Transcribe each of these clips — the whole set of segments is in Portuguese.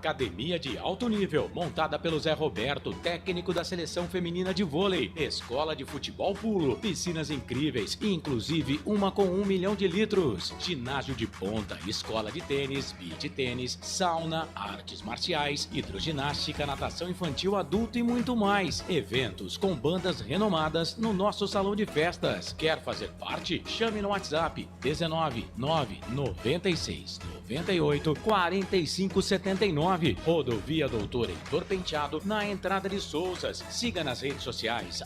Academia de alto nível, montada pelo Zé Roberto, técnico da seleção feminina de vôlei. Escola de futebol pulo, piscinas incríveis, inclusive uma com 1 milhão de litros. Ginásio de ponta, escola de tênis, beach tênis, sauna, artes marciais, hidroginástica, natação infantil, adulto e muito mais. Eventos com bandas renomadas no nosso salão de festas. Quer fazer parte? Chame no WhatsApp 19 9 96 98 45 79. Rodovia Doutor Heitor Penteado, na entrada de Souzas. Siga nas redes sociais,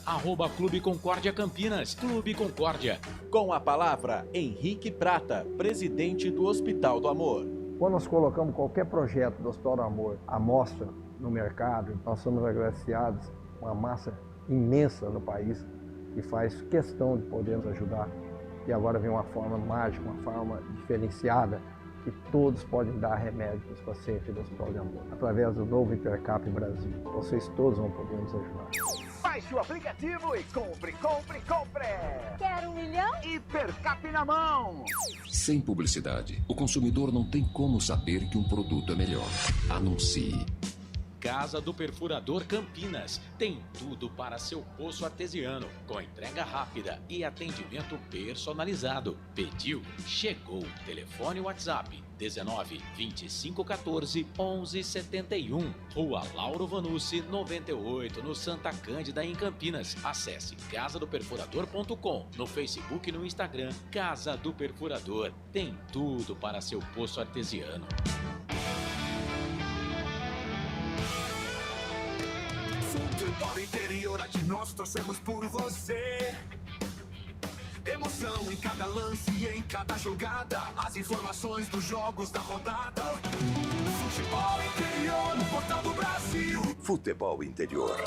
@Clube Concórdia Campinas. Clube Concórdia. Com a palavra, Henrique Prata, presidente do Hospital do Amor. Quando nós colocamos qualquer projeto do Hospital do Amor à mostra no mercado, nós somos agraciados com uma massa imensa no país que faz questão de poder nos ajudar. E agora vem uma forma mágica, uma forma diferenciada, que todos podem dar remédio para os pacientes do Hospital do Amor. Através do novo Hipercap Brasil, vocês todos vão poder nos ajudar. Baixe o aplicativo e compre, compre, compre! Quer 1 milhão? Hipercap na mão! Sem publicidade, o consumidor não tem como saber que um produto é melhor. Anuncie. Casa do Perfurador Campinas. Tem tudo para seu poço artesiano, com entrega rápida e atendimento personalizado. Pediu? Chegou. Telefone WhatsApp 19 25 14 11 71. Rua Lauro Vanucci 98, no Santa Cândida, em Campinas. Acesse casadoperfurador.com. No Facebook e no Instagram, Casa do Perfurador. Tem tudo para seu poço artesiano. Futebol interior, aqui nós torcemos por você. Emoção em cada lance e em cada jogada. As informações dos jogos da rodada. Futebol interior, no Portal do Brasil. Futebol interior.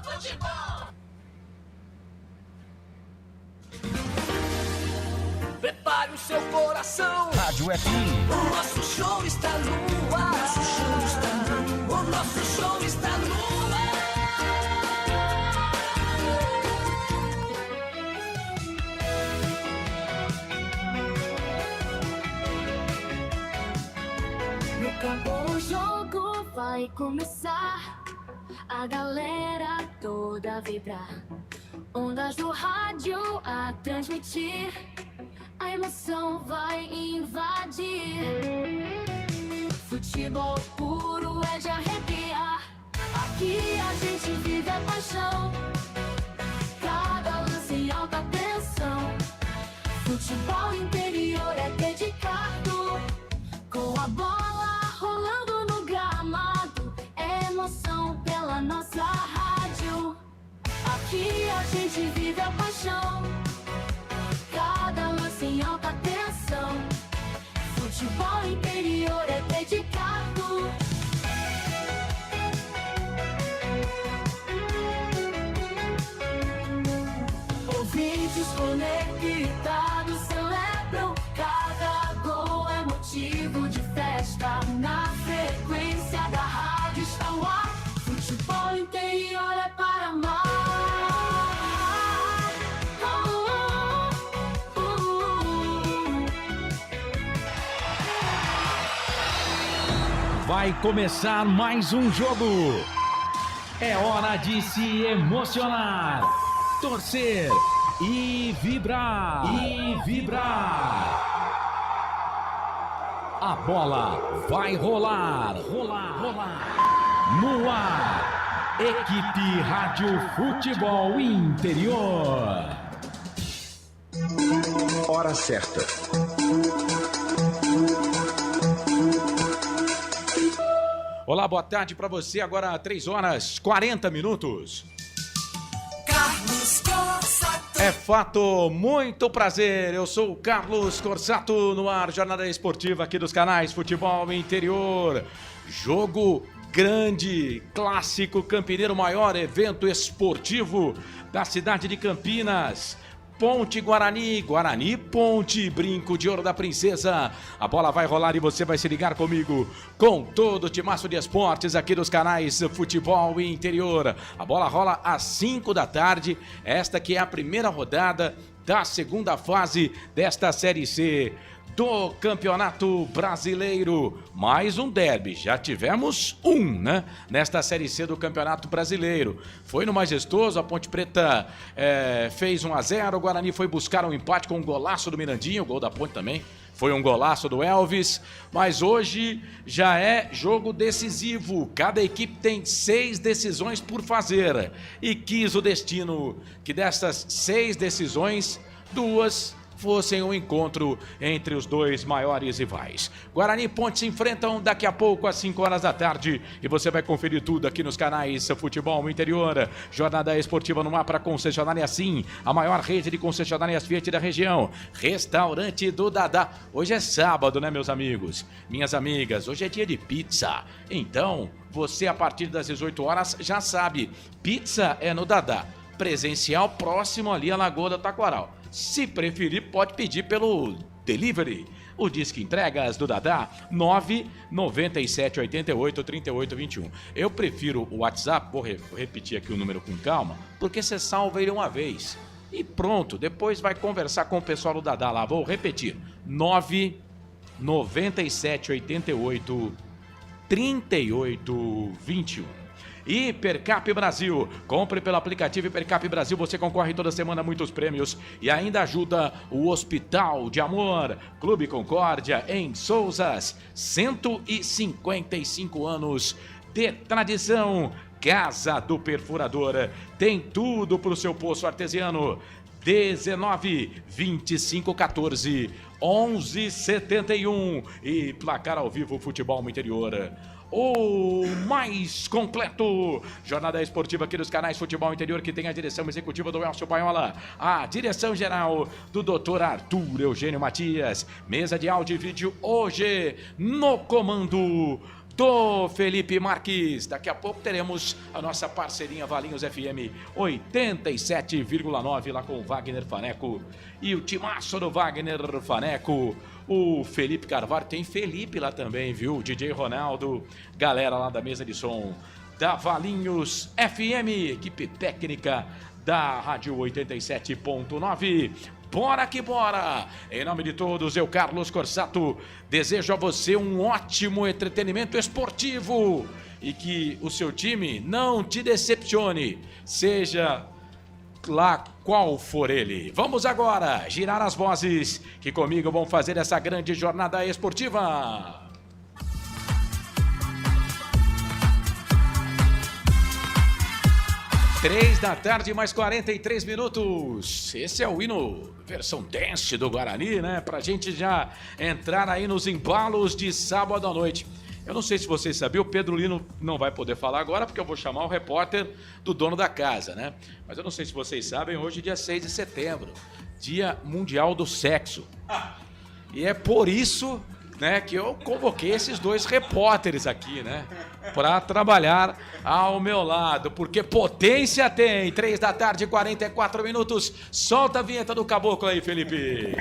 Futebol. Prepare o seu coração. Rádio FM. O nosso show está no ar. O nosso show está no ar. No campo o jogo vai começar. A galera toda vibrar. Ondas do rádio a transmitir. A emoção vai invadir. Futebol puro é de arrepiar. Aqui a gente vive a paixão. Cada lance em alta tensão. Futebol interior é dedicado. Com a bola rolando no gramado. É emoção pela nossa rádio. Aqui a gente vive a paixão. Cada lance em alta tensão. Futebol interior é dedicado. Ouvintes conectados celebram. Cada gol é motivo de festa. Na frequência da rádio está o ar. Futebol interior é para amar. Vai começar mais um jogo. É hora de se emocionar, torcer e vibrar. A bola vai rolar. No ar, Equipe Rádio Futebol Interior. Hora certa. Olá, boa tarde para você. Agora 3 horas 40 minutos. Carlos Corsato. É fato, muito prazer. Eu sou o Carlos Corsato no ar, jornada esportiva aqui dos canais Futebol Interior. Jogo grande, clássico campineiro, maior evento esportivo da cidade de Campinas. Ponte Guarani, Ponte, Brinco de Ouro da Princesa. A bola vai rolar e você vai se ligar comigo com todo o timaço de esportes aqui dos canais Futebol Interior. A bola rola às 5 da tarde, esta que é a primeira rodada da segunda fase desta Série C do Campeonato Brasileiro. Mais um derby, já tivemos né? Nesta Série C do Campeonato Brasileiro. Foi no Majestoso, a Ponte Preta fez 1-0, o Guarani foi buscar um empate com um golaço do Mirandinho, o gol da Ponte também. Foi um golaço do Elvis, mas hoje já é jogo decisivo. Cada equipe tem 6 decisões por fazer. E quis o destino que dessas 6 decisões, 2 fossem um encontro entre os 2 maiores rivais. Guarani e Ponte se enfrentam daqui a pouco às 5 horas da tarde e você vai conferir tudo aqui nos canais Futebol Interior. Jornada esportiva no ar para concessionária Sim, a maior rede de concessionárias Fiat da região. Restaurante do Dadá. Hoje é sábado, né, meus amigos? Minhas amigas, hoje é dia de pizza. Então, você a partir das 18 horas já sabe, pizza é no Dadá. Presencial próximo ali à Lagoa da Taquaral. Se preferir, pode pedir pelo delivery. O Disque Entregas do Dadá, 997883821. Eu prefiro o WhatsApp, vou repetir aqui o número com calma, porque você salva ele uma vez. E pronto, depois vai conversar com o pessoal do Dadá lá. Vou repetir, 997883821. Hipercap Brasil. Compre pelo aplicativo Hipercap Brasil. Você concorre toda semana a muitos prêmios e ainda ajuda o Hospital de Amor. Clube Concórdia em Souzas. 155 anos de tradição. Casa do Perfurador. Tem tudo para o seu poço artesiano. 19 25 14 11 71 e placar ao vivo Futebol Interior. O mais completo. Jornada esportiva aqui dos canais Futebol Interior, que tem a direção executiva do Elcio Paiola, a direção geral do Dr. Arthur Eugênio Matias, mesa de áudio e vídeo hoje no comando do Felipe Marques. Daqui a pouco teremos a nossa parceirinha Valinhos FM 87,9 lá com o Wagner Faneco e o timaço do Wagner Faneco. O Felipe Carvalho, tem Felipe lá também, viu? DJ Ronaldo, galera lá da mesa de som da Valinhos FM, equipe técnica da Rádio 87.9. Bora que bora! Em nome de todos, eu, Carlos Corsato, desejo a você um ótimo entretenimento esportivo e que o seu time não te decepcione, seja lá qual for ele. Vamos agora girar as vozes que comigo vão fazer essa grande jornada esportiva. 3 da tarde, mais 43 minutos. Esse é o hino, versão dance do Guarani, né? Pra gente já entrar aí nos embalos de sábado à noite. Eu não sei se vocês sabiam, o Pedro Lino não vai poder falar agora, porque eu vou chamar o repórter do dono da casa, né? Mas eu não sei se vocês sabem, hoje é dia 6 de setembro, Dia Mundial do Sexo. E é por isso, né, que eu convoquei esses 2 repórteres aqui, né? Para trabalhar ao meu lado, porque potência tem. 3 da tarde, 44 minutos. Solta a vinheta do caboclo aí, Felipe.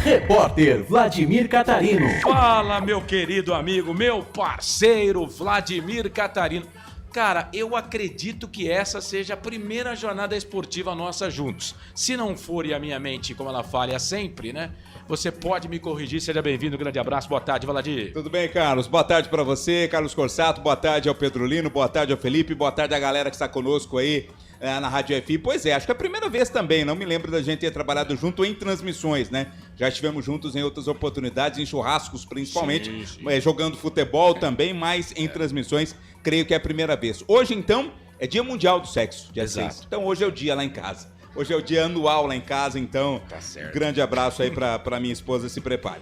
Repórter Vladimir Catarino. Fala, meu querido amigo, meu parceiro Vladimir Catarino. Cara, eu acredito que essa seja a primeira jornada esportiva nossa juntos. Se não for, e a minha mente, como ela falha sempre, né? Você pode me corrigir, seja bem-vindo, grande abraço, boa tarde, Vladir. Tudo bem, Carlos? Boa tarde pra você, Carlos Corsato, boa tarde ao Pedro Lino, boa tarde ao Felipe, boa tarde à galera que está conosco aí na Rádio FM. Pois é, acho que é a primeira vez também, não me lembro da gente ter trabalhado junto em transmissões, né? Já estivemos juntos em outras oportunidades, em churrascos principalmente, sim. Jogando futebol também, mas em transmissões, creio que é a primeira vez. Hoje, então, é Dia Mundial do Sexo, dia 6. Então hoje é o dia lá em casa. Hoje é o dia anual lá em casa, então tá certo. Grande abraço aí pra minha esposa, se prepare.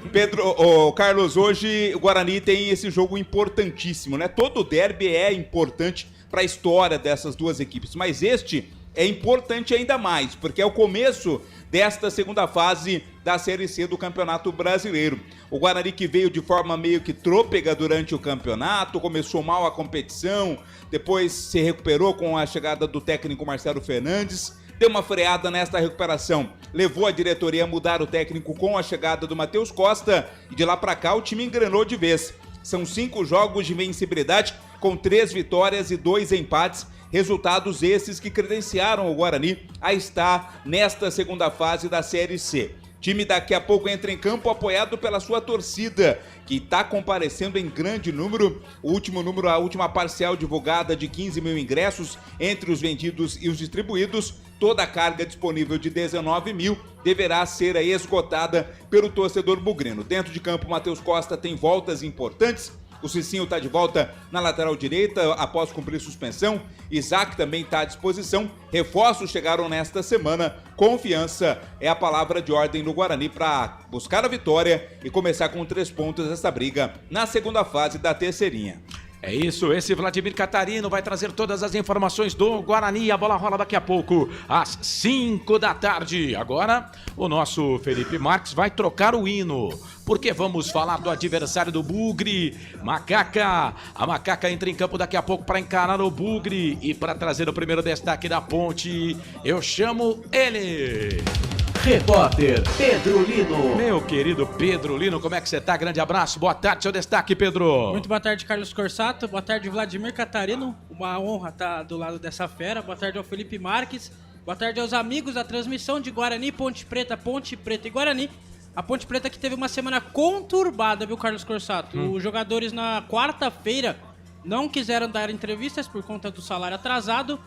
Pedro, Carlos, hoje o Guarani tem esse jogo importantíssimo, né? Todo derby é importante para a história dessas duas equipes, mas este é importante ainda mais, porque é o começo desta segunda fase da Série C do Campeonato Brasileiro. O Guarani, que veio de forma meio que trôpega durante o campeonato, começou mal a competição, depois se recuperou com a chegada do técnico Marcelo Fernandes, deu uma freada nesta recuperação, levou a diretoria a mudar o técnico com a chegada do Matheus Costa, e de lá pra cá o time engrenou de vez. São 5 jogos de invencibilidade, com 3 vitórias e 2 empates, resultados esses que credenciaram o Guarani a estar nesta segunda fase da Série C. Time daqui a pouco entra em campo apoiado pela sua torcida, que está comparecendo em grande número. O último número, a última parcial divulgada de 15 mil ingressos entre os vendidos e os distribuídos. Toda a carga disponível de 19 mil deverá ser aí esgotada pelo torcedor bugrino. Dentro de campo, Matheus Costa tem voltas importantes. O Cicinho está de volta na lateral direita após cumprir suspensão. Isaac também está à disposição. Reforços chegaram nesta semana. Confiança é a palavra de ordem no Guarani para buscar a vitória e começar com 3 pontos essa briga na segunda fase da terceirinha. É isso, esse Vladimir Catarino vai trazer todas as informações do Guarani. A bola rola daqui a pouco, às 5 da tarde. Agora, o nosso Felipe Marques vai trocar o hino, porque vamos falar do adversário do Bugre, Macaca. A Macaca entra em campo daqui a pouco para encarar o Bugre. E para trazer o primeiro destaque da Ponte, eu chamo ele... Repórter Pedro Lino. Meu querido Pedro Lino, como é que você tá? Grande abraço, boa tarde, seu destaque, Pedro. Muito boa tarde, Carlos Corsato, boa tarde, Vladimir Catarino, uma honra estar do lado dessa fera, boa tarde ao Felipe Marques, boa tarde aos amigos da transmissão de Guarani, Ponte Preta e Guarani. A Ponte Preta que teve uma semana conturbada, viu, Carlos Corsato? Os jogadores na quarta-feira não quiseram dar entrevistas por conta do salário atrasado.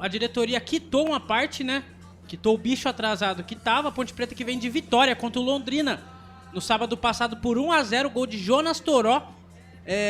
A diretoria quitou uma parte, né? Quitou o bicho atrasado que tava. A Ponte Preta que vem de vitória contra o Londrina no sábado passado por 1-0, gol de Jonas Toró.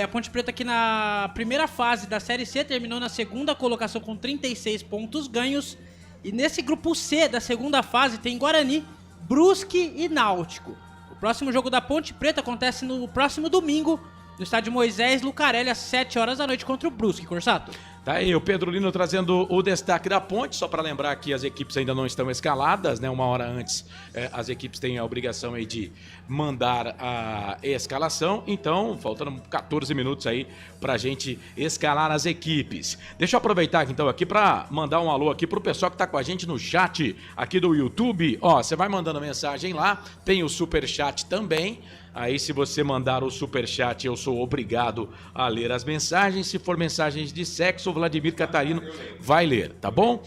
A Ponte Preta que na primeira fase da Série C terminou na segunda colocação com 36 pontos ganhos. E nesse grupo C da segunda fase tem Guarani, Brusque e Náutico. O próximo jogo da Ponte Preta acontece no próximo domingo no estádio Moisés Lucarelli às 7 horas da noite contra o Brusque, Corsato. Tá aí o Pedro Lino trazendo o destaque da Ponte, só para lembrar que as equipes ainda não estão escaladas, né? Uma hora antes as equipes têm a obrigação aí de mandar a escalação, então faltando 14 minutos aí pra gente escalar as equipes. Deixa eu aproveitar então aqui para mandar um alô aqui pro pessoal que tá com a gente no chat aqui do YouTube. Ó, você vai mandando mensagem lá, tem o superchat também. Aí se você mandar o superchat, eu sou obrigado a ler as mensagens. Se for mensagens de sexo, o Vladimir Catarino vai ler, tá bom?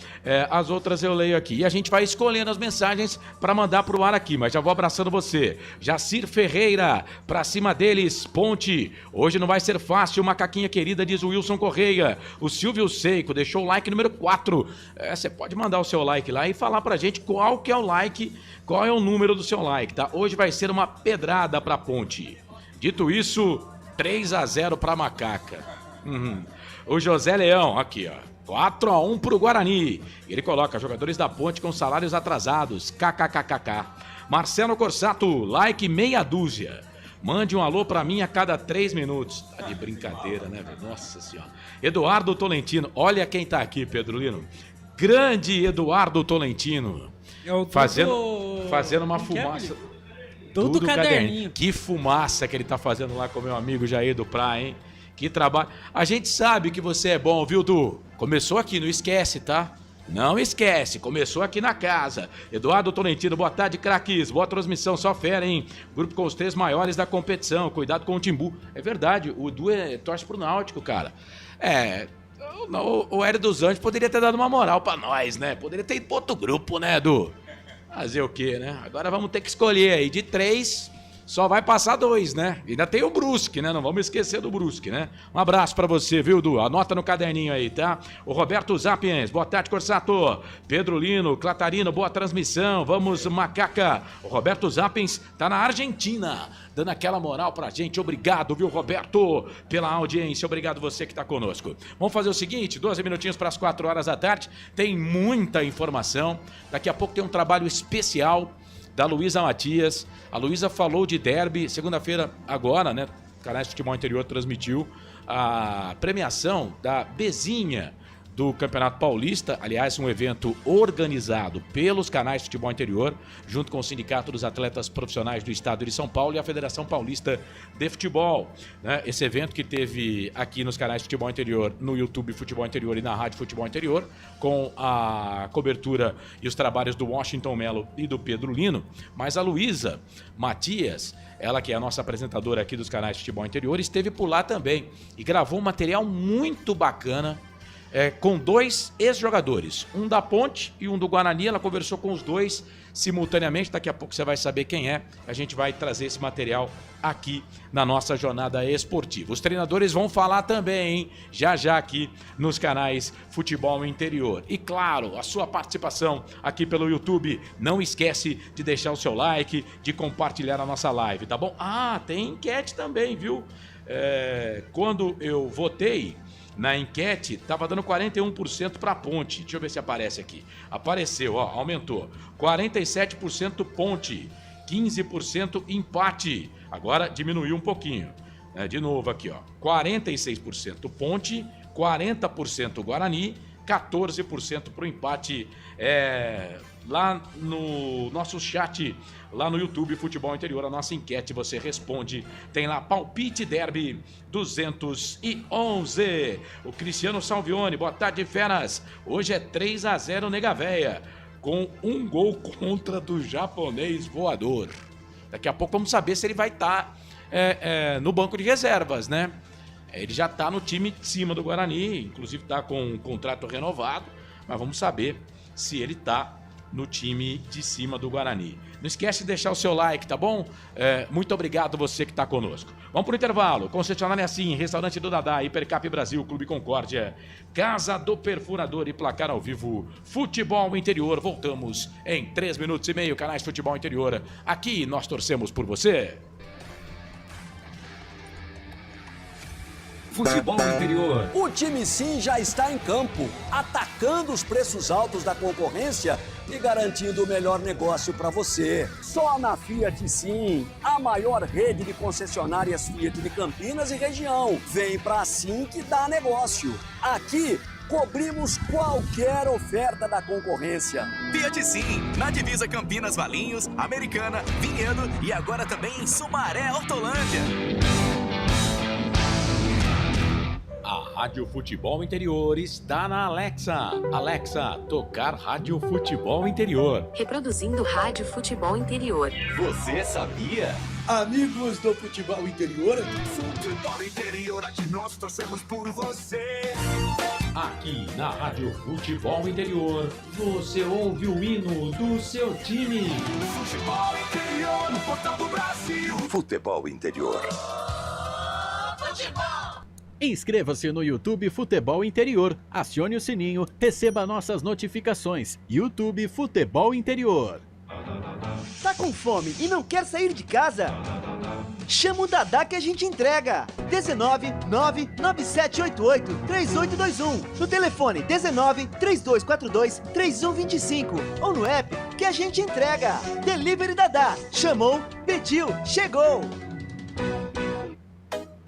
As outras eu leio aqui. E a gente vai escolhendo as mensagens para mandar pro ar aqui, mas já vou abraçando você. Jacir Ferreira, pra cima deles, Ponte. Hoje não vai ser fácil, macaquinha querida, diz o Wilson Correia. O Silvio Seico deixou o like número 4. Você pode mandar o seu like lá e falar pra gente qual que é o like, qual é o número do seu like, tá? Hoje vai ser uma pedrada pra Ponte. Dito isso, 3-0 pra Macaca. O José Leão, aqui ó, 4-1 pro Guarani. Ele coloca jogadores da Ponte com salários atrasados, kkkk. Marcelo Corsato, like meia dúzia. Mande um alô pra mim a cada 3 minutos. Tá de brincadeira, né, velho? Nossa senhora. Eduardo Tolentino, olha quem tá aqui, Pedro Lino. Grande Eduardo Tolentino. Fazendo uma fumaça. Tudo caderninho. Que fumaça que ele tá fazendo lá com o meu amigo Jair do Pra, hein? Que trabalho. A gente sabe que você é bom, viu, Du? Começou aqui, não esquece, tá? Não esquece, começou aqui na casa. Eduardo Tolentino, boa tarde, craques. Boa transmissão, só fera, hein? Grupo com os 3 maiores da competição. Cuidado com o Timbu. É verdade, o Du torce pro Náutico, cara. O Hélio dos Anjos poderia ter dado uma moral pra nós, né? Poderia ter ido pro outro grupo, né, Du? Fazer o quê, né? Agora vamos ter que escolher aí. De 3, só vai passar 2, né? Ainda tem o Brusque, né? Não vamos esquecer do Brusque, né? Um abraço pra você, viu, Du? Anota no caderninho aí, tá? O Roberto Zapiens, boa tarde, Corsato. Pedro Lino, Clatarino, boa transmissão. Vamos, Macaca. O Roberto Zapiens tá na Argentina, dando aquela moral pra gente. Obrigado, viu, Roberto, pela audiência. Obrigado você que tá conosco. Vamos fazer o seguinte, 12 minutinhos para as 4 horas da tarde. Tem muita informação. Daqui a pouco tem um trabalho especial da Luísa Matias. A Luísa falou de derby, segunda-feira agora, né? O Canais de Futebol Interior transmitiu a premiação da Bezinha do Campeonato Paulista, aliás, um evento organizado pelos Canais de Futebol Interior, junto com o Sindicato dos Atletas Profissionais do Estado de São Paulo e a Federação Paulista de Futebol, né? Esse evento que teve aqui nos Canais de Futebol Interior, no YouTube Futebol Interior e na Rádio Futebol Interior, com a cobertura e os trabalhos do Washington Melo e do Pedro Lino, mas a Luísa Matias, ela que é a nossa apresentadora aqui dos Canais de Futebol Interior, esteve por lá também e gravou um material muito bacana. com 2 ex-jogadores, um da Ponte e um do Guarani. Ela conversou com os 2 simultaneamente, daqui a pouco você vai saber quem é. A gente vai trazer esse material aqui na nossa jornada esportiva. Os treinadores vão falar também, hein? Já aqui nos canais Futebol Interior. E claro, a sua participação aqui pelo YouTube. Não esquece de deixar o seu like, de compartilhar a nossa live, tá bom? Tem enquete também, viu? Quando eu votei na enquete, tava dando 41% para Ponte. Deixa eu ver se aparece aqui. Apareceu, ó, aumentou. 47% Ponte, 15% empate. Agora diminuiu um pouquinho. De novo aqui, ó. 46% Ponte, 40% Guarani, 14% pro empate. Lá no nosso chat, lá no YouTube Futebol Interior, a nossa enquete, você responde. Tem lá Palpite Derby 211. O Cristiano Salvione, boa tarde, feras. Hoje é 3-0 Nega Véia, com um gol contra do japonês voador. Daqui a pouco vamos saber se ele vai estar no banco de reservas, né? Ele já está no time de cima do Guarani, inclusive está com um contrato renovado, mas vamos saber se ele está no time de cima do Guarani. Não esquece de deixar o seu like, tá bom? Muito obrigado você que está conosco. Vamos pro intervalo. Concessionária Assim, Restaurante do Dadá, Hipercap Brasil, Clube Concórdia, Casa do Perfurador e Placar ao Vivo, Futebol Interior. Voltamos em 3 minutos e meio, canais Futebol Interior. Aqui nós torcemos por você. Futebol Interior. O time Sim já está em campo, atacando os preços altos da concorrência e garantindo o melhor negócio para você. Só na Fiat Sim, a maior rede de concessionárias Fiat de Campinas e região. Vem pra Sim que dá negócio. Aqui cobrimos qualquer oferta da concorrência. Fiat Sim, na divisa Campinas, Valinhos, Americana, Vinhedo e agora também em Sumaré, Hortolândia. A Rádio Futebol Interior está na Alexa. Alexa, tocar Rádio Futebol Interior. Reproduzindo Rádio Futebol Interior. Você sabia? Amigos do Futebol Interior. Futebol Interior, aqui nós torcemos por você. Aqui na Rádio Futebol Interior, você ouve o hino do seu time. Futebol Interior, no portal do Brasil. Futebol Interior. Futebol. Inscreva-se no YouTube Futebol Interior, acione o sininho, receba nossas notificações. YouTube Futebol Interior. Tá com fome e não quer sair de casa? Chama o Dadá que a gente entrega. 19 99788 3821. No telefone 19 3242 3125 ou no app que a gente entrega. Delivery Dadá. Chamou, pediu, chegou.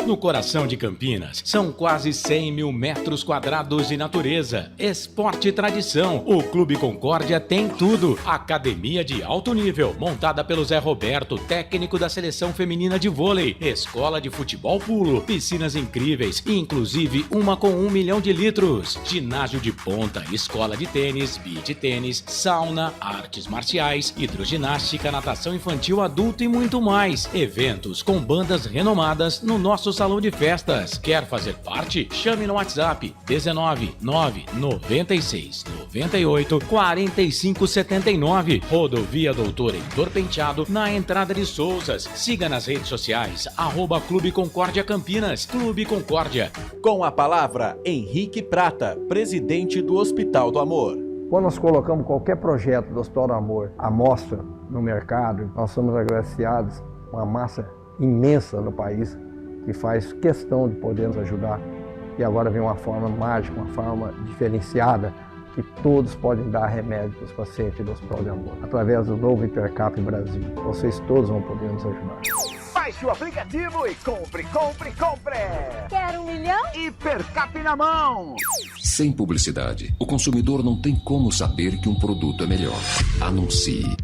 No coração de Campinas, são quase 100 mil metros quadrados de natureza, esporte e tradição. O Clube Concórdia tem tudo. Academia de alto nível, montada pelo Zé Roberto, técnico da seleção feminina de vôlei. Escola de futebol pulo, piscinas incríveis, inclusive uma com 1 milhão de litros. Ginásio de ponta, escola de tênis, beach tênis, sauna, artes marciais, hidroginástica, natação infantil, adulto e muito mais. Eventos com bandas renomadas no nosso salão de festas. Quer fazer parte? Chame no WhatsApp 19 996 98 45 79. Rodovia Doutor Heitor Penteado, na entrada de Souzas. Siga nas redes sociais @Clube Concórdia Campinas. Clube Concórdia. Com a palavra, Henrique Prata, presidente do Hospital do Amor. Quando nós colocamos qualquer projeto do Hospital do Amor à mostra no mercado, nós somos agraciados com uma massa imensa no país que faz questão de poder nos ajudar. E agora vem uma forma mágica, uma forma diferenciada, que todos podem dar remédio para os pacientes do Hospital de Amor. Através do novo Hipercap Brasil. Vocês todos vão poder nos ajudar. Baixe o aplicativo e compre, compre, compre! Quer 1 milhão? Hipercap na mão! Sem publicidade, o consumidor não tem como saber que um produto é melhor. Anuncie.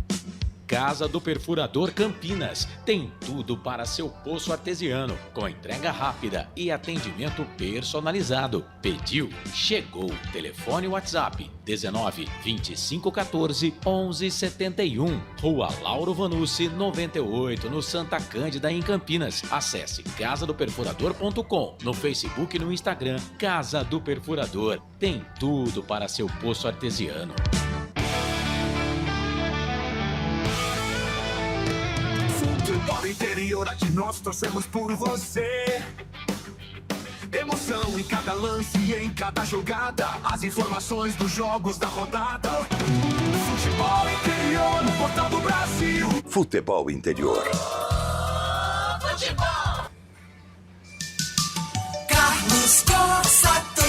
Casa do Perfurador Campinas. Tem tudo para seu poço artesiano, com entrega rápida e atendimento personalizado. Pediu, chegou. Telefone WhatsApp 19 25 14 11 71. Rua Lauro Vanucci 98, no Santa Cândida, em Campinas. Acesse casadoperfurador.com. No Facebook e no Instagram, Casa do Perfurador. Tem tudo para seu poço artesiano. Futebol interior, aqui nós torcemos por você. Emoção em cada lance e em cada jogada. As informações dos jogos da rodada. Futebol interior no Portal do Brasil. Futebol interior. Futebol. Carlos Corsato.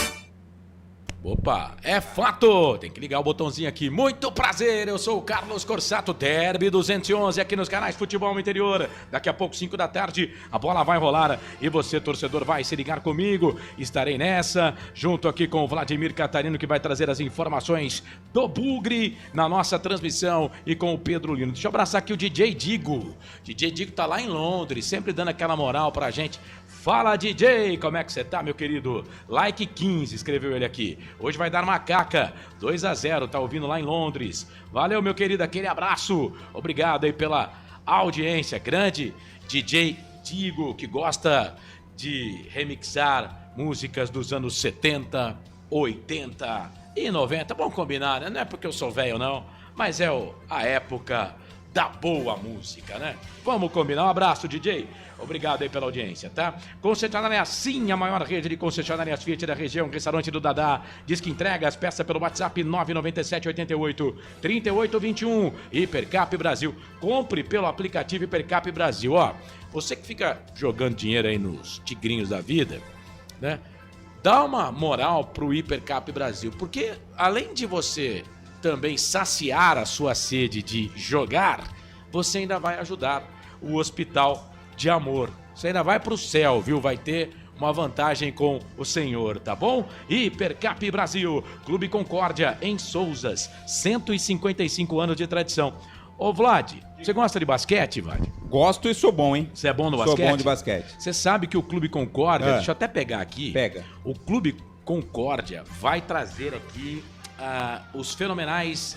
Opa, é fato! Tem que ligar o botãozinho aqui. Muito prazer, eu sou o Carlos Corsato, Derby 211, aqui nos canais Futebol Interior. Daqui a pouco, 5 da tarde, a bola vai rolar e você, torcedor, vai se ligar comigo. Estarei nessa, junto aqui com o Vladimir Catarino, que vai trazer as informações do Bugre na nossa transmissão, e com o Pedro Lino. Deixa eu abraçar aqui o DJ Digo. DJ Digo tá lá em Londres, sempre dando aquela moral pra gente. Fala, DJ, como é que você tá, meu querido? Like 15, escreveu ele aqui. Hoje vai dar macaca, 2-0, tá ouvindo lá em Londres. Valeu, meu querido, aquele abraço. Obrigado aí pela audiência. Grande DJ Digo, que gosta de remixar músicas dos anos 70, 80 e 90. Vamos combinar, né? Não é porque eu sou velho, não, mas é a época da boa música, né? Vamos combinar. Um abraço, DJ. Obrigado aí pela audiência, tá? Concessionária Sim, a maior rede de concessionárias Fiat da região. Restaurante do Dadá. Diz que entregas, peça pelo WhatsApp 997 88 38 21. Hipercap Brasil. Compre pelo aplicativo Hipercap Brasil. Ó, você que fica jogando dinheiro aí nos tigrinhos da vida, né? Dá uma moral pro Hipercap Brasil, porque além de você também saciar a sua sede de jogar, você ainda vai ajudar o Hospital de Amor. Você ainda vai pro céu, viu? Vai ter uma vantagem com o senhor, tá bom? Hipercap Brasil, Clube Concórdia, em Souzas, 155 anos de tradição. Ô Vlad, você gosta de basquete, Vlad? Gosto e sou bom, hein? Você é bom no basquete? Sou bom de basquete. Você sabe que o Clube Concórdia, deixa eu até pegar aqui. Pega. O Clube Concórdia vai trazer aqui os fenomenais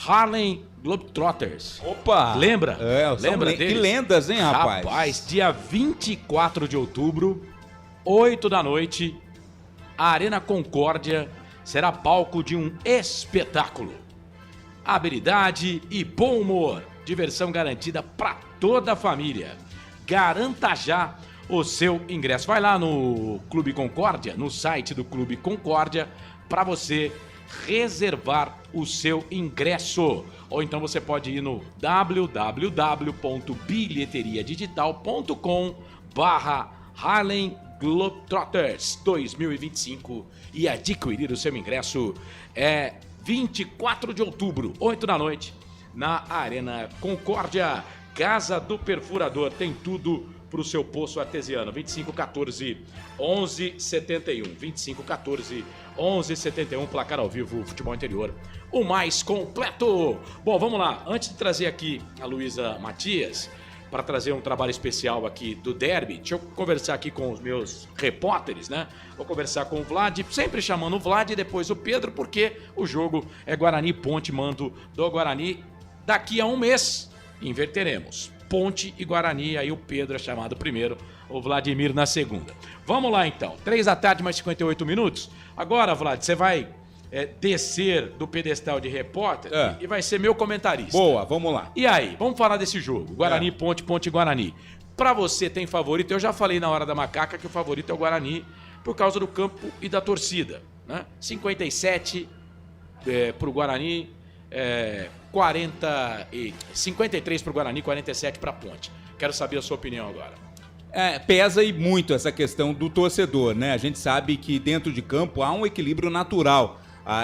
Harlem Globetrotters. Opa! Lembra? Lembra deles? Que lendas, hein, rapaz? Rapaz, dia 24 de outubro, 8 da noite, a Arena Concórdia será palco de um espetáculo. Habilidade e bom humor, diversão garantida para toda a família. Garanta já o seu ingresso. Vai lá no Clube Concórdia, no site do Clube Concórdia, para você reservar o seu ingresso. Ou então você pode ir no www.bilheteriadigital.com/Harlem Globetrotters 2025 e adquirir o seu ingresso. É 24 de outubro, 8 da noite, na Arena Concórdia, Casa do Perfurador. Tem tudo pro seu poço artesiano. 2514 1171. 2514 1171, placar ao vivo, Futebol Interior, o mais completo. Bom, vamos lá. Antes de trazer aqui a Luísa Matias para trazer um trabalho especial aqui do Derby, deixa eu conversar aqui com os meus repórteres, né? Vou conversar com o Vlad, sempre chamando o Vlad e depois o Pedro, porque o jogo é Guarani Ponte, mando do Guarani. Daqui a um mês inverteremos Ponte e Guarani, aí o Pedro é chamado primeiro, o Vladimir na segunda. Vamos lá então, 3 da tarde, mais 58 minutos. Agora, Vlad, você vai descer do pedestal de repórter e vai ser meu comentarista. Boa, vamos lá. E aí, vamos falar desse jogo, Guarani, Ponte, Ponte e Guarani. Pra você tem favorito? Eu já falei na hora da macaca que o favorito é o Guarani por causa do campo e da torcida, né? 57 pro Guarani, 53 para o Guarani, 47 para a Ponte. Quero saber a sua opinião agora. Pesa e muito essa questão do torcedor, né? A gente sabe que dentro de campo há um equilíbrio natural.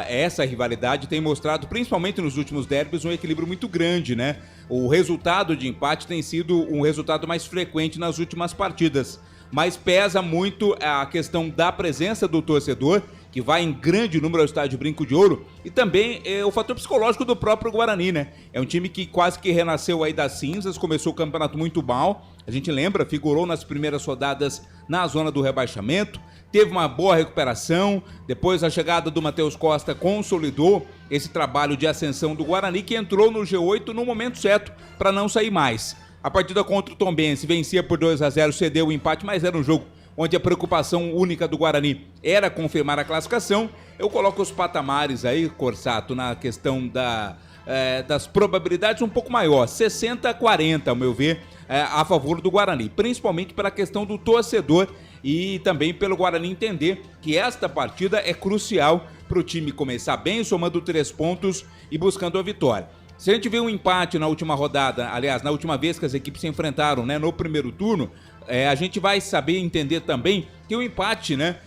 Essa rivalidade tem mostrado, principalmente nos últimos derbys, um equilíbrio muito grande, né? O resultado de empate tem sido um resultado mais frequente nas últimas partidas. Mas pesa muito a questão da presença do torcedor que vai em grande número ao estádio Brinco de Ouro, e também o fator psicológico do próprio Guarani, né? É um time que quase que renasceu aí das cinzas, começou o campeonato muito mal, a gente lembra, figurou nas primeiras rodadas na zona do rebaixamento, teve uma boa recuperação, depois a chegada do Matheus Costa consolidou esse trabalho de ascensão do Guarani, que entrou no G8 no momento certo para não sair mais. A partida contra o Tombense vencia por 2-0, cedeu o empate, mas era um jogo onde a preocupação única do Guarani era confirmar a classificação. Eu coloco os patamares aí, Corsato, na questão das probabilidades um pouco maior, 60-40, ao meu ver, a favor do Guarani, principalmente pela questão do torcedor e também pelo Guarani entender que esta partida é crucial para o time começar bem, somando 3 pontos e buscando a vitória. Se a gente vê um empate na última rodada, aliás, na última vez que as equipes se enfrentaram, né, no primeiro turno, a gente vai saber entender também que o empate, né,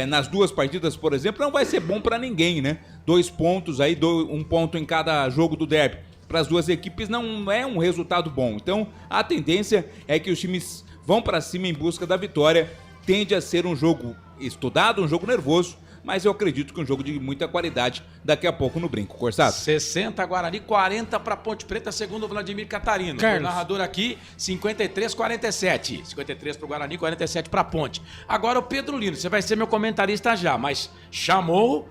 nas duas partidas, por exemplo, não vai ser bom para ninguém, né? 2 pontos aí, 1 ponto em cada jogo do derby. Para as duas equipes não é um resultado bom. Então, a tendência é que os times vão para cima em busca da vitória. Tende a ser um jogo estudado, um jogo nervoso, mas eu acredito que um jogo de muita qualidade daqui a pouco no Brinco, Corsato. 60 Guarani, 40 para Ponte Preta, segundo o Vladimir Catarino. O narrador aqui, 53-47. 53 para o Guarani, 47 para a Ponte. Agora o Pedro Lino, você vai ser meu comentarista já, mas chamou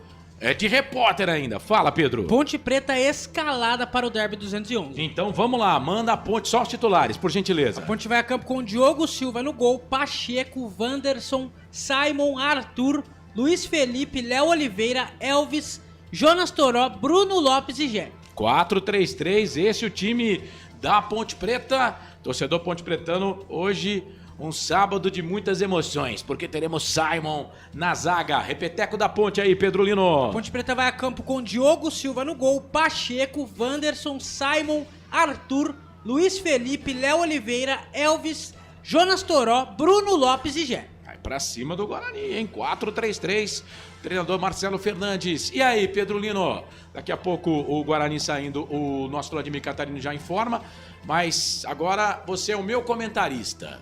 de repórter ainda. Fala, Pedro. Ponte Preta escalada para o Derby 211. Então vamos lá, manda a Ponte, só os titulares, por gentileza. A Ponte vai a campo com Diogo Silva no gol, Pacheco, Wanderson, Simon, Arthur, Luiz Felipe, Léo Oliveira, Elvis, Jonas Toró, Bruno Lopes e Gé. 4-3-3, esse é o time da Ponte Preta. Torcedor Ponte Pretano, hoje um sábado de muitas emoções, porque teremos Simon na zaga. Repeteco da Ponte aí, Pedro Lino. Ponte Preta vai a campo com Diogo Silva no gol, Pacheco, Wanderson, Simon, Arthur, Luiz Felipe, Léo Oliveira, Elvis, Jonas Toró, Bruno Lopes e Gé. Pra cima do Guarani, hein? 4-3-3, treinador Marcelo Fernandes. E aí, Pedro Lino? Daqui a pouco o Guarani saindo, o nosso Vladimir Catarino já informa, mas agora você é o meu comentarista.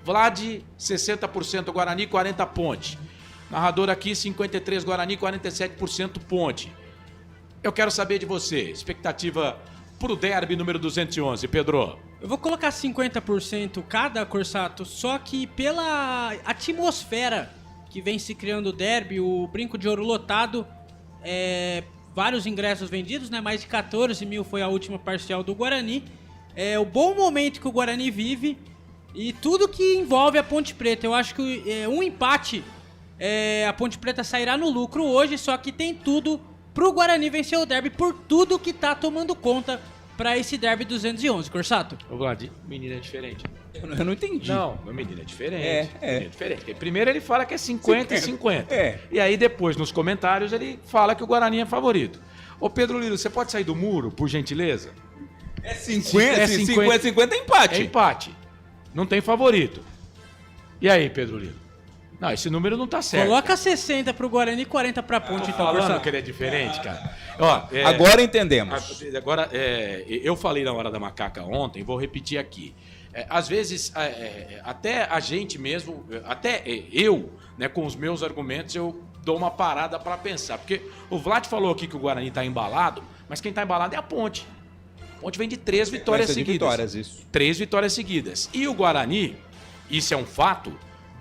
Vlad, 60% Guarani, 40% Ponte. Narrador aqui, 53% Guarani, 47% Ponte. Eu quero saber de você, expectativa pro derby número 211, Pedro. Eu vou colocar 50% cada, Corsato, só que pela atmosfera que vem se criando o derby, o Brinco de Ouro lotado, vários ingressos vendidos, né? Mais de 14 mil foi a última parcial do Guarani. O bom momento que o Guarani vive e tudo que envolve a Ponte Preta. Eu acho que um empate, a Ponte Preta sairá no lucro hoje, só que tem tudo pro Guarani vencer o derby por tudo que tá tomando conta pra esse derby 211, Corsato. Ô, Vlad, o menino é diferente. Eu não entendi. Não, o menino é diferente. Menino é diferente. Porque primeiro ele fala que é 50-50. E aí depois, nos comentários, ele fala que o Guarani é favorito. Ô, Pedro Lino, você pode sair do muro, por gentileza? 50-50 é empate. É empate. Não tem favorito. E aí, Pedro Lino? Não, esse número não tá certo. Coloca 60 pro Guarani e 40 pra Ponte. Tô falando que ele é diferente, cara. Ó, agora entendemos. Agora, eu falei na hora da macaca ontem, vou repetir aqui. Às vezes, até a gente mesmo, até eu, né, com os meus argumentos, eu dou uma parada pra pensar. Porque o Vlad falou aqui que o Guarani tá embalado, mas quem tá embalado é a Ponte. A Ponte vem de 3 vitórias seguidas. 3 vitórias seguidas. E o Guarani, isso é um fato,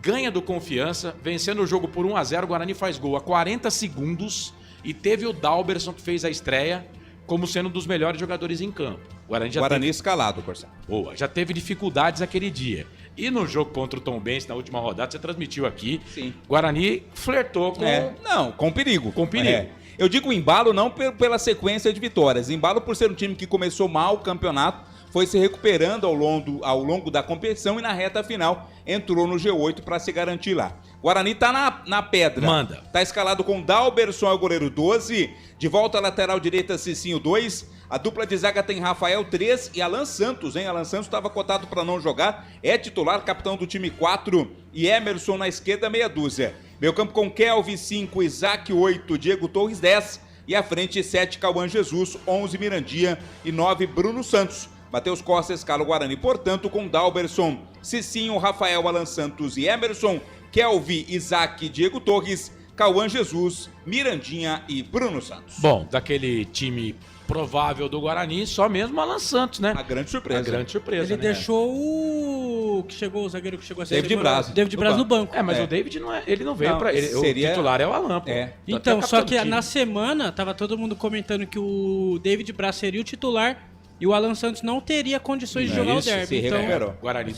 ganha do Confiança, vencendo o jogo por 1-0, o Guarani faz gol a 40 segundos e teve o Dalberson que fez a estreia como sendo um dos melhores jogadores em campo. O Guarani escalado, Corsato. Boa, já teve dificuldades aquele dia. E no jogo contra o Tombense, na última rodada, você transmitiu aqui, sim. Guarani flertou com... Não, com perigo. Com perigo. Eu digo embalo não pela sequência de vitórias, embalo por ser um time que começou mal o campeonato, foi se recuperando ao longo da competição e na reta final entrou no G8 para se garantir lá. Guarani tá na pedra. Manda. Tá escalado com Dalberson ao goleiro 12, de volta à lateral direita Cicinho 2, a dupla de zaga tem Rafael 3 e Alan Santos, hein? Alan Santos estava cotado para não jogar, é titular, capitão do time 4 e Emerson na esquerda meia dúzia. Meio campo com Kelvin 5, Isaac 8, Diego Torres 10 e à frente 7 Cauã Jesus, 11 Mirandia e 9 Bruno Santos. Matheus Costa escala o Guarani, portanto, com Dalberson, Cicinho, Rafael, Alan Santos e Emerson, Kelvin, Isaac, Diego Torres, Cauã Jesus, Mirandinha e Bruno Santos. Bom, daquele time provável do Guarani, só mesmo o Alan Santos, né? A grande surpresa. A grande surpresa, Ele né? deixou o zagueiro que chegou a ser David Braz. David Braz no banco. Mas o David ele não veio pra ele. Seria... O titular é o Alan, pô. Então, só que na semana tava todo mundo comentando que o David Braz seria o titular e o Alan Santos não teria condições de jogar o derby. Então, recuperou. Guarani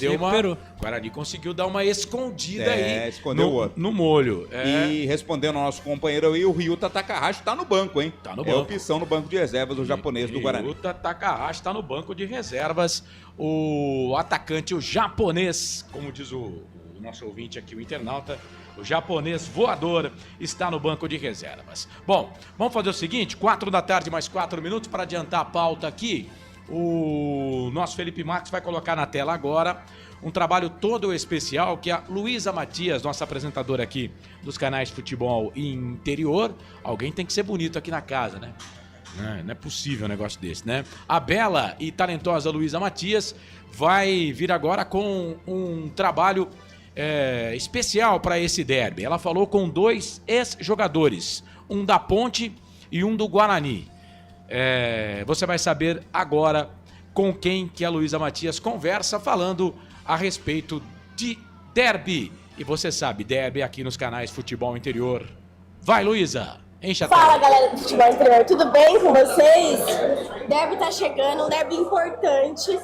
Guarani conseguiu dar uma escondida aí escondeu o outro. No molho. E respondendo ao nosso companheiro aí, o Ryuta Takahashi tá no banco, hein? Tá no É banco. opção no banco de reservas do japonês do Guarani. Ryuta Takahashi tá no banco de reservas. O atacante, o japonês, como diz o nosso ouvinte aqui, o internauta, o japonês voador, está no banco de reservas. Bom, vamos fazer o seguinte, 4 da tarde mais 4 minutos para adiantar a pauta aqui. O nosso Felipe Marques vai colocar na tela agora um trabalho todo especial que a Luísa Matias, nossa apresentadora aqui dos canais Futebol Interior, alguém tem que ser bonito aqui na casa, né? Não é possível um negócio desse, né? A bela e talentosa Luísa Matias vai vir agora com um trabalho especial para esse derby. Ela falou com 2 ex-jogadores, um da Ponte e um do Guarani. Você vai saber agora com quem que a Luísa Matias conversa falando a respeito de derby. E você sabe, derby aqui nos canais Futebol Interior. Vai, Luísa, enche a tela. Fala, galera do Futebol Interior, tudo bem com vocês? Derby tá chegando, um derby importante.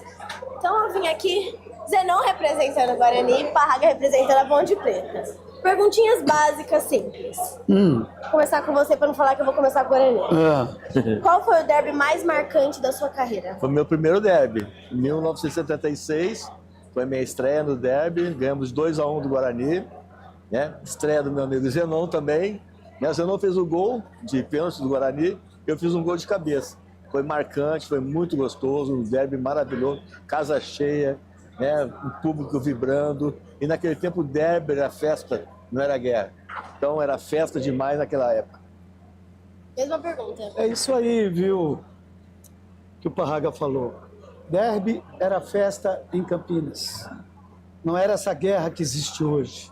Então eu vim aqui, Zenon representando o Guarani e Parraga representando a Ponte Preta. Perguntinhas básicas, simples. Vou começar com você para não falar que eu vou começar com o Guarani. Qual foi o derby mais marcante da sua carreira? Foi meu primeiro derby, em 1976. Foi minha estreia no derby. Ganhamos 2-1 do Guarani. Né? Estreia do meu amigo Zenon também. O Zenon fez o gol de pênalti do Guarani. Eu fiz um gol de cabeça. Foi marcante, foi muito gostoso. Um derby maravilhoso. Casa cheia. Né, o público vibrando, e naquele tempo o derby era festa, não era guerra. Então era festa demais naquela época. Mesma pergunta. É isso aí, viu, que o Parraga falou. Derby era festa em Campinas. Não era essa guerra que existe hoje.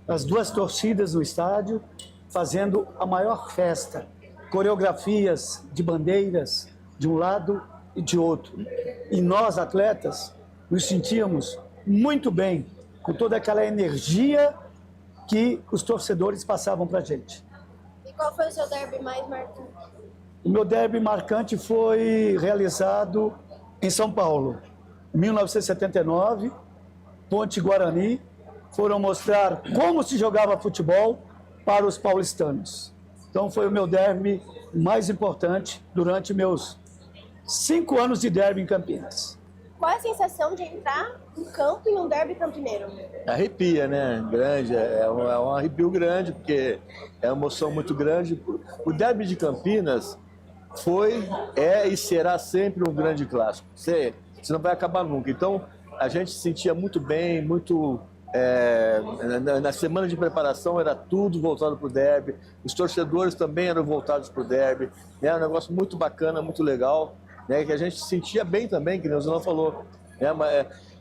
As 2 torcidas no estádio fazendo a maior festa. Coreografias de bandeiras de um lado e de outro. E nós, atletas, nos sentíamos muito bem com toda aquela energia que os torcedores passavam para a gente. E qual foi o seu derby mais marcante? O meu derby marcante foi realizado em São Paulo, em 1979. Ponte e Guarani foram mostrar como se jogava futebol para os paulistanos. Então foi o meu derby mais importante durante meus 5 anos de derby em Campinas. Qual é a sensação de entrar no campo em um derby campineiro? Arrepia, né? Grande, é um arrepio grande, porque é uma emoção muito grande. O derby de Campinas foi, e será sempre um grande clássico. Você não vai acabar nunca. Então, a gente se sentia muito bem, na semana de preparação era tudo voltado para o derby. Os torcedores também eram voltados para o derby. Era um negócio muito bacana, muito legal. Né, que a gente se sentia bem também, que o Zenon falou. Né,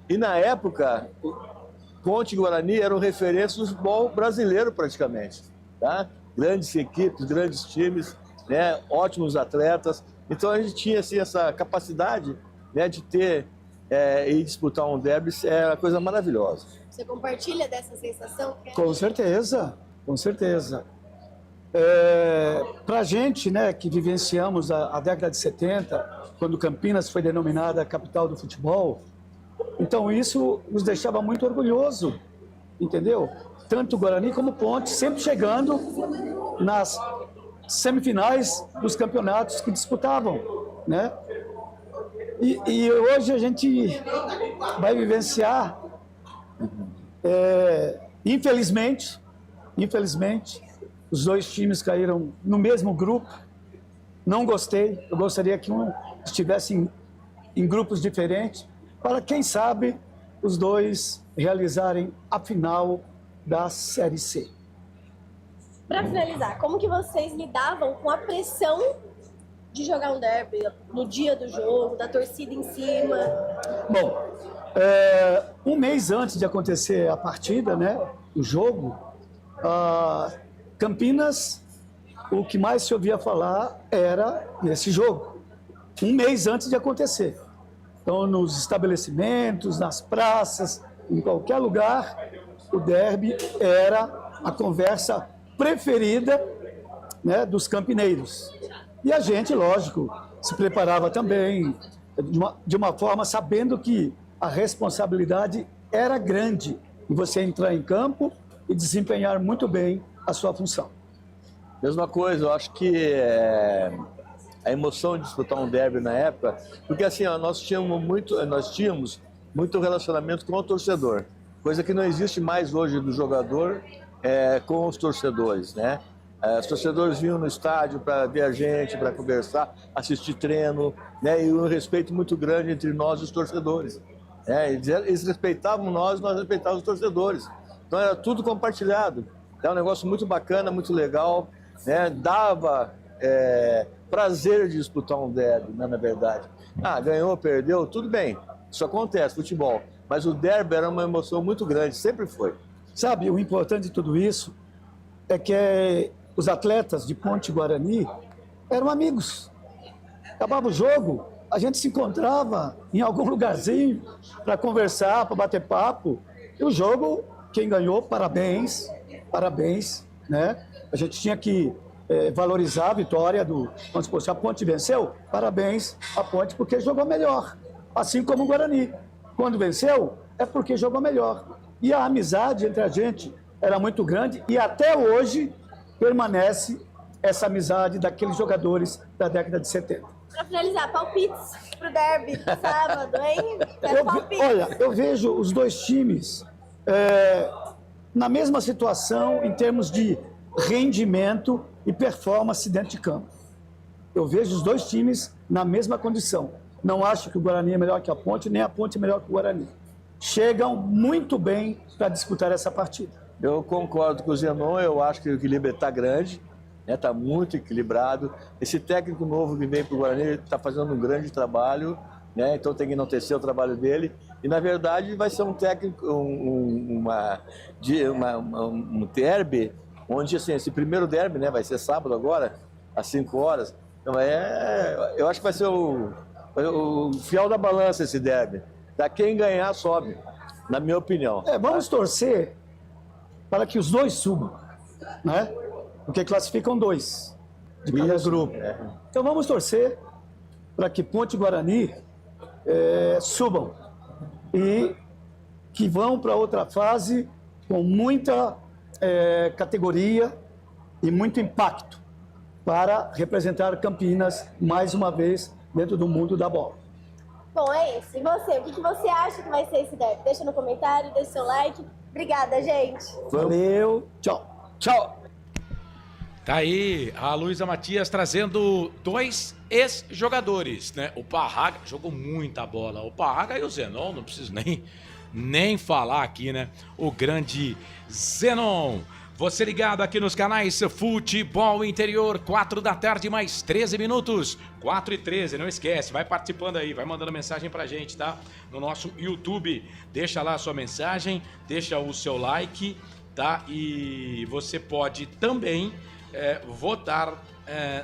e na época, Ponte e Guarani eram referências do futebol brasileiro praticamente. Tá? Grandes equipes, grandes times, né, ótimos atletas. Então a gente tinha assim, essa capacidade, né, de ter e disputar um derby, é uma coisa maravilhosa. Você compartilha dessa sensação? Com certeza, com certeza. Para a gente, né, que vivenciamos a década de 70, quando Campinas foi denominada a capital do futebol, então isso nos deixava muito orgulhoso, entendeu? Tanto o Guarani como o Ponte, sempre chegando nas semifinais dos campeonatos que disputavam, né? E hoje a gente vai vivenciar, infelizmente, os 2 times caíram no mesmo grupo. Não gostei, eu gostaria que um estivesse em grupos diferentes, para, quem sabe, os 2 realizarem a final da Série C. Para finalizar, como que vocês lidavam com a pressão de jogar um derby no dia do jogo, da torcida em cima? Bom, um mês antes de acontecer a partida, né, o jogo, Campinas, o que mais se ouvia falar era nesse jogo, um mês antes de acontecer. Então, nos estabelecimentos, nas praças, em qualquer lugar, o derby era a conversa preferida, né, dos campineiros. E a gente, lógico, se preparava também de uma forma sabendo que a responsabilidade era grande em você entrar em campo e desempenhar muito bem a sua função. Mesma coisa, eu acho que a emoção de disputar um derby na época, porque assim, ó, nós tínhamos muito relacionamento com o torcedor, coisa que não existe mais hoje do jogador com os torcedores, né? Os torcedores vinham no estádio para ver a gente, para conversar, assistir treino, né? E um respeito muito grande entre nós e os torcedores. Eles respeitavam nós respeitávamos os torcedores. Então era tudo compartilhado. É um negócio muito bacana, muito legal, né? Dava prazer de disputar um derby, né, na verdade. Ganhou, perdeu, tudo bem. Isso acontece, futebol. Mas o derby era uma emoção muito grande, sempre foi. Sabe, o importante de tudo isso é que os atletas de Ponte Guarani eram amigos. Acabava o jogo, a gente se encontrava em algum lugarzinho para conversar, para bater papo. E o jogo, quem ganhou, parabéns, né? A gente tinha que valorizar a vitória vamos supor, se a Ponte venceu, parabéns à Ponte, porque jogou melhor. Assim como o Guarani. Quando venceu, é porque jogou melhor. E a amizade entre a gente era muito grande e até hoje permanece essa amizade daqueles jogadores da década de 70. Para finalizar, palpites pro derby sábado, hein? Olha, eu vejo os dois times na mesma situação em termos de rendimento e performance dentro de campo. Eu vejo os dois times na mesma condição. Não acho que o Guarani é melhor que a Ponte, nem a Ponte é melhor que o Guarani. Chegam muito bem para disputar essa partida. Eu concordo com o Zenon, eu acho que o equilíbrio está grande, está muito equilibrado. Esse técnico novo que vem para o Guarani está fazendo um grande trabalho, né? Então tem que enaltecer o trabalho dele. E, na verdade, vai ser um técnico, um derby, onde assim, esse primeiro derby, né, vai ser sábado agora, às 5 horas. Então, eu acho que vai ser o fiel da balança esse derby. Quem ganhar sobe, na minha opinião. Vamos torcer para que os dois subam, né? Porque classificam 2 de cada grupo. Então vamos torcer para que Ponte e Guarani subam e que vão para outra fase com muita categoria e muito impacto para representar Campinas mais uma vez dentro do mundo da bola. Bom, é isso. E você? O que você acha que vai ser esse derby? Deixa no comentário, deixa seu like. Obrigada, gente. Valeu. Tchau. Tchau. Tá aí a Luísa Matias trazendo 2 ex-jogadores, né? O Parraga jogou muita bola. O Parraga e o Zenon, não preciso nem falar aqui, né? O grande Zenon. Você ligado aqui nos canais Futebol Interior, 4 da tarde, mais 13 minutos. 4h13, não esquece, vai participando aí, vai mandando mensagem pra gente, tá? No nosso YouTube, deixa lá a sua mensagem, deixa o seu like, tá? E você pode também votar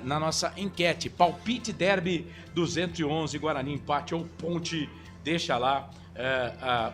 na nossa enquete. Palpite Derby 211, Guarani, empate ou Ponte. Deixa lá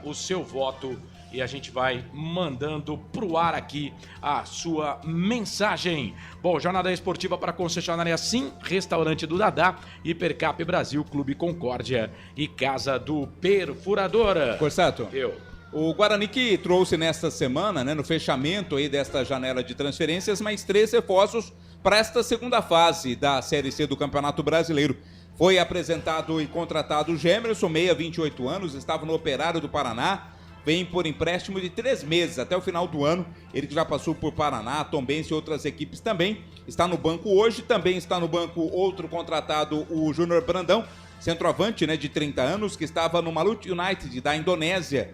o seu voto. E a gente vai mandando pro ar aqui a sua mensagem. Bom, jornada esportiva para concessionária Sim, Restaurante do Dadá, Hipercap Brasil, Clube Concórdia e Casa do Perfurador. Corsato, Eu. O Guarani que trouxe nesta semana, né, no fechamento aí desta janela de transferências, mais 3 reforços para esta segunda fase da Série C do Campeonato Brasileiro. Foi apresentado e contratado o Gemerson, meia, 28 anos, estava no Operário do Paraná. Vem por empréstimo de 3 meses, até o final do ano. Ele que já passou por Paraná, Tombense e outras equipes também. Está no banco hoje, também está no banco outro contratado, o Júnior Brandão, centroavante, né, de 30 anos, que estava no Maluti United da Indonésia.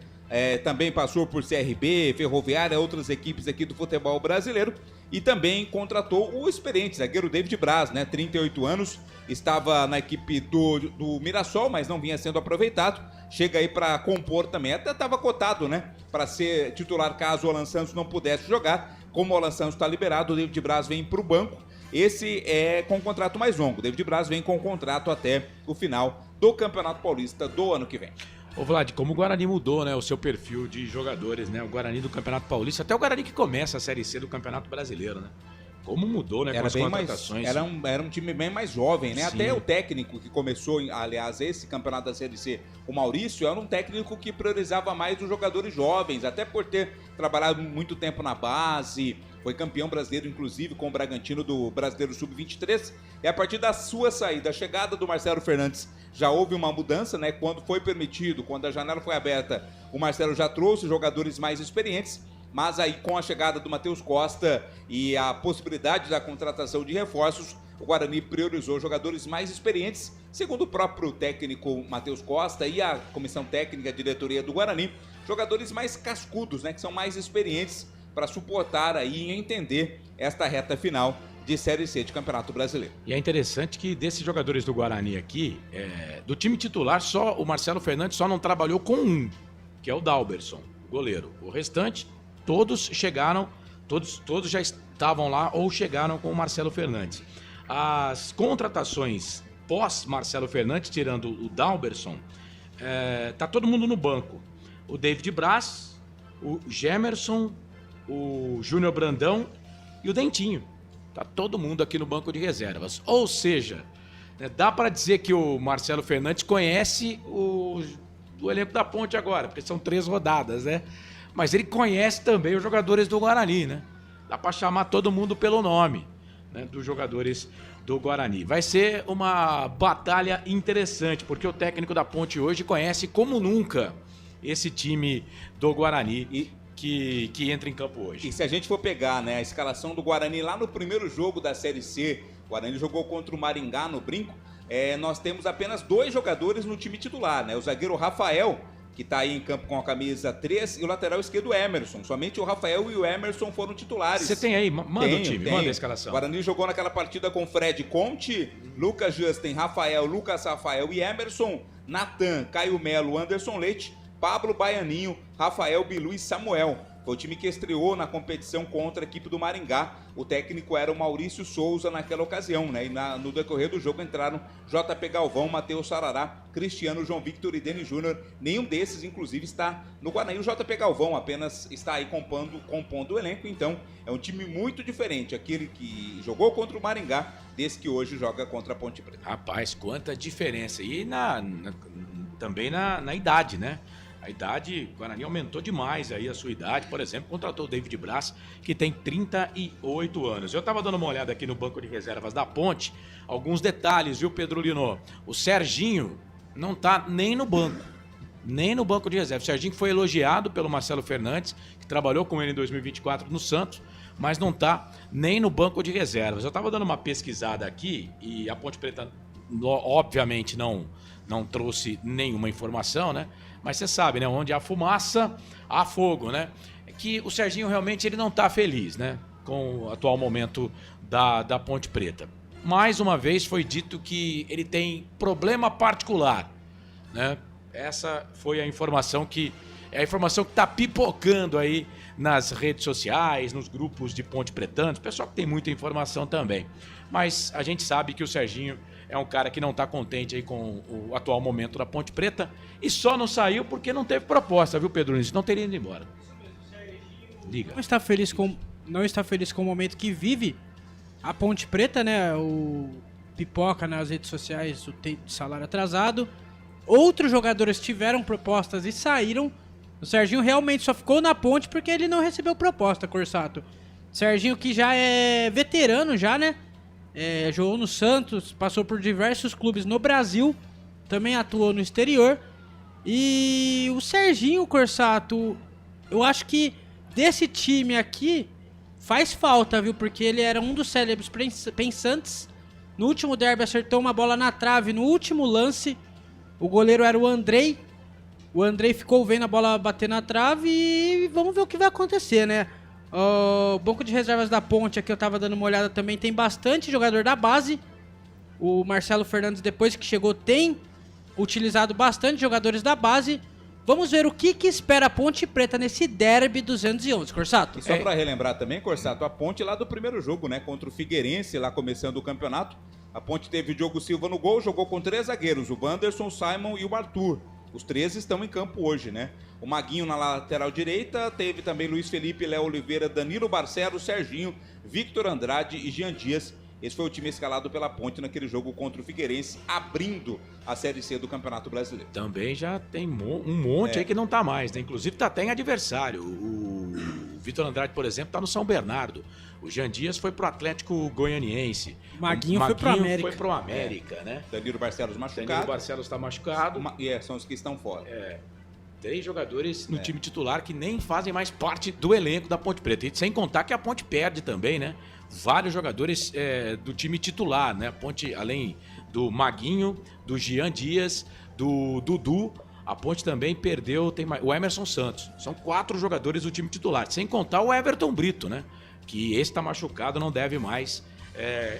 Também passou por CRB, Ferroviária, outras equipes aqui do futebol brasileiro. E também contratou o experiente zagueiro David Braz, né, 38 anos. Estava na equipe do Mirassol, mas não vinha sendo aproveitado. chega aí para compor também. Até estava cotado, né, para ser titular caso o Alan Santos não pudesse jogar. Como o Alan Santos está liberado, o David Braz vem para o banco. Esse é com contrato mais longo. O David Braz vem com contrato até o final do Campeonato Paulista do ano que vem. Ô Vlad, como o Guarani mudou, né, o seu perfil de jogadores, né? O Guarani do Campeonato Paulista, até o Guarani que começa a Série C do Campeonato Brasileiro, né? Como mudou, né, com as contratações. Era um time bem mais jovem, né? Sim. Até o técnico que começou, aliás, esse campeonato da Série C, o Maurício, era um técnico que priorizava mais os jogadores jovens, até por ter trabalhado muito tempo na base, foi campeão brasileiro, inclusive, com o Bragantino do Brasileiro Sub-23. E a partir da sua saída, a chegada do Marcelo Fernandes, já houve uma mudança, né? Quando foi permitido, quando a janela foi aberta, o Marcelo já trouxe jogadores mais experientes. Mas aí com a chegada do Matheus Costa e a possibilidade da contratação de reforços, o Guarani priorizou jogadores mais experientes, segundo o próprio técnico Matheus Costa e a comissão técnica, a diretoria do Guarani, jogadores mais cascudos, né, que são mais experientes para suportar aí e entender esta reta final de Série C de Campeonato Brasileiro. E é interessante que desses jogadores do Guarani aqui, do time titular, só o Marcelo Fernandes só não trabalhou com um, que é o Dalberson, o goleiro. O restante, todos chegaram, todos já estavam lá ou chegaram com o Marcelo Fernandes. As contratações pós-Marcelo Fernandes, tirando o Dalberson, tá todo mundo no banco. O David Braz, o Gemerson, o Júnior Brandão e o Dentinho. Tá todo mundo aqui no banco de reservas. Ou seja, né, dá para dizer que o Marcelo Fernandes conhece o elenco da Ponte agora, porque são 3 rodadas, né? Mas ele conhece também os jogadores do Guarani, né? Dá para chamar todo mundo pelo nome, né, dos jogadores do Guarani. Vai ser uma batalha interessante, porque o técnico da Ponte hoje conhece como nunca esse time do Guarani que entra em campo hoje. E se a gente for pegar, né, a escalação do Guarani lá no primeiro jogo da Série C, o Guarani jogou contra o Maringá no Brinco, nós temos apenas 2 jogadores no time titular, né? O zagueiro Rafael, que está aí em campo com a camisa 3, e o lateral esquerdo Emerson. Somente o Rafael e o Emerson foram titulares. Você tem aí? Manda o time, manda a escalação. O Guarani jogou naquela partida com Fred Conte, Lucas Justin, Rafael, Lucas Rafael e Emerson, Natan, Caio Melo, Anderson Leite, Pablo Baianinho, Rafael Bilu e Samuel. Foi o time que estreou na competição contra a equipe do Maringá. O técnico era o Maurício Souza naquela ocasião, né? E no decorrer do jogo entraram JP Galvão, Matheus Sarará, Cristiano, João Victor e Denis Júnior. Nenhum desses, inclusive, está no Guarani. O JP Galvão apenas está aí compondo o elenco. Então, é um time muito diferente. Aquele que jogou contra o Maringá, desse que hoje joga contra a Ponte Preta. Rapaz, quanta diferença. E também na idade, né? A idade, o Guarani aumentou demais aí a sua idade. Por exemplo, contratou o David Braz, que tem 38 anos. Eu estava dando uma olhada aqui no banco de reservas da Ponte. Alguns detalhes, viu, Pedro Lino? O Serginho não tá nem no banco. Nem no banco de reservas. O Serginho foi elogiado pelo Marcelo Fernandes, que trabalhou com ele em 2024 no Santos, mas não tá nem no banco de reservas. Eu estava dando uma pesquisada aqui e a Ponte Preta, obviamente, não trouxe nenhuma informação, né? Mas você sabe, né? Onde há fumaça, há fogo, né? É que o Serginho realmente ele não tá feliz, né? Com o atual momento da Ponte Preta. Mais uma vez foi dito que ele tem problema particular, né? Essa foi a informação que tá pipocando aí nas redes sociais, nos grupos de Ponte Pretanos, pessoal que tem muita informação também. Mas a gente sabe que o Serginho é um cara que não está contente aí com o atual momento da Ponte Preta e só não saiu porque não teve proposta, viu, Pedro? Não teria ido embora. Diga. Não está feliz com o momento que vive a Ponte Preta, né? O pipoca nas redes sociais, o tempo de salário atrasado. Outros jogadores tiveram propostas e saíram. O Serginho realmente só ficou na Ponte porque ele não recebeu proposta, Corsato. Serginho que já é veterano já, né? Jogou no Santos, passou por diversos clubes no Brasil, também atuou no exterior. E o Serginho, Corsato, eu acho que desse time aqui faz falta, viu? Porque ele era um dos célebres pensantes. No último derby acertou uma bola na trave no último lance. O goleiro era o Andrei. O Andrei ficou vendo a bola bater na trave e vamos ver o que vai acontecer, né? O banco de reservas da Ponte, aqui eu tava dando uma olhada também, tem bastante jogador da base. O Marcelo Fernandes, depois que chegou, tem utilizado bastante jogadores da base. Vamos ver o que espera a Ponte Preta nesse derby 211, Corsato. E só para relembrar também, Corsato, a Ponte lá do primeiro jogo, né? Contra o Figueirense, lá começando o campeonato. A Ponte teve o Diogo Silva no gol, jogou com 3 zagueiros, o Wanderson, o Simon e o Arthur. Os 3 estão em campo hoje, né? O Maguinho na lateral direita, teve também Luiz Felipe, Léo Oliveira, Danilo Barcelos, Serginho, Victor Andrade e Jean Dias. Esse foi o time escalado pela Ponte naquele jogo contra o Figueirense, abrindo a Série C do Campeonato Brasileiro. Também já tem um monte aí que não tá mais, né? Inclusive tá até em adversário. O Vitor Andrade, por exemplo, tá no São Bernardo. O Jean Dias foi pro Atlético Goianiense. Maguinho foi pro América. Né? Danilo Barcelos machucado. Danilo Barcelos tá machucado. São os que estão fora. 3 jogadores no time titular que nem fazem mais parte do elenco da Ponte Preta. E sem contar que a Ponte perde também, né? Vários jogadores do time titular, né? A Ponte, além do Maguinho, do Jean Dias, do Dudu, a Ponte também perdeu o Emerson Santos. São 4 jogadores do time titular. Sem contar o Everton Brito, né? Que esse tá machucado, não deve mais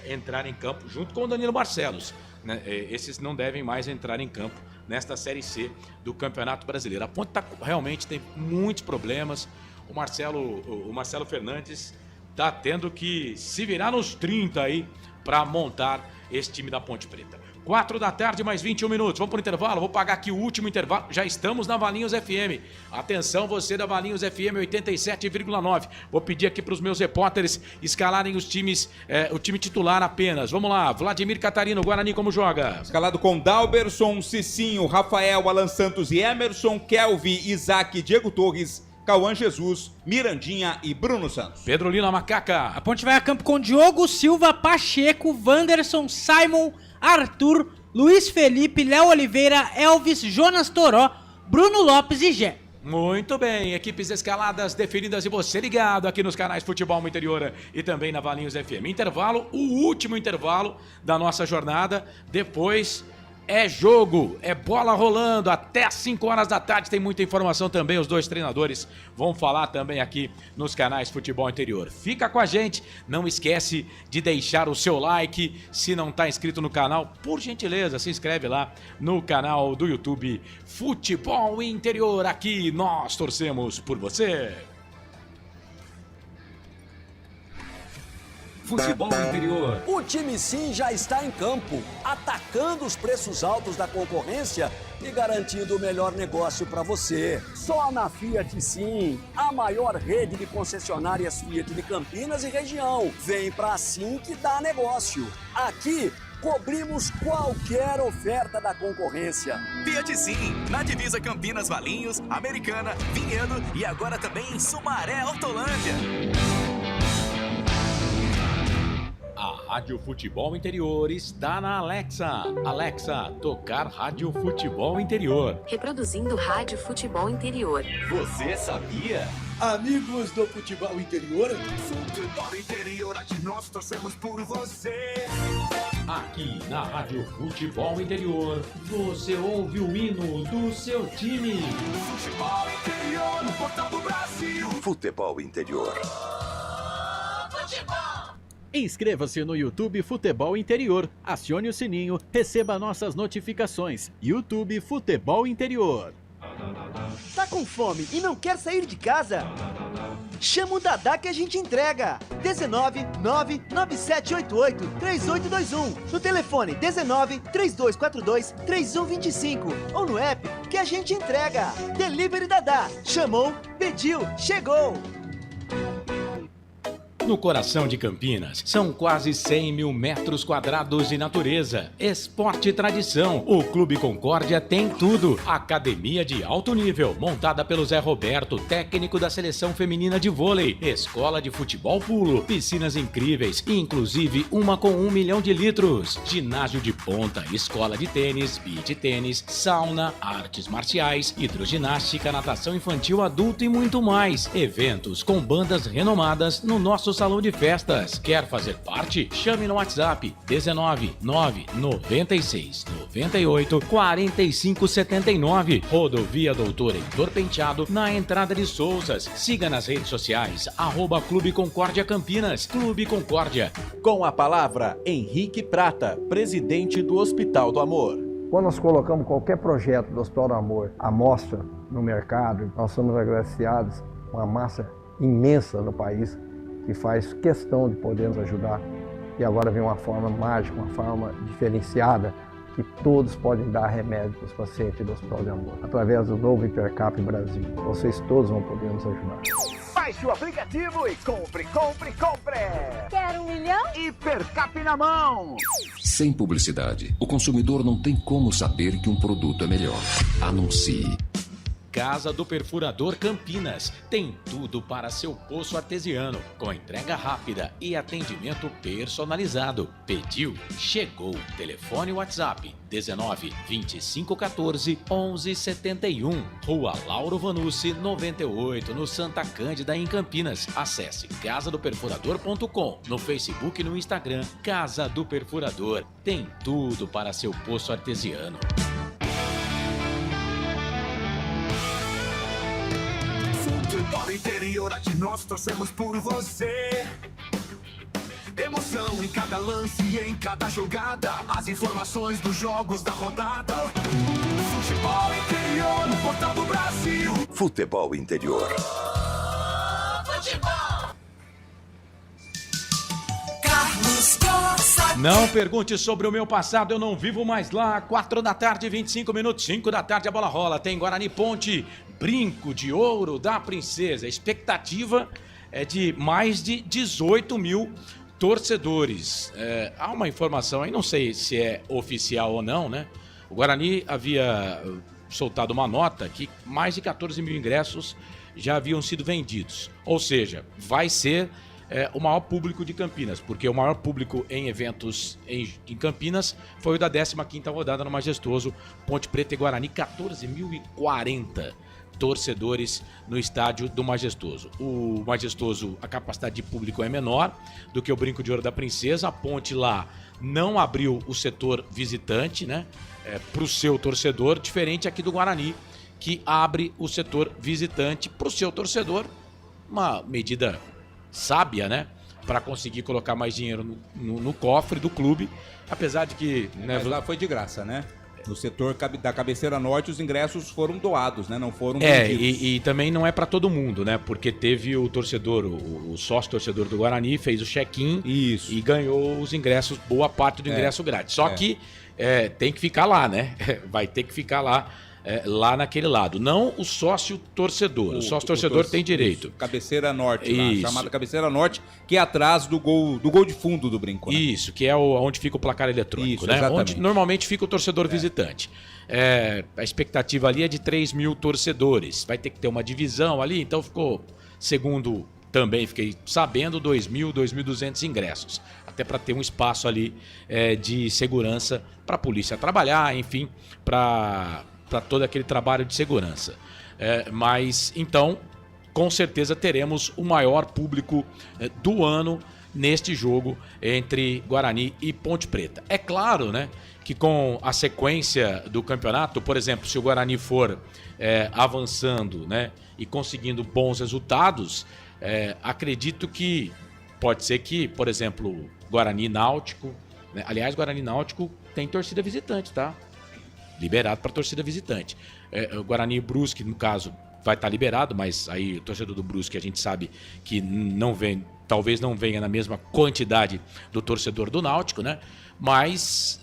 entrar em campo, junto com o Danilo Barcelos. Né? Esses não devem mais entrar em campo nesta Série C do Campeonato Brasileiro. A Ponte realmente tem muitos problemas. O Marcelo Fernandes tá tendo que se virar nos 30 aí para montar esse time da Ponte Preta. 4 da tarde, mais 21 minutos. Vamos pro intervalo, vou pagar aqui o último intervalo. Já estamos na Valinhos FM. Atenção, você da Valinhos FM 87,9. Vou pedir aqui para os meus repórteres escalarem os times, o time titular apenas. Vamos lá, Vladimir Catarino, Guarani, como joga? Escalado com Dalberson, Cicinho, Rafael, Alan Santos e Emerson, Kelvin, Isaac, Diego Torres, Cauã Jesus, Mirandinha e Bruno Santos. Pedro Lina, Macaca. A Ponte vai a campo com Diogo Silva, Pacheco, Wanderson, Simon, Arthur, Luiz Felipe, Léo Oliveira, Elvis, Jonas Toró, Bruno Lopes e Gé. Muito bem, equipes escaladas, definidas e você ligado aqui nos canais Futebol Interior e também na Valinhos FM. Intervalo, o último intervalo da nossa jornada, depois é jogo, é bola rolando, até às 5 horas da tarde tem muita informação também, os 2 treinadores vão falar também aqui nos canais Futebol Interior. Fica com a gente, não esquece de deixar o seu like, se não está inscrito no canal, por gentileza, se inscreve lá no canal do YouTube Futebol Interior, aqui nós torcemos por você. Futebol Interior. O time Sim já está em campo, atacando os preços altos da concorrência e garantindo o melhor negócio para você. Só na Fiat Sim, a maior rede de concessionárias Fiat de Campinas e região. Vem pra Sim que dá negócio. Aqui cobrimos qualquer oferta da concorrência. Fiat Sim, na divisa Campinas, Valinhos, Americana, Vinhedo e agora também em Sumaré, Hortolândia. A Rádio Futebol Interior está na Alexa. Alexa, tocar Rádio Futebol Interior. Reproduzindo Rádio Futebol Interior. Você sabia? Amigos do Futebol Interior. Futebol Interior, aqui nós torcemos por você. Aqui na Rádio Futebol Interior, você ouve o hino do seu time. Futebol Interior, no portal do Brasil. Futebol Interior. Futebol. Inscreva-se no YouTube Futebol Interior, acione o sininho, receba nossas notificações. YouTube Futebol Interior. Tá com fome e não quer sair de casa? Chama o Dadá que a gente entrega. 19 99788 3821. No telefone 19 3242 3125 ou no app que a gente entrega. Delivery Dadá. Chamou, pediu, chegou. No coração de Campinas, são quase 100 mil metros quadrados de natureza, esporte e tradição. O Clube Concórdia tem tudo. Academia de alto nível, montada pelo Zé Roberto, técnico da seleção feminina de vôlei. Escola de futebol pulo, piscinas incríveis, inclusive uma com 1 milhão de litros. Ginásio de ponta, escola de tênis, beach tênis, sauna, artes marciais, hidroginástica, natação infantil, adulto e muito mais. Eventos com bandas renomadas no nosso salão de festas. Quer fazer parte? Chame no WhatsApp 19 996 98 45 79. Rodovia Doutor Heitor Penteado, na entrada de Souzas. Siga nas redes sociais @Clube Concórdia Campinas. Clube Concórdia. Com a palavra, Henrique Prata, presidente do Hospital do Amor. Quando nós colocamos qualquer projeto do Hospital do Amor à mostra no mercado, nós somos agraciados com uma massa imensa no país que faz questão de poder nos ajudar. E agora vem uma forma mágica, uma forma diferenciada, que todos podem dar remédio para os pacientes do Hospital do Amor. Através do novo Hipercap Brasil, vocês todos vão poder nos ajudar. Baixe o aplicativo e compre, compre, compre! Quer 1 milhão? Hipercap na mão! Sem publicidade, o consumidor não tem como saber que um produto é melhor. Anuncie. Casa do Perfurador Campinas tem tudo para seu poço artesiano, com entrega rápida e atendimento personalizado. Pediu, chegou. Telefone WhatsApp 19 25 14 11 71. Rua Lauro Vanucci 98, no Santa Cândida, em Campinas. Acesse casadoperfurador.com, no Facebook e no Instagram. Casa do Perfurador tem tudo para seu poço artesiano. Futebol interior, aqui nós torcemos por você. Emoção em cada lance e em cada jogada. As informações dos jogos da rodada. Futebol interior, no portal do Brasil. Futebol interior. Futebol. Carlos Costa. Não pergunte sobre o meu passado, eu não vivo mais lá. 4 da tarde, 25 minutos, 5 da tarde a bola rola. Tem Guarani Ponte, Brinco de Ouro da Princesa. A expectativa é de mais de 18 mil torcedores. Há uma informação aí, não sei se é oficial ou não, né? O Guarani havia soltado uma nota que mais de 14 mil ingressos já haviam sido vendidos. Ou seja, vai ser o maior público de Campinas, porque o maior público em eventos em Campinas foi o da 15ª rodada no Majestoso. Ponte Preta e Guarani, 14.040 torcedores no estádio do Majestoso. O Majestoso, a capacidade de público é menor do que o Brinco de Ouro da Princesa. A Ponte lá não abriu o setor visitante, né, para o seu torcedor, diferente aqui do Guarani, que abre o setor visitante para o seu torcedor. Uma medida sábia, né, para conseguir colocar mais dinheiro no cofre do clube, apesar de que... né, mas lá foi de graça, né? No setor da cabeceira norte, os ingressos foram doados, né? Não foram vendidos. E também não é para todo mundo, né? Porque teve o torcedor, o sócio torcedor do Guarani, fez o check-in e ganhou os ingressos, boa parte do ingresso grátis. Só que tem que ficar lá, né? Vai ter que ficar lá, lá naquele lado. Não o sócio torcedor. O sócio torcedor tem direito. Isso, cabeceira norte, lá, chamada cabeceira norte, que é atrás do gol de fundo do Brinco, né? Isso, que é onde fica o placar eletrônico, né? Exatamente. Onde normalmente fica o torcedor visitante. A expectativa ali é de 3 mil torcedores. Vai ter que ter uma divisão ali, então ficou, segundo também fiquei sabendo, 2.200 ingressos. Até para ter um espaço ali de segurança para a polícia trabalhar, enfim, para todo aquele trabalho de segurança. Mas, então, com certeza teremos o maior público do ano neste jogo entre Guarani e Ponte Preta. É claro, né, que com a sequência do campeonato, por exemplo, se o Guarani for avançando, né, e conseguindo bons resultados, acredito que pode ser que, por exemplo, Guarani Náutico, né, aliás, Guarani Náutico tem torcida visitante, tá? Liberado para torcida visitante. O Guarani e Brusque, no caso, vai estar liberado, mas aí o torcedor do Brusque a gente sabe que não vem, talvez não venha na mesma quantidade do torcedor do Náutico, né? Mas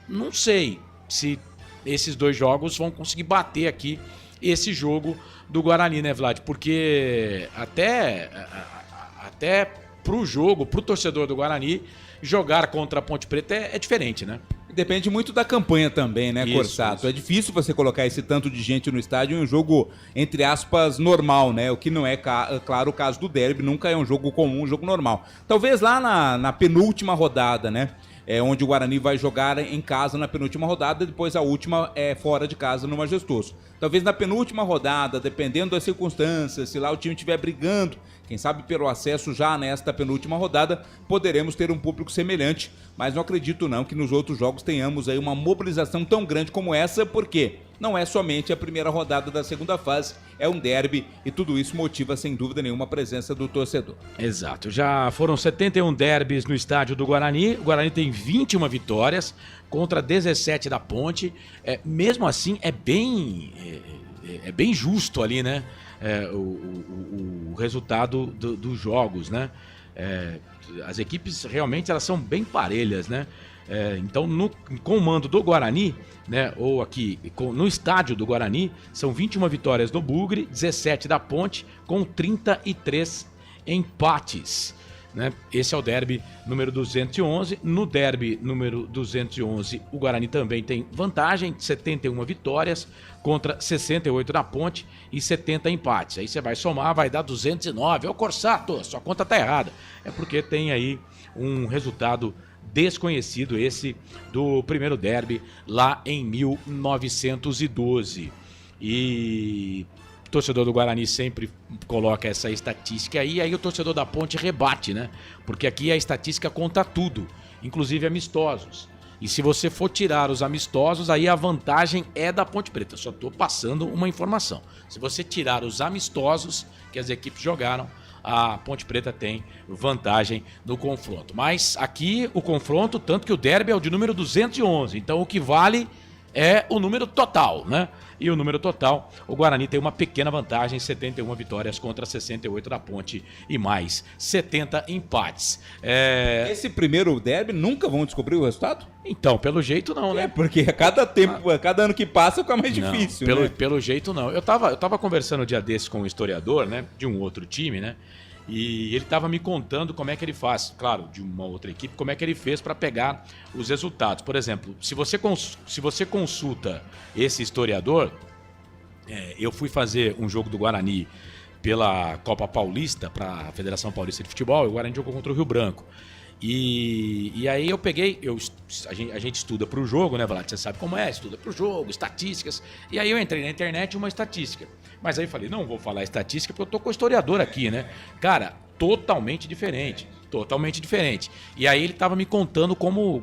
não sei se esses dois jogos vão conseguir bater aqui esse jogo do Guarani, né, Vlad? Porque até pro jogo, pro torcedor do Guarani, jogar contra a Ponte Preta é diferente, né? Depende muito da campanha também, né, Corsato? Isso. É difícil você colocar esse tanto de gente no estádio em um jogo, entre aspas, normal, né? O que não é, claro, o caso do derby, nunca é um jogo comum, um jogo normal. Talvez lá na penúltima rodada, né? Onde o Guarani vai jogar em casa na penúltima rodada, depois a última é fora de casa no Majestoso. Talvez na penúltima rodada, dependendo das circunstâncias, se lá o time estiver brigando, quem sabe pelo acesso já nesta penúltima rodada, poderemos ter um público semelhante, mas não acredito não que nos outros jogos tenhamos aí uma mobilização tão grande como essa, porque não é somente a primeira rodada da segunda fase, é um derby e tudo isso motiva sem dúvida nenhuma a presença do torcedor. Exato, já foram 71 derbys no estádio do Guarani, o Guarani tem 21 vitórias contra 17 da Ponte, mesmo assim é bem justo ali, né, o resultado dos jogos, né, as equipes realmente elas são bem parelhas, né. Então, com o mando do Guarani, né, ou aqui no estádio do Guarani, são 21 vitórias do Bugre, 17 da Ponte, com 33 empates. Né? Esse é o derby número 211. No derby número 211, o Guarani também tem vantagem, 71 vitórias contra 68 da Ponte e 70 empates. Aí você vai somar, vai dar 209. Ô Corsato, sua conta tá errada. É porque tem aí um resultado desconhecido, esse do primeiro derby lá em 1912. E o torcedor do Guarani sempre coloca essa estatística aí o torcedor da Ponte rebate, né? Porque aqui a estatística conta tudo, inclusive amistosos. E se você for tirar os amistosos, aí a vantagem é da Ponte Preta. Eu só estou passando uma informação. Se você tirar os amistosos que as equipes jogaram, a Ponte Preta tem vantagem no confronto. Mas aqui o confronto, tanto que o derby é o de número 211. Então o que vale é o número total, né? E o número total, o Guarani tem uma pequena vantagem, 71 vitórias contra 68 da Ponte e mais 70 empates. Esse primeiro derby nunca vão descobrir o resultado? Então, pelo jeito não, né? Porque a cada ano que passa fica mais difícil, né? Pelo jeito não. Eu tava conversando um dia desses com um historiador, né? De um outro time, né? E ele estava me contando como é que ele faz, claro, de uma outra equipe, como é que ele fez para pegar os resultados. Por exemplo, se você consulta esse historiador, eu fui fazer um jogo do Guarani pela Copa Paulista, para a Federação Paulista de Futebol, e o Guarani jogou contra o Rio Branco. E aí eu peguei, a gente estuda pro jogo, né, Vlad? Você sabe como estuda pro jogo, estatísticas. E aí eu entrei na internet uma estatística. Mas aí falei, não vou falar estatística porque eu tô com o historiador aqui, né? Cara, totalmente diferente. E aí ele tava me contando como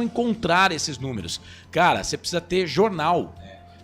encontrar esses números. Cara, você precisa ter jornal.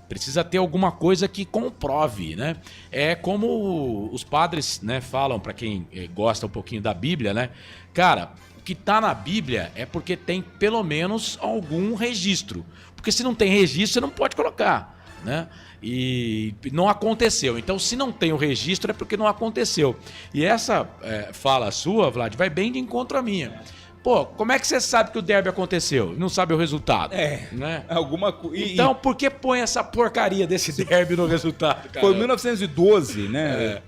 Precisa ter alguma coisa que comprove, né? É como os padres, né, falam para quem gosta um pouquinho da Bíblia, né? Cara, o que tá na Bíblia é porque tem pelo menos algum registro. Porque se não tem registro, você não pode colocar, né? E não aconteceu. Então, se não tem o registro, é porque não aconteceu. E essa fala sua, Vlad, vai bem de encontro à minha. Pô, como é que você sabe que o derby aconteceu? Não sabe o resultado? Né? Então, por que põe essa porcaria desse derby no resultado, cara? Foi 1912, né?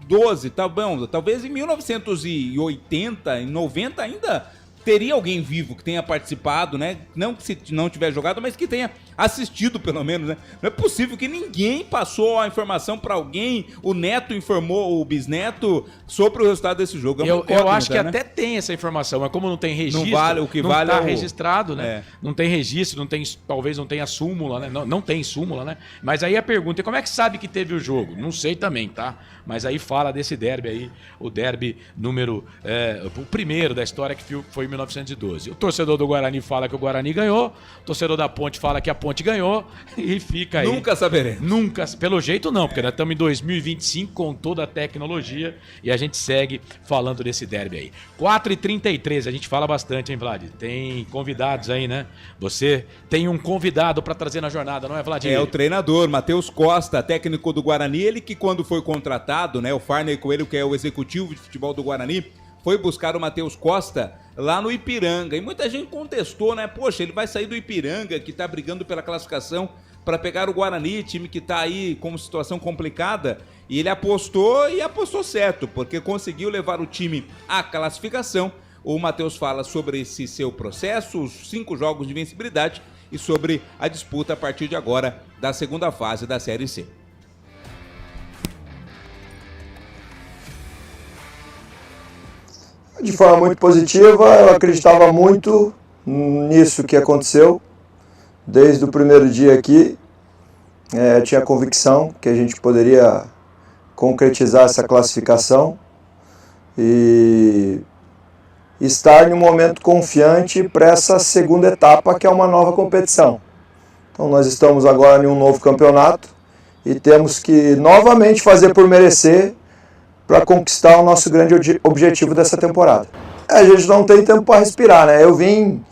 12, tá bom. Talvez em 1980, em 90 ainda teria alguém vivo que tenha participado, né? Não que se não tiver jogado, mas que tenha assistido pelo menos, né? Não é possível que ninguém passou a informação para alguém, o neto informou o bisneto sobre o resultado desse jogo. Eu acho que até tem essa informação, mas como não tem registro, não tá registrado, né? Não tem registro, talvez não tenha súmula, né? Não tem súmula, né? Mas aí a pergunta é como é que sabe que teve o jogo? Não sei também, tá? Mas aí fala desse derby aí, o derby número... o primeiro da história que foi em 1912. O torcedor do Guarani fala que o Guarani ganhou, o torcedor da Ponte fala que a Ponte ganhou e fica aí. Nunca saberemos. Nunca, pelo jeito não, porque nós estamos em 2025 com toda a tecnologia e a gente segue falando desse derby aí. 4h33, a gente fala bastante, hein, Vlad? Tem convidados aí, né? Você tem um convidado para trazer na jornada, não é, Vladimir? É o treinador, Matheus Costa, técnico do Guarani. Ele que quando foi contratado, né, o Farney Coelho, que é o executivo de futebol do Guarani, foi buscar o Matheus Costa lá no Ipiranga. E muita gente contestou, né? Poxa, ele vai sair do Ipiranga, que tá brigando pela classificação, para pegar o Guarani, time que tá aí com situação complicada. E ele apostou e apostou certo, porque conseguiu levar o time à classificação. O Matheus fala sobre esse seu processo, os 5 jogos de invencibilidade e sobre a disputa a partir de agora da segunda fase da Série C. De forma muito positiva, eu acreditava muito nisso que aconteceu. Desde o primeiro dia aqui, eu tinha convicção que a gente poderia concretizar essa classificação e estar em um momento confiante para essa segunda etapa, que é uma nova competição. Então nós estamos agora em um novo campeonato e temos que novamente fazer por merecer para conquistar o nosso grande objetivo dessa temporada. A gente não tem tempo para respirar, né? Eu vim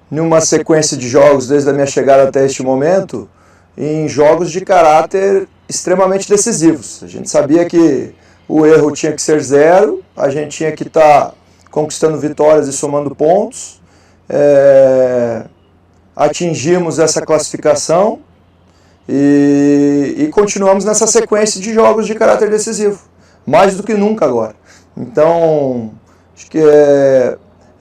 numa sequência de jogos desde a minha chegada até este momento, em jogos de caráter extremamente decisivos. A gente sabia que o erro tinha que ser 0, a gente tinha que estar conquistando vitórias e somando pontos. Atingimos essa classificação e continuamos nessa sequência de jogos de caráter decisivo, mais do que nunca agora. Então, acho que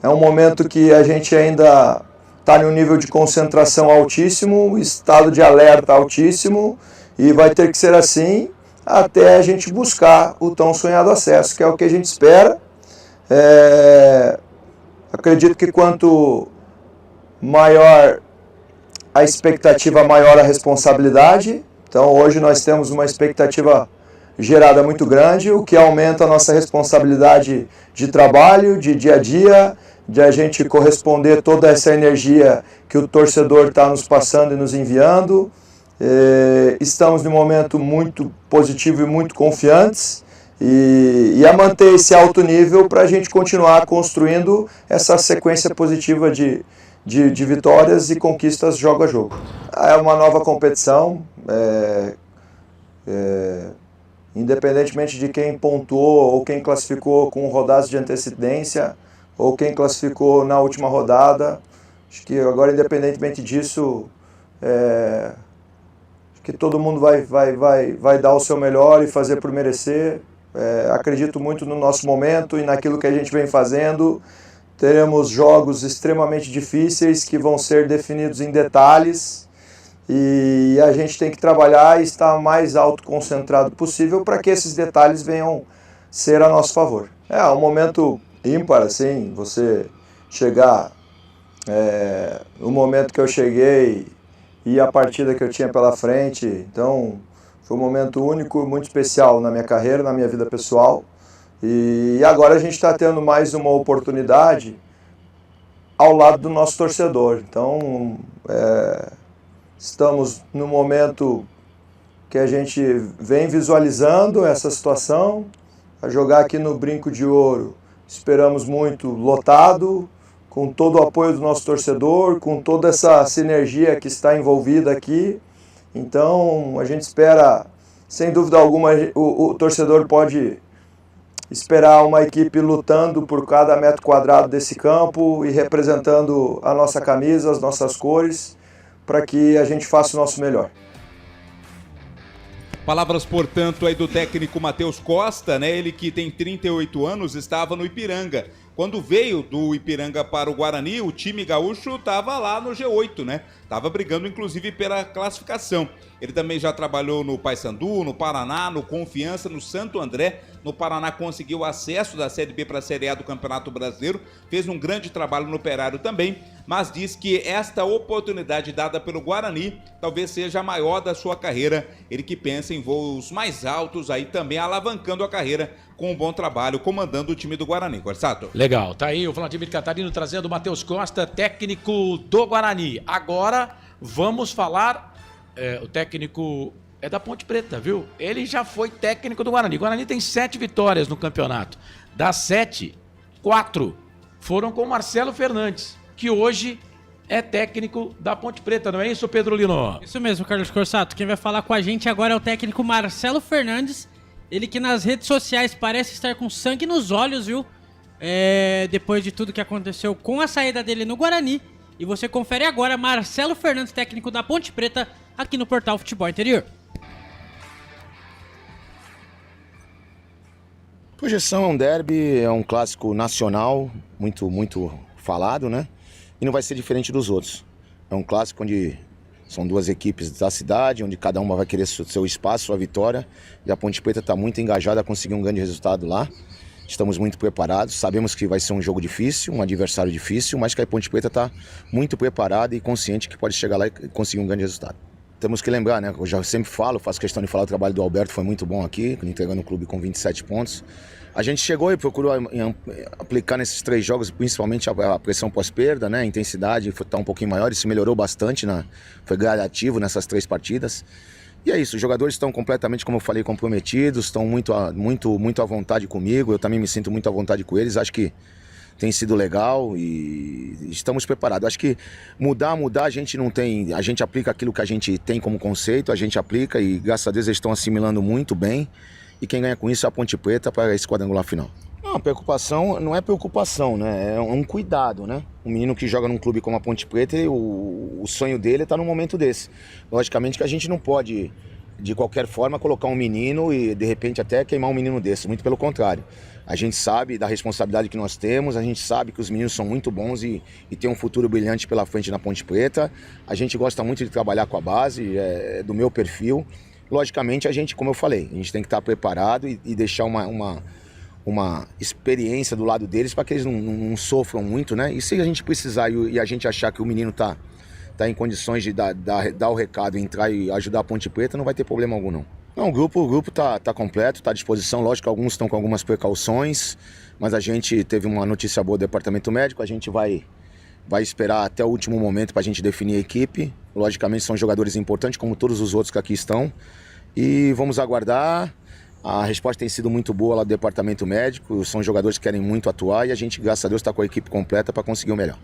é um momento que a gente ainda está em um nível de concentração altíssimo, estado de alerta altíssimo, e vai ter que ser assim até a gente buscar o tão sonhado acesso, que é o que a gente espera. Acredito que quanto maior a expectativa, maior a responsabilidade. Então hoje nós temos uma expectativa gerada muito grande, o que aumenta a nossa responsabilidade de trabalho, de dia a dia, de a gente corresponder toda essa energia que o torcedor está nos passando e nos enviando. Estamos num momento muito positivo e muito confiantes e a manter esse alto nível para a gente continuar construindo essa sequência positiva de vitórias e conquistas jogo a jogo. É uma nova competição, independentemente de quem pontuou ou quem classificou com rodadas de antecedência ou quem classificou na última rodada. Acho que agora, independentemente disso, acho que todo mundo vai dar o seu melhor e fazer por merecer. Acredito muito no nosso momento e naquilo que a gente vem fazendo. Teremos jogos extremamente difíceis que vão ser definidos em detalhes e a gente tem que trabalhar e estar o mais autoconcentrado possível para que esses detalhes venham ser a nosso favor. É um momento ímpar, assim, você chegar no momento que eu cheguei e a partida que eu tinha pela frente. Então, foi um momento único, muito especial na minha carreira, na minha vida pessoal. E agora a gente está tendo mais uma oportunidade ao lado do nosso torcedor. Então, estamos no momento que a gente vem visualizando essa situação. A jogar aqui no Brinco de Ouro, esperamos muito lotado, com todo o apoio do nosso torcedor, com toda essa sinergia que está envolvida aqui. Então, a gente espera, sem dúvida alguma, o torcedor pode esperar uma equipe lutando por cada metro quadrado desse campo e representando a nossa camisa, as nossas cores, para que a gente faça o nosso melhor. Palavras, portanto, aí do técnico Matheus Costa, né? Ele que tem 38 anos, estava no Ipiranga. Quando veio do Ipiranga para o Guarani, o time gaúcho estava lá no G8, né? Estava brigando, inclusive, pela classificação. Ele também já trabalhou no Paysandu, no Paraná, no Confiança, no Santo André. No Paraná conseguiu o acesso da Série B para a Série A do Campeonato Brasileiro. Fez um grande trabalho no Operário também, mas diz que esta oportunidade dada pelo Guarani talvez seja a maior da sua carreira. Ele que pensa em voos mais altos, aí também alavancando a carreira com um bom trabalho, comandando o time do Guarani. Corsato. Legal, tá aí o Vladimir Catarino trazendo o Matheus Costa, técnico do Guarani. Agora vamos falar, o técnico é da Ponte Preta, viu? Ele já foi técnico do Guarani. O Guarani tem 7 vitórias no campeonato. Das 7, 4 foram com Marcelo Fernandes, que hoje é técnico da Ponte Preta, não é isso, Pedro Lino? Isso mesmo, Carlos Corsato. Quem vai falar com a gente agora é o técnico Marcelo Fernandes. Ele que nas redes sociais parece estar com sangue nos olhos, viu? Depois de tudo que aconteceu com a saída dele no Guarani. E você confere agora Marcelo Fernandes, técnico da Ponte Preta, aqui no Portal Futebol Interior. Projeção é um derby, é um clássico nacional, muito falado, né? E não vai ser diferente dos outros. É um clássico onde são duas equipes da cidade, onde cada uma vai querer seu espaço, sua vitória. E a Ponte Preta está muito engajada a conseguir um grande resultado lá. Estamos muito preparados, sabemos que vai ser um jogo difícil, um adversário difícil, mas que a Ponte Preta está muito preparada e consciente que pode chegar lá e conseguir um grande resultado. Temos que lembrar, né? Eu já sempre falo, faço questão de falar, o trabalho do Alberto foi muito bom aqui, entregando o clube com 27 pontos. A gente chegou e procurou aplicar nesses 3 jogos, principalmente a pressão pós-perda, né? A intensidade está um pouquinho maior, isso melhorou bastante, foi gradativo nessas 3 partidas. E é isso, os jogadores estão completamente, como eu falei, comprometidos, estão muito à vontade comigo, eu também me sinto muito à vontade com eles, acho que tem sido legal e estamos preparados. Acho que mudar a gente não tem, a gente aplica aquilo que a gente tem como conceito, a gente aplica e graças a Deus eles estão assimilando muito bem. E quem ganha com isso é a Ponte Preta para esse quadrangular final. Não, preocupação não é preocupação, né? É um cuidado, né? Um menino que joga num clube como a Ponte Preta, o sonho dele é estar num momento desse. Logicamente que a gente não pode, de qualquer forma, colocar um menino e, de repente, até queimar um menino desse. Muito pelo contrário. A gente sabe da responsabilidade que nós temos, a gente sabe que os meninos são muito bons e têm um futuro brilhante pela frente na Ponte Preta. A gente gosta muito de trabalhar com a base, é do meu perfil. Logicamente, a gente, como eu falei, a gente tem que estar preparado e deixar uma experiência do lado deles para que eles não sofram muito, né? E se a gente precisar e a gente achar que o menino tá em condições de dar o recado, entrar e ajudar a Ponte Preta, não vai ter problema algum, não. Não, o grupo tá completo, está à disposição. Lógico que alguns estão com algumas precauções, mas a gente teve uma notícia boa do departamento médico, a gente vai esperar até o último momento para a gente definir a equipe. Logicamente são jogadores importantes, como todos os outros que aqui estão. E vamos aguardar. A resposta tem sido muito boa lá do departamento médico. São jogadores que querem muito atuar e a gente, graças a Deus, está com a equipe completa para conseguir o melhor.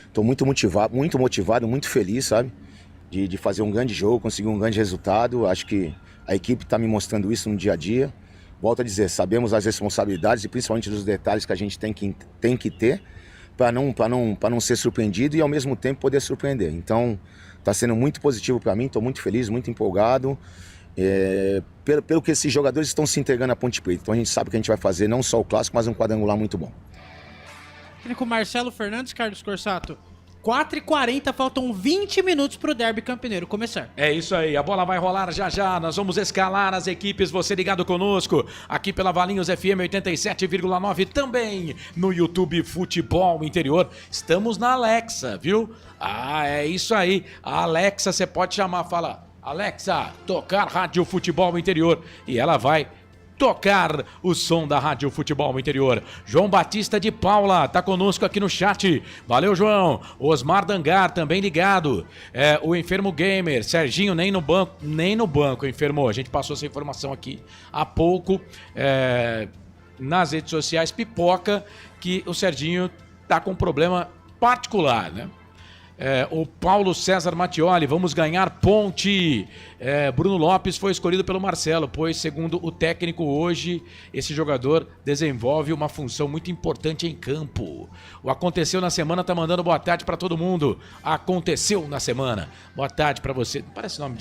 Estou muito motivado, muito feliz, sabe? De fazer um grande jogo, conseguir um grande resultado. Acho que a equipe está me mostrando isso no dia a dia. Volto a dizer, sabemos as responsabilidades e principalmente dos detalhes que a gente tem que ter para não ser surpreendido e ao mesmo tempo poder surpreender. Então, está sendo muito positivo para mim, estou muito feliz, muito empolgado. Pelo que esses jogadores estão se entregando à Ponte Preta. Então a gente sabe que a gente vai fazer não só o clássico, mas um quadrangular muito bom. Com Marcelo Fernandes, Carlos Corsato. 4h40, faltam 20 minutos pro Derby Campineiro começar. É isso aí, a bola vai rolar já já, nós vamos escalar as equipes, você ligado conosco, aqui pela Valinhos FM 87,9, também no YouTube Futebol Interior. Estamos na Alexa, viu? É isso aí, a Alexa você pode chamar, fala, Alexa, tocar Rádio Futebol Interior, e ela vai tocar o som da Rádio Futebol Interior. João Batista de Paula tá conosco aqui no chat. Valeu, João. Osmar Dangar também ligado. O Enfermo Gamer, Serginho nem no banco enfermou. A gente passou essa informação aqui há pouco nas redes sociais. Pipoca que o Serginho tá com um problema particular, né? O Paulo César Mattioli, vamos ganhar Ponte. Bruno Lopes foi escolhido pelo Marcelo, pois, segundo o técnico, hoje esse jogador desenvolve uma função muito importante em campo. O Aconteceu na Semana tá mandando boa tarde para todo mundo. Aconteceu na Semana. Boa tarde para você. Parece nome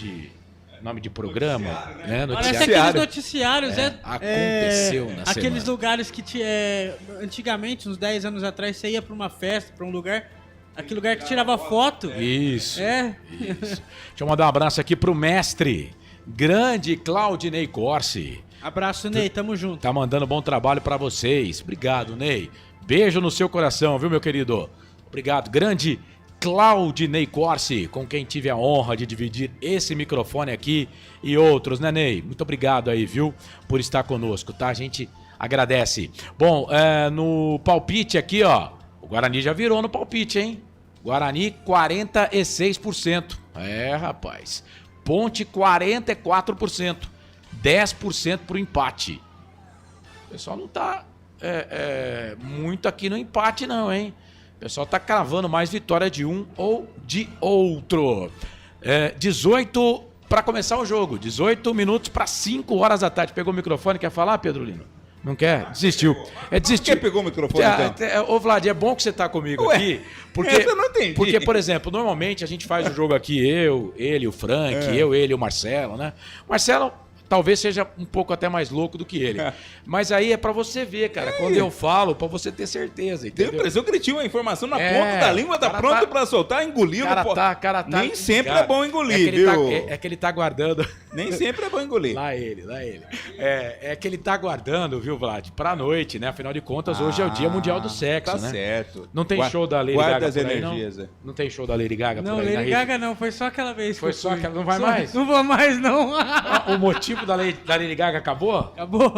de programa, né? Parece aqueles noticiários, Aconteceu na semana. Aqueles lugares que antigamente, uns 10 anos atrás, você ia para uma festa, para um lugar... Aquele lugar que tirava foto. Isso. Deixa eu mandar um abraço aqui pro mestre, grande Claudinei Corsi. Abraço, Ney, tamo junto. Tá mandando bom trabalho pra vocês. Obrigado, Ney. Beijo no seu coração, viu, meu querido? Obrigado, grande Claudinei Corsi, com quem tive a honra de dividir esse microfone aqui e outros, né, Ney? Muito obrigado aí, viu, por estar conosco, tá? A gente agradece. Bom, no palpite aqui, ó, o Guarani já virou no palpite, hein? Guarani, 46%. Rapaz. Ponte, 44%. 10% pro empate. O pessoal não tá muito aqui no empate, não, hein? O pessoal tá cravando mais vitória de um ou de outro. 18 para começar o jogo. 18 minutos para 5 horas da tarde. Pegou o microfone, quer falar, Pedro Lino? Não quer? Desistiu. Desistiu. Quem pegou o microfone, então? Ô, Vlad, é bom que você tá comigo aqui. Porque, eu não entendi. Porque, por exemplo, normalmente a gente faz o jogo aqui, ele, o Frank, ele, o Marcelo, né? Marcelo talvez seja um pouco até mais louco do que ele. Mas aí é pra você ver, cara. Quando eu falo, pra você ter certeza, entendeu? Tem a impressão que ele tinha uma informação na ponta da língua, tá pronto pra soltar, engolindo. Cara tá nem sempre é bom engolir, viu? É que ele tá guardando. Nem sempre é bom engolir. Lá ele. É que ele tá guardando, viu, Vlad? Pra noite, né? Afinal de contas, hoje é o Dia Mundial do Sexo, tá né? Tá certo. Não tem show da Lady Gaga Guarda as por aí, energias. Não tem show da Lady Gaga por aí? Não, Lady Gaga não. Foi só aquela vez. Foi só aquela. Não vai mais? Não vou mais, não. O motivo da Lady Gaga acabou? Acabou.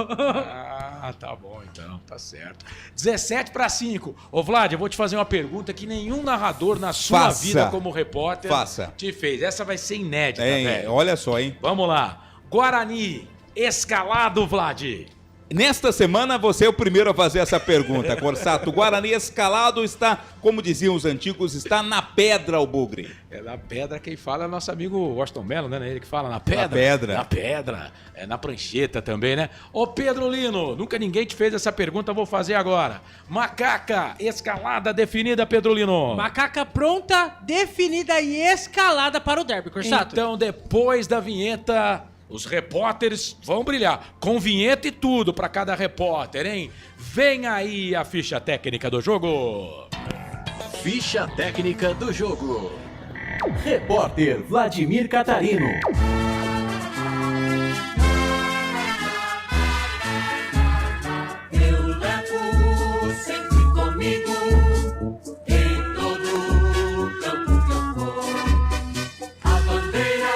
Ah, tá bom então, tá certo. 17-5. Ô Vlad, eu vou te fazer uma pergunta que nenhum narrador na sua vida como repórter te fez. Essa vai ser inédita, velho. Olha só, hein? Vamos lá. Guarani, escalado, Vlad. Nesta semana, você é o primeiro a fazer essa pergunta, Corsato. O Guarani escalado está, como diziam os antigos, está na pedra, o Bugre. É na pedra quem fala é nosso amigo Washington Mello, né? Ele que fala na pedra. Na pedra. Na pedra. É na prancheta também, né? Ô Pedro Lino, nunca ninguém te fez essa pergunta, vou fazer agora. Macaca, escalada definida, Pedro Lino. Macaca pronta, definida e escalada para o derby, Corsato. Então, depois da vinheta... Os repórteres vão brilhar, com vinheta e tudo para cada repórter, hein? Vem aí a ficha técnica do jogo. Ficha técnica do jogo. Repórter Vladimir Catarino. Eu levo sempre comigo em todo campo que eu for. A bandeira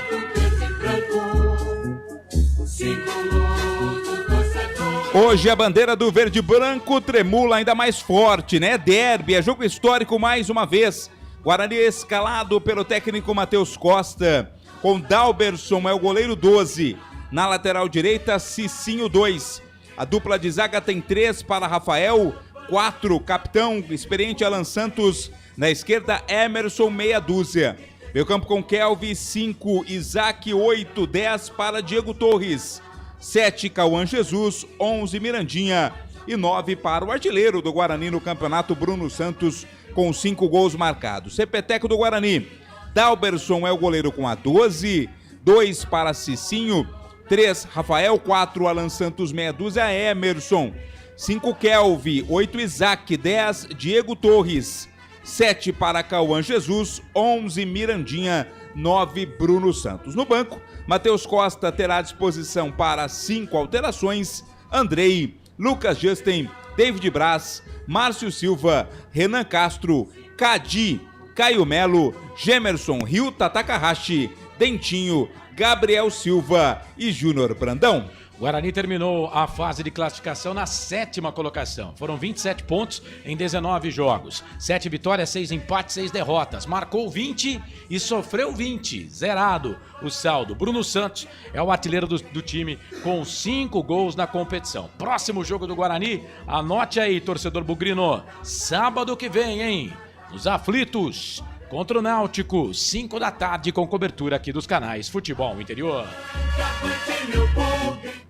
do preto e branco, símbolo do torcedor. Hoje a bandeira do verde e branco tremula ainda mais forte, né? Derby, é jogo histórico mais uma vez. Guarani escalado pelo técnico Matheus Costa, com Dalberson é o goleiro 12. Na lateral direita, Cicinho 2. A dupla de zaga tem 3 para Rafael, 4, capitão experiente Alan Santos. Na esquerda, Emerson, meia dúzia. Meio campo com Kelvin, 5, Isaac, 8, 10 para Diego Torres. 7, Cauã Jesus, 11, Mirandinha. E 9 para o artilheiro do Guarani no campeonato, Bruno Santos, com 5 gols marcados. CPTECO do Guarani, Dalberson é o goleiro com a 12, 2 para Cicinho, 3 Rafael, 4 Alan Santos, meia dúzia, Emerson, 5 Kelvin, 8 Isaac, 10 Diego Torres, 7 para Cauã Jesus, 11 Mirandinha, 9 Bruno Santos. No banco, Matheus Costa terá à disposição para 5 alterações, Andrei, Lucas Justin, David Braz, Márcio Silva, Renan Castro, Cadi, Caio Melo, Gemerson, Ryuta Takahashi, Dentinho, Gabriel Silva e Júnior Brandão. Guarani terminou a fase de classificação na 7ª colocação. Foram 27 pontos em 19 jogos. 7 vitórias, 6 empates, 6 derrotas. Marcou 20 e sofreu 20. Zerado o saldo. Bruno Santos é o artilheiro do time com 5 gols na competição. Próximo jogo do Guarani, anote aí, torcedor bugrino. Sábado que vem, hein? Nos Aflitos, contra o Náutico, 5 da tarde, com cobertura aqui dos canais Futebol Interior.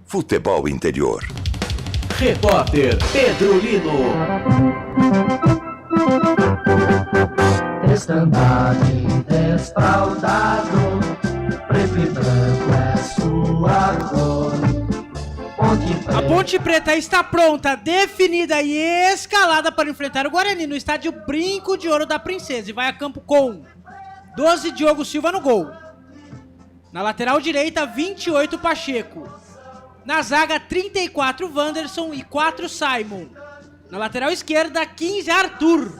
Futebol Interior. Repórter Pedro Lino. Estandarte desfraldado, preto e branco é sua cor. A Ponte Preta está pronta, definida e escalada para enfrentar o Guarani no estádio Brinco de Ouro da Princesa e vai a campo com 12 Diogo Silva no gol. Na lateral direita, 28 Pacheco. Na zaga, 34 Wanderson e 4 Simon. Na lateral esquerda, 15 Arthur.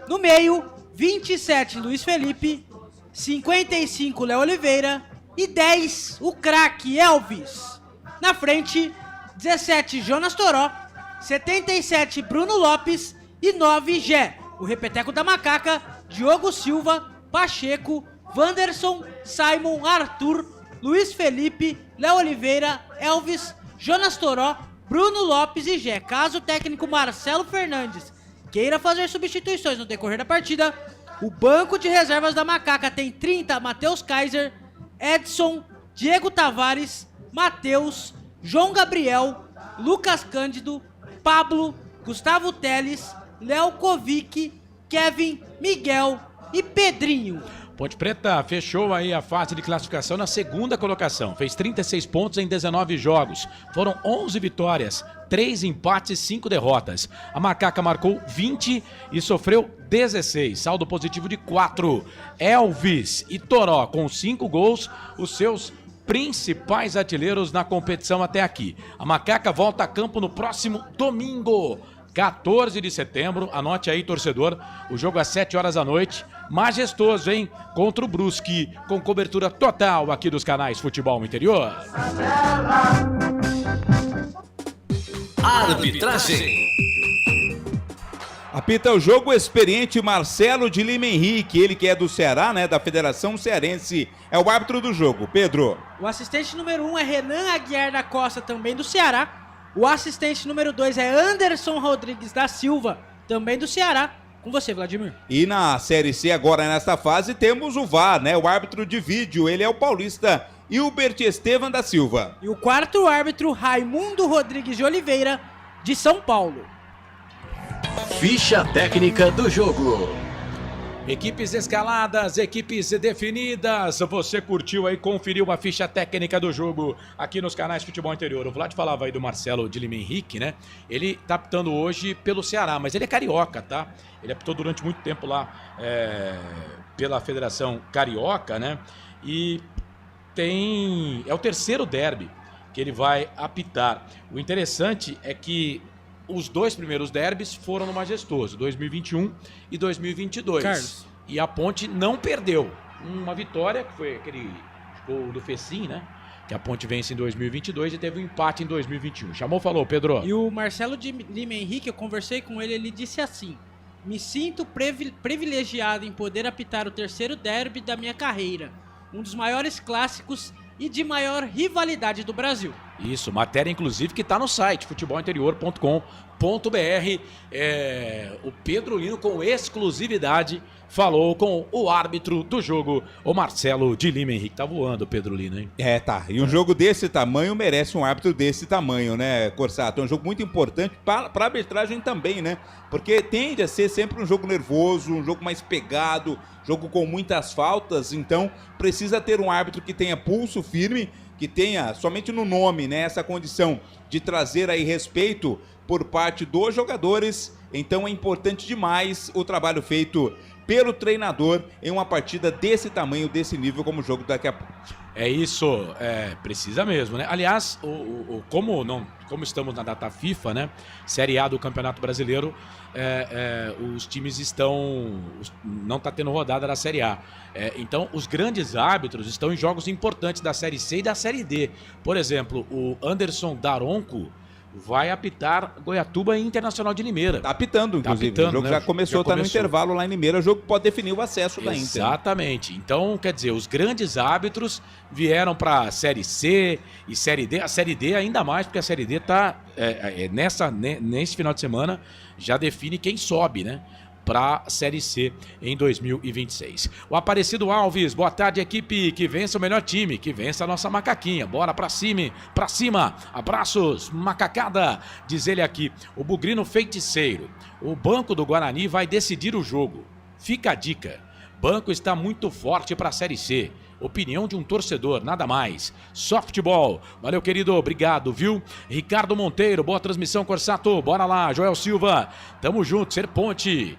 No meio, 27 Luiz Felipe, 55 Léo Oliveira e 10 o craque Elvis. Na frente, 17 Jonas Toró, 77 Bruno Lopes e 9 Gé. O repeteco da Macaca, Diogo Silva, Pacheco, Wanderson, Simon, Arthur, Luiz Felipe, Léo Oliveira, Elvis, Jonas Toró, Bruno Lopes e Gé. Caso o técnico Marcelo Fernandes queira fazer substituições no decorrer da partida, o banco de reservas da Macaca tem 30 Matheus Kaiser, Edson, Diego Tavares, Matheus, João Gabriel, Lucas Cândido, Pablo, Gustavo Teles, Léo Kovic, Kevin, Miguel e Pedrinho. Ponte Preta fechou aí a fase de classificação na 2ª colocação. Fez 36 pontos em 19 jogos. Foram 11 vitórias, 3 empates e 5 derrotas. A Macaca marcou 20 e sofreu 16. Saldo positivo de 4. Elvis e Toró com 5 gols, os seus principais artilheiros na competição até aqui. A Macaca volta a campo no próximo domingo, 14 de setembro. Anote aí, torcedor, o jogo às 7 horas da noite. Majestoso, hein? Contra o Brusque, com cobertura total aqui dos canais Futebol Interior. Arbitragem. Apita o jogo o experiente Marcelo de Lima Henrique, ele que é do Ceará, né, da Federação Cearense, é o árbitro do jogo. Pedro. O assistente número 1 é Renan Aguiar da Costa, também do Ceará. O assistente número 2 é Anderson Rodrigues da Silva, também do Ceará. Com você, Vladimir. E na Série C, agora nesta fase, temos o VAR, né, o árbitro de vídeo, ele é o paulista Hilbert Estevam da Silva. E o quarto árbitro, Raimundo Rodrigues de Oliveira, de São Paulo. Ficha técnica do jogo. Equipes escaladas, equipes definidas. Você curtiu aí, conferiu a ficha técnica do jogo aqui nos canais Futebol Interior. O Vlad falava aí do Marcelo de Lima Henrique, né? Ele tá apitando hoje pelo Ceará, mas ele é carioca, tá? Ele apitou durante muito tempo lá pela Federação Carioca, né? E é o terceiro derby que ele vai apitar. O interessante é que os dois primeiros derbys foram no Majestoso, 2021 e 2022. Carlos. E a Ponte não perdeu. Uma vitória, que foi aquele gol do Fecim, né? Que a Ponte vence em 2022 e teve um empate em 2021. Chamou, falou, Pedro. E o Marcelo de Lima Henrique, eu conversei com ele, ele disse assim: me sinto privilegiado em poder apitar o terceiro derby da minha carreira. Um dos maiores clássicos e de maior rivalidade do Brasil. Isso, matéria inclusive que está no site futebolinterior.com.br. O Pedro Lino, com exclusividade, falou com o árbitro do jogo, o Marcelo de Lima Henrique. Tá voando o Pedro Lino, hein? Tá. E um jogo desse tamanho merece um árbitro desse tamanho, né, Corsato? É um jogo muito importante para a arbitragem também, né? Porque tende a ser sempre um jogo nervoso, um jogo mais pegado, jogo com muitas faltas. Então, precisa ter um árbitro que tenha pulso firme, que tenha somente no nome, né, essa condição de trazer aí respeito por parte dos jogadores. Então é importante demais o trabalho feito pelo treinador em uma partida desse tamanho, desse nível, como o jogo daqui a pouco. É isso, precisa mesmo, né? Aliás, como estamos na data FIFA, né? Série A do Campeonato Brasileiro, os times não está tendo rodada da Série A. Então, os grandes árbitros estão em jogos importantes da Série C e da Série D. Por exemplo, o Anderson Daronco vai apitar Goiatuba e Internacional de Limeira. Tá apitando, inclusive. O jogo, né? já começou, tá no intervalo lá em Limeira. O jogo pode definir o acesso da Inter. Exatamente. Então, quer dizer, os grandes árbitros vieram para a Série C e Série D. A Série D ainda mais, porque a Série D tá nesse final de semana já define quem sobe, né? Para a Série C em 2026. O Aparecido Alves, boa tarde, equipe que vença o melhor time, que vença a nossa macaquinha. Bora pra cima. Abraços, macacada, diz ele aqui. O Bugrino Feiticeiro. O banco do Guarani vai decidir o jogo. Fica a dica. Banco está muito forte para a Série C. Opinião de um torcedor, nada mais. Só futebol. Valeu, querido. Obrigado, viu? Ricardo Monteiro, boa transmissão, Corsato. Bora lá, Joel Silva. Tamo junto, Ser Ponte.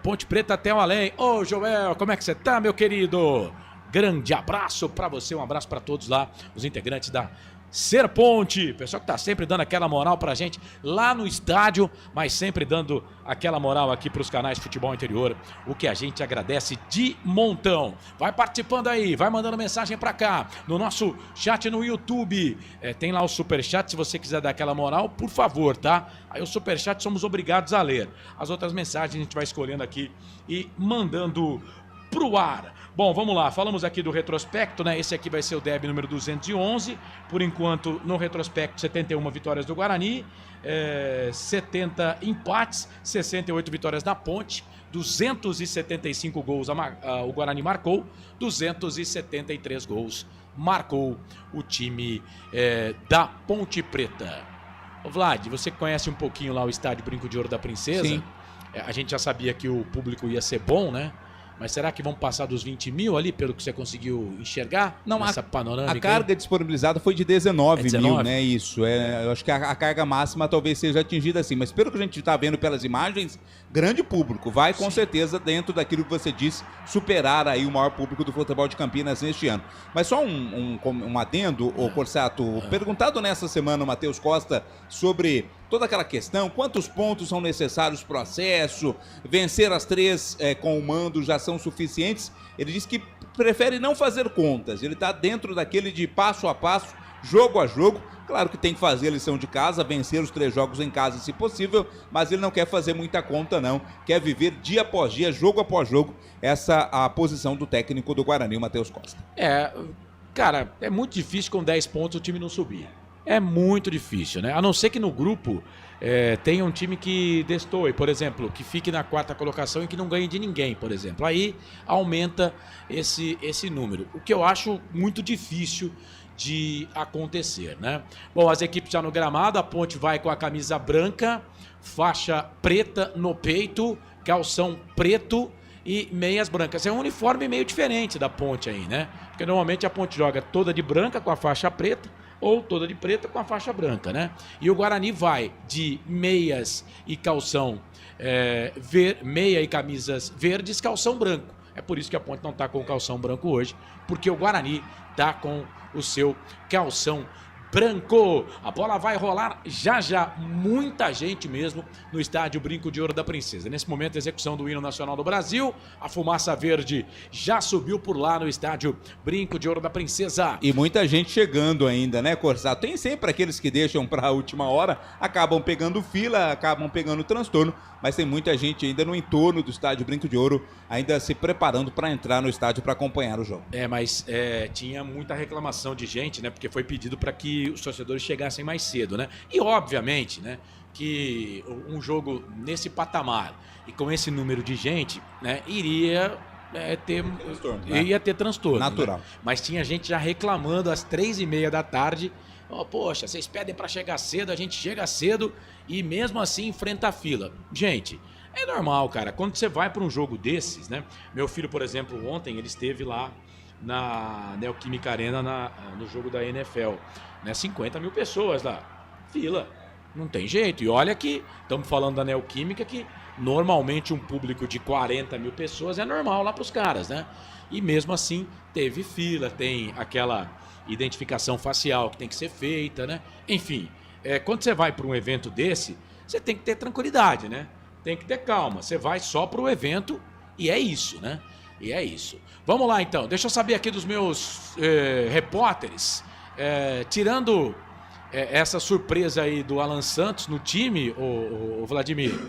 Ponte Preta até o além. Ô, Joel, como é que você tá, meu querido? Grande abraço pra você, um abraço pra todos lá, os integrantes da Ser Ponte. Pessoal que tá sempre dando aquela moral pra gente lá no estádio, mas sempre dando aquela moral aqui pros canais Futebol Interior, o que a gente agradece de montão. Vai participando aí, vai mandando mensagem pra cá, no nosso chat no YouTube. Tem lá o superchat, se você quiser dar aquela moral, por favor, tá? Aí o superchat somos obrigados a ler. As outras mensagens a gente vai escolhendo aqui e mandando pro ar. Bom, vamos lá, falamos aqui do retrospecto, né? Esse aqui vai ser o derby número 211. Por enquanto, no retrospecto, 71 vitórias do Guarani, 70 empates, 68 vitórias da Ponte, 275 gols o Guarani marcou, 273 gols marcou o time da Ponte Preta. Ô Vlad, você que conhece um pouquinho lá o estádio Brinco de Ouro da Princesa, sim. A gente já sabia que o público ia ser bom, né? Mas será que vão passar dos 20 mil ali, pelo que você conseguiu enxergar? Não, nessa panorâmica? A carga disponibilizada foi de 19 19 mil, né? Isso. Eu acho que a carga máxima talvez seja atingida assim. Mas pelo que a gente está vendo pelas imagens, grande público. Vai com certeza, dentro daquilo que você disse, superar aí o maior público do futebol de Campinas neste ano. Mas só um adendo, ô Corsato. Perguntado nessa semana o Matheus Costa sobre toda aquela questão, quantos pontos são necessários para o acesso, vencer as 3 com o mando já são suficientes. Ele disse que prefere não fazer contas, ele está dentro daquele de passo a passo, jogo a jogo. Claro que tem que fazer a lição de casa, vencer os 3 jogos em casa se possível, mas ele não quer fazer muita conta não, quer viver dia após dia, jogo após jogo, essa a posição do técnico do Guarani, o Matheus Costa. Cara, é muito difícil com 10 pontos o time não subir. É muito difícil, né? A não ser que no grupo tenha um time que destoe, por exemplo, que fique na 4ª colocação e que não ganhe de ninguém, por exemplo. Aí aumenta esse número, o que eu acho muito difícil de acontecer, né? Bom, as equipes já no gramado, a Ponte vai com a camisa branca, faixa preta no peito, calção preto e meias brancas. É um uniforme meio diferente da Ponte aí, né? Porque normalmente a Ponte joga toda de branca com a faixa preta ou toda de preta com a faixa branca, né? E o Guarani vai de meias e calção meia e camisas verdes, calção branco. É por isso que a Ponte não tá com o calção branco hoje, porque o Guarani tá com o seu calção branco. A bola vai rolar já, muita gente mesmo no estádio Brinco de Ouro da Princesa. Nesse momento, a execução do hino nacional do Brasil, a fumaça verde já subiu por lá no estádio Brinco de Ouro da Princesa. E muita gente chegando ainda, né, Corsato? Tem sempre aqueles que deixam para a última hora, acabam pegando fila, acabam pegando transtorno, mas tem muita gente ainda no entorno do estádio Brinco de Ouro, ainda se preparando para entrar no estádio para acompanhar o jogo. Mas tinha muita reclamação de gente, né, porque foi pedido para que os torcedores chegassem mais cedo, né? E obviamente, né, que um jogo nesse patamar e com esse número de gente, né, iria ter transtorno, né? Ia ter transtorno, natural. Né? Mas tinha gente já reclamando às 3h30 da tarde. Poxa, vocês pedem para chegar cedo, a gente chega cedo e mesmo assim enfrenta a fila. Gente, é normal, cara. Quando você vai para um jogo desses, né? Meu filho, por exemplo, ontem ele esteve lá na Neoquímica Arena no jogo da NFL, né? 50 mil pessoas lá, fila, não tem jeito. E olha que estamos falando da Neoquímica, que normalmente um público de 40 mil pessoas é normal lá para os caras, né? E mesmo assim teve fila, tem aquela identificação facial que tem que ser feita, né? Enfim, quando você vai para um evento desse, você tem que ter tranquilidade, né? Tem que ter calma. Você vai só para o evento e é isso, né? E é isso. Vamos lá, então. Deixa eu saber aqui dos meus repórteres. Tirando essa surpresa aí do Alan Santos no time, o Vladimir,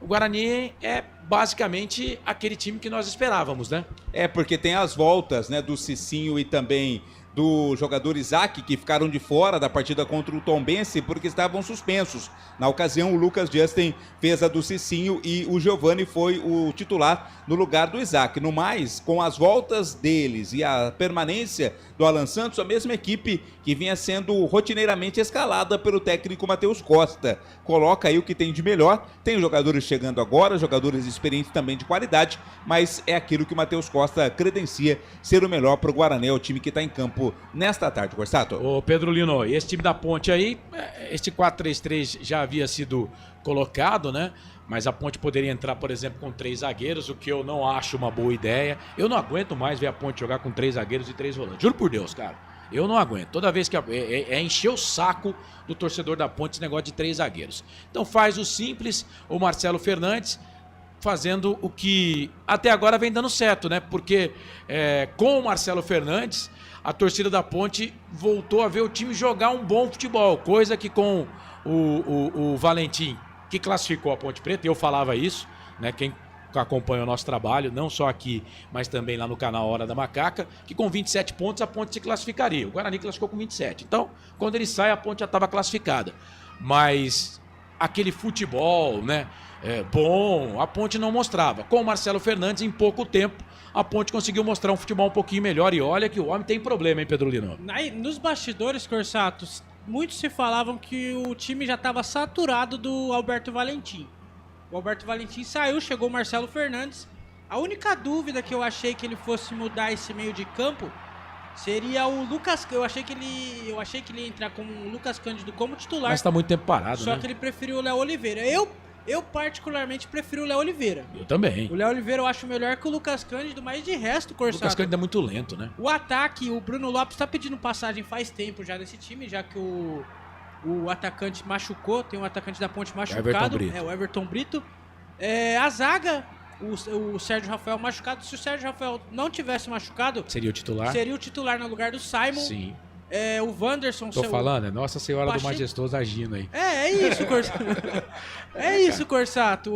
o Guarani é basicamente aquele time que nós esperávamos, né? Porque tem as voltas, né, do Cicinho e também do jogador Isaac, que ficaram de fora da partida contra o Tombense porque estavam suspensos. Na ocasião, o Lucas Justin fez a do Cicinho e o Giovani foi o titular no lugar do Isaac. No mais, com as voltas deles e a permanência do Alan Santos, a mesma equipe que vinha sendo rotineiramente escalada pelo técnico Matheus Costa. Coloca aí o que tem de melhor. Tem jogadores chegando agora, jogadores experientes também de qualidade, mas é aquilo que o Matheus Costa credencia ser o melhor para o Guarani, o time que está em campo nesta tarde, Corsato. Ô Pedro Lino, esse time da Ponte aí, este 4-3-3 já havia sido colocado, né? Mas a Ponte poderia entrar, por exemplo, com 3 zagueiros, o que eu não acho uma boa ideia. Eu não aguento mais ver a Ponte jogar com 3 zagueiros e 3 volantes. Juro por Deus, cara. Eu não aguento. Toda vez que encher o saco do torcedor da Ponte esse negócio de 3 zagueiros. Então faz o simples, o Marcelo Fernandes fazendo o que até agora vem dando certo, né? Porque com o Marcelo Fernandes, a torcida da Ponte voltou a ver o time jogar um bom futebol, coisa que com o Valentim, que classificou a Ponte Preta, eu falava isso, né? Quem acompanha o nosso trabalho, não só aqui, mas também lá no canal Hora da Macaca, que com 27 pontos a Ponte se classificaria. O Guarani classificou com 27. Então, quando ele sai, a Ponte já estava classificada. Mas aquele futebol, né? Bom, a Ponte não mostrava. Com o Marcelo Fernandes, em pouco tempo, a Ponte conseguiu mostrar um futebol um pouquinho melhor. E olha que o homem tem problema, hein, Pedro Lino? Nos bastidores, Corsatos, muitos se falavam que o time já estava saturado do Alberto Valentim. O Alberto Valentim saiu, chegou o Marcelo Fernandes. A única dúvida que eu achei que ele fosse mudar esse meio de campo seria o Lucas. Eu achei que ele ia entrar com o Lucas Cândido como titular. Mas tá muito tempo parado, só né? que ele preferiu o Léo Oliveira. Eu particularmente prefiro o Léo Oliveira. Eu também. O Léo Oliveira eu acho melhor que o Lucas Cândido, mas de resto, Corsato, O Lucas Cândido é muito lento, né? O ataque, o Bruno Lopes tá pedindo passagem faz tempo já nesse time, já que o atacante machucou, tem um atacante da Ponte machucado, o Everton Brito. A zaga, o Sérgio Rafael machucado. Se o Sérgio Rafael não tivesse machucado, seria o titular? Seria o titular no lugar do Simon. Sim. O Wanderson... Tô falando, é Nossa Senhora do Majestoso agindo aí. É isso, Corsato. É isso, Corsato.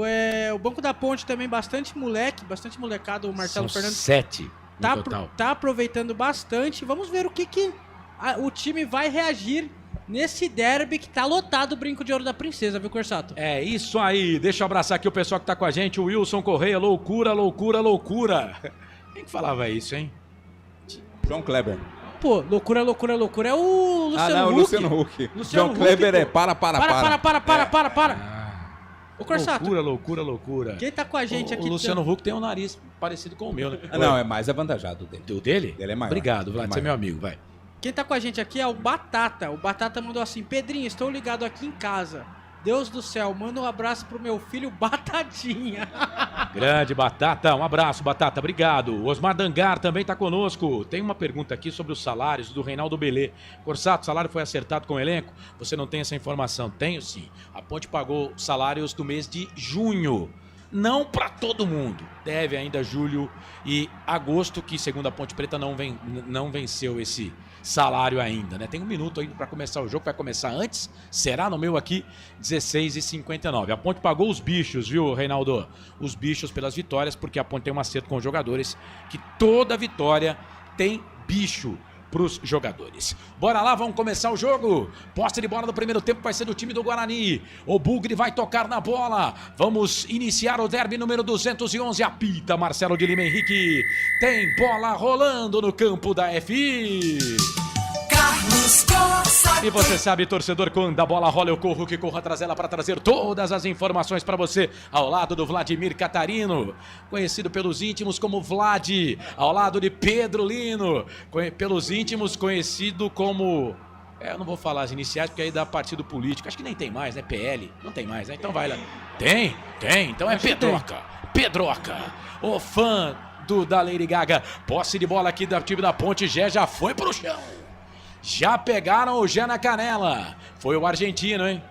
O Banco da Ponte também, bastante molecado. O Marcelo São Fernandes 7 no total. Tá aproveitando bastante. Vamos ver o que o time vai reagir nesse derby que tá lotado o Brinco de Ouro da Princesa, viu, Corsato? É isso aí. Deixa eu abraçar aqui o pessoal que tá com a gente. O Wilson Correia, loucura, loucura, loucura. Quem que falava isso, hein? João Kleber. Pô, loucura, loucura, loucura é o Luciano Huck. Luciano Huck. João Kleber é para. Ô, Corsato. Loucura, loucura, loucura. Quem tá com a gente aqui? O Luciano Huck tem um nariz parecido com o meu, né? Não, é mais avantajado dele. O dele? Ele é maior. Obrigado, Vlad, você é meu amigo, vai. Quem tá com a gente aqui é o Batata. O Batata mandou assim: Pedrinho, estou ligado aqui em casa. Deus do céu, manda um abraço pro meu filho Batatinha. Grande Batata, um abraço, Batata, obrigado. O Osmar Dangar também tá conosco. Tem uma pergunta aqui sobre os salários do Reinaldo Belê. Corsato, o salário foi acertado com o elenco? Você não tem essa informação? Tenho sim. A Ponte pagou salários do mês de junho. Não para todo mundo. Deve ainda julho e agosto, que segundo a Ponte Preta não venceu esse salário ainda, né? Tem um minuto ainda para começar o jogo, vai começar antes, será no meu aqui, 16h59. A Ponte pagou os bichos, viu, Reinaldo? Os bichos pelas vitórias, porque a Ponte tem um acerto com os jogadores, que toda vitória tem bicho pros jogadores. Bora lá, vamos começar o jogo. Posse de bola do primeiro tempo vai ser do time do Guarani. O Bugre vai tocar na bola. Vamos iniciar o derby número 211. Apita Marcelo de Lima Henrique. Tem bola rolando no campo da FI. E você sabe, torcedor, quando a bola rola eu corro que corro atrás dela para trazer todas as informações para você, ao lado do Vladimir Catarino, conhecido pelos íntimos como Vlad, ao lado de Pedro Lino, pelos íntimos conhecido como... eu não vou falar as iniciais porque aí dá partido político, acho que nem tem mais, né? PL, não tem mais, né? Então vai lá. Tem, então é Pedroca, o fã da Lady Gaga. Posse de bola aqui do time da Ponte, Gé já foi pro chão. Já pegaram o Gé na canela. Foi o argentino, hein?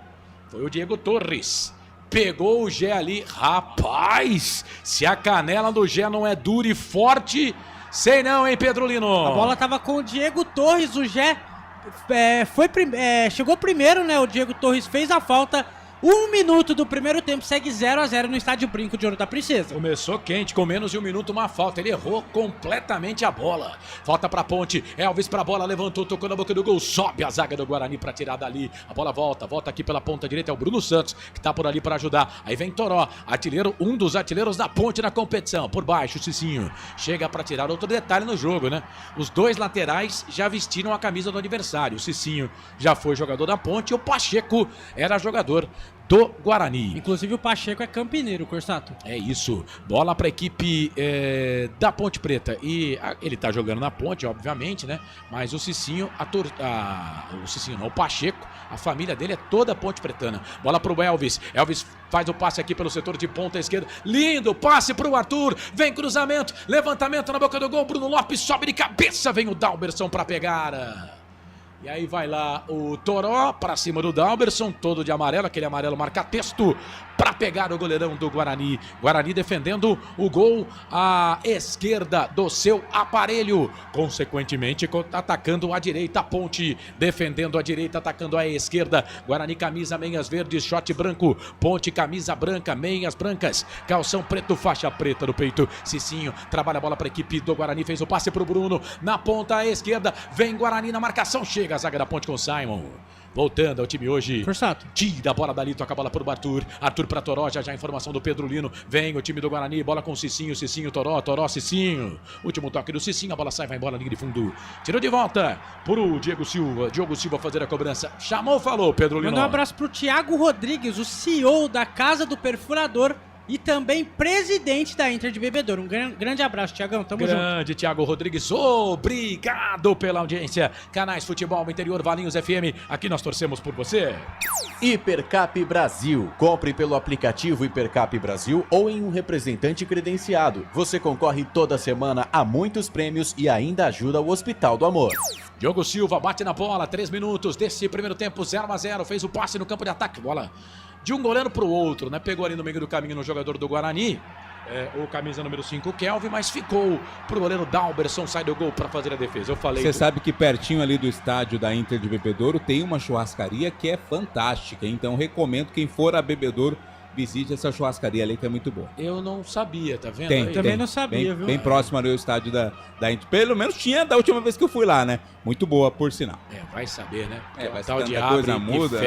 Foi o Diego Torres. Pegou o Gé ali. Rapaz, se a canela do Gé não é dura e forte, sei não, hein, Pedro Lino? A bola tava com o Diego Torres. O Gé chegou primeiro, né? O Diego Torres fez a falta. 1 minuto do primeiro tempo, segue 0-0 no estádio Brinco de Ouro da Princesa. Começou quente, com menos de 1 minuto, uma falta. Ele errou completamente a bola. Falta pra Ponte, Elvis pra bola, levantou, tocou na boca do gol. Sobe a zaga do Guarani pra tirar dali. A bola volta aqui pela ponta direita. É o Bruno Santos, que tá por ali pra ajudar. Aí vem Toró, artilheiro, um dos artilheiros da Ponte na competição. Por baixo, o Cicinho chega pra tirar outro detalhe no jogo, né? Os dois laterais já vestiram a camisa do adversário. O Cicinho já foi jogador da Ponte e o Pacheco era jogador do Guarani. Inclusive o Pacheco é campineiro, Corsato. É isso. Bola para a equipe da Ponte Preta. E ele tá jogando na Ponte, obviamente, né? Mas o Cicinho, o Pacheco, a família dele é toda Ponte Pretana. Bola pro Elvis. Elvis faz o passe aqui pelo setor de ponta esquerda. Lindo passe pro Arthur. Vem cruzamento, levantamento na boca do gol. Bruno Lopes sobe de cabeça. Vem o Dalberson para pegar. E aí vai lá o Toró pra cima do Dalberson, todo de amarelo, aquele amarelo marca-texto, pra pegar o goleirão do Guarani. Guarani defendendo o gol à esquerda do seu aparelho. Consequentemente, atacando a direita, a Ponte defendendo a direita, atacando a esquerda. Guarani camisa, meias verdes, short branco. Ponte camisa branca, meias brancas, calção preto, faixa preta no peito. Cicinho trabalha a bola pra equipe do Guarani, fez o passe pro Bruno, na ponta esquerda, vem Guarani na marcação, chega a zaga da Ponte com o Simon. Voltando ao time hoje. Corsato. Tira a bola dali, toca a bola pro Arthur. Arthur pra Toró, já a informação do Pedro Lino. Vem o time do Guarani, bola com o Cicinho, Toró, Cicinho. Último toque do Cicinho, a bola sai, vai embora, linha de fundo. Tirou de volta pro Diego Silva. Diogo Silva fazer a cobrança. Chamou, falou, Pedro Lino. Manda um abraço pro Thiago Rodrigues, o CEO da Casa do Perfurador e também presidente da Inter de Bebedouro. Um grande abraço, Thiagão, tamo junto. Grande Thiago Rodrigues, obrigado pela audiência. Canais Futebol Interior, Valinhos FM, aqui nós torcemos por você. Hipercap Brasil. Compre pelo aplicativo Hipercap Brasil ou em um representante credenciado. Você concorre toda semana a muitos prêmios e ainda ajuda o Hospital do Amor. Diogo Silva bate na bola, 3 minutos desse primeiro tempo, 0-0, fez o passe no campo de ataque, bola de um goleiro pro outro, né? Pegou ali no meio do caminho no jogador do Guarani o camisa número 5, Kelvin, mas ficou pro goleiro Dalberson, sai do gol para fazer a defesa. Eu falei. Você sabe que pertinho ali do estádio da Inter de Bebedouro tem uma churrascaria que é fantástica, então recomendo quem for a Bebedouro visite essa churrascaria ali que é muito boa. Eu não sabia, tá vendo? Tem, Também não sabia, viu? Bem próximo ali ao estádio da Inter. Pelo menos tinha da última vez que eu fui lá, né? Muito boa, por sinal. Vai saber, né? Vai tal de tanta coisa abre muda.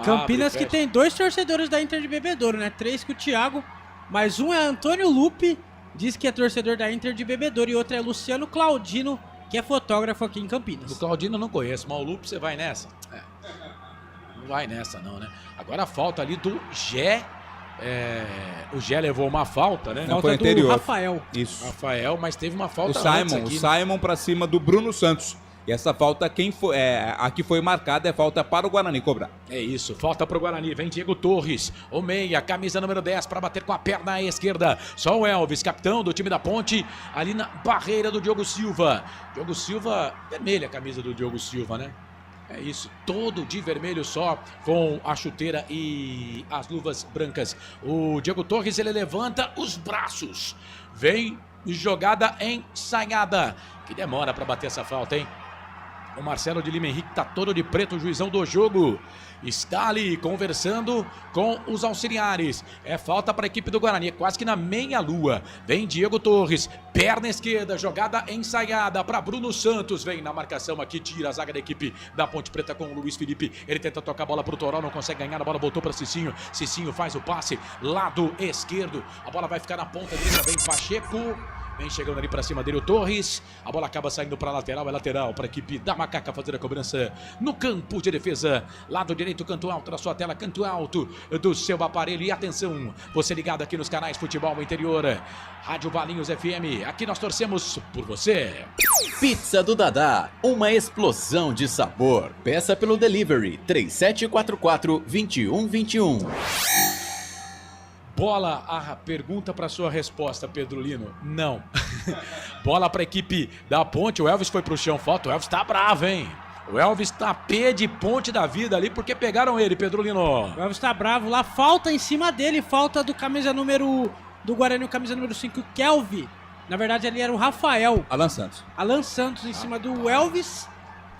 Campinas que tem 2 torcedores da Inter de Bebedouro, né? 3 com o Thiago, mas um é Antônio Lupe, diz que é torcedor da Inter de Bebedouro, e outro é Luciano Claudino, que é fotógrafo aqui em Campinas. O Claudino eu não conheço, mas o Lupe você vai nessa? Não vai nessa não, né? Agora a falta ali do Gé. O Gé levou uma falta, né? Não, foi anterior. Rafael. Isso. Rafael, mas teve uma falta o Simon pra cima do Bruno Santos. E essa falta, a que foi marcada é falta para o Guarani cobrar. É isso, falta para o Guarani. Vem Diego Torres, o meia, camisa número 10 para bater com a perna esquerda. Só o Elvis, capitão do time da Ponte, ali na barreira do Diogo Silva. Diogo Silva, vermelha a camisa do Diogo Silva, né? É isso, todo de vermelho só, com a chuteira e as luvas brancas. O Diego Torres, ele levanta os braços. Vem jogada ensaiada. Que demora para bater essa falta, hein? O Marcelo de Lima Henrique tá todo de preto, o juizão do jogo. Está ali conversando com os auxiliares. É falta para a equipe do Guarani, quase que na meia-lua. Vem Diego Torres, perna esquerda, jogada ensaiada para Bruno Santos. Vem na marcação aqui, tira a zaga da equipe da Ponte Preta com o Luiz Felipe. Ele tenta tocar a bola para o Toró, não consegue ganhar. A bola voltou para Cicinho. Cicinho faz o passe, lado esquerdo. A bola vai ficar na ponta direita, vem Pacheco. Vem chegando ali pra cima dele o Torres. A bola acaba saindo pra lateral. É lateral pra equipe da Macaca fazer a cobrança no campo de defesa. Lado direito, canto alto da sua tela, canto alto do seu aparelho. E atenção, você ligado aqui nos canais Futebol Interior, Rádio Valinhos FM. Aqui nós torcemos por você. Pizza do Dadá, uma explosão de sabor. Peça pelo delivery 3744-2121. Bola, a pergunta para sua resposta, Pedro Lino. Não. Bola para a equipe da Ponte. O Elvis foi pro chão. Foto. O Elvis tá bravo, hein? O Elvis tá pé de ponte da vida ali porque pegaram ele, Pedro Lino. O Elvis tá bravo lá. Falta em cima dele. Falta do camisa número... do Guarani, o camisa número 5, Kelvin. Na verdade, ali era o Rafael. Alan Santos em cima do Elvis.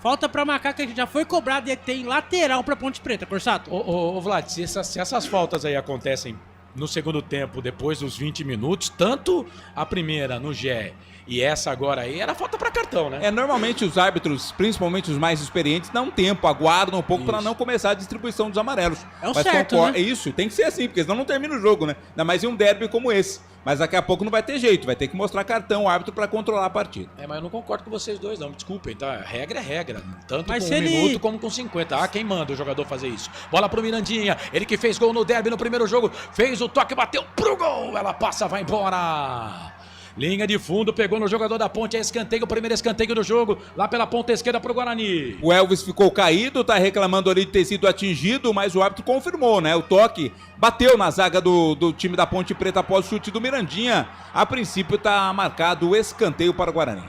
Falta pra Macaca, que já foi cobrado e tem lateral pra Ponte Preta, Corsato. Ô Vlad, se essas faltas aí acontecem no segundo tempo, depois dos 20 minutos, tanto a primeira no Gé e essa agora aí, era falta pra cartão, né? Normalmente os árbitros, principalmente os mais experientes, dão tempo, aguardam um pouco para não começar a distribuição dos amarelos. É o certo, né? É isso, tem que ser assim, porque senão não termina o jogo, né? Ainda mais em um derby como esse. Mas daqui a pouco não vai ter jeito, vai ter que mostrar cartão o árbitro para controlar a partida. Mas eu não concordo com vocês dois, não. Me desculpem, tá? Regra é regra. Tanto mas com 1 minuto como com 50. Quem manda o jogador fazer isso? Bola pro Mirandinha. Ele que fez gol no derby no primeiro jogo. Fez o toque, bateu pro gol. Ela passa, vai embora. Linha de fundo, pegou no jogador da Ponte, é escanteio, o primeiro escanteio do jogo, lá pela ponta esquerda pro Guarani. O Elvis ficou caído, tá reclamando ali de ter sido atingido, mas o árbitro confirmou, né? O toque bateu na zaga do time da Ponte Preta após o chute do Mirandinha. A princípio tá marcado o escanteio para o Guarani.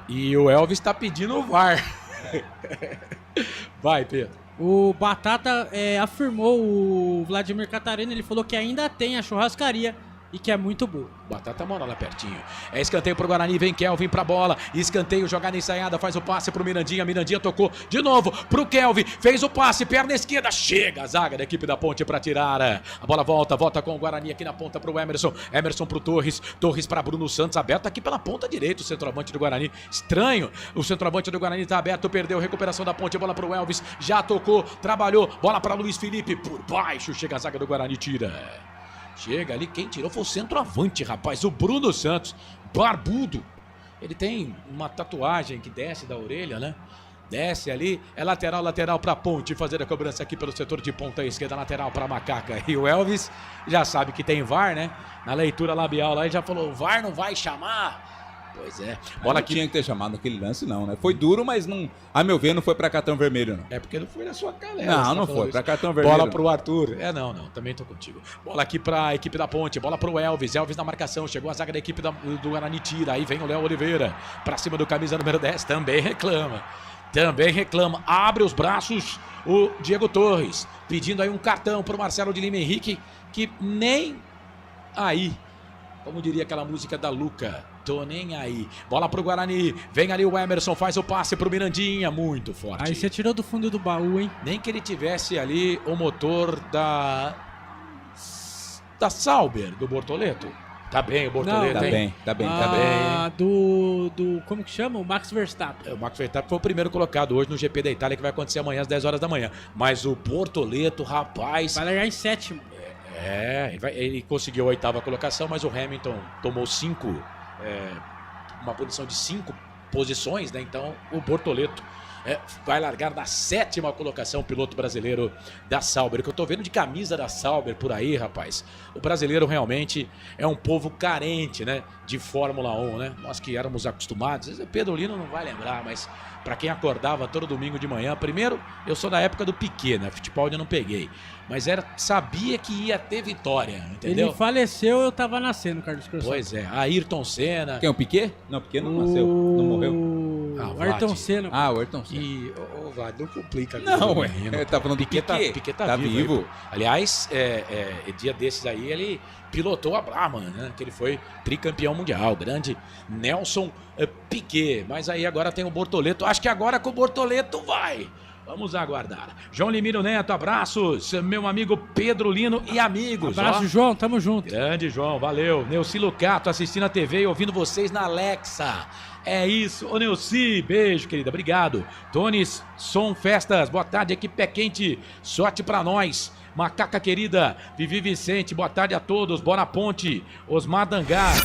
E o Elvis tá pedindo o VAR. Vai, Pedro. O Batata afirmou, o Vladimir Catarina, ele falou que ainda tem a churrascaria e que é muito boa. Batata mora lá pertinho. É escanteio pro Guarani, vem Kelvin pra bola. Escanteio, jogada ensaiada, faz o passe pro Mirandinha. Mirandinha tocou de novo pro Kelvin. Fez o passe, perna esquerda. Chega a zaga da equipe da Ponte pra tirar. A bola volta com o Guarani aqui na ponta pro Emerson. Emerson pro Torres. Torres pra Bruno Santos, aberto aqui pela ponta direita. O centroavante do Guarani. Estranho. O centroavante do Guarani tá aberto, perdeu. Recuperação da Ponte, bola pro Elvis. Já tocou, trabalhou. Bola pra Luiz Felipe por baixo. Chega a zaga do Guarani, tira. Chega ali, quem tirou foi o centroavante, rapaz, o Bruno Santos, barbudo. Ele tem uma tatuagem que desce da orelha, né? Desce ali, é lateral pra Ponte, fazer a cobrança aqui pelo setor de ponta esquerda, lateral pra Macaca. E o Elvis já sabe que tem VAR, né? Na leitura labial lá, ele já falou, o VAR não vai chamar. Pois é. Bola aqui tinha que ter chamado aquele lance não, né? Foi duro, mas não, a meu ver não foi pra cartão vermelho não. É porque não foi na sua galera. Não foi, pra cartão vermelho. Bola pro Arthur. Não, também tô contigo. Bola aqui pra equipe da Ponte, bola pro Elvis. Elvis na marcação, chegou a zaga da equipe do Guarani, tira. Aí vem o Léo Oliveira pra cima do camisa número 10, também reclama. Abre os braços o Diego Torres, pedindo aí um cartão pro Marcelo de Lima Henrique, que nem aí Como diria aquela música da Luca, tô nem aí. Bola pro Guarani, vem ali o Emerson, faz o passe pro Mirandinha, muito forte. Aí você tirou do fundo do baú, hein? Nem que ele tivesse ali o motor da Sauber, do Bortoleto. Tá bem o Bortoleto, Tá hein? bem. Como que chama? O Max Verstappen. O Max Verstappen foi o primeiro colocado hoje no GP da Itália, que vai acontecer amanhã às 10 horas da manhã. Mas o Bortoleto, rapaz... Vai largar em 7º. Ele conseguiu a 8ª colocação, mas o Hamilton tomou uma posição de 5 posições, né? Então o Bortoleto vai largar na 7ª colocação, piloto brasileiro da Sauber. Que eu tô vendo de camisa da Sauber por aí, rapaz. O brasileiro realmente é um povo carente, né? De Fórmula 1, né? Nós que éramos acostumados, Pedro Lino não vai lembrar, mas para quem acordava todo domingo de manhã, primeiro, eu sou da época do Piquet, né? Fittipaldi eu não peguei. Mas sabia que ia ter vitória, entendeu? Ele faleceu, eu tava nascendo, Carlos Cruz. Pois é, Ayrton Senna. Quem, o Piquet? Não, o Piquet não nasceu, não morreu. O Ayrton Senna. O Ayrton Senna. E, Vlad, não complica. Não, tá falando do Piquet. Piquet tá vivo. Aí, aliás, dia desses aí, ele pilotou a Brabham, né? Que ele foi tricampeão mundial, grande Nelson Piquet. Mas aí agora tem o Bortoleto. Acho que agora com o Bortoleto vai. Vamos aguardar. João Limiro Neto, abraços. Meu amigo Pedro Lino e amigos. Abraço, João, tamo junto. Grande João, valeu. Neuci Lucato assistindo a TV e ouvindo vocês na Alexa. É isso. Ô Neuci, beijo, querida, obrigado. Tones Som Festas, boa tarde, equipe Pé Quente, sorte pra nós. Macaca querida, Vivi Vicente, boa tarde a todos, bora Ponte. Osmar Dangar.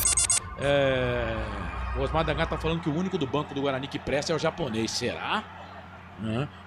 O Osmar Dangar tá falando que o único do banco do Guarani que presta é o japonês, será?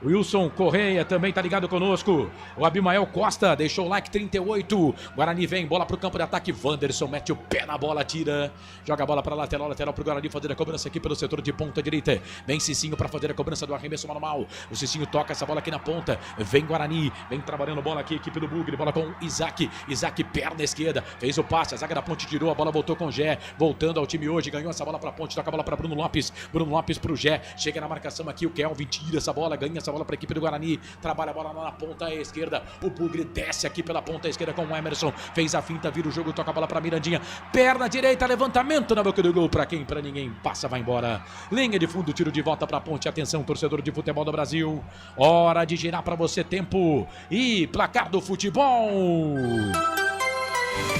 Wilson Correia também tá ligado conosco. O Abimael Costa deixou o like 38. Guarani vem, bola pro campo de ataque. Wanderson mete o pé na bola, tira. Joga a bola pra lateral pro Guarani fazer a cobrança aqui pelo setor de ponta direita. Vem Cicinho pra fazer a cobrança do arremesso manual. O Cicinho toca essa bola aqui na ponta. Vem Guarani, vem trabalhando bola aqui, equipe do Bugre. Bola com Isaac. Isaac, perna esquerda. Fez o passe, a zaga da Ponte tirou. A bola voltou com o Gé. Voltando ao time hoje, ganhou essa bola pra Ponte. Toca a bola pra Bruno Lopes. Bruno Lopes pro Gé. Chega na marcação aqui, o Kelvin tira essa bola, ganha essa bola para a equipe do Guarani, trabalha a bola lá na ponta esquerda, o Bugre desce aqui pela ponta esquerda com o Emerson, fez a finta, vira o jogo, toca a bola para Mirandinha, perna direita, levantamento na boca do gol, para quem? Para ninguém, passa, vai embora, linha de fundo, tiro de volta para a Ponte, atenção torcedor de futebol do Brasil, hora de girar para você, tempo e placar do futebol.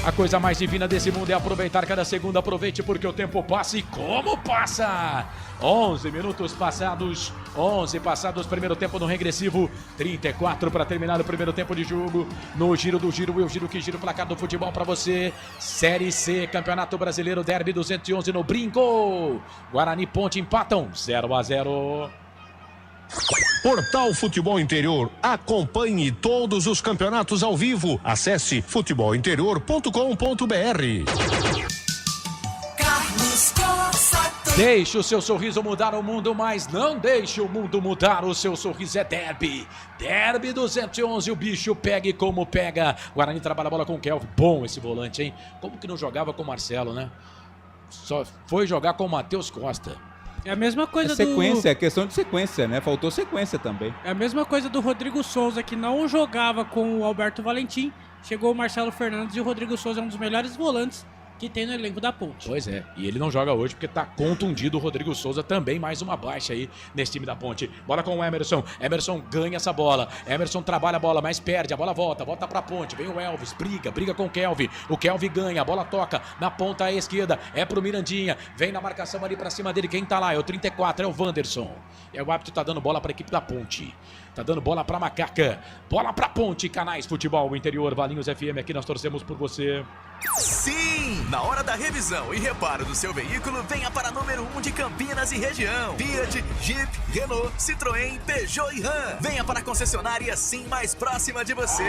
A coisa mais divina desse mundo é aproveitar cada segundo. Aproveite porque o tempo passa e como passa! 11 minutos passados, 11 passados, primeiro tempo no regressivo, 34 para terminar o primeiro tempo de jogo. No giro do giro, eu giro que giro, placar do futebol para você. Série C, Campeonato Brasileiro, Derby 211 no Brinco. Guarani e Ponte empatam 0-0. Portal Futebol Interior. Acompanhe todos os campeonatos ao vivo. Acesse futebolinterior.com.br. Carlos Costa. Deixe o seu sorriso mudar o mundo, mas não deixe o mundo mudar o seu sorriso. É Derby. Derby 211, o bicho pega e como pega. Guarani trabalha a bola com o Kelvin. Bom esse volante, hein? Como que não jogava com o Marcelo, né? Só foi jogar com o Matheus Costa. É a mesma coisa sequência, é questão de sequência, né? Faltou sequência também. É a mesma coisa do Rodrigo Souza, que não jogava com o Alberto Valentim. Chegou o Marcelo Fernandes e o Rodrigo Souza é um dos melhores volantes que tem no elenco da Ponte. Pois é, e ele não joga hoje porque tá contundido. O Rodrigo Souza também, mais uma baixa aí nesse time da Ponte. Bola com o Emerson, Emerson ganha essa bola, Emerson trabalha a bola, mas perde, a bola volta pra Ponte, vem o Elvis, briga com o Kelvin ganha, a bola toca na ponta esquerda, é pro Mirandinha, vem na marcação ali pra cima dele, quem tá lá? É o 34, é o Wanderson. E o árbitro tá dando bola pra equipe da Ponte. Tá dando bola pra Macaca, bola pra Ponte, Canais Futebol Interior, Valinhos FM, aqui nós torcemos por você. Sim! Na hora da revisão e reparo do seu veículo, venha para número 1 de Campinas e região. Fiat, Jeep, Renault, Citroën, Peugeot e Ram. Venha para a concessionária Sim mais próxima de você.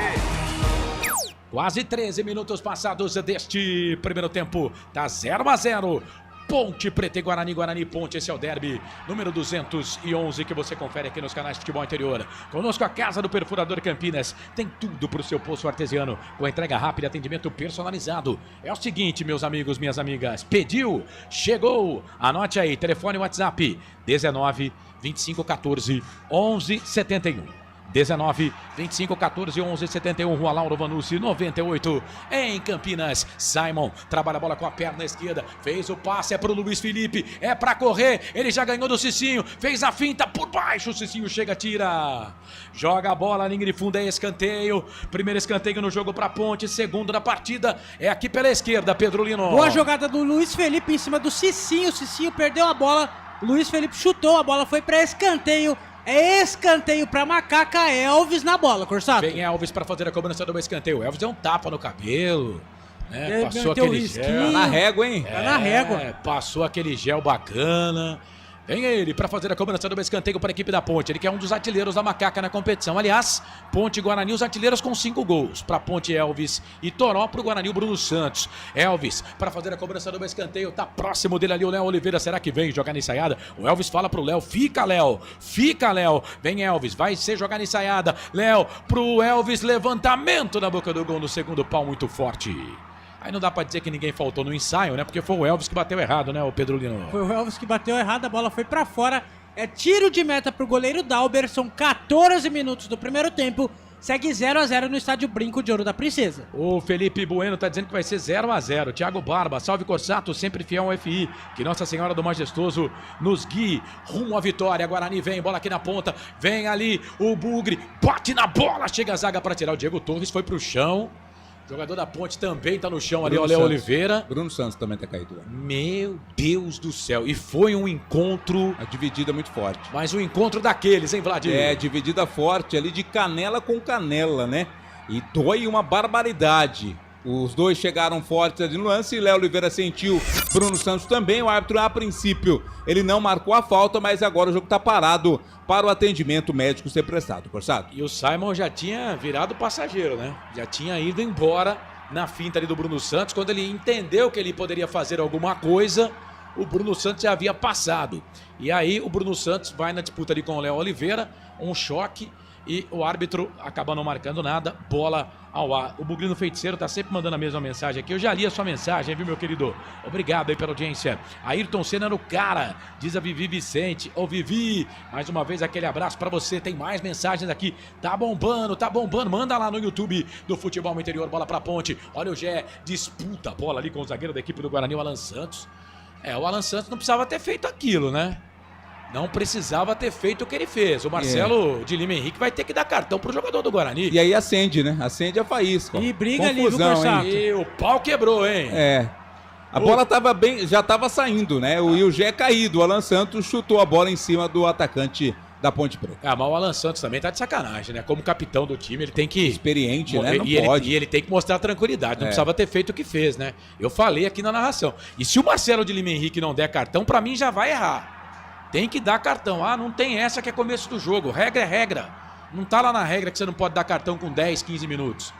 Quase 13 minutos passados deste primeiro tempo, tá 0-0. Ponte Preta e Guarani, Guarani Ponte, esse é o Derby número 211 que você confere aqui nos canais de Futebol Interior. Conosco a Casa do Perfurador Campinas, tem tudo para o seu poço artesiano, com entrega rápida e atendimento personalizado. É o seguinte, meus amigos, minhas amigas, pediu, chegou, anote aí, telefone e WhatsApp, 19 25 14 11 71. 19, 25, 14, 11, 71, Rua Lauro Vanucci, 98, em Campinas. Simon trabalha a bola com a perna esquerda, fez o passe, é pro Luiz Felipe, é pra correr, ele já ganhou do Cicinho, fez a finta por baixo, o Cicinho chega, tira, joga a bola, linha de fundo, é escanteio, primeiro escanteio no jogo pra Ponte, segundo da partida, é aqui pela esquerda, Pedro Lino. Boa jogada do Luiz Felipe em cima do Cicinho, o Cicinho perdeu a bola, Luiz Felipe chutou, a bola foi pra escanteio. É escanteio pra Macaca, Elvis na bola, Corsato. Vem Elvis pra fazer a cobrança do escanteio. O Elvis deu um tapa no cabelo, né? Passou aquele gel. Tá na régua, hein? Tá na régua. Passou aquele gel bacana. Vem ele para fazer a cobrança do escanteio para a equipe da Ponte. Ele que é um dos artilheiros da Macaca na competição. Aliás, Ponte e Guarani, os artilheiros com 5 gols. Para Ponte, Elvis, e Toró para o Guarani, o Bruno Santos. Elvis para fazer a cobrança do escanteio. Tá próximo dele ali o Léo Oliveira. Será que vem jogar na ensaiada? O Elvis fala pro Léo. Fica, Léo. Fica, Léo. Vem Elvis. Vai ser jogar na ensaiada. Léo pro Elvis. Levantamento na boca do gol no segundo pau. Muito forte. Aí não dá pra dizer que ninguém faltou no ensaio, né? Porque foi o Elvis que bateu errado, né, o Pedro Lino? Foi o Elvis que bateu errado, a bola foi pra fora. É tiro de meta pro goleiro Dalber. São 14 minutos do primeiro tempo. Segue 0-0 no estádio Brinco de Ouro da Princesa. O Felipe Bueno tá dizendo que vai ser 0-0. Thiago Barba, salve Corsato, sempre fiel ao FI. Que Nossa Senhora do Majestoso nos guie rumo à vitória. Guarani vem, bola aqui na ponta. Vem ali o Bugre, bate na bola. Chega a zaga pra tirar. O Diego Torres foi pro chão. Jogador da Ponte também tá no chão ali, o Léo Oliveira. Bruno Santos também tá caído lá. Meu Deus do céu. E foi um encontro... A dividida muito forte. Mas um encontro daqueles, hein, Vladimir? É, dividida forte ali de canela com canela, né? E dói uma barbaridade. Os dois chegaram fortes ali no lance e Léo Oliveira sentiu. Bruno Santos também. O árbitro, a princípio, ele não marcou a falta, mas agora o jogo tá parado para o atendimento médico ser prestado, Corsato. E o Simon já tinha virado passageiro, né? Já tinha ido embora na finta ali do Bruno Santos. Quando ele entendeu que ele poderia fazer alguma coisa, o Bruno Santos já havia passado. E aí o Bruno Santos vai na disputa ali com o Léo Oliveira, um choque. E o árbitro acaba não marcando nada, bola ao ar. O Buglino Feiticeiro tá sempre mandando a mesma mensagem aqui. Eu já li a sua mensagem, viu, meu querido? Obrigado aí pela audiência. Ayrton Senna no cara, diz a Vivi Vicente. Ô Vivi, mais uma vez aquele abraço pra você. Tem mais mensagens aqui. Tá bombando, tá bombando. Manda lá no YouTube do Futebol Interior, bola pra Ponte. Olha o Gé, disputa a bola ali com o zagueiro da equipe do Guarani, o Alan Santos. O Alan Santos não precisava ter feito aquilo, né? Não precisava ter feito o que ele fez. O Marcelo de Lima Henrique vai ter que dar cartão pro jogador do Guarani. E aí acende, né? Acende a faísca. E briga confusão, ali, viu, Corsato? E o pau quebrou, hein? A bola tava bem, já tava saindo, né? E o Gé caído. O Alan Santos chutou a bola em cima do atacante da Ponte Preta. Mas o Alan Santos também tá de sacanagem, né? Como capitão do time, ele tem que... Experiente, né? Não pode. E ele tem que mostrar tranquilidade. Não precisava ter feito o que fez, né? Eu falei aqui na narração. E se o Marcelo de Lima Henrique não der cartão, pra mim já vai errar. Tem que dar cartão. Não tem essa que é começo do jogo. Regra é regra. Não tá lá na regra que você não pode dar cartão com 10, 15 minutos.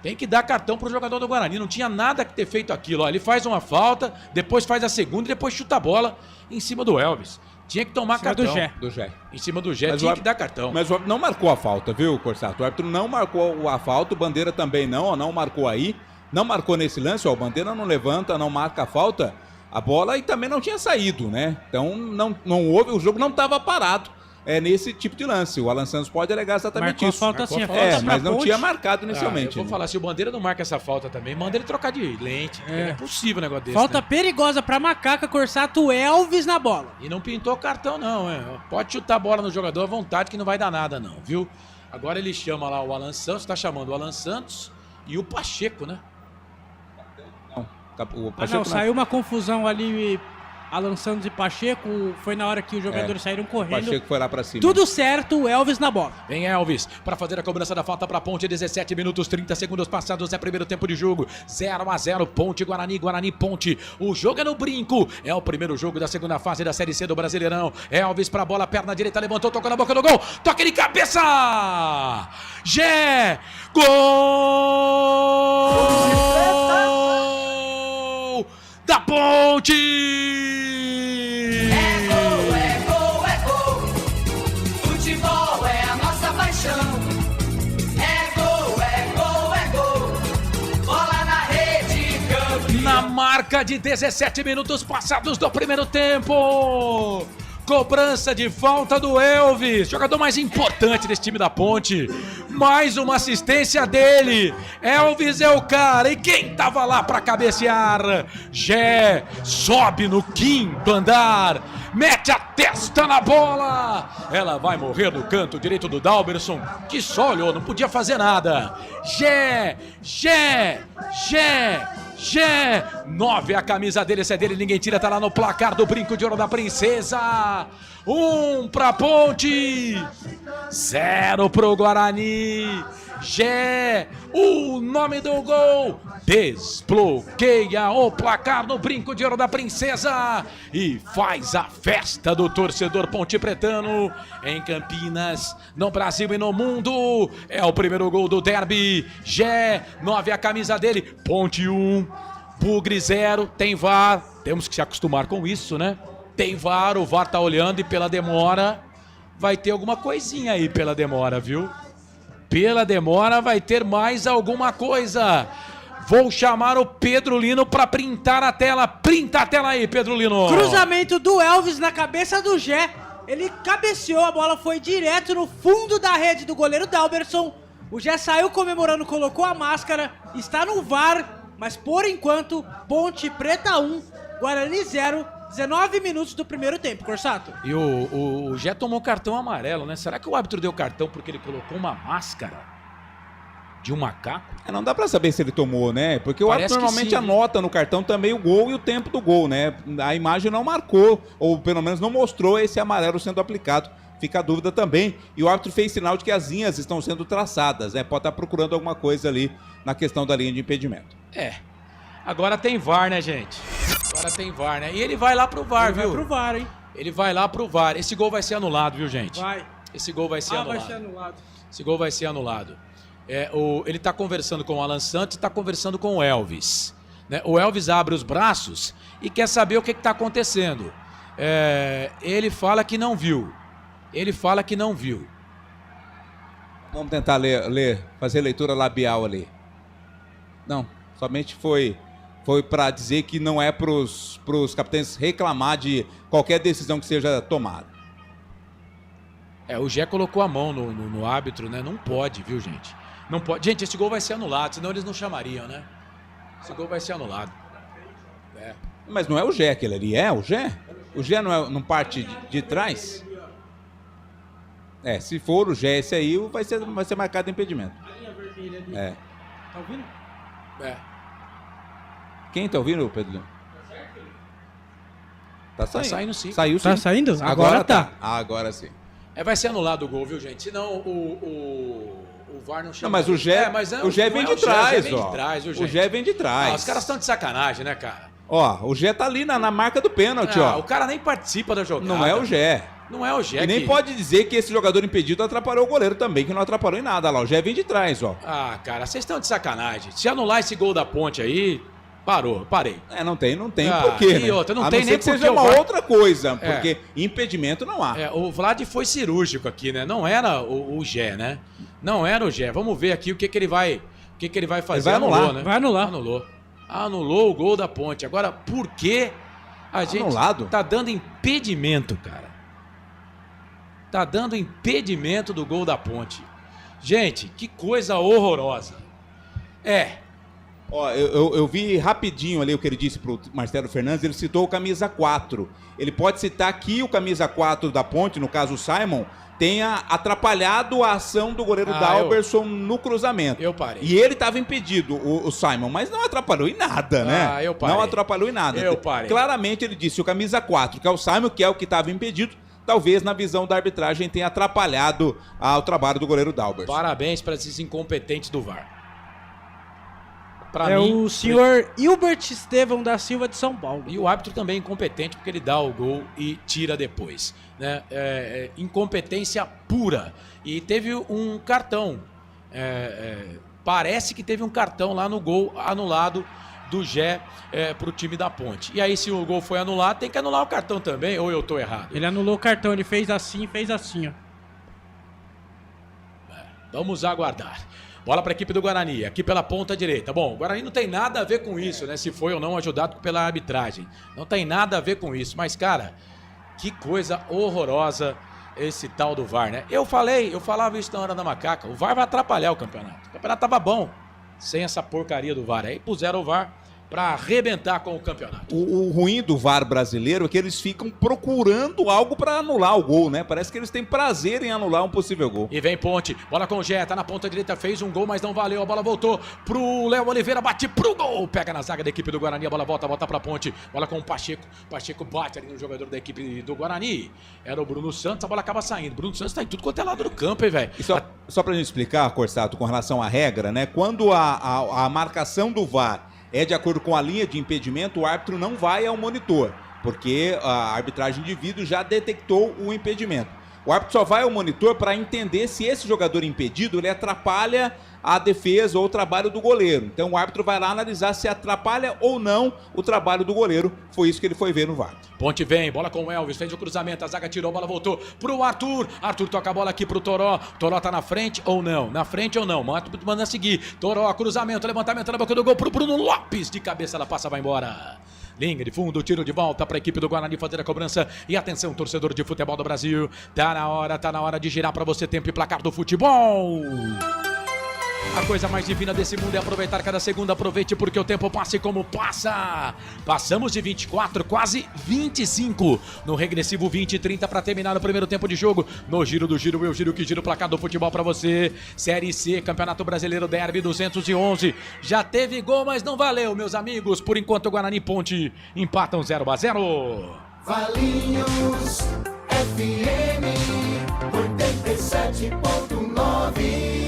Tem que dar cartão pro jogador do Guarani. Não tinha nada que ter feito aquilo. Ó, ele faz uma falta, depois faz a segunda e depois chuta a bola em cima do Elvis. Tinha que tomar cartão. Do Gé. Em cima do Gé, tinha que dar cartão. Mas o árbitro não marcou a falta, viu, Corsato? O árbitro não marcou a falta, o Bandeira também não marcou aí. Não marcou nesse lance, ó, o Bandeira não levanta, não marca a falta. A bola e também não tinha saído, né? Então não houve, o jogo não estava parado nesse tipo de lance. O Alan Santos pode alegar exatamente isso. Falta sim, a falta mas não tinha marcado inicialmente. Eu vou falar, se o Bandeira não marca essa falta também, manda ele trocar de lente. Não é possível um negócio desse. Falta perigosa pra Macaca, Corsato, Elvis na bola. E não pintou cartão não, Pode chutar a bola no jogador à vontade que não vai dar nada não, viu? Agora ele chama lá o Alan Santos, tá chamando o Alan Santos e o Pacheco, né? Saiu uma confusão ali, Alan Santos e Pacheco, foi na hora que os jogadores saíram correndo. O Pacheco foi lá pra cima. Tudo certo, o Elvis na bola. Vem Elvis para fazer a cobrança da falta pra Ponte, 17 minutos, 30 segundos passados, primeiro tempo de jogo, 0-0, Ponte, Guarani, Ponte. O jogo é no Brinco, é o primeiro jogo da segunda fase da Série C do Brasileirão. Elvis pra bola, perna direita, levantou, tocou na boca do gol, toque de cabeça! Gé! Gol! Da Ponte! É gol, futebol é a nossa paixão. É gol, bola na rede, campeão. Na marca de 17 minutos passados do primeiro tempo, Cobrança de falta do Elvis, jogador mais importante desse time da Ponte. Mais uma assistência dele. Elvis é o cara. E quem tava lá pra cabecear? Gé sobe no quinto andar. Mete a testa na bola. Ela vai morrer no canto direito do Dalberson, que só olhou, não podia fazer nada. Gé. 9 a camisa dele, esse é dele, ninguém tira, tá lá no placar do Brinco de Ouro da Princesa. 1 pra Ponte, 0 pro Guarani. Gé, o nome do gol, desbloqueia o placar no Brinco de Ouro da Princesa e faz a festa do torcedor pontepretano em Campinas, no Brasil e no mundo. É o primeiro gol do derby. Gé, 9 a camisa dele. Ponte 1, Bugre 0, tem VAR, temos que se acostumar com isso, né? Tem VAR, o VAR tá olhando e pela demora vai ter alguma coisinha aí pela demora, viu? Pela demora vai ter mais alguma coisa. Vou chamar o Pedro Lino pra printar a tela. Printa a tela aí, Pedro Lino. Cruzamento do Elvis na cabeça do Gé. Ele cabeceou, a bola foi direto no fundo da rede do goleiro Dalberson. O Gé saiu comemorando, colocou a máscara. Está no VAR, mas por enquanto, Ponte Preta 1, Guarani 0. 19 minutos do primeiro tempo, Corsato. E o Gé tomou cartão amarelo, né? Será que o árbitro deu cartão porque ele colocou uma máscara de um macaco? Não dá pra saber se ele tomou, né? Porque o árbitro normalmente sim, anota no cartão também o gol e o tempo do gol, né? A imagem não marcou, ou pelo menos não mostrou esse amarelo sendo aplicado. Fica a dúvida também. E o árbitro fez sinal de que as linhas estão sendo traçadas, né? Pode estar procurando alguma coisa ali na questão da linha de impedimento. Agora tem VAR, né, gente? Agora tem VAR, né? E ele vai lá pro VAR, viu? Vai pro VAR, hein? Ele vai lá pro VAR. Esse gol vai ser anulado, viu, gente? Vai. Esse gol vai ser anulado. Vai ser anulado. Esse gol vai ser anulado. Ele tá conversando com o Alan Santos e tá conversando com o Elvis, né? O Elvis abre os braços e quer saber o que tá acontecendo. Ele fala que não viu. Vamos tentar fazer leitura labial ali. Não, somente foi para dizer que não é pros capitães reclamar de qualquer decisão que seja tomada. O Gé colocou a mão no árbitro, né? Não pode, viu, gente? Não pode. Gente, esse gol vai ser anulado, senão eles não chamariam, né? Esse gol vai ser anulado. Mas não é o Gé aquele ali, é o Gé? O Gé não parte de trás? Se for o Gé esse aí, vai ser marcado impedimento. Tá ouvindo? Quem tá ouvindo, Pedro? Tá saindo. Tá saindo sim. Saiu sim. Tá saindo? Agora tá. Agora sim. Vai ser anulado o gol, viu, gente? Senão o VAR não chama. Não, mas o Gé, o Gé vem de trás, ó. O Gé vem de trás. Os caras estão de sacanagem, né, cara? Ó, o Gé tá ali na marca do pênalti, ó. O cara nem participa da jogada. Não é o Gé. Não é o Gé. E nem pode dizer que esse jogador impedido atrapalhou o goleiro também, que não atrapalhou em nada lá. O Gé vem de trás, ó. Cara, vocês estão de sacanagem. Se anular esse gol da Ponte aí, parei. Não tem porquê, né? Outra, não a tem não nem ser que porque seja uma o VAR... outra coisa, porque impedimento não há. O Vlad foi cirúrgico aqui, né? Não era o Gé, né? Não era o Gé. Vamos ver aqui o que ele vai fazer. Ele vai anular, né? Vai anular. Anulou o gol da Ponte. Agora, por que a gente tá dando impedimento, cara? Tá dando impedimento do gol da Ponte. Gente, que coisa horrorosa. Ó, eu vi rapidinho ali o que ele disse pro Marcelo Fernandes, ele citou o camisa 4. Ele pode citar que o camisa 4 da Ponte, no caso o Simon, tenha atrapalhado a ação do goleiro Dalberson no cruzamento. Eu parei. E ele estava impedido, o Simon, mas não atrapalhou em nada, né? Eu parei. Não atrapalhou em nada. Eu parei. Claramente ele disse o camisa 4, que é o Simon, que é o que estava impedido, talvez na visão da arbitragem tenha atrapalhado o trabalho do goleiro Dalberson. Parabéns para esses incompetentes do VAR. O senhor Hilbert Estevão da Silva de São Paulo. E o árbitro também é incompetente porque ele dá o gol e tira depois, né? Incompetência pura. E teve um cartão. Parece que teve um cartão lá no gol anulado do Gé pro time da Ponte. E aí, se o gol foi anulado, tem que anular o cartão também, ou eu tô errado? Ele anulou o cartão, ele fez assim, ó. Vamos aguardar. Bola para a equipe do Guarani, aqui pela ponta direita. Bom, o Guarani não tem nada a ver com isso, né? Se foi ou não ajudado pela arbitragem. Não tem nada a ver com isso. Mas, cara, Que coisa horrorosa esse tal do VAR, né? Eu falava isso na hora da macaca. O VAR vai atrapalhar o campeonato. O campeonato tava bom sem essa porcaria do VAR. Aí puseram o VAR para arrebentar com o campeonato. O ruim do VAR brasileiro é que eles ficam procurando algo para anular o gol, né? Parece que eles têm prazer em anular um possível gol. E vem Ponte, bola com o Gé, tá na ponta direita, fez um gol, mas não valeu. A bola voltou pro Léo Oliveira, bate pro gol. Pega na zaga da equipe do Guarani, a bola volta pra Ponte. Bola com o Pacheco. Pacheco bate ali no jogador da equipe do Guarani. Era o Bruno Santos, a bola acaba saindo. Bruno Santos tá em tudo quanto é lado do campo, hein, velho? Só pra gente explicar, Corsato, com relação à regra, né? Quando a marcação do VAR é de acordo com a linha de impedimento, o árbitro não vai ao monitor, porque a arbitragem de vídeo já detectou o impedimento. O árbitro só vai ao monitor para entender se esse jogador impedido ele atrapalha a defesa ou o trabalho do goleiro. Então o árbitro vai lá analisar se atrapalha ou não o trabalho do goleiro. Foi isso que ele foi ver no VAR. Ponte vem, bola com o Elvis, fez o cruzamento, a zaga tirou, a bola voltou pro Arthur. Arthur toca a bola aqui pro Toró. Toró tá na frente ou não? Na frente ou não? Manda seguir. Toró, cruzamento, levantamento na boca do gol pro Bruno Lopes. De cabeça ela passa, vai embora. Linha de fundo, tiro de volta para a equipe do Guarani fazer a cobrança. E atenção, torcedor de futebol do Brasil. Tá na hora de girar para você tempo e placar do futebol. A coisa mais divina desse mundo é aproveitar cada segundo. Aproveite porque o tempo passa e como passa. Passamos de 24, quase 25. No regressivo 20 e 30 para terminar o primeiro tempo de jogo. No giro do giro, eu giro que giro o placar do futebol para você. Série C, Campeonato Brasileiro Derby 211. Já teve gol, mas não valeu, meus amigos. Por enquanto o Guarani e Ponte empatam 0-0. Valinhos FM 87.9.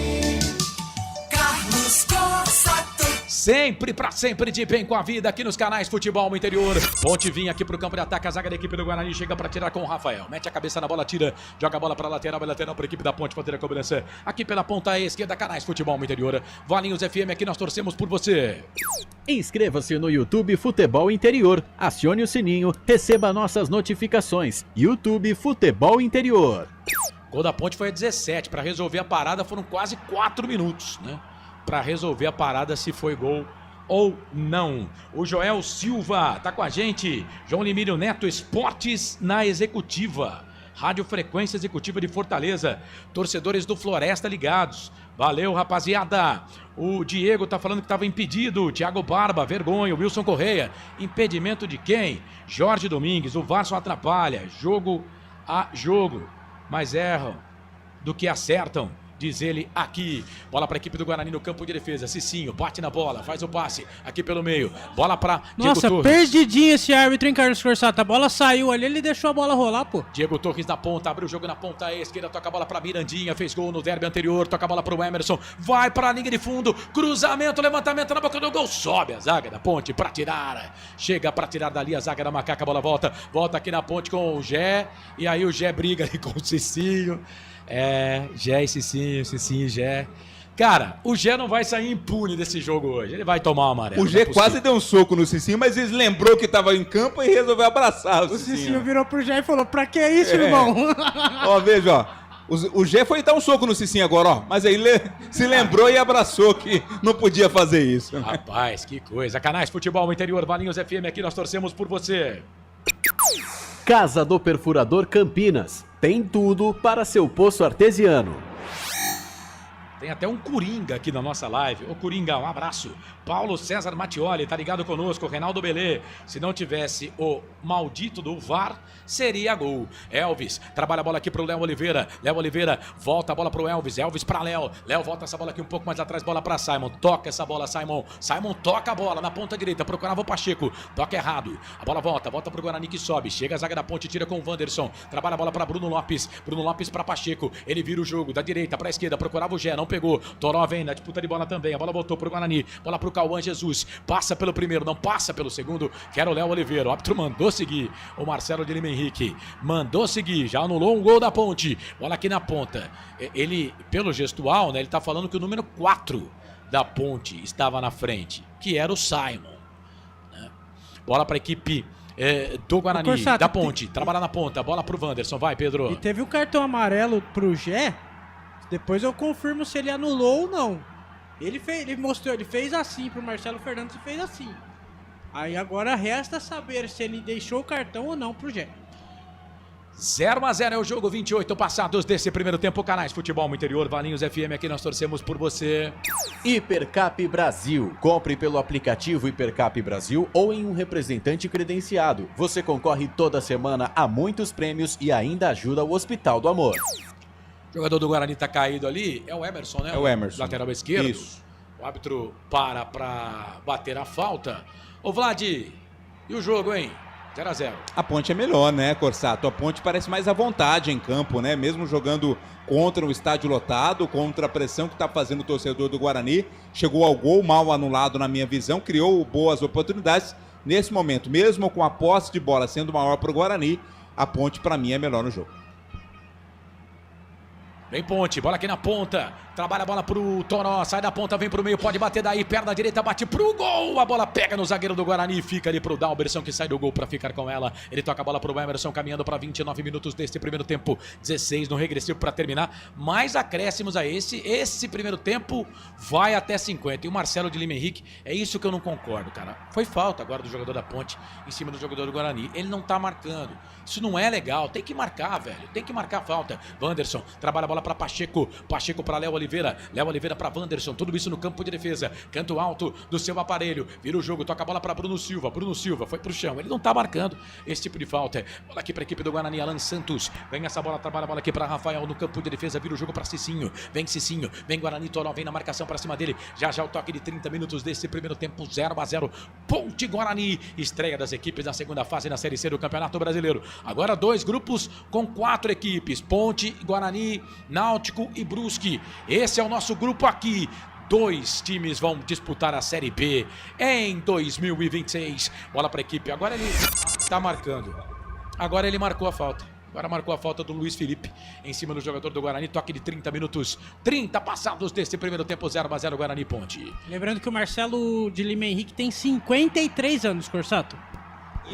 Sempre, pra sempre, de bem com a vida aqui nos canais Futebol Interior. Ponte vinha aqui pro campo de ataque, a zaga da equipe do Guarani chega pra tirar com o Rafael. Mete a cabeça na bola, tira, joga a bola pra lateral, vai lateral pra equipe da Ponte fazer a cobrança. Aqui pela ponta esquerda, canais Futebol Interior. Valinhos FM, aqui nós torcemos por você. Inscreva-se no YouTube Futebol Interior, acione o sininho, receba nossas notificações. YouTube Futebol Interior. Gol da Ponte foi a 17, pra resolver a parada foram quase 4 minutos, né? Para resolver a parada se foi gol ou não. O Joel Silva tá com a gente. João Limírio Neto, Esportes na Executiva. Rádio Frequência Executiva de Fortaleza. Torcedores do Floresta ligados. Valeu, rapaziada. O Diego tá falando que tava impedido. Thiago Barba, vergonha. Wilson Correia. Impedimento de quem? Jorge Domingues. O VAR só atrapalha. Jogo a jogo. Mas erram do que acertam. Diz ele aqui, bola para a equipe do Guarani no campo de defesa, Cicinho, bate na bola, faz o passe, aqui pelo meio, bola para Diego Torres. Nossa, perdidinho esse árbitro, hein, Carlos Corsato, a bola saiu ali, ele deixou a bola rolar, pô. Diego Torres na ponta, abre o jogo na ponta esquerda, toca a bola para Mirandinha, fez gol no derby anterior, toca a bola para o Emerson, vai para a linha de fundo, cruzamento, levantamento na boca do gol, sobe a zaga da Ponte para tirar, chega para tirar dali a zaga da Macaca, a bola volta aqui na Ponte com o Gé, e aí o Gé briga ali com o Cicinho. Gé e Cicinho e Gé. Cara, o Gé não vai sair impune desse jogo hoje. Ele vai tomar uma amarela. O Gé quase deu um soco no Cicinho, mas ele lembrou que estava em campo e resolveu abraçar o Cicinho. O Cicinho virou pro Gé e falou, pra que isso, irmão? Ó, veja, ó. O Gé foi dar um soco no Cicinho agora, ó. Mas aí se lembrou e abraçou que não podia fazer isso. Rapaz, que coisa. Canais Futebol Interior, Valinhos FM, aqui nós torcemos por você. Casa do Perfurador Campinas. Tem tudo para seu poço artesiano. Tem até um Coringa aqui na nossa live. Ô Coringa, um abraço. Paulo César Mattioli, tá ligado conosco. Reinaldo Belê. Se não tivesse o maldito do VAR, seria gol. Elvis, trabalha a bola aqui pro Léo Oliveira. Léo Oliveira, volta a bola pro Elvis. Elvis pra Léo. Léo volta essa bola aqui um pouco mais atrás, bola pra Simon. Toca essa bola, Simon. Simon toca a bola na ponta direita, procurava o Pacheco. Toca errado. A bola volta pro Guarani que sobe. Chega a zaga da Ponte, tira com o Wanderson. Trabalha a bola pra Bruno Lopes. Bruno Lopes pra Pacheco. Ele vira o jogo da direita pra esquerda, procurava o Gé, não pegou. Toró vem na disputa de bola também. A bola voltou pro Guarani. Bola pro Cauã Jesus. Passa pelo primeiro, não passa pelo segundo. Que era o Léo Oliveira. O árbitro mandou seguir. O Marcelo de Lima Henrique mandou seguir. Já anulou um gol da Ponte. Bola aqui na ponta. Ele, pelo gestual, né? Ele tá falando que o número 4 da Ponte estava na frente. Que era o Simon. Né? Bola pra equipe do Guarani, Corsato, da Ponte. Trabalha na ponta. Bola pro Wanderson. Vai, Pedro. E teve o cartão amarelo pro Gé. Depois eu confirmo se ele anulou ou não. Ele fez assim pro Marcelo Fernandes e fez assim. Aí agora resta saber se ele deixou o cartão ou não pro Gé. 0-0 é o jogo, 28 passados desse primeiro tempo. Canais Futebol Interior, Valinhos FM, aqui nós torcemos por você. Hipercap Brasil. Compre pelo aplicativo Hipercap Brasil ou em um representante credenciado. Você concorre toda semana a muitos prêmios e ainda ajuda o Hospital do Amor. O jogador do Guarani tá caído ali, é o Emerson, né? É o Emerson. Lateral esquerdo. Isso. O árbitro para pra bater a falta. Ô Vlad, e o jogo, hein? 0-0. A Ponte é melhor, né, Corsato? A Ponte parece mais à vontade em campo, né? Mesmo jogando contra um estádio lotado, contra a pressão que está fazendo o torcedor do Guarani. Chegou ao gol, mal anulado na minha visão, criou boas oportunidades. Nesse momento, mesmo com a posse de bola sendo maior para o Guarani, a Ponte, para mim, é melhor no jogo. Vem Ponte, bola aqui na ponta. Trabalha a bola pro Toró, sai da ponta, vem pro meio, pode bater daí, perna direita, bate pro gol. A bola pega no zagueiro do Guarani e fica ali pro Dalberson, que sai do gol pra ficar com ela. Ele toca a bola pro Emerson, caminhando pra 29 minutos deste primeiro tempo. 16 no regressivo pra terminar. Mais acréscimos a esse primeiro tempo vai até 50. E o Marcelo de Lima Henrique, é isso que eu não concordo, cara. Foi falta agora do jogador da Ponte em cima do jogador do Guarani. Ele não tá marcando. Isso não é legal, tem que marcar, velho. Tem que marcar a falta. Wanderson, trabalha a bola pra Pacheco. Pacheco pra Léo Oliveira. Léo Oliveira pra Wanderson. Tudo isso no campo de defesa. Canto alto do seu aparelho. Vira o jogo, toca a bola pra Bruno Silva. Bruno Silva foi pro chão. Ele não tá marcando esse tipo de falta. Bola aqui pra equipe do Guarani. Alan Santos. Vem essa bola, trabalha a bola aqui pra Rafael no campo de defesa. Vira o jogo pra Cicinho. Vem Cicinho. Vem Guarani. Toró vem na marcação pra cima dele. Já o toque de 30 minutos desse primeiro tempo. 0-0. Ponte Guarani. Estreia das equipes na segunda fase na Série C do Campeonato Brasileiro. Agora 2 grupos com 4 equipes. Ponte, Guarani, Náutico e Brusque. Esse é o nosso grupo aqui. 2 times vão disputar a Série B em 2026. Bola para a equipe. Agora ele está marcando. Agora ele marcou a falta. Agora marcou a falta do Luiz Felipe em cima do jogador do Guarani. Toque de 30 minutos. 30 passados desse primeiro tempo. 0-0 Guarani Ponte. Lembrando que o Marcelo de Lima Henrique tem 53 anos, Corsato.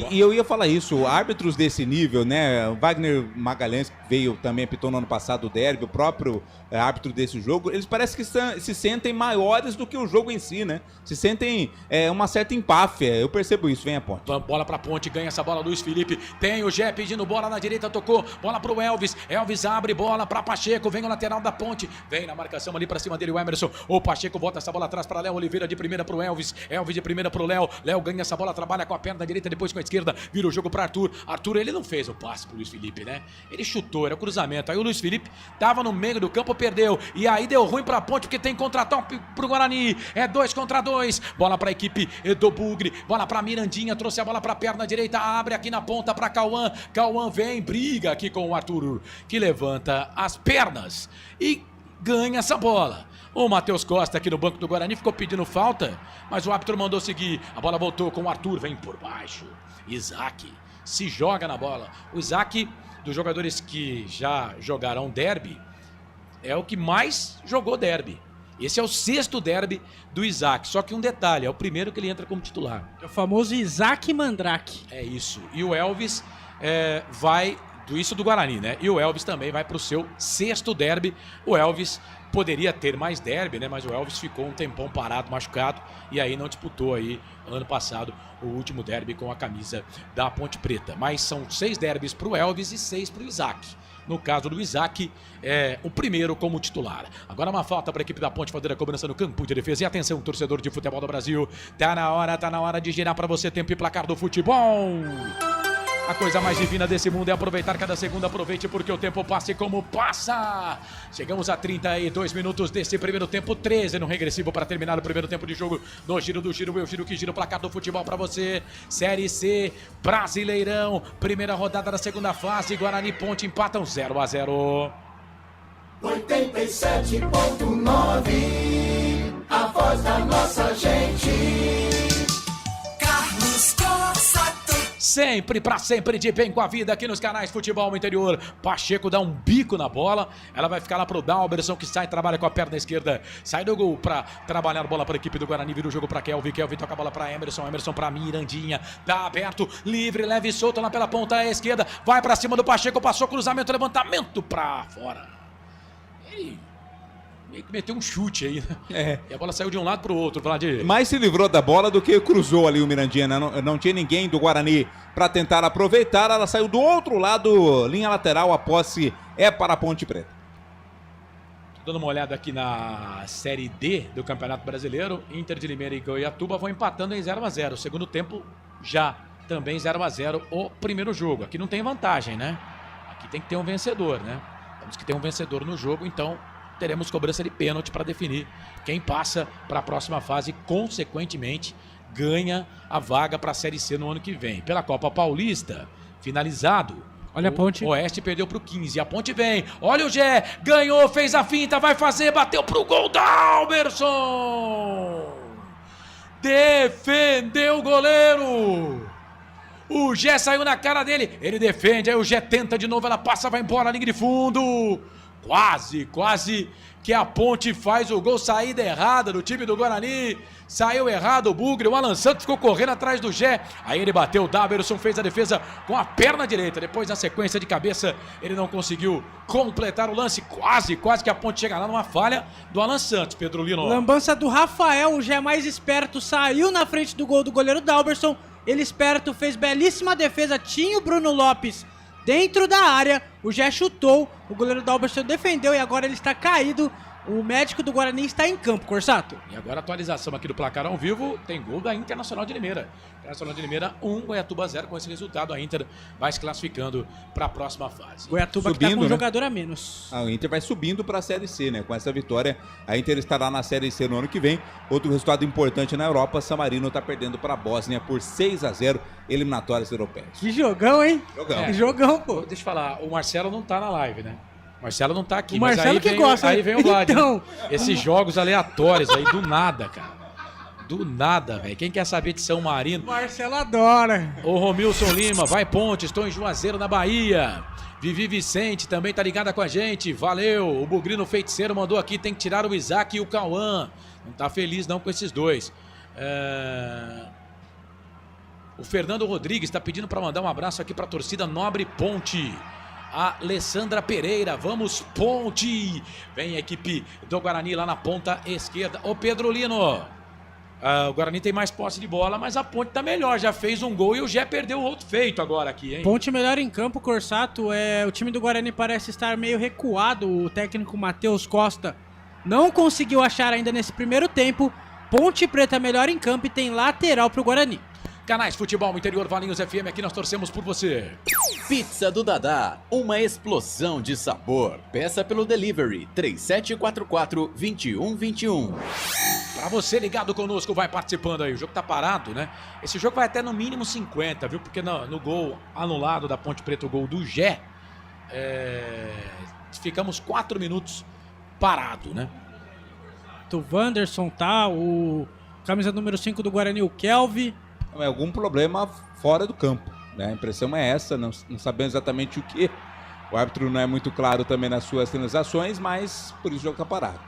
E eu ia falar isso, árbitros desse nível, né? O Wagner Magalhães, que veio também, apitou no ano passado o derby, o próprio árbitro desse jogo, eles parecem que se sentem maiores do que o jogo em si, né? Se sentem uma certa empáfia, eu percebo isso, vem a Ponte. Bola pra Ponte, ganha essa bola Luiz Felipe, tem o Gé pedindo bola na direita, tocou, bola pro Elvis, Elvis abre, bola pra Pacheco, vem o lateral da Ponte, vem na marcação ali pra cima dele o Emerson, o Pacheco bota essa bola atrás pra Léo Oliveira, de primeira pro Elvis, Elvis de primeira pro Léo, Léo ganha essa bola, trabalha com a perna direita, depois com a esquerda, vira o jogo pra Arthur, ele não fez o passe pro Luiz Felipe, né? Ele chutou, era o cruzamento, aí o Luiz Felipe tava no meio do campo, perdeu, e aí deu ruim pra Ponte, porque tem contra-ataque pro Guarani, é 2 contra 2, bola pra equipe do Bugre, bola pra Mirandinha, trouxe a bola pra perna direita, abre aqui na ponta pra Cauã, Cauã vem, briga aqui com o Arthur, que levanta as pernas e ganha essa bola. O Matheus Costa aqui no banco do Guarani ficou pedindo falta, mas o árbitro mandou seguir, a bola voltou com o Arthur, vem por baixo, Isaac se joga na bola, o Isaac, dos jogadores que já jogaram derby, é o que mais jogou derby. Esse é o 6º derby do Isaac. Só que um detalhe, é o primeiro que ele entra como titular. É o famoso Isaac Mandrake. É isso. E o Elvis vai... Isso do Guarani, né? E o Elvis também vai para o seu 6º derby. O Elvis poderia ter mais derby, né? Mas o Elvis ficou um tempão parado, machucado. E aí não disputou aí, ano passado, o último derby com a camisa da Ponte Preta. Mas são 6 derbys para o Elvis e 6 para o Isaac. No caso do Isaac, é o primeiro como titular. Agora uma falta para a equipe da Ponte fazer a cobrança no campo de defesa. E atenção, torcedor de futebol do Brasil. Tá na hora de girar para você tempo e placar do futebol. A coisa mais divina desse mundo é aproveitar cada segundo. Aproveite porque o tempo passa e como passa. Chegamos a 32 minutos desse primeiro tempo. 13 no regressivo para terminar o primeiro tempo de jogo. No giro do giro, eu giro que giro o placar do futebol para você. Série C, Brasileirão. Primeira rodada da segunda fase. Guarani e Ponte empatam 0-0. 87.9, a voz da nossa gente. Carlos Corsato. Sempre, pra sempre, de bem com a vida aqui nos canais Futebol Interior. Pacheco dá um bico na bola. Ela vai ficar lá pro Dalberson, que sai, trabalha com a perna esquerda. Sai do gol pra trabalhar a bola pra equipe do Guarani. Vira o jogo pra Kelvin. Kelvin toca a bola pra Emerson. Emerson pra Mirandinha. Tá aberto, livre, leve e solto lá pela ponta esquerda. Vai pra cima do Pacheco, passou cruzamento, levantamento pra fora. Ele meio que meteu um chute aí, né? É. E a bola saiu de um lado pro outro, Vladir. Mais se livrou da bola do que cruzou ali o Mirandinha, né? Não tinha ninguém do Guarani para tentar aproveitar. Ela saiu do outro lado, linha lateral. A posse é para a Ponte Preta. Dando uma olhada aqui na Série D do Campeonato Brasileiro, Inter de Limeira e Goiatuba vão empatando em 0-0. Segundo tempo, já também 0-0 o primeiro jogo. Aqui não tem vantagem, né? Aqui tem que ter um vencedor, né? Temos que ter um vencedor no jogo, então teremos cobrança de pênalti para definir quem passa para a próxima fase e, consequentemente, ganha a vaga para a Série C no ano que vem. Pela Copa Paulista, finalizado. Olha a Ponte. O Oeste perdeu pro 15. A Ponte vem. Olha o Gé. Ganhou, fez a finta, vai fazer, bateu pro gol da Alberson. Defendeu o goleiro. O Gé saiu na cara dele. Ele defende, aí o Gé tenta de novo, ela passa, vai embora, linha de fundo. Quase que a Ponte faz o gol. Saída errada do time do Guarani. Saiu errado o Bugre. O Alan Santos ficou correndo atrás do Gé. Aí ele bateu, o Daverson fez a defesa com a perna direita. Depois, na sequência de cabeça, ele não conseguiu completar o lance. Quase que a Ponte chega lá numa falha do Alan Santos, Pedro Lino. Lambança do Rafael, o Gé mais esperto, saiu na frente do gol do goleiro Dalberson. Ele esperto, fez belíssima defesa. Tinha o Bruno Lopes dentro da área, o Gé chutou, o goleiro Dalberson defendeu e agora ele está caído. O médico do Guarani está em campo, Corsato. E agora a atualização aqui do placar ao vivo, tem gol da Internacional de Limeira. Internacional de Limeira 1, Goiatuba 0. Com esse resultado, a Inter vai se classificando para a próxima fase. Goiatuba subindo, que está com um jogador a menos. A Inter vai subindo para a Série C, né? Com essa vitória, a Inter estará na Série C no ano que vem. Outro resultado importante na Europa, San Marino está perdendo para a Bósnia por 6-0, eliminatórias europeias. Que jogão, hein? Jogão. Que jogão, pô. Deixa eu falar, o Marcelo não tá na live, né? Marcelo não tá aqui, o mas Marcelo aí que vem, gosta, aí vem o Vlad. Então... Esses jogos aleatórios aí, do nada, cara. Do nada, velho. Quem quer saber de São Marino? Marcelo adora. Ô Romilson Lima, vai Ponte, estou em Juazeiro, na Bahia. Vivi Vicente também tá ligada com a gente, valeu. O Bugrino Feiticeiro mandou aqui, tem que tirar o Isaac e o Cauã. Não tá feliz não com esses dois. O Fernando Rodrigues tá pedindo para mandar um abraço aqui pra torcida Nobre Ponte. A Alessandra Pereira, vamos Ponte! Vem a equipe do Guarani lá na ponta esquerda. Ô Pedro Lino, o Guarani tem mais posse de bola, mas a Ponte tá melhor, já fez um gol e o Gé perdeu o outro feito agora aqui, hein? Ponte melhor em campo, Corsato, o time do Guarani parece estar meio recuado, o técnico Matheus Costa não conseguiu achar ainda nesse primeiro tempo. Ponte Preta melhor em campo e tem lateral pro Guarani. Canais Futebol Interior, Valinhos FM, aqui nós torcemos por você. Pizza do Dadá, uma explosão de sabor. Peça pelo delivery 3744-2121. Pra você ligado conosco, vai participando aí. O jogo tá parado, né? Esse jogo vai até no mínimo 50, viu? Porque no gol anulado da Ponte Preta, o gol do Gé, ficamos 4 minutos parado, né? O Wanderson tá, o camisa número 5 do Guarani, o Kelvin. Algum problema fora do campo, né? A impressão é essa, não sabemos exatamente o que. O árbitro não é muito claro também nas suas finalizações, mas por isso o jogo está parado.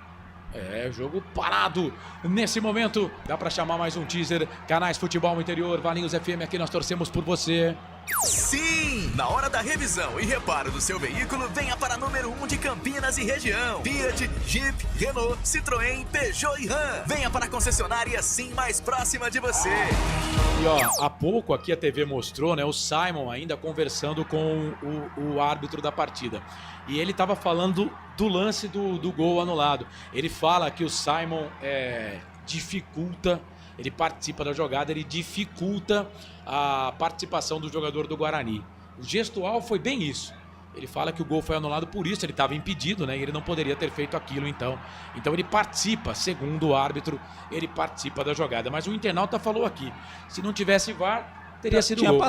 Jogo parado nesse momento. Dá pra chamar mais um teaser. Canais Futebol Interior, Valinhos FM, aqui nós torcemos por você. Sim! Na hora da revisão e reparo do seu veículo, venha para número 1 de Campinas e região. Fiat, Jeep, Renault, Citroën, Peugeot e Ram. Venha para a concessionária Sim mais próxima de você. E ó, há pouco aqui a TV mostrou, né, o Simon ainda conversando com o árbitro da partida. E ele estava falando do lance do gol anulado. Ele fala que o Simon dificulta, ele participa da jogada, ele dificulta a participação do jogador do Guarani. O gestual foi bem isso. Ele fala que o gol foi anulado por isso, ele estava impedido, né? E ele não poderia ter feito aquilo, então. Então ele participa, segundo o árbitro, ele participa da jogada. Mas o internauta falou aqui, se não tivesse VAR, teria sido gol.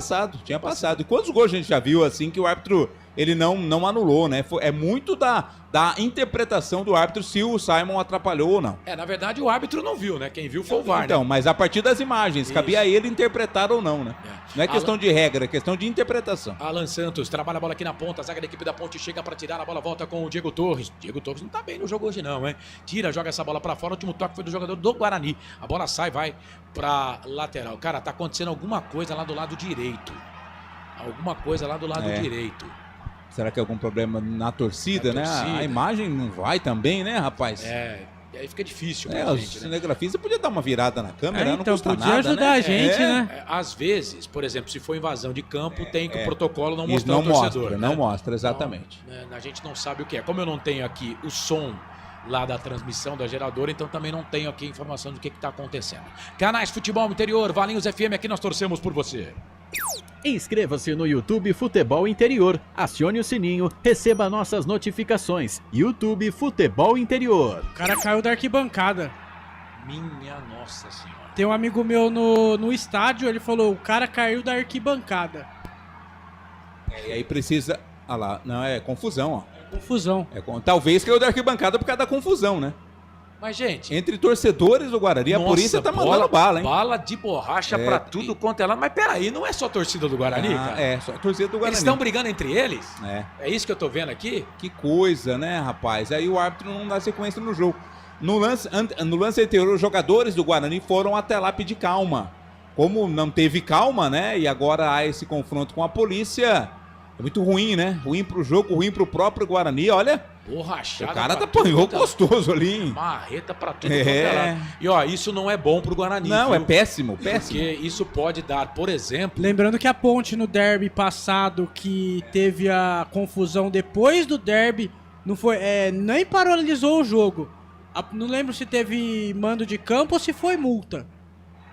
Tinha passado. E quantos gols a gente já viu assim que o árbitro ele não anulou, né? É muito da interpretação do árbitro se o Simon atrapalhou ou não. Na verdade o árbitro não viu, né? Quem viu foi o VAR, então, né? Mas a partir das imagens, cabia a ele interpretar ou não, né? Não é questão de regra, é questão de interpretação. Alan Santos trabalha a bola aqui na ponta, a zaga da equipe da Ponte chega para tirar, a bola volta com o Diego Torres. Diego Torres não tá bem no jogo hoje não, hein? Tira, joga essa bola para fora, o último toque foi do jogador do Guarani. A bola sai, vai pra lateral. Cara, tá acontecendo alguma coisa lá do lado direito. Alguma coisa lá do lado direito. Será que é algum problema na torcida, né? A imagem não vai também, né, rapaz? E aí fica difícil pra gente, né? O cinegrafista podia dar uma virada na câmera, não então, custa podia nada, ajudar a gente, né? Às vezes, por exemplo, se for invasão de campo, tem que o protocolo não Isso mostrar não o torcedor. mostra, né? não mostra, exatamente. Então, a gente não sabe o que é. Como eu não tenho aqui o som lá da transmissão da geradora, então também não tenho aqui informação do que está acontecendo. Canais Futebol Interior, Valinhos FM, aqui nós torcemos por você. Inscreva-se no YouTube Futebol Interior, acione o sininho, receba nossas notificações. YouTube Futebol Interior. O cara caiu da arquibancada. Minha nossa senhora. Tem um amigo meu no estádio, ele falou, o cara caiu da arquibancada. E aí precisa... Ah lá, não, é confusão, ó. Confusão. Talvez caiu da arquibancada por causa da confusão, né? Mas, gente... Entre torcedores do Guarani, a polícia tá mandando bala, hein? Bala de borracha pra tudo quanto é lá. Mas peraí, não é só a torcida do Guarani, cara? É, só a torcida do Guarani. Eles estão brigando entre eles? É isso que eu tô vendo aqui? Que coisa, né, rapaz? Aí o árbitro não dá sequência no jogo. No lance anterior, os jogadores do Guarani foram até lá pedir calma. Como não teve calma, né? E agora há esse confronto com a polícia. É muito ruim, né? Ruim pro jogo, ruim pro próprio Guarani, olha. Borrachada. O cara apanhou gostoso ali, hein? Marreta pra tudo quanto é lado. E ó, isso não é bom pro Guarani. Não, viu? É péssimo, péssimo. Porque isso pode dar, por exemplo... Lembrando que a Ponte no derby passado, que teve a confusão depois do derby, não foi, nem paralisou o jogo. Não lembro se teve mando de campo ou se foi multa.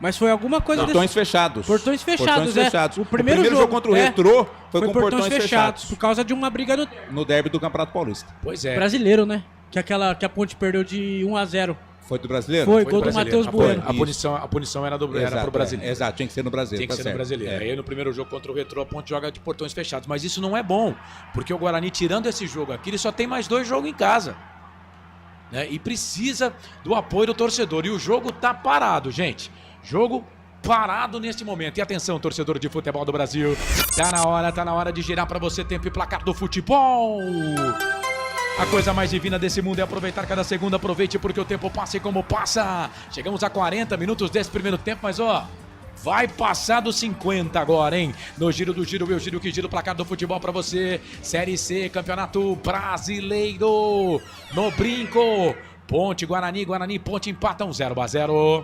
Mas foi alguma coisa... Portões fechados. Portões fechados, fechados. O primeiro jogo contra o Retrô foi com portões fechados. Por causa de uma briga no derby do Campeonato Paulista. Pois é. Brasileiro, né? Que a Ponte perdeu de 1-0. Foi do brasileiro? Foi gol do Matheus Bueno. A punição era pro brasileiro. Exato, tinha que ser no brasileiro. Tinha que ser no brasileiro. Aí no primeiro jogo contra o Retrô, a Ponte joga de portões fechados. Mas isso não é bom. Porque o Guarani, tirando esse jogo aqui, ele só tem mais 2 jogos em casa. Né? E precisa do apoio do torcedor. E o jogo tá parado, gente. Jogo parado neste momento. E atenção, torcedor de futebol do Brasil. Tá na hora de girar para você tempo e placar do futebol. A coisa mais divina desse mundo é aproveitar cada segundo. Aproveite porque o tempo passa e como passa. Chegamos a 40 minutos desse primeiro tempo, mas ó, vai passar dos 50 agora, hein? No giro do giro, eu giro que giro, placar do futebol pra você. Série C, Campeonato Brasileiro. No brinco. Ponte, Guarani, Ponte empatam 0-0.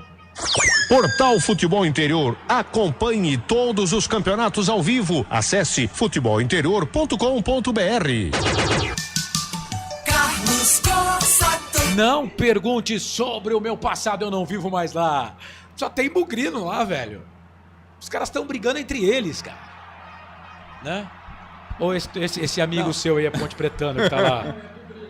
Portal Futebol Interior. Acompanhe todos os campeonatos ao vivo. Acesse futebolinterior.com.br. Não pergunte sobre o meu passado, eu não vivo mais lá. Só tem bugrino lá, velho. Os caras estão brigando entre eles, cara. Né? Ou esse amigo seu aí é Ponte Pretano que tá lá.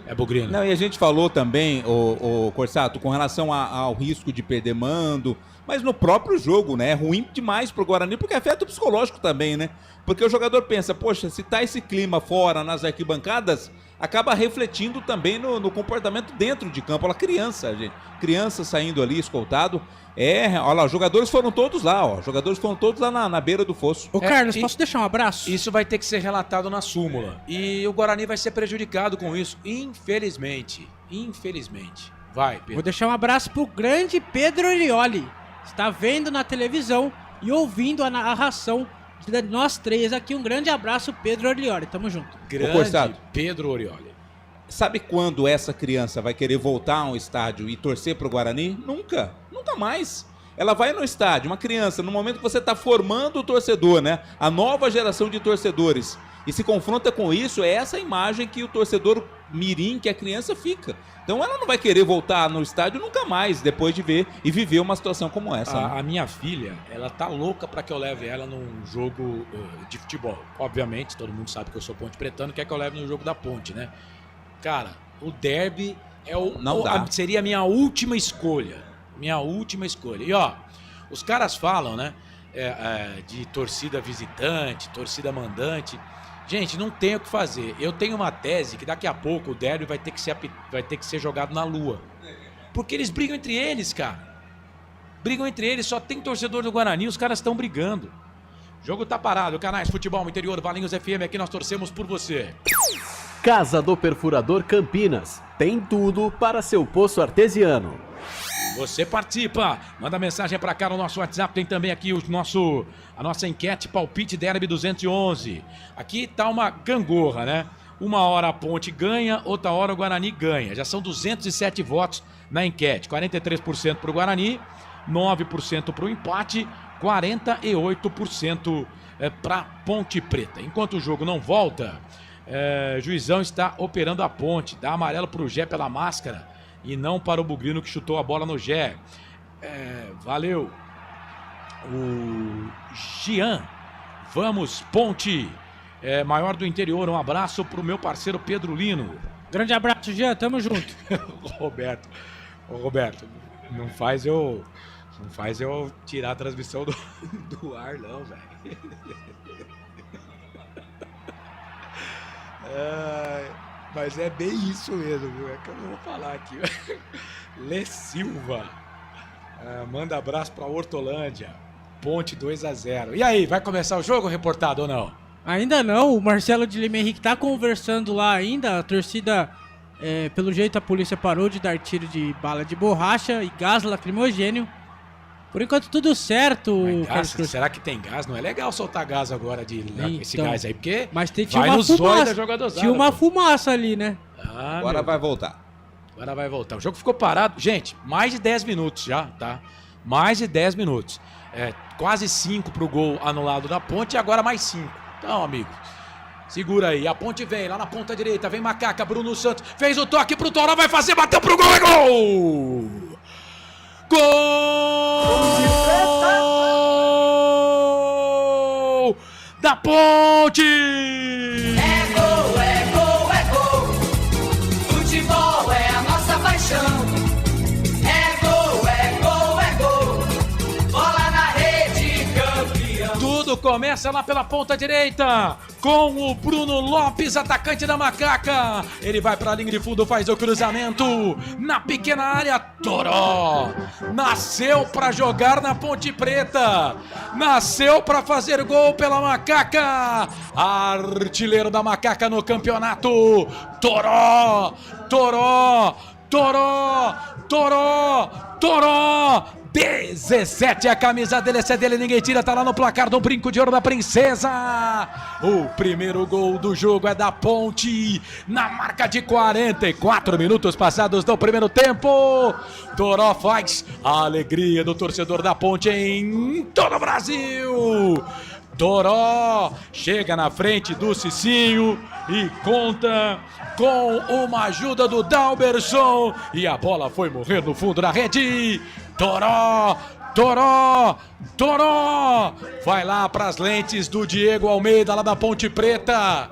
É bugrino. Não, e a gente falou também, o Corsato, com relação ao risco de perder mando, mas no próprio jogo, né? É ruim demais pro Guarani, porque afeta o psicológico também, né? Porque o jogador pensa, poxa, se tá esse clima fora nas arquibancadas, acaba refletindo também no comportamento dentro de campo. Olha, criança, gente. Criança saindo ali, escoltado. Olha lá, os jogadores foram todos lá, ó. Os jogadores foram todos lá na beira do fosso. Ô, Carlos, posso deixar um abraço? Isso vai ter que ser relatado na súmula. E o Guarani vai ser prejudicado com isso, infelizmente. Infelizmente. Vai, Pedro. Vou deixar um abraço pro grande Pedro Orioli. Está vendo na televisão e ouvindo a narração de nós três aqui. Um grande abraço, Pedro Orioli. Tamo junto. Grande Pedro Orioli. Sabe quando essa criança vai querer voltar a um estádio e torcer pro Guarani? Nunca. Nunca mais. Ela vai no estádio, uma criança, no momento que você está formando o torcedor, né? A nova geração de torcedores. E se confronta com isso, é essa imagem que o torcedor mirim, que a criança fica. Então ela não vai querer voltar no estádio nunca mais, depois de ver e viver uma situação como essa. A minha filha, ela tá louca para que eu leve ela num jogo de futebol. Obviamente, todo mundo sabe que eu sou Ponte Pretano, quer que eu leve no jogo da Ponte, né? Cara, o derby seria a minha última escolha. Minha última escolha. E ó, os caras falam, né? De torcida visitante, torcida mandante. Gente, não tem o que fazer. Eu tenho uma tese que daqui a pouco o derby vai ter que ser jogado na lua. Porque eles brigam entre eles, cara. Brigam entre eles, só tem torcedor do Guarani, os caras estão brigando. O jogo tá parado. Canais Futebol Interior, Valinhos FM, aqui nós torcemos por você. Casa do Perfurador Campinas. Tem tudo para seu poço artesiano. Você participa, manda mensagem pra cá no nosso WhatsApp, tem também aqui a nossa enquete Palpite Derby 211. Aqui tá uma gangorra, né? Uma hora a Ponte ganha, outra hora o Guarani ganha. Já são 207 votos na enquete, 43% pro Guarani, 9% pro empate, 48% pra Ponte Preta. Enquanto o jogo não volta, Juizão está operando a Ponte, dá amarelo pro Gé pela máscara e não para o Bugrino que chutou a bola no Gé. Valeu. O Gian. Vamos, Ponte. Maior do interior. Um abraço pro meu parceiro Pedro Lino. Grande abraço, Gian. Tamo junto. Roberto, não faz eu tirar a transmissão do ar, não, velho. Mas é bem isso mesmo, viu? É que eu não vou falar aqui. Lê Silva. Manda abraço pra Hortolândia. Ponte 2-0. E aí, vai começar o jogo, reportado ou não? Ainda não. O Marcelo de Lima Henrique tá conversando lá ainda. A torcida, pelo jeito, a polícia parou de dar tiro de bala de borracha e gás lacrimogênio. Por enquanto tudo certo. Será que tem gás? Não é legal soltar gás agora esse gás aí, porque mas tinha vai uma no zóio da fumaça. jogadozada. Tinha uma fumaça ali, né? Agora vai voltar. Agora vai voltar. O jogo ficou parado. Gente, mais de 10 minutos já, tá? Mais de 10 minutos. Quase 5 pro gol anulado da Ponte e agora mais 5. Então, amigo, segura aí. A Ponte vem lá na ponta direita. Vem Macaca, Bruno Santos. Fez o toque pro Toró, vai fazer, bateu pro gol, é gol! Gol da Ponte! É gol, é gol, é gol. Futebol é a nossa paixão. É gol, é gol, é gol. Bola na rede, campeão. Tudo começa lá pela ponta direita, com o Bruno Lopes, atacante da Macaca. Ele vai para a linha de fundo, faz o cruzamento na pequena área. Toró nasceu para jogar na Ponte Preta, nasceu para fazer gol pela Macaca. Artilheiro da Macaca no campeonato. Toró, Toró, Toró, Toró, Toró. 17, a camisa dele, essa é dele, ninguém tira, tá lá no placar do Brinco de Ouro da Princesa. O primeiro gol do jogo é da Ponte, na marca de 44 minutos passados do primeiro tempo. Toró faz a alegria do torcedor da Ponte em todo o Brasil. Toró chega na frente do Cicinho e conta com uma ajuda do Dalberson e a bola foi morrer no fundo da rede. Toró, Toró, Toró, vai lá para as lentes do Diego Almeida lá da Ponte Preta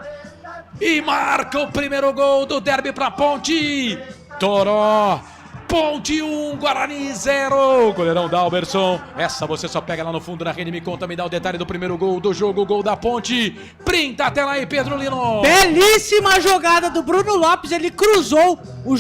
e marca o primeiro gol do derby para Ponte. Toró, Ponte 1, Guarani 0. Goleirão Dalberson. Essa você só pega lá no fundo da rede. Me conta, me dá o detalhe do primeiro gol do jogo, o gol da Ponte. Printa a tela aí, Pedro Lino. Belíssima jogada do Bruno Lopes. Ele cruzou. O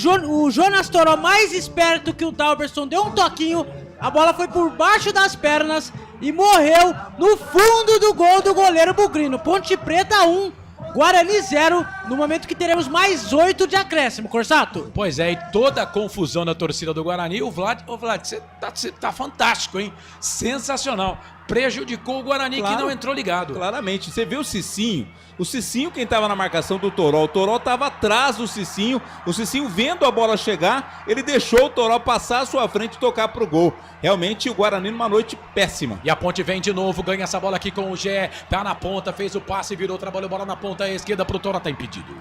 Jonas Toró, mais esperto que o Dalberson, deu um toquinho. A bola foi por baixo das pernas e morreu no fundo do gol do goleiro Bugrino. Ponte Preta 1. Guarani 0, no momento que teremos mais 8 de acréscimo, Corsato. Pois é, e toda a confusão da torcida do Guarani, o Vlad, você tá fantástico, hein? Sensacional. Prejudicou o Guarani, claro, que não entrou ligado. Claramente, você vê o Cicinho quem tava na marcação do Toró, o Toró tava atrás do Cicinho, o Cicinho vendo a bola chegar, ele deixou o Toró passar à sua frente e tocar pro gol. Realmente o Guarani numa noite péssima. E a Ponte vem de novo, ganha essa bola aqui com o Gé, tá na ponta, fez o passe, virou, trabalhou bola na ponta esquerda pro Toró, tá impedido.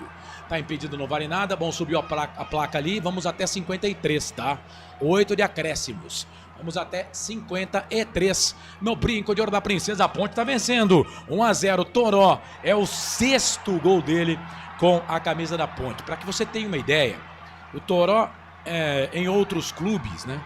Tá impedido, não vale nada, bom, subiu a placa ali, vamos até 53, tá? 8 de acréscimos. Vamos até 53 no Brinco de Ouro da Princesa. A Ponte tá vencendo 1-0. Toró é o 6º gol dele com a camisa da Ponte. Para que você tenha uma ideia, o Toró em outros clubes, né?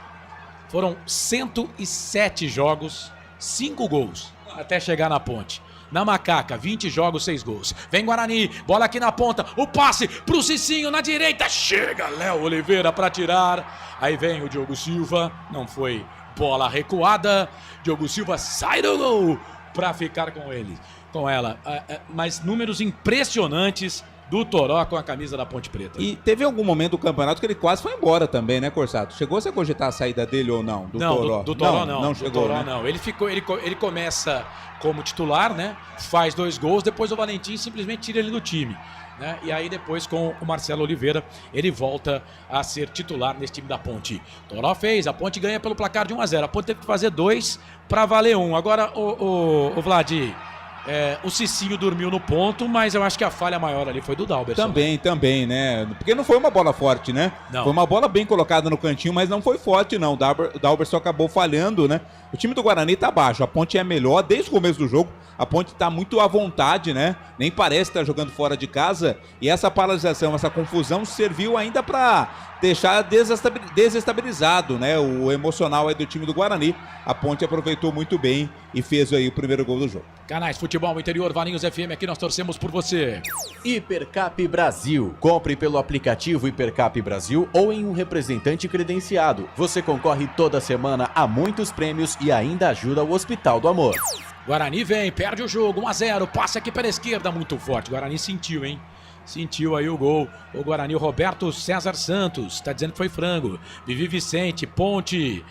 Foram 107 jogos, 5 gols até chegar na Ponte. Na Macaca, 20 jogos, 6 gols. Vem Guarani, bola aqui na ponta, o passe pro Cicinho na direita, chega Léo Oliveira para tirar. Aí vem o Diogo Silva, não foi bola recuada. Diogo Silva sai do gol para ficar com ela. Mas números impressionantes do Toró com a camisa da Ponte Preta. E teve algum momento do campeonato que ele quase foi embora também, né, Corsato? Chegou a cogitar a saída dele ou não? Não, Toró? do Toró não. Não chegou, do Toró né? não. Ele começa como titular, né? Faz 2 gols, depois o Valentim simplesmente tira ele do time. Né? E aí depois com o Marcelo Oliveira ele volta a ser titular nesse time da Ponte. Toró fez, a Ponte ganha pelo placar de 1-0. A Ponte teve que fazer 2 para valer 1. Agora o Vlad, o Cicinho dormiu no ponto, mas eu acho que a falha maior ali foi do Dalberson. Também, né? Porque não foi uma bola forte, né? Não. Foi uma bola bem colocada no cantinho, mas não foi forte, não. O Dalberson acabou falhando, né? O time do Guarani tá baixo, a Ponte é melhor desde o começo do jogo. A Ponte tá muito à vontade, né? Nem parece estar jogando fora de casa. E essa paralisação, essa confusão serviu ainda para deixar desestabilizado, né? O emocional aí do time do Guarani. A Ponte aproveitou muito bem e fez aí o primeiro gol do jogo. Canais Futebol Interior, Valinhos FM, aqui nós torcemos por você. Hipercap Brasil. Compre pelo aplicativo Hipercap Brasil ou em um representante credenciado. Você concorre toda semana a muitos prêmios e ainda ajuda o Hospital do Amor. Guarani vem, perde o jogo, 1-0, passa aqui pela esquerda, muito forte. Guarani sentiu, hein? Sentiu aí o gol. O Guarani, o Roberto César Santos, tá dizendo que foi frango. Vivi Vicente, Ponte,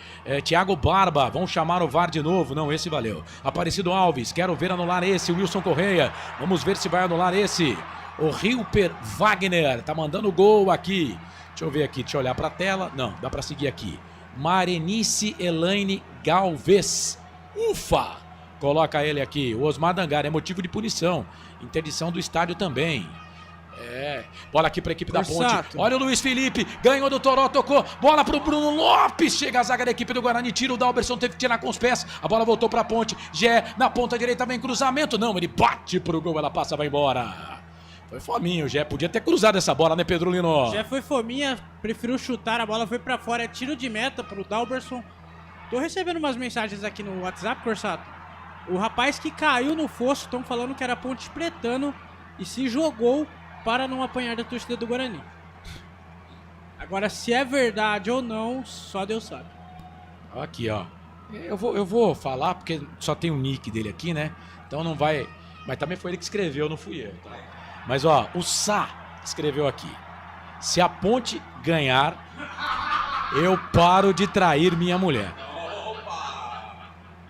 Thiago Barba, vão chamar o VAR de novo. Não, esse valeu. Aparecido Alves, quero ver anular esse. Wilson Correia, vamos ver se vai anular esse. O Hilper Wagner, tá mandando gol aqui. Deixa eu ver aqui, deixa eu olhar pra tela. Não, dá pra seguir aqui. Marenice Elaine Galvez. Ufa! Coloca ele aqui. O Osmar Dangar, é motivo de punição. Interdição do estádio também. Bola aqui para a equipe da Ponte. Olha o Luiz Felipe, ganhou do Toró, tocou, bola pro Bruno Lopes, chega a zaga da equipe do Guarani, tira o Dalberson, teve que tirar com os pés, a bola voltou para a Ponte, Gé na ponta direita, vem cruzamento, não, ele bate pro gol, ela passa, vai embora. Foi fominho, o Gé podia ter cruzado essa bola, né, Pedrolino? Gé foi fominha, preferiu chutar, a bola foi para fora, é tiro de meta pro Dalberson. Tô recebendo umas mensagens aqui no WhatsApp, Corsato. O rapaz que caiu no fosso, estão falando que era Ponte Pretano e se jogou para não apanhar da torcida do Guarani. Agora, se é verdade ou não, só Deus sabe. Aqui, ó. Eu vou falar, porque só tem o nick dele aqui, né? Então não vai... Mas também foi ele que escreveu, não fui eu, tá? Mas, ó, o Sá escreveu aqui. Se a Ponte ganhar, eu paro de trair minha mulher.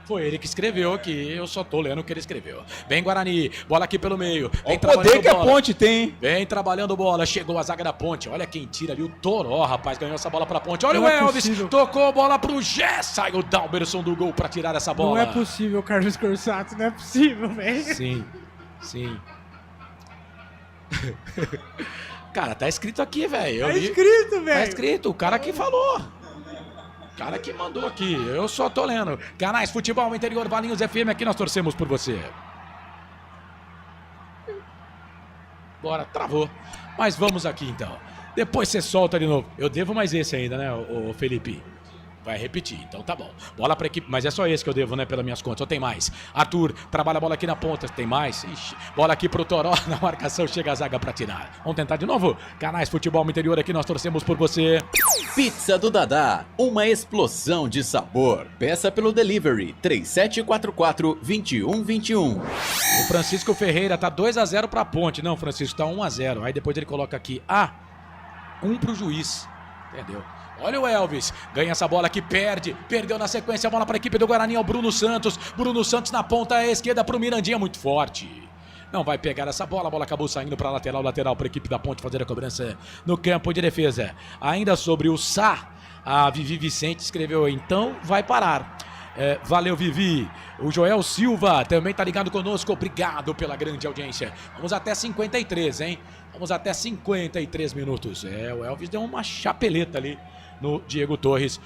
Foi ele que escreveu aqui, eu só tô lendo o que ele escreveu. Vem Guarani, bola aqui pelo meio. Vem o poder que a Ponte tem, hein? Vem trabalhando bola, chegou a zaga da Ponte. Olha quem tira ali, o Toró, rapaz, ganhou essa bola pra Ponte. Olha o Elvis, tocou a bola pro Gé, sai o Dalberson do gol pra tirar essa bola. Não é possível, Carlos Corsato, não é possível, velho. Sim. Cara, tá escrito aqui, velho. Tá escrito, velho. Tá escrito, o cara que falou. Cara que mandou aqui, eu só tô lendo. Canais Futebol Interior, Valinhos FM, aqui nós torcemos por você. Bora, travou. Mas vamos aqui então. Depois você solta de novo. Eu devo mais esse ainda, né, o Felipe? Vai repetir, então tá bom. Bola pra equipe, mas é só esse que eu devo, né, pelas minhas contas. Ou tem mais? Arthur, trabalha a bola aqui na ponta, tem mais? Ixi, bola aqui pro Toró, na marcação, chega a zaga pra tirar. Vamos tentar de novo? Canais Futebol Interior, aqui nós torcemos por você. Pizza do Dadá, uma explosão de sabor. Peça pelo delivery, 3744-2121. O Francisco Ferreira tá 2-0 pra Ponte. Não, Francisco, tá 1-0. Aí depois ele coloca aqui, 1 pro juiz. Entendeu? Olha o Elvis, ganha essa bola aqui, perdeu na sequência a bola para a equipe do Guarani, é o Bruno Santos na ponta esquerda para o Mirandinha, muito forte. Não vai pegar essa bola, a bola acabou saindo para lateral para a equipe da Ponte fazer a cobrança no campo de defesa. Ainda sobre o Sá, a Vivi Vicente escreveu, então vai parar. Valeu, Vivi. O Joel Silva também tá ligado conosco, obrigado pela grande audiência. Vamos até 53, hein? Vamos até 53 minutos. O Elvis deu uma chapeleta ali no Diego Torres,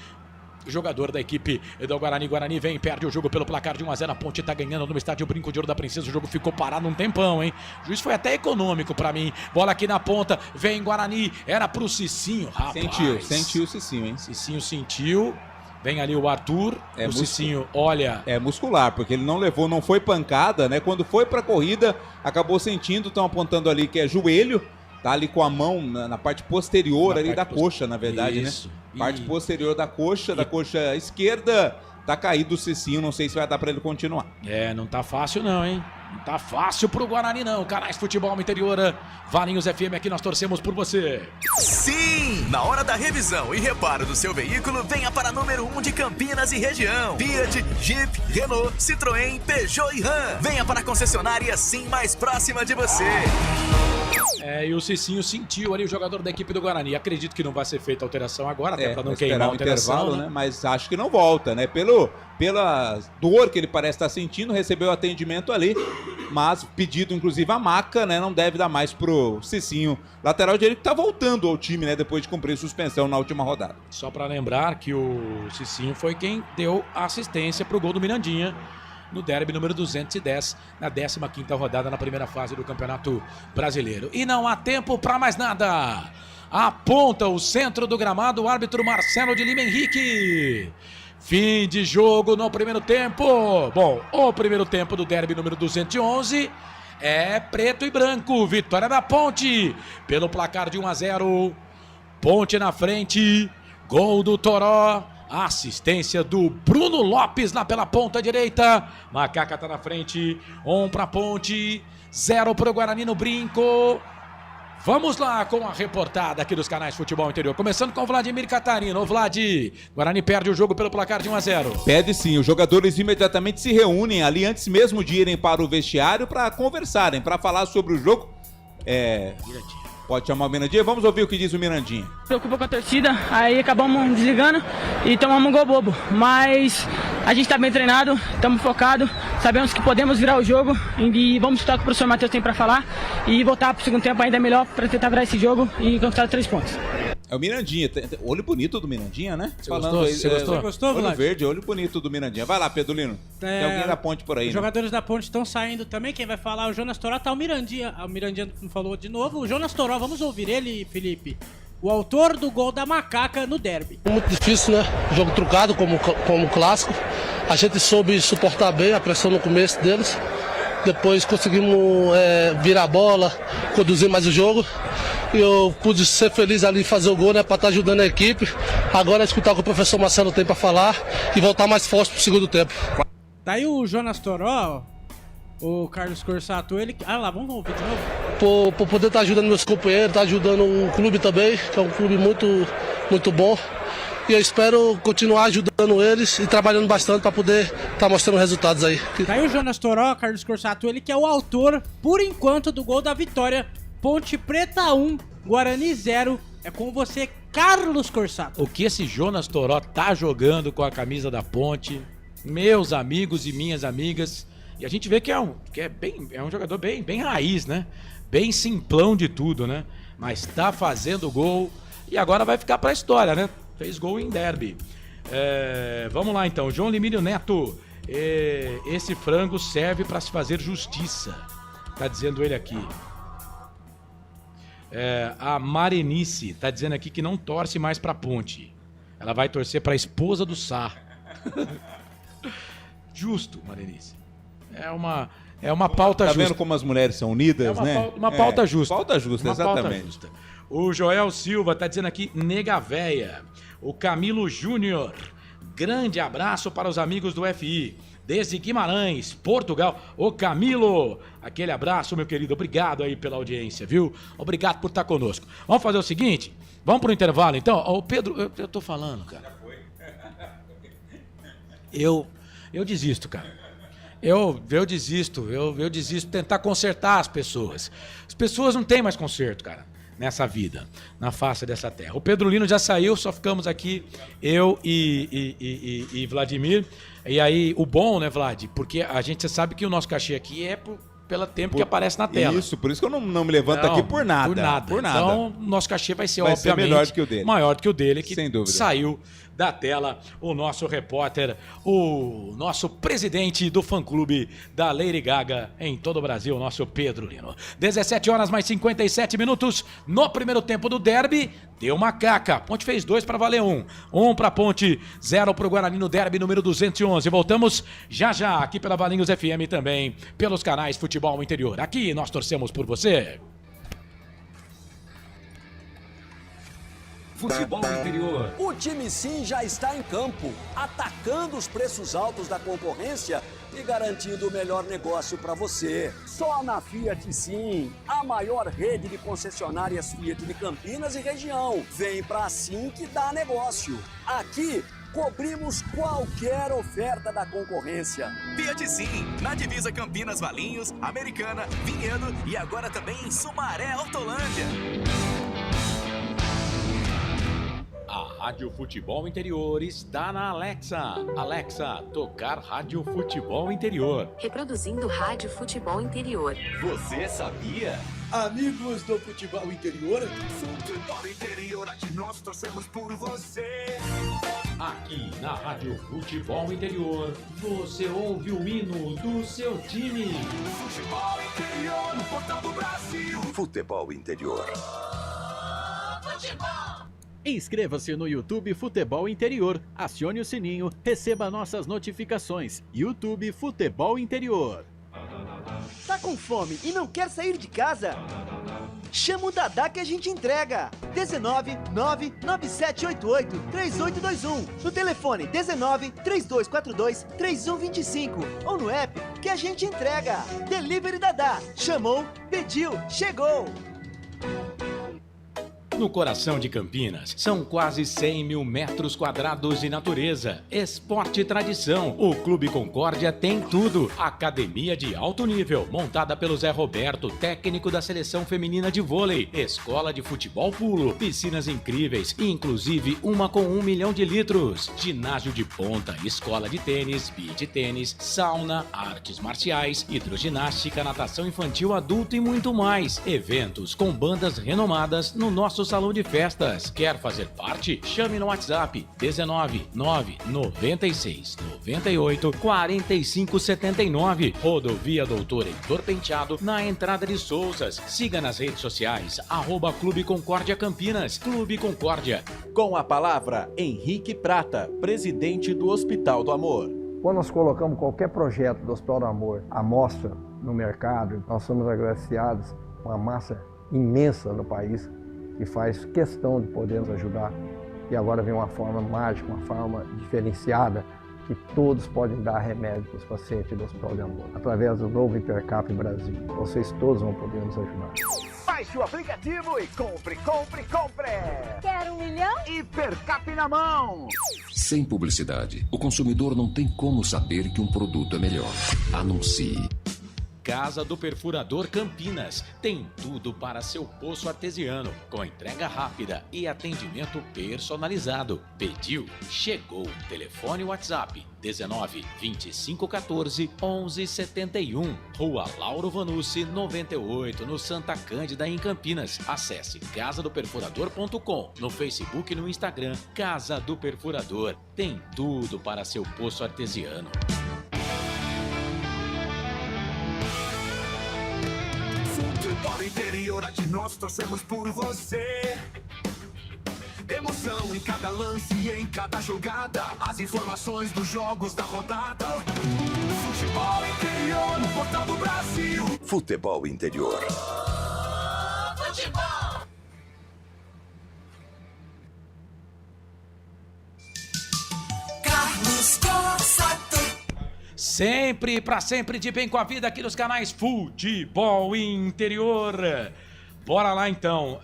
jogador da equipe do Guarani. Guarani vem, perde o jogo pelo placar de 1-0. A Ponte tá ganhando no estádio Brinco de Ouro da Princesa. O jogo ficou parado um tempão, hein? O juiz foi até econômico pra mim. Bola aqui na ponta, vem Guarani. Era pro Cicinho, rapaz. Sentiu o Cicinho, hein? Cicinho sentiu. Vem ali o Arthur, o Cicinho, olha... É muscular, porque ele não levou, não foi pancada, né? Quando foi pra corrida, acabou sentindo, estão apontando ali que é joelho. Tá ali com a mão na parte posterior ali da coxa, na verdade, isso, né? Parte posterior da coxa esquerda. tá caído o Cicinho, não sei se vai dar pra ele continuar. Não tá fácil não, hein? Não tá fácil pro Guarani não. Canais Futebol Interior, Valinhos FM, aqui nós torcemos por você. Sim! Na hora da revisão e reparo do seu veículo, venha para número 1 de Campinas e região. Fiat, Jeep, Renault, Citroën, Peugeot e Ram. Venha para a concessionária Sim mais próxima de você. E o Cicinho sentiu ali, o jogador da equipe do Guarani. Acredito que não vai ser feita alteração agora, até pra não queimar a alteração, intervalo, né? Mas acho que não volta, né? Pela dor que ele parece estar sentindo, recebeu atendimento ali, mas pedido inclusive a maca, né? Não deve dar mais pro Cicinho, lateral direito, que tá voltando ao time, né? Depois de cumprir suspensão na última rodada. Só pra lembrar que o Cicinho foi quem deu a assistência pro gol do Mirandinha no derby número 210, na 15ª rodada, na primeira fase do Campeonato Brasileiro. E não há tempo para mais nada. Aponta o centro do gramado o árbitro Marcelo de Lima Henrique. Fim de jogo no primeiro tempo. Bom, o primeiro tempo do derby número 211 é preto e branco. Vitória da Ponte pelo placar de 1-0. Ponte na frente. Gol do Toró. Assistência do Bruno Lopes lá pela ponta direita. Macaca tá na frente. 1 pra Ponte, 0 pro Guarani no Brinco. Vamos lá com a reportada aqui dos canais Futebol Interior. Começando com o Vladimir Catarino. Ô Vlad, Guarani perde o jogo pelo placar de 1-0. Perde sim, os jogadores imediatamente se reúnem ali antes mesmo de irem para o vestiário para conversarem, para falar sobre o jogo. Pode chamar o Mirandinha, vamos ouvir o que diz o Mirandinha. Preocupa com a torcida, aí acabamos desligando e tomamos um gol bobo. Mas a gente tá bem treinado, estamos focados, sabemos que podemos virar o jogo e vamos escutar o que o professor Matheus tem para falar e voltar pro segundo tempo ainda melhor para tentar virar esse jogo e conquistar 3 pontos. É o Mirandinha, olho bonito do Mirandinha, né? Você gostou, olho Vlad? verde, olho bonito do Mirandinha. Vai lá, Pedrolino. Tem alguém da Ponte por aí, Os jogadores da Ponte estão saindo também. Quem vai falar é o Jonas Toró, tá o Mirandinha. O Mirandinha não falou de novo. O Jonas Toró, vamos ouvir ele, Felipe. O autor do gol da Macaca no derby. Muito difícil, né? Jogo trucado como clássico. A gente soube suportar bem a pressão no começo deles. Depois conseguimos virar a bola, conduzir mais o jogo. E eu pude ser feliz ali e fazer o gol, né? Pra estar ajudando a equipe. Agora é escutar o que o professor Marcelo tem pra falar e voltar mais forte pro segundo tempo. Tá aí o Jonas Toró, o Carlos Corsato, ele... Ah lá, vamos ouvir de novo. Por poder estar ajudando meus companheiros, estar ajudando o clube também, que é um clube muito, muito bom. E eu espero continuar ajudando eles e trabalhando bastante para poder estar mostrando resultados aí. Tá aí o Jonas Toró, Carlos Corsato, ele que é o autor, por enquanto, do gol da vitória. Ponte Preta 1, Guarani 0. É com você, Carlos Corsato. O que esse Jonas Toró tá jogando com a camisa da Ponte, meus amigos e minhas amigas. E a gente vê que é um jogador bem raiz, né? Bem simplão de tudo, né? Mas tá fazendo gol e agora vai ficar pra história, né? Fez gol em derby. Vamos lá então, João Limírio Neto. Esse frango serve pra se fazer justiça. Tá dizendo ele aqui. A Marenice tá dizendo aqui que não torce mais pra Ponte. Ela vai torcer pra esposa do Sá. Justo, Marenice. É uma pauta justa. Tá vendo como as mulheres são unidas, né? Uma pauta justa. Pauta justa, exatamente. Pauta justa. O Joel Silva tá dizendo aqui, nega véia. O Camilo Júnior, grande abraço para os amigos do FI. Desde Guimarães, Portugal. Ô Camilo, aquele abraço, meu querido. Obrigado aí pela audiência, viu? Obrigado por estar conosco. Vamos fazer o seguinte, vamos pro intervalo então. Ô Pedro, eu tô falando, cara. Eu desisto, cara. Eu desisto tentar consertar as pessoas. As pessoas não têm mais conserto, cara, nessa vida, na face dessa terra. O Pedrolino já saiu, só ficamos aqui, eu e Vladimir. E aí, o bom, né, Vlad? Porque a gente sabe que o nosso cachê aqui é pelo tempo que aparece na tela. Isso, por isso que eu não me levanto aqui por nada. Por nada. Então, nosso cachê vai ser, obviamente, ser melhor do que o dele. Maior do que o dele, que sem dúvida. Saiu da tela o nosso repórter, o nosso presidente do fã-clube da Lady Gaga em todo o Brasil, o nosso Pedro Lino. 17 horas mais 57 minutos no primeiro tempo do derby. Deu Macaca. Ponte fez 2 para valer 1. 1 para Ponte, 0 para o Guarani no derby número 211. Voltamos já aqui pela Valinhos FM também, pelos canais Futebol Interior. Aqui nós torcemos por você. Futebol Interior. O time Sim já está em campo, atacando os preços altos da concorrência e garantindo o melhor negócio para você. Só na Fiat Sim, a maior rede de concessionárias Fiat de Campinas e região. Vem pra Sim que dá negócio. Aqui, cobrimos qualquer oferta da concorrência. Fiat Sim, na divisa Campinas, Valinhos, Americana, Vinhedo e agora também em Sumaré, Hortolândia. A Rádio Futebol Interior está na Alexa. Alexa, tocar Rádio Futebol Interior. Reproduzindo Rádio Futebol Interior. Você sabia? Amigos do Futebol Interior. Futebol Interior, aqui nós torcemos por você. Aqui na Rádio Futebol Interior, você ouve o hino do seu time. Futebol Interior, no portal do Brasil. Futebol Interior. Futebol. Inscreva-se no YouTube Futebol Interior, acione o sininho, receba nossas notificações. YouTube Futebol Interior. Tá com fome e não quer sair de casa? Chama o Dadá que a gente entrega. 19 99788 3821. No telefone 19 3242 3125. Ou no app que a gente entrega. Delivery Dadá. Chamou, pediu, chegou. No coração de Campinas, são quase 100 mil metros quadrados de natureza, esporte e tradição. O Clube Concórdia tem tudo. Academia de alto nível, montada pelo Zé Roberto, técnico da seleção feminina de vôlei. Escola de futebol pulo, piscinas incríveis, inclusive uma com 1 milhão de litros. Ginásio de ponta, escola de tênis, beach tênis, sauna, artes marciais, hidroginástica, natação infantil, adulto e muito mais. Eventos com bandas renomadas no nosso salão de festas. Quer fazer parte? Chame no WhatsApp 19 996 98 45 79. Rodovia Doutor Heitor Penteado, na entrada de Souzas. Siga nas redes sociais @Clube Concórdia Campinas. Clube Concórdia. Com a palavra, Henrique Prata, presidente do Hospital do Amor. Quando nós colocamos qualquer projeto do Hospital do Amor à mostra no mercado, nós somos agraciados com uma massa imensa no país que faz questão de poder nos ajudar. E agora vem uma forma mágica, uma forma diferenciada, que todos podem dar remédio para os pacientes do Hospital de Amor. Através do novo Hipercap Brasil. Vocês todos vão poder nos ajudar. Baixe o aplicativo e compre, compre, compre! Quer 1 milhão? Hipercap na mão! Sem publicidade, o consumidor não tem como saber que um produto é melhor. Anuncie. Casa do Perfurador Campinas. Tem tudo para seu poço artesiano, com entrega rápida e atendimento personalizado. Pediu? Chegou. Telefone WhatsApp 19 25 14 11 71. Rua Lauro Vanucci 98, no Santa Cândida, em Campinas. Acesse casadoperfurador.com. No Facebook e no Instagram, Casa do Perfurador. Tem tudo para seu poço artesiano. Futebol Interior, aqui nós torcemos por você. Emoção em cada lance e em cada jogada. As informações dos jogos da rodada. Futebol Interior, no portal do Brasil. Futebol Interior. Futebol. Carlos Corsato. Sempre, pra sempre, de bem com a vida aqui nos canais Futebol Interior. Bora lá então,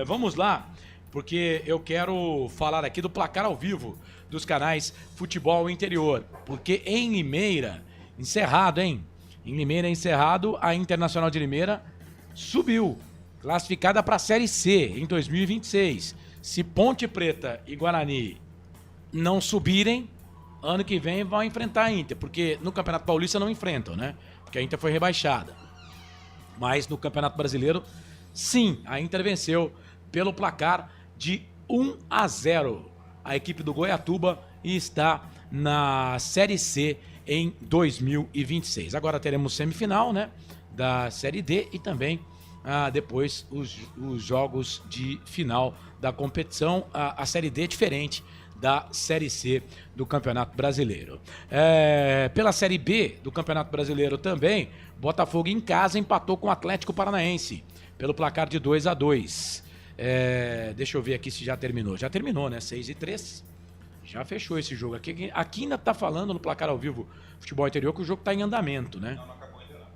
vamos lá, porque eu quero falar aqui do placar ao vivo dos canais Futebol Interior. Porque em Limeira, encerrado, hein? Em Limeira, encerrado, a Internacional de Limeira subiu, classificada para a Série C em 2026. Se Ponte Preta e Guarani não subirem, ano que vem vão enfrentar a Inter, porque no Campeonato Paulista não enfrentam, né? Porque a Inter foi rebaixada. Mas no Campeonato Brasileiro, sim, a Inter venceu pelo placar de 1-0 a equipe do Goiatuba e está na Série C em 2026. Agora teremos semifinal, né, da Série D e também depois os jogos de final da competição. A Série D é diferente da Série C do Campeonato Brasileiro. Pela Série B do Campeonato Brasileiro também, Botafogo em casa empatou com o Atlético Paranaense pelo placar de 2-2. Deixa eu ver aqui se já terminou. Já terminou, né? 6-3. Já fechou esse jogo. Aqui ainda tá falando no placar ao vivo Futebol Interior que o jogo tá em andamento, né? Não acabou ainda não.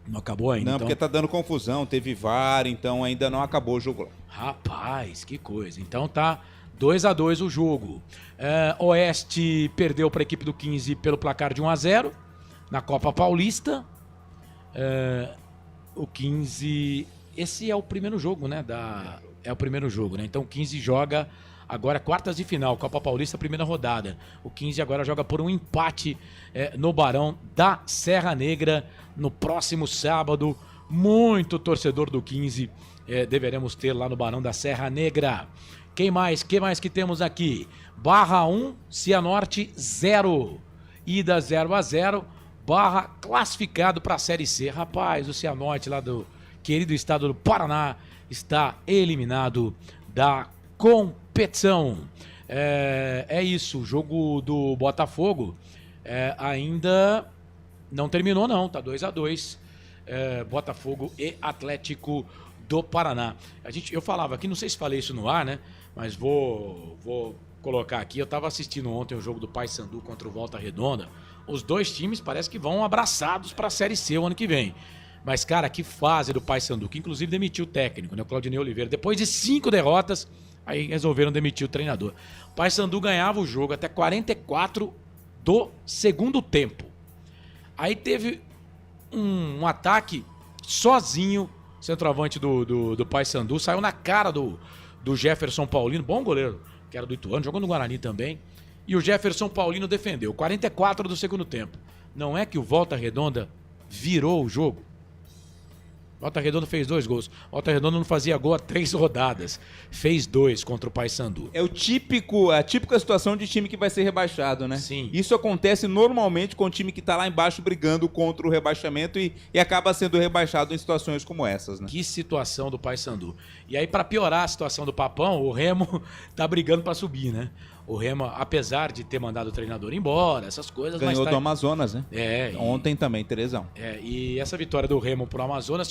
Não acabou ainda? Não, então... porque tá dando confusão, teve VAR, então ainda não acabou o jogo lá. Rapaz, que coisa. Então tá 2-2 o jogo. Oeste perdeu para a equipe do 15 pelo placar de 1-0 na Copa Paulista. O 15... Esse é o primeiro jogo, né? É o primeiro jogo, né? Então o 15 joga agora quartas de final, Copa Paulista, primeira rodada. O 15 agora joga por um empate no Barão da Serra Negra no próximo sábado. Muito torcedor do 15 deveremos ter lá no Barão da Serra Negra. Quem mais que temos aqui? Barra 1, Cianorte 0. Ida 0-0. Barra classificado para a Série C. Rapaz, o Cianorte lá do querido estado do Paraná está eliminado da competição. É isso, o jogo do Botafogo ainda não terminou não, tá 2-2. Botafogo e Atlético do Paraná. Eu falava aqui, não sei se falei isso no ar, né? Mas vou colocar aqui. Eu estava assistindo ontem o jogo do Paysandu contra o Volta Redonda. Os dois times parece que vão abraçados para a Série C o ano que vem. Mas, cara, que fase do Paysandu, que inclusive demitiu o técnico, né? O Claudinei Oliveira. Depois de 5 derrotas, aí resolveram demitir o treinador. O Paysandu ganhava o jogo até 44 do segundo tempo. Aí teve um ataque sozinho, centroavante do Paysandu, saiu na cara do Jefferson Paulino, bom goleiro, que era do Ituano, jogou no Guarani também. E o Jefferson Paulino defendeu, 44 do segundo tempo. Não é que o Volta Redonda virou o jogo? Volta Redonda fez 2 gols. Volta Redonda não fazia gol há 3 rodadas. Fez 2 contra o Paysandu. É a típica situação de time que vai ser rebaixado, né? Sim. Isso acontece normalmente com o time que tá lá embaixo brigando contra o rebaixamento e acaba sendo rebaixado em situações como essas, né? Que situação do Paysandu. E aí, para piorar a situação do Papão, o Remo tá brigando para subir, né? O Remo, apesar de ter mandado o treinador embora, essas coisas... Ganhou do Amazonas, né? Ontem também, 3-1. E essa vitória do Remo pro Amazonas,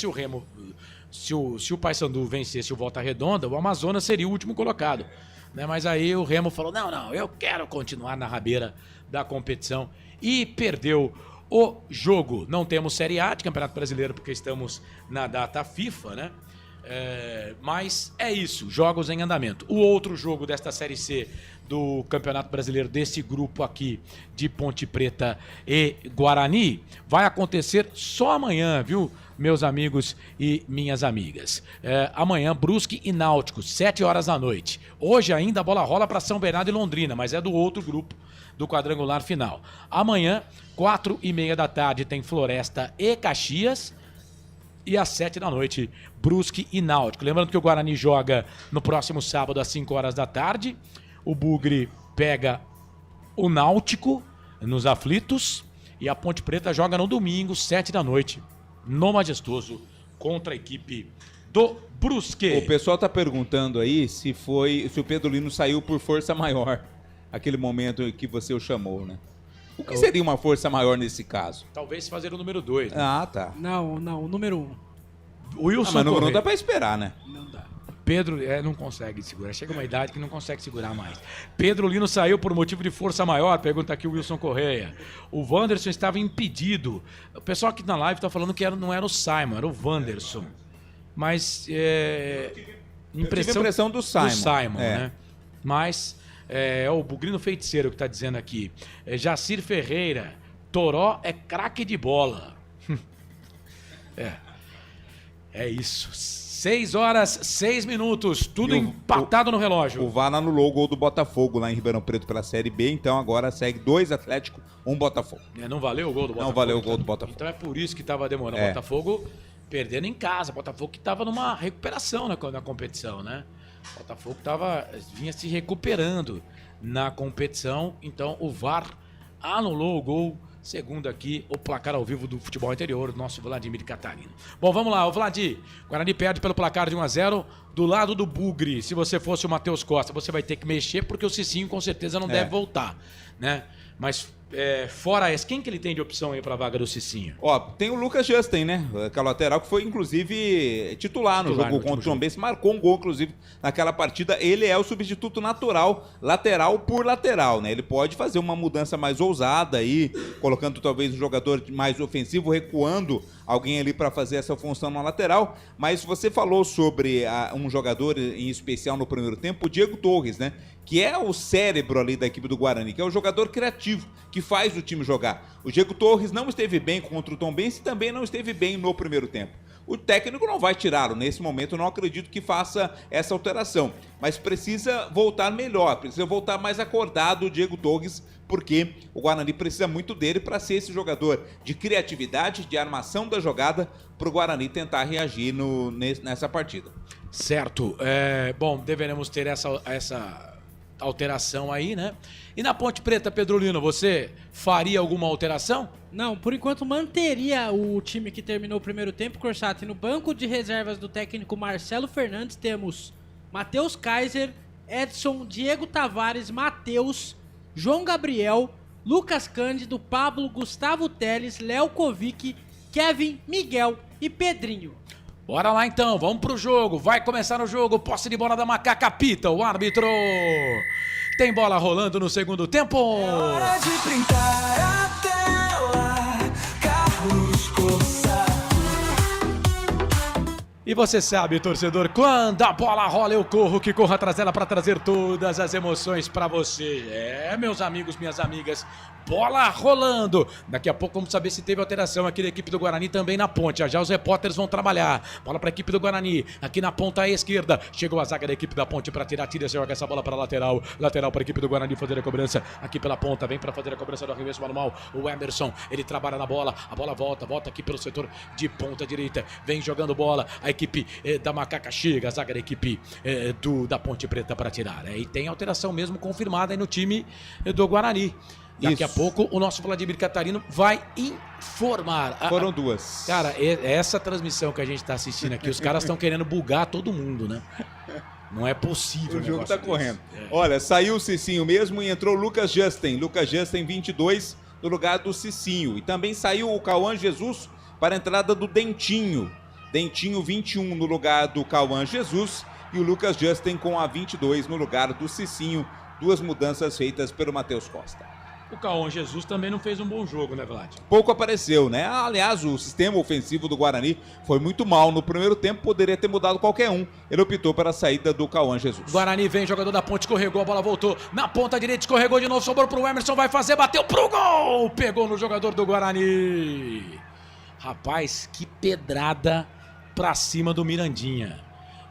se o Paysandu vencesse o Volta Redonda, o Amazonas seria o último colocado. Né? Mas aí o Remo falou, não, eu quero continuar na rabeira da competição. E perdeu o jogo. Não temos Série A de Campeonato Brasileiro, porque estamos na data FIFA, né? Mas é isso, jogos em andamento. O outro jogo desta Série C do Campeonato Brasileiro, desse grupo aqui de Ponte Preta e Guarani, vai acontecer só amanhã, viu, meus amigos e minhas amigas. Amanhã, Brusque e Náutico, 7 horas da noite. Hoje ainda a bola rola para São Bernardo e Londrina, mas é do outro grupo do quadrangular final. Amanhã, 4h30 da tarde, tem Floresta e Caxias. E às 7 da noite, Brusque e Náutico. Lembrando que o Guarani joga no próximo sábado às 5 horas da tarde. O Bugre pega o Náutico nos aflitos. E a Ponte Preta joga no domingo, 7 da noite, no Majestoso, contra a equipe do Brusque. O pessoal tá perguntando aí se o Pedro Lino saiu por força maior. Aquele momento que você o chamou, né? O que seria uma força maior nesse caso? Talvez fazer o número 2. Né? Ah, tá. Não, o número 1. O Wilson mas o número 1 dá pra esperar, né? Não dá. Pedro não consegue segurar. Chega uma idade que não consegue segurar mais. Pedro Lino saiu por motivo de força maior, pergunta aqui o Wilson Correia. O Wanderson estava impedido. O pessoal aqui na live tá falando que não era o Simon, era o Wanderson. Mas eu tive a impressão do Simon. Né? Mas o Bugrino Feiticeiro que tá dizendo aqui. Jacir Ferreira, Toró é craque de bola. É isso. 6 horas, 6 minutos, tudo empatado no relógio. O VAR anulou o gol do Botafogo lá em Ribeirão Preto pela Série B, então agora segue 2 Atlético, 1 Botafogo. Não valeu o gol do Botafogo? Não valeu o gol do Botafogo. Então é por isso que estava demorando. O Botafogo perdendo em casa. O Botafogo que estava numa recuperação na competição, né? O Botafogo vinha se recuperando na competição, então o VAR anulou o gol. Segundo aqui, o placar ao vivo do futebol interior, do nosso Vladimir Catarino. Bom, vamos lá, o Vladir. Guarani perde pelo placar de 1-0 do lado do Bugre. Se você fosse o Matheus Costa, você vai ter que mexer, porque o Cicinho com certeza não deve voltar, né? Mas fora esse, quem que ele tem de opção aí pra vaga do Cicinho? Ó, tem o Lucas Justin, né? Que é o lateral que foi, inclusive, titular no jogo contra o Tom Benz. Marcou um gol, inclusive, naquela partida. Ele é o substituto natural, lateral por lateral, né? Ele pode fazer uma mudança mais ousada aí, colocando talvez um jogador mais ofensivo, recuando alguém ali para fazer essa função na lateral. Mas você falou sobre um jogador em especial no primeiro tempo, o Diego Torres, né? Que é o cérebro ali da equipe do Guarani, que é o jogador criativo, que faz o time jogar. O Diego Torres não esteve bem contra o Tombense e também não esteve bem no primeiro tempo. O técnico não vai tirá-lo, nesse momento eu não acredito que faça essa alteração, mas precisa voltar melhor, precisa voltar mais acordado o Diego Torres, porque o Guarani precisa muito dele para ser esse jogador de criatividade, de armação da jogada, para o Guarani tentar reagir nessa partida. Certo, bom, deveremos ter essa alteração aí, né? E na Ponte Preta, Pedrolino, você faria alguma alteração? Não, por enquanto manteria o time que terminou o primeiro tempo, Corsato. E no banco de reservas do técnico Marcelo Fernandes temos Matheus Kaiser, Edson, Diego Tavares, Matheus, João Gabriel, Lucas Cândido, Pablo, Gustavo Teles, Léo Kovic, Kevin, Miguel e Pedrinho. Bora lá então, vamos pro jogo, vai começar o jogo, posse de bola da Macaca, apita o árbitro. Tem bola rolando no segundo tempo. É hora de printar a tela, Carlos Corsato. E você sabe, torcedor, quando a bola rola eu corro, que corro atrás dela para trazer todas as emoções para você. Meus amigos, minhas amigas, bola rolando. Daqui a pouco vamos saber se teve alteração aqui da equipe do Guarani também na ponte. Já os repórteres vão trabalhar. Bola para a equipe do Guarani, aqui na ponta esquerda. Chegou a zaga da equipe da ponte para tirar, joga essa bola para lateral. Lateral para a equipe do Guarani fazer a cobrança aqui pela ponta. Vem para fazer a cobrança do arremesso manual. O Emerson, ele trabalha na bola. A bola volta aqui pelo setor de ponta direita. Vem jogando bola. A equipe da Macaca chega, a zaga da equipe da Ponte Preta para tirar. E tem alteração mesmo confirmada aí no time do Guarani. Daqui a pouco o nosso Vladimir Catarino vai informar. Foram duas. Cara, essa transmissão que a gente tá assistindo aqui, os caras estão querendo bugar todo mundo, né? Não é possível. O jogo tá correndo. Olha, saiu o Cicinho mesmo e entrou o Lucas Justin. Lucas Justin 22 no lugar do Cicinho. E também saiu o Cauã Jesus para a entrada do Dentinho. Dentinho 21 no lugar do Cauã Jesus e o Lucas Justin com a 22 no lugar do Cicinho. Duas mudanças feitas pelo Matheus Costa. O Cauã Jesus também não fez um bom jogo, né, Vlad? Pouco apareceu, né? Aliás, o sistema ofensivo do Guarani foi muito mal no primeiro tempo, poderia ter mudado qualquer um. Ele optou pela saída do Cauã Jesus. Guarani vem, jogador da ponte, escorregou, a bola voltou na ponta direita, escorregou de novo, sobrou pro Emerson, vai fazer, bateu pro gol! Pegou no jogador do Guarani. Rapaz, que pedrada pra cima do Mirandinha.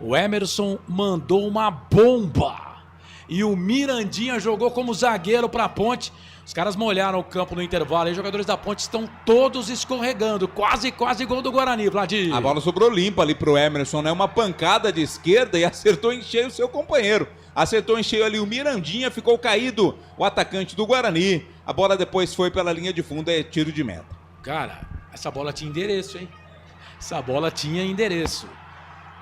O Emerson mandou uma bomba. E o Mirandinha jogou como zagueiro pra ponte. Os caras molharam o campo no intervalo e os jogadores da ponte estão todos escorregando. Quase gol do Guarani, Vladir. A bola sobrou limpa ali pro Emerson, né? Uma pancada de esquerda e acertou em cheio o seu companheiro. Acertou em cheio ali o Mirandinha, ficou caído o atacante do Guarani. A bola depois foi pela linha de fundo, é tiro de meta. Cara, essa bola tinha endereço, hein? Essa bola tinha endereço.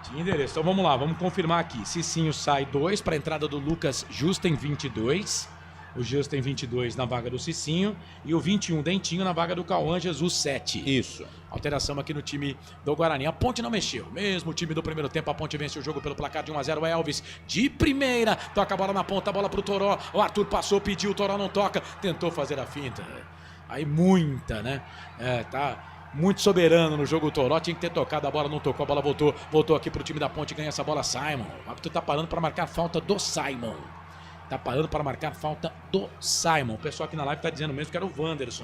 Então vamos lá, vamos confirmar aqui. Cicinho sai 2 para a entrada do Lucas Justin 22. O Justin 22 na vaga do Cicinho. E o 21 Dentinho na vaga do Cauã Jesus 7. Isso. Alteração aqui no time do Guarani. A Ponte não mexeu. Mesmo o time do primeiro tempo, a Ponte vence o jogo pelo placar de 1-0. Elvis de primeira. Toca a bola na ponta, a bola pro Toró. O Arthur passou, pediu, o Toró não toca. Tentou fazer a finta. Aí muita, né? Tá muito soberano no jogo o Toró. Tinha que ter tocado, a bola não tocou, a bola voltou aqui pro time da Ponte, ganha essa bola Simon. O árbitro tá parando para marcar falta do Simon. O pessoal aqui na live tá dizendo mesmo que era o Wanderson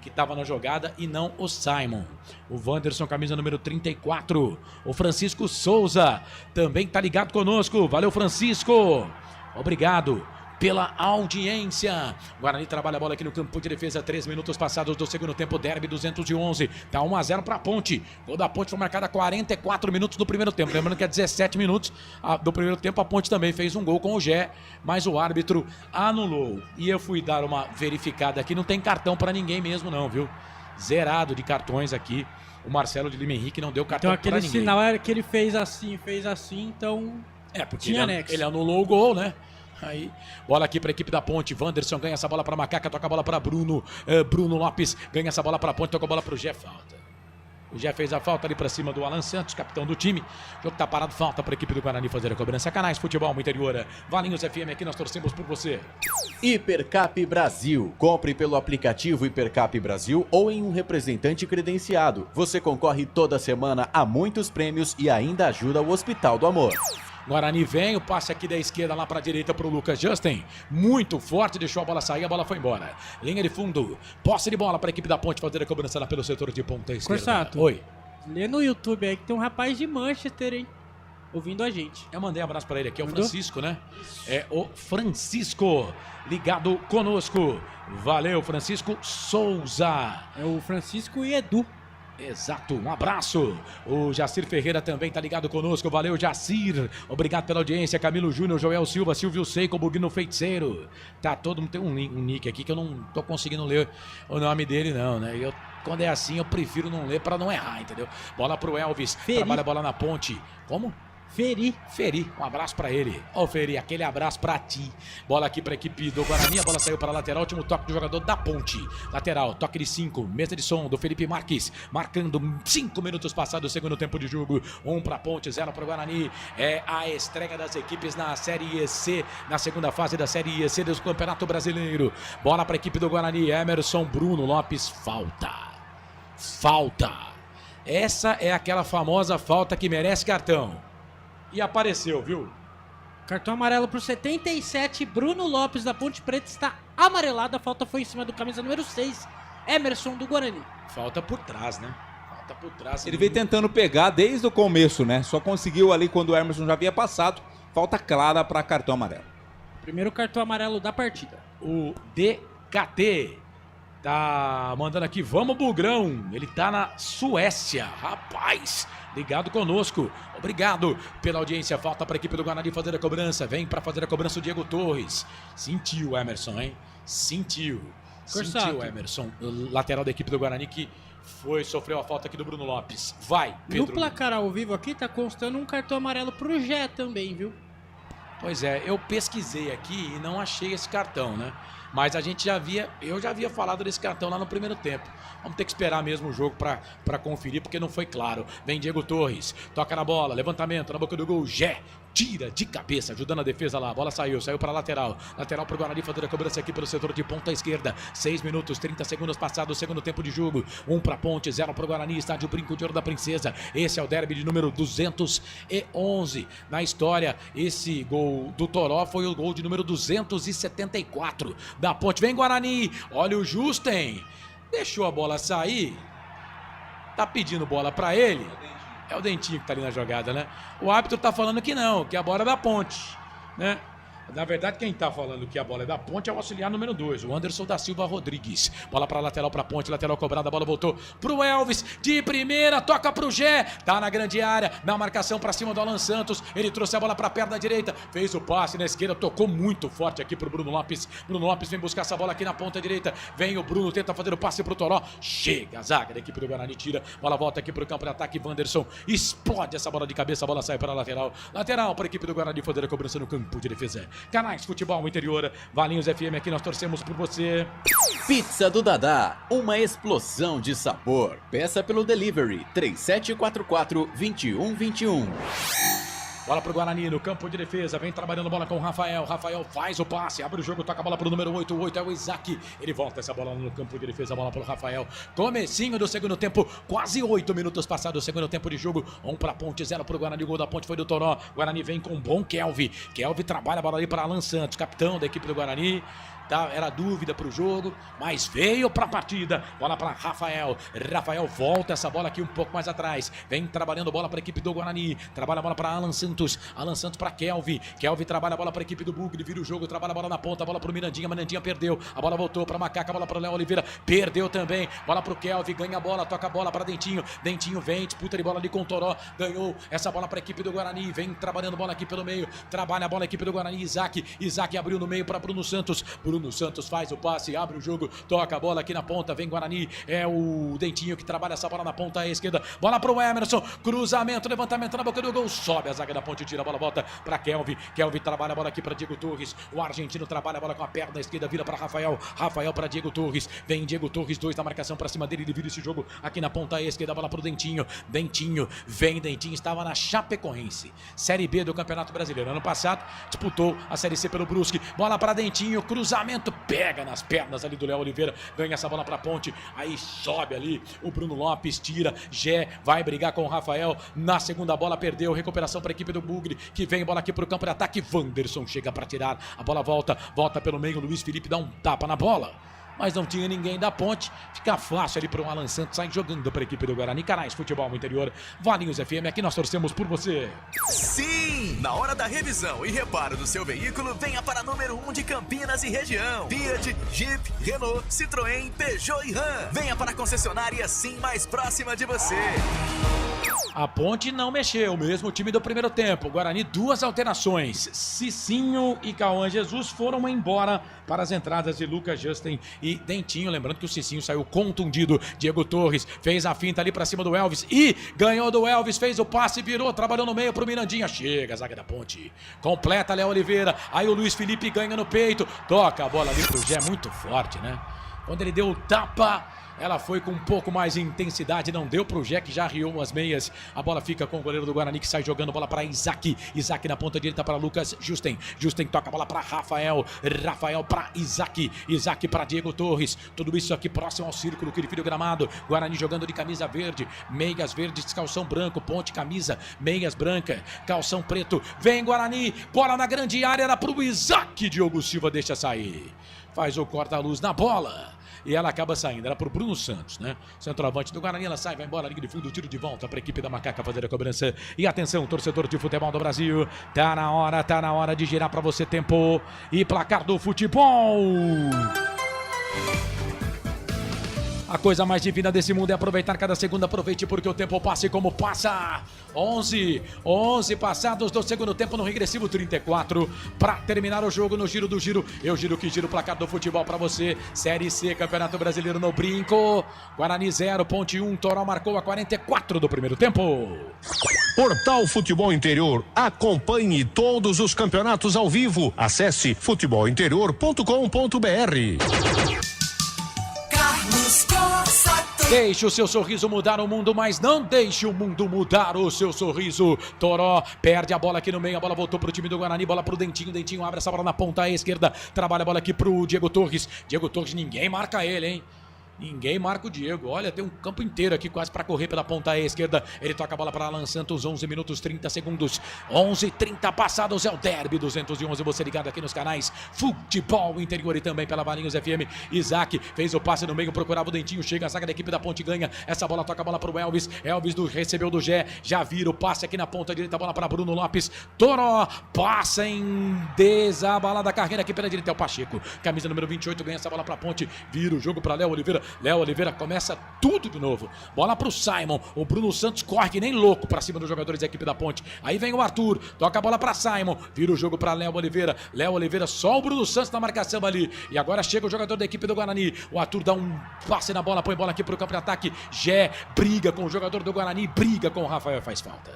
que tava na jogada e não o Simon. O Wanderson, camisa número 34. O Francisco Souza também tá ligado conosco. Valeu, Francisco. Obrigado pela audiência. Guarani trabalha a bola aqui no campo de defesa. 3 minutos passados do segundo tempo. Derby 211. Tá 1-0 pra Ponte. Gol da Ponte foi marcado a 44 minutos do primeiro tempo. Lembrando que a 17 minutos do primeiro tempo a Ponte também fez um gol com o Gé, mas o árbitro anulou. E eu fui dar uma verificada aqui. Não tem cartão pra ninguém mesmo não, viu? Zerado de cartões aqui. O Marcelo de Lima Henrique não deu cartão pra ninguém. Então aquele sinal era que ele fez assim, então... porque ele anulou o gol, né? Aí, bola aqui para a equipe da Ponte. Wanderson ganha essa bola para Macaca, toca a bola para Bruno. Bruno Lopes ganha essa bola para a Ponte, toca a bola para o Gé, falta. O Gé fez a falta ali para cima do Alan Santos, capitão do time. O jogo tá parado, falta para a equipe do Guarani fazer a cobrança. Canais Futebol Interior, Valinhos FM, aqui nós torcemos por você. Hipercap Brasil. Compre pelo aplicativo Hipercap Brasil ou em um representante credenciado. Você concorre toda semana a muitos prêmios e ainda ajuda o Hospital do Amor. Guarani vem, o passe aqui da esquerda lá para a direita para o Lucas Justin. Muito forte, deixou a bola sair, a bola foi embora. Linha de fundo, posse de bola para a equipe da Ponte fazer a cobrança lá pelo setor de ponta esquerda. Corsato, oi. Lê no YouTube aí que tem um rapaz de Manchester, hein? Ouvindo a gente. Eu mandei um abraço para ele aqui, é o Francisco, né? É o Francisco, ligado conosco. Valeu, Francisco Souza. É o Francisco e Edu. Exato, um abraço. O Jacir Ferreira também tá ligado conosco. Valeu, Jacir. Obrigado pela audiência. Camilo Júnior, Joel Silva, Silvio Seiko, Bugno Feiticeiro. Tá todo mundo. Tem um nick aqui que eu não tô conseguindo ler o nome dele, não, né? Quando é assim, eu prefiro não ler pra não errar, entendeu? Bola pro Elvis. Trabalha a bola na ponte. Como? Feri, um abraço pra ele. Ô Feri, aquele abraço pra ti. Bola aqui pra equipe do Guarani, a bola saiu para a lateral, último toque do jogador da Ponte. Lateral, toque de 5, mesa de som do Felipe Marques, marcando 5 minutos passados do segundo tempo de jogo. 1 pra Ponte, 0 pro Guarani. É a estreia das equipes na Série C, na segunda fase da Série C do Campeonato Brasileiro. Bola pra equipe do Guarani, Emerson, Bruno Lopes, falta. Essa é aquela famosa falta que merece cartão. E apareceu, viu? Cartão amarelo pro 77, Bruno Lopes da Ponte Preta está amarelado. A falta foi em cima do camisa número 6, Emerson do Guarani. Falta por trás, né? Ele veio tentando pegar desde o começo, né? Só conseguiu ali quando o Emerson já havia passado. Falta clara para cartão amarelo. Primeiro cartão amarelo da partida. O DKT tá mandando aqui, vamos Bugrão. Ele tá na Suécia, rapaz. Ligado conosco. Obrigado pela audiência. Falta para a equipe do Guarani fazer a cobrança. Vem para fazer a cobrança o Diego Torres. Sentiu o Emerson, hein? Sentiu o Emerson. Lateral da equipe do Guarani que sofreu a falta aqui do Bruno Lopes. Vai, Pedro. No placar ao vivo aqui tá constando um cartão amarelo pro Gé também, viu? Pois é, eu pesquisei aqui e não achei esse cartão, né? Mas eu já havia falado desse cartão lá no primeiro tempo. Vamos ter que esperar mesmo o jogo para conferir, porque não foi claro. Vem Diego Torres, toca na bola, levantamento na boca do gol, Gé, tira de cabeça, ajudando a defesa lá. A bola saiu para a lateral. Lateral para o Guarani fazer a cobrança aqui pelo setor de ponta esquerda. 6 minutos, 30 segundos passados, segundo tempo de jogo. 1 para Ponte, 0 para o Guarani, estádio Brinco de Ouro da Princesa. Esse é o derby de número 211 na história. Esse gol do Toró foi o gol de número 274 da Ponte. Vem Guarani, olha o Justen. Deixou a bola sair. Tá pedindo bola para ele. É o Dentinho que tá ali na jogada, né? O árbitro tá falando que não, que a bola é da Ponte, né? Na verdade, quem tá falando que a bola é da Ponte é o auxiliar número 2, o Anderson da Silva Rodrigues. Bola pra lateral pra Ponte, lateral cobrada, a bola voltou pro Elvis, de primeira, toca pro Gé, tá na grande área, na marcação pra cima do Alan Santos, ele trouxe a bola pra perna direita, fez o passe na esquerda, tocou muito forte aqui pro Bruno Lopes. Bruno Lopes vem buscar essa bola aqui na ponta direita, vem o Bruno, tenta fazer o passe pro Toró, chega a zaga da equipe do Guarani, tira, bola volta aqui pro campo de ataque, Wanderson explode essa bola de cabeça, a bola sai para a lateral, lateral para a equipe do Guarani fazer a cobrança no campo de defesa. Canais Futebol Interior, Valinhos FM, aqui nós torcemos por você. Pizza do Dadá, uma explosão de sabor. Peça pelo delivery 3744-2121. Bola pro Guarani no campo de defesa, vem trabalhando bola com o Rafael. Rafael faz o passe, abre o jogo, toca a bola pro número 8. O 8 é o Isaac. Ele volta essa bola no campo de defesa, bola pro Rafael. Comecinho do segundo tempo, quase 8 minutos passados do segundo tempo de jogo. 1 pra Ponte, 0 pro Guarani. O gol da Ponte foi do Toró. Guarani vem com um bom Kelvin. Kelvin trabalha a bola ali para Alan Santos, capitão da equipe do Guarani. Tá, era dúvida pro jogo, mas veio pra partida. Bola para Rafael. Rafael volta essa bola aqui um pouco mais atrás. Vem trabalhando bola para a equipe do Guarani. Trabalha a bola para Alan Santos. Alan Santos para Kelvin. Kelvin trabalha a bola para a equipe do Bugre. Vira o jogo, trabalha a bola na ponta. Bola pro Mirandinha. Mirandinha perdeu. A bola voltou para Macaca. Bola para o Léo Oliveira. Perdeu também. Bola pro Kelvin. Ganha a bola. Toca a bola para Dentinho. Dentinho vem. Disputa de bola ali com o Toró. Ganhou essa bola para a equipe do Guarani. Vem trabalhando bola aqui pelo meio. Trabalha a bola a equipe do Guarani. Isaac. Isaac abriu no meio para Bruno Santos. Bruno Bruno Santos faz o passe, abre o jogo, toca a bola aqui na ponta, vem Guarani, é o Dentinho que trabalha essa bola na ponta esquerda, bola pro Emerson, cruzamento, levantamento na boca do gol, sobe a zaga da ponte, tira a bola, volta pra Kelvin trabalha a bola aqui pra Diego Torres, o argentino trabalha a bola com a perna esquerda, vira pra Rafael pra Diego Torres, vem Diego Torres, 2 na marcação pra cima dele, ele vira esse jogo aqui na ponta esquerda, bola pro Dentinho, Dentinho, estava na Chapecoense, Série B do Campeonato Brasileiro, ano passado disputou a Série C pelo Brusque, bola pra Dentinho, cruzamento, pega nas pernas ali do Léo Oliveira, ganha essa bola pra ponte, aí sobe ali o Bruno Lopes, tira, Gé vai brigar com o Rafael, na segunda bola perdeu, recuperação para a equipe do Bugre, que vem bola aqui pro campo de ataque, Wanderson chega para tirar, a bola volta pelo meio, Luiz Felipe dá um tapa na bola, mas não tinha ninguém da ponte, fica fácil ali para o Alan Santos, sai jogando para a equipe do Guarani. Canais Futebol no Interior, Valinhos FM, aqui nós torcemos por você. Sim! Na hora da revisão e reparo do seu veículo, venha para número 1 de Campinas e região. Fiat, Jeep, Renault, Citroën, Peugeot e Ram. Venha para a concessionária Sim mais próxima de você. A ponte não mexeu, o mesmo time do primeiro tempo. Guarani, 2 alterações. Cicinho e Cauã Jesus foram embora para as entradas de Lucas Justin e Dentinho. Lembrando que o Cicinho saiu contundido. Diego Torres fez a finta ali para cima do Elvis e ganhou do Elvis, fez o passe, virou, trabalhou no meio pro Mirandinha. Chega a zaga da ponte. Completa Léo Oliveira. Aí o Luiz Felipe ganha no peito. Toca a bola ali pro Gé, muito forte, né? Quando ele deu o tapa, ela foi com um pouco mais de intensidade, não deu pro Gé, que já arriou as meias. A bola fica com o goleiro do Guarani, que sai jogando bola para Isaac. Isaac na ponta direita para Lucas Justin. Justin toca a bola para Rafael. Rafael para Isaac. Isaac para Diego Torres. Tudo isso aqui próximo ao círculo, que ele filho gramado. Guarani jogando de camisa verde, meias verdes, calção branco, ponte, camisa, meias branca, calção preto. Vem Guarani, bola na grande área, era pro Isaac. Diogo Silva deixa sair. Faz o corta-luz na bola. E ela acaba saindo, era pro Bruno Santos, né? Centroavante do Guarani, ela sai, vai embora, liga de fundo, tiro de volta para a equipe da Macaca fazer a cobrança. E atenção, torcedor de futebol do Brasil, tá na hora de girar para você tempo e placar do futebol. A coisa mais divina desse mundo é aproveitar cada segundo. Aproveite porque o tempo passa e como passa. 11 passados do segundo tempo no regressivo 34. Para terminar o jogo no giro do giro. Eu giro que giro o placar do futebol para você. Série C, Campeonato Brasileiro no brinco. Guarani 0, Ponte 1. Toró marcou a 44 do primeiro tempo. Portal Futebol Interior. Acompanhe todos os campeonatos ao vivo. Acesse futebolinterior.com.br. Deixe o seu sorriso mudar o mundo, mas não deixe o mundo mudar o seu sorriso. Toró perde a bola aqui no meio, a bola voltou pro time do Guarani, bola pro Dentinho, Dentinho abre essa bola na ponta esquerda, trabalha a bola aqui pro Diego Torres, ninguém marca ele, hein? Ninguém marca o Diego, olha, tem um campo inteiro aqui quase para correr pela ponta esquerda. Ele toca a bola para Alan Santos, 11 minutos 30 segundos, 11:30 passados, é o Derby 211, você ligado aqui nos canais Futebol Interior e também pela Valinhos FM. Isaac fez o passe no meio, procurava o Dentinho, chega a zaga da equipe da ponte, ganha essa bola, toca a bola pro Elvis, recebeu do Gé, já vira o passe aqui na ponta direita, a bola para Bruno Lopes, Toró passa em desabalada carreira aqui pela direita, é o Pacheco, camisa número 28, ganha essa bola pra ponte, vira o jogo para Léo Oliveira. Léo Oliveira começa tudo de novo. Bola pro Simon. O Bruno Santos corre que nem louco pra cima dos jogadores da equipe da ponte. Aí vem o Arthur. Toca a bola pra Simon. Vira o jogo pra Léo Oliveira. Léo Oliveira, só o Bruno Santos na marcação ali. E agora chega o jogador da equipe do Guarani. O Arthur dá um passe na bola, põe bola aqui pro campo de ataque. Gé briga com o jogador do Guarani, briga com o Rafael, faz falta.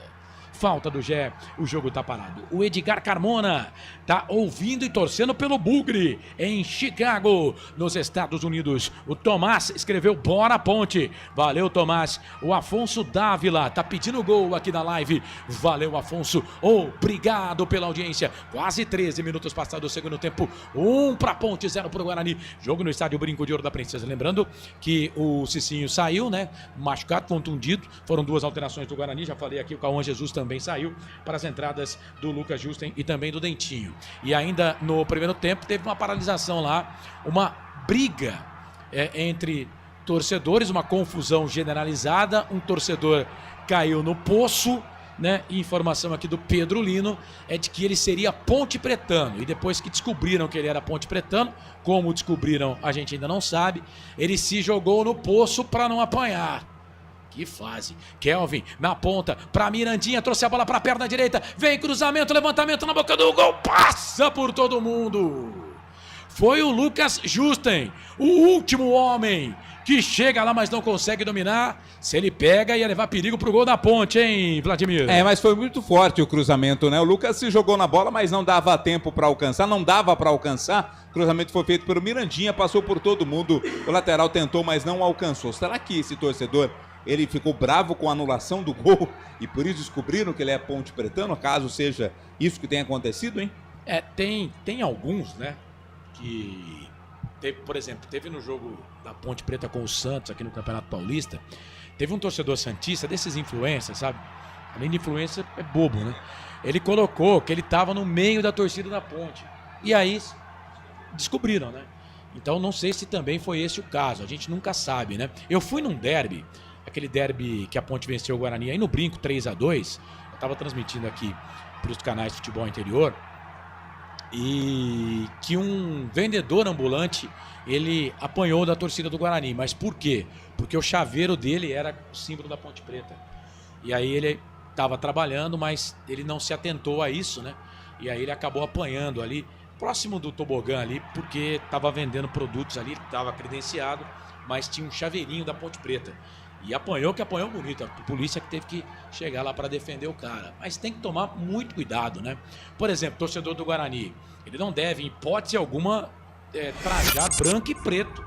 Falta do Gé, o jogo tá parado. O Edgar Carmona tá ouvindo e torcendo pelo Bugre em Chicago, nos Estados Unidos. O Tomás escreveu bora ponte. Valeu, Tomás. O Afonso Dávila tá pedindo gol aqui na live. Valeu, Afonso. Obrigado pela audiência. Quase 13 minutos passados do segundo tempo. 1 pra ponte, 0 pro Guarani. Jogo no estádio Brinco de Ouro da Princesa. Lembrando que o Cicinho saiu, né? Machucado, contundido. Foram 2 alterações do Guarani. Já falei aqui, o Cauã Jesus também saiu para as entradas do Lucas Justin e também do Dentinho. E ainda no primeiro tempo teve uma paralisação lá, uma briga entre torcedores, uma confusão generalizada, um torcedor caiu no poço, né? E informação aqui do Pedro Lino é de que ele seria ponte pretano, e depois que descobriram que ele era ponte pretano, como descobriram a gente ainda não sabe, ele se jogou no poço para não apanhar. Que fase. Kelvin na ponta pra Mirandinha, trouxe a bola pra perna direita, vem cruzamento, levantamento na boca do gol, passa por todo mundo. foi o Lucas Justen, o último homem que chega lá, mas não consegue dominar. Se ele pega, ia levar perigo pro gol da Ponte, hein, Vladimir? Mas foi muito forte o cruzamento, né? O Lucas se jogou na bola, mas não dava tempo para alcançar, não dava para alcançar. O cruzamento foi feito pelo Mirandinha, passou por todo mundo. O lateral tentou, mas não alcançou. Será que esse torcedor, ele ficou bravo com a anulação do gol e por isso descobriram que ele é ponte pretano, caso seja isso que tenha acontecido, hein? Tem alguns, né, que... por exemplo, teve no jogo da Ponte Preta com o Santos, aqui no Campeonato Paulista, teve um torcedor santista, desses influencers, sabe? Além de influência, é bobo, né? Ele colocou que ele estava no meio da torcida da Ponte. E aí, descobriram, né? Então, não sei se também foi esse o caso. A gente nunca sabe, né? Eu fui num derby, aquele derby que a Ponte venceu o Guarani, aí no Brinco, 3-2. Eu estava transmitindo aqui para os canais de futebol interior. E que um vendedor ambulante, ele apanhou da torcida do Guarani. Mas por quê? Porque o chaveiro dele era o símbolo da Ponte Preta. E aí ele estava trabalhando, mas ele não se atentou a isso, né? E aí ele acabou apanhando ali, próximo do tobogã ali, porque estava vendendo produtos ali, estava credenciado, mas tinha um chaveirinho da Ponte Preta. E apanhou, que apanhou bonito. A polícia que teve que chegar lá para defender o cara. Mas tem que tomar muito cuidado, né? Por exemplo, torcedor do Guarani, ele não deve, em hipótese alguma, trajar branco e preto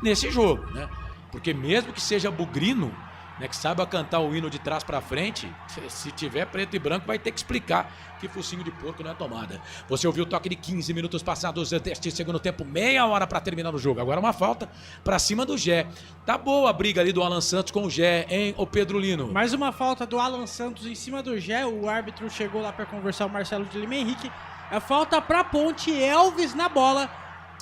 nesse jogo, né? Porque mesmo que seja bugrino, né, que saiba cantar o hino de trás para frente, se tiver preto e branco vai ter que explicar que focinho de porco não é tomada. Você ouviu o toque de 15 minutos passados deste segundo tempo, meia hora para terminar o jogo. Agora uma falta para cima do Gé. Tá boa a briga ali do Alan Santos com o Gé, hein, o Pedro Lino? Mais uma falta do Alan Santos em cima do Gé. O árbitro chegou lá para conversar, o Marcelo de Lima Henrique. A falta para Ponte, Elvis na bola.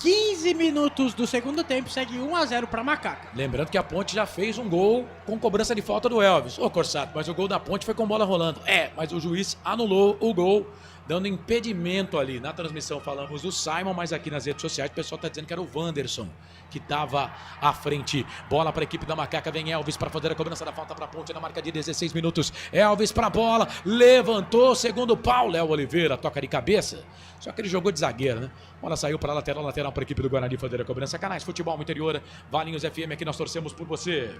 15 minutos do segundo tempo, segue 1-0 para Macaca. Lembrando que a Ponte já fez um gol com cobrança de falta do Elvis. Ô, Corsato, mas o gol da Ponte foi com bola rolando. Mas o juiz anulou o gol, dando impedimento ali. Na transmissão falamos do Simon, mas aqui nas redes sociais o pessoal tá dizendo que era o Wanderson que estava à frente. Bola para a equipe da Macaca, vem Elvis para fazer a cobrança da falta para a Ponte na marca de 16 minutos. Elvis para a bola, levantou, segundo pau, Léo Oliveira, toca de cabeça. Só que ele jogou de zagueiro, né? Bola saiu para lateral para a equipe do Guarani fazer a cobrança. Canais Futebol Interior, Valinhos FM, aqui nós torcemos por você.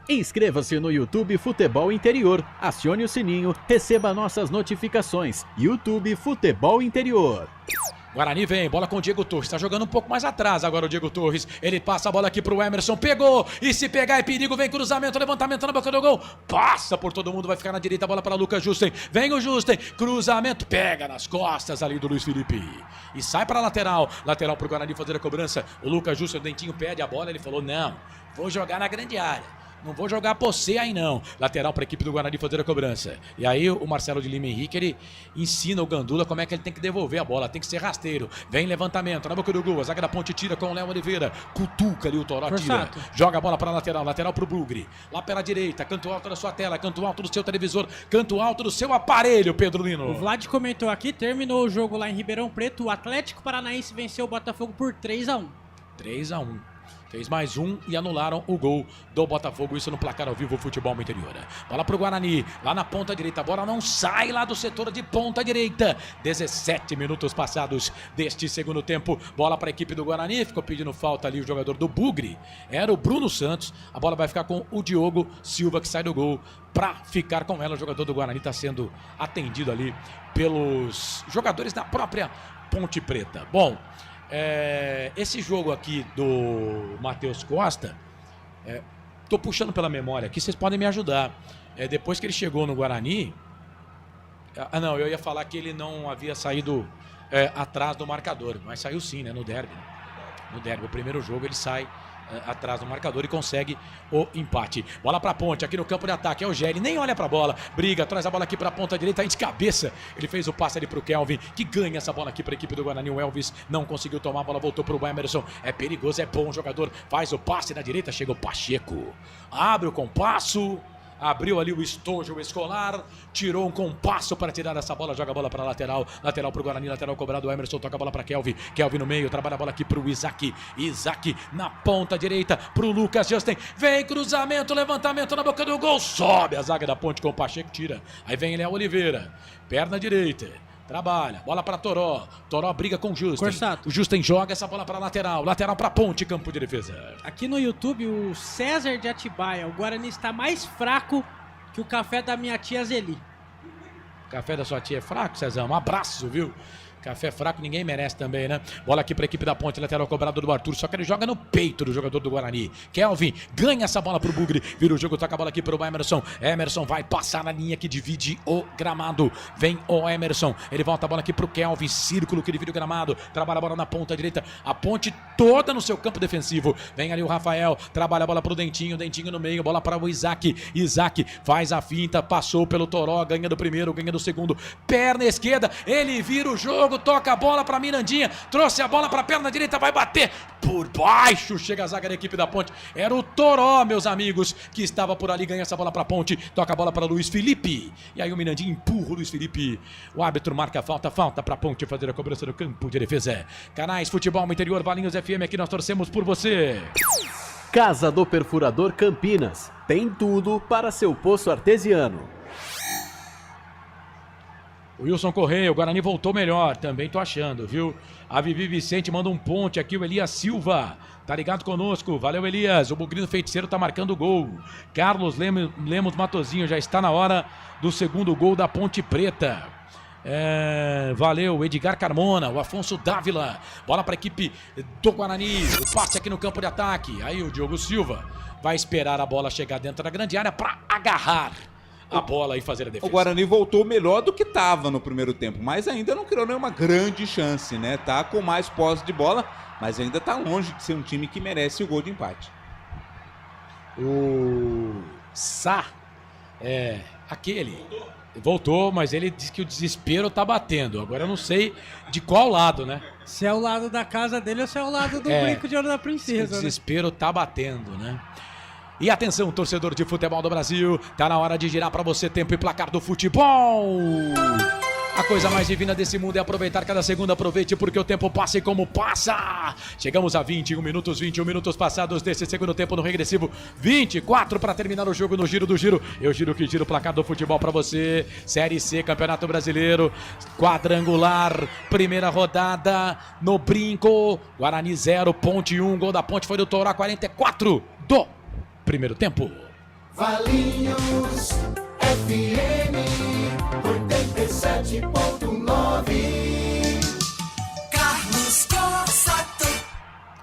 Inscreva-se no YouTube Futebol Interior, acione o sininho, receba nossas notificações. YouTube Futebol Interior. Guarani vem, bola com o Diego Torres, tá jogando um pouco mais atrás agora o Diego Torres, ele passa a bola aqui pro Emerson, pegou, e se pegar é perigo, vem cruzamento, levantamento na boca do gol, passa por todo mundo, vai ficar na direita, a bola para Lucas Justen, vem o Justen, cruzamento, pega nas costas ali do Luiz Felipe, e sai para lateral pro Guarani fazer a cobrança, o Lucas Justen, o Dentinho pede a bola, ele falou, não, vou jogar na grande área. Não vou jogar você aí não. Lateral para a equipe do Guarani fazer a cobrança. E aí o Marcelo de Lima Henrique, ele ensina o Gandula como é que ele tem que devolver a bola. Tem que ser rasteiro. Vem levantamento na boca do gol. A zaga da Ponte tira com o Léo Oliveira. Cutuca ali o Toró, tira. Joga a bola para lateral. Lateral para o Bugre. Lá pela direita. Canto alto da sua tela. Canto alto do seu televisor. Canto alto do seu aparelho, Pedro Lino. O Vlad comentou aqui. Terminou o jogo lá em Ribeirão Preto. O Atlético Paranaense venceu o Botafogo por 3-1. 3-1. Fez mais um e anularam o gol do Botafogo, isso no placar ao vivo Futebol Interior. Bola pro Guarani, lá na ponta direita, a bola não sai lá do setor de ponta direita. 17 minutos passados deste segundo tempo, bola para a equipe do Guarani, ficou pedindo falta ali o jogador do Bugre, era o Bruno Santos, a bola vai ficar com o Diogo Silva que sai do gol para ficar com ela. O jogador do Guarani está sendo atendido ali pelos jogadores da própria Ponte Preta. Bom, esse jogo aqui do Matheus Costa, tô puxando pela memória aqui, vocês podem me ajudar. Depois que ele chegou no Guarani, não, eu ia falar que ele não havia saído atrás do marcador, mas saiu sim, né, no derby. No derby, o primeiro jogo ele sai atrás do marcador e consegue o empate. Bola pra Ponte, aqui no campo de ataque, é o Gé, ele nem olha pra bola, briga, traz a bola aqui pra ponta direita, aí de cabeça, ele fez o passe ali pro Kelvin, que ganha essa bola aqui pra equipe do Guarani. O Elvis não conseguiu tomar, a bola voltou pro Emerson, é perigoso, é bom jogador, faz o passe na direita, chega o Pacheco, abre o compasso, abriu ali o estojo escolar, tirou um compasso para tirar essa bola, joga a bola para lateral, lateral para o Guarani, lateral cobrado, o Emerson toca a bola para Kelvin, Kelvin no meio, trabalha a bola aqui para o Isaac, Isaac na ponta direita para o Lucas Justen, vem cruzamento, levantamento na boca do gol, sobe a zaga da Ponte com o Pacheco, tira, aí vem Léo Oliveira, perna direita, Trabalha, bola para Toró. Toró briga com o Justen. Corsato. O Justen joga essa bola para lateral. Lateral para Ponte, campo de defesa. Aqui no YouTube, o César de Atibaia. O Guarani está mais fraco que o café da minha tia Zeli. Café da sua tia é fraco, Cezão? Um abraço, viu? Café fraco ninguém merece também, né? Bola aqui para a equipe da Ponte, lateral cobrado do Arthur, só que ele joga no peito do jogador do Guarani. Kelvin ganha essa bola pro Bugre, vira o jogo, toca a bola aqui pro Emerson. Emerson vai passar na linha que divide o gramado. Vem o Emerson, ele volta a bola aqui pro Kelvin, círculo que divide o gramado, trabalha a bola na ponta direita, a Ponte toda no seu campo defensivo. Vem ali o Rafael, trabalha a bola pro Dentinho, Dentinho no meio, bola para o Isaac. Isaac faz a finta, passou pelo Toró, ganha do primeiro, ganha do segundo. Perna esquerda, ele vira o jogo, toca a bola para Mirandinha, trouxe a bola para a perna direita, vai bater por baixo, chega a zaga da equipe da Ponte, era o Toró, meus amigos, que estava por ali, ganha essa bola para a Ponte, toca a bola para Luiz Felipe, e aí o Mirandinha empurra o Luiz Felipe, o árbitro marca falta para a Ponte fazer a cobrança do campo de defesa. Canais Futebol Interior, Valinhos FM, aqui nós torcemos por você. Casa do Perfurador Campinas, tem tudo para seu poço artesiano. O Wilson Correia, o Guarani voltou melhor, também tô achando, viu? A Vivi Vicente manda um ponte aqui, o Elias Silva, tá ligado conosco, valeu Elias, o Bugrino Feiticeiro tá marcando o gol. Carlos Lemos Matozinho, já está na hora do segundo gol da Ponte Preta. Valeu, Edgar Carmona, o Afonso Dávila, bola para a equipe do Guarani, o passe aqui no campo de ataque, aí o Diogo Silva vai esperar a bola chegar dentro da grande área para agarrar a bola e fazer a defesa. O Guarani voltou melhor do que estava no primeiro tempo, mas ainda não criou nenhuma grande chance, né? Tá com mais posse de bola, mas ainda tá longe de ser um time que merece o gol de empate. O Sá, aquele, voltou, mas ele disse que o desespero tá batendo. Agora eu não sei de qual lado, né? Se é o lado da casa dele ou se é o lado do brinco de ouro da princesa. O desespero tá batendo, né? E atenção, torcedor de futebol do Brasil, tá na hora de girar pra você tempo e placar do futebol. A coisa mais divina desse mundo é aproveitar cada segundo. Aproveite porque o tempo passa e como passa. Chegamos a 21 minutos passados desse segundo tempo no regressivo. 24 para terminar o jogo no Giro do Giro. Eu giro que giro o placar do futebol para você. Série C, Campeonato Brasileiro, quadrangular, primeira rodada no Brinco. Guarani 0, Ponte 1, gol da Ponte foi do Toró, 44 do primeiro tempo. Valinhos FM 87.9. Carlos Corsato.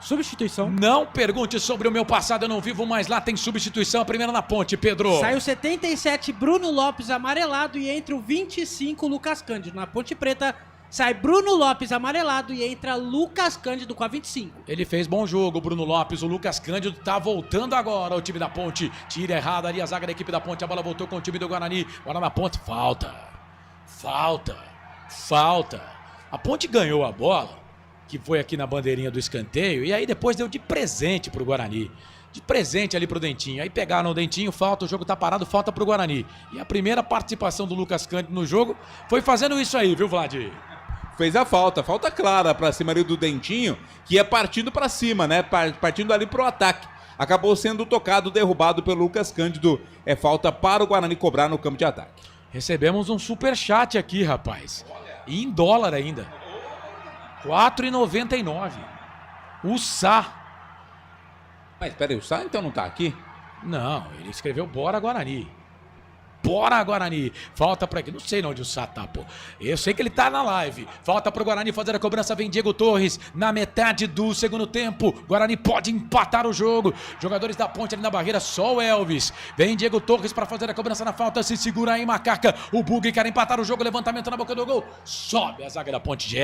Substituição. Não pergunte sobre o meu passado, eu não vivo mais lá. Tem substituição, a primeira na Ponte, Pedro. Saiu 77, Bruno Lopes amarelado e entra o 25, Lucas Cândido. Na Ponte Preta, sai Bruno Lopes amarelado e entra Lucas Cândido com a 25. Ele fez bom jogo, Bruno Lopes. O Lucas Cândido tá voltando agora ao time da Ponte. Tira errado ali a zaga da equipe da Ponte. A bola voltou com o time do Guarani. Agora na Ponte, falta. A Ponte ganhou a bola, que foi aqui na bandeirinha do escanteio, e aí depois deu de presente pro Guarani. De presente ali pro Dentinho. Aí pegaram o Dentinho, falta, o jogo tá parado, falta pro Guarani. E a primeira participação do Lucas Cândido no jogo foi fazendo isso aí, viu, Vlad? Fez a falta clara pra cima ali do Dentinho, que ia partindo pra cima, né? Partindo ali pro ataque. Acabou sendo tocado, derrubado pelo Lucas Cândido. É falta para o Guarani cobrar no campo de ataque. Recebemos um superchat aqui, rapaz. E em dólar ainda. 4,99. O Sá. Mas peraí, o Sá então não tá aqui? Não, ele escreveu Bora Guarani. Bora Guarani, falta pra aqui, não sei onde o Sá tá, pô. Eu sei que ele tá na live. Falta pro Guarani fazer a cobrança, vem Diego Torres na metade do segundo tempo. Guarani pode empatar o jogo. Jogadores da Ponte ali na barreira, só o Elvis. Vem Diego Torres pra fazer a cobrança na falta, se segura aí, Macaca. O Bug quer empatar o jogo, levantamento na boca do gol. Sobe a zaga da Ponte,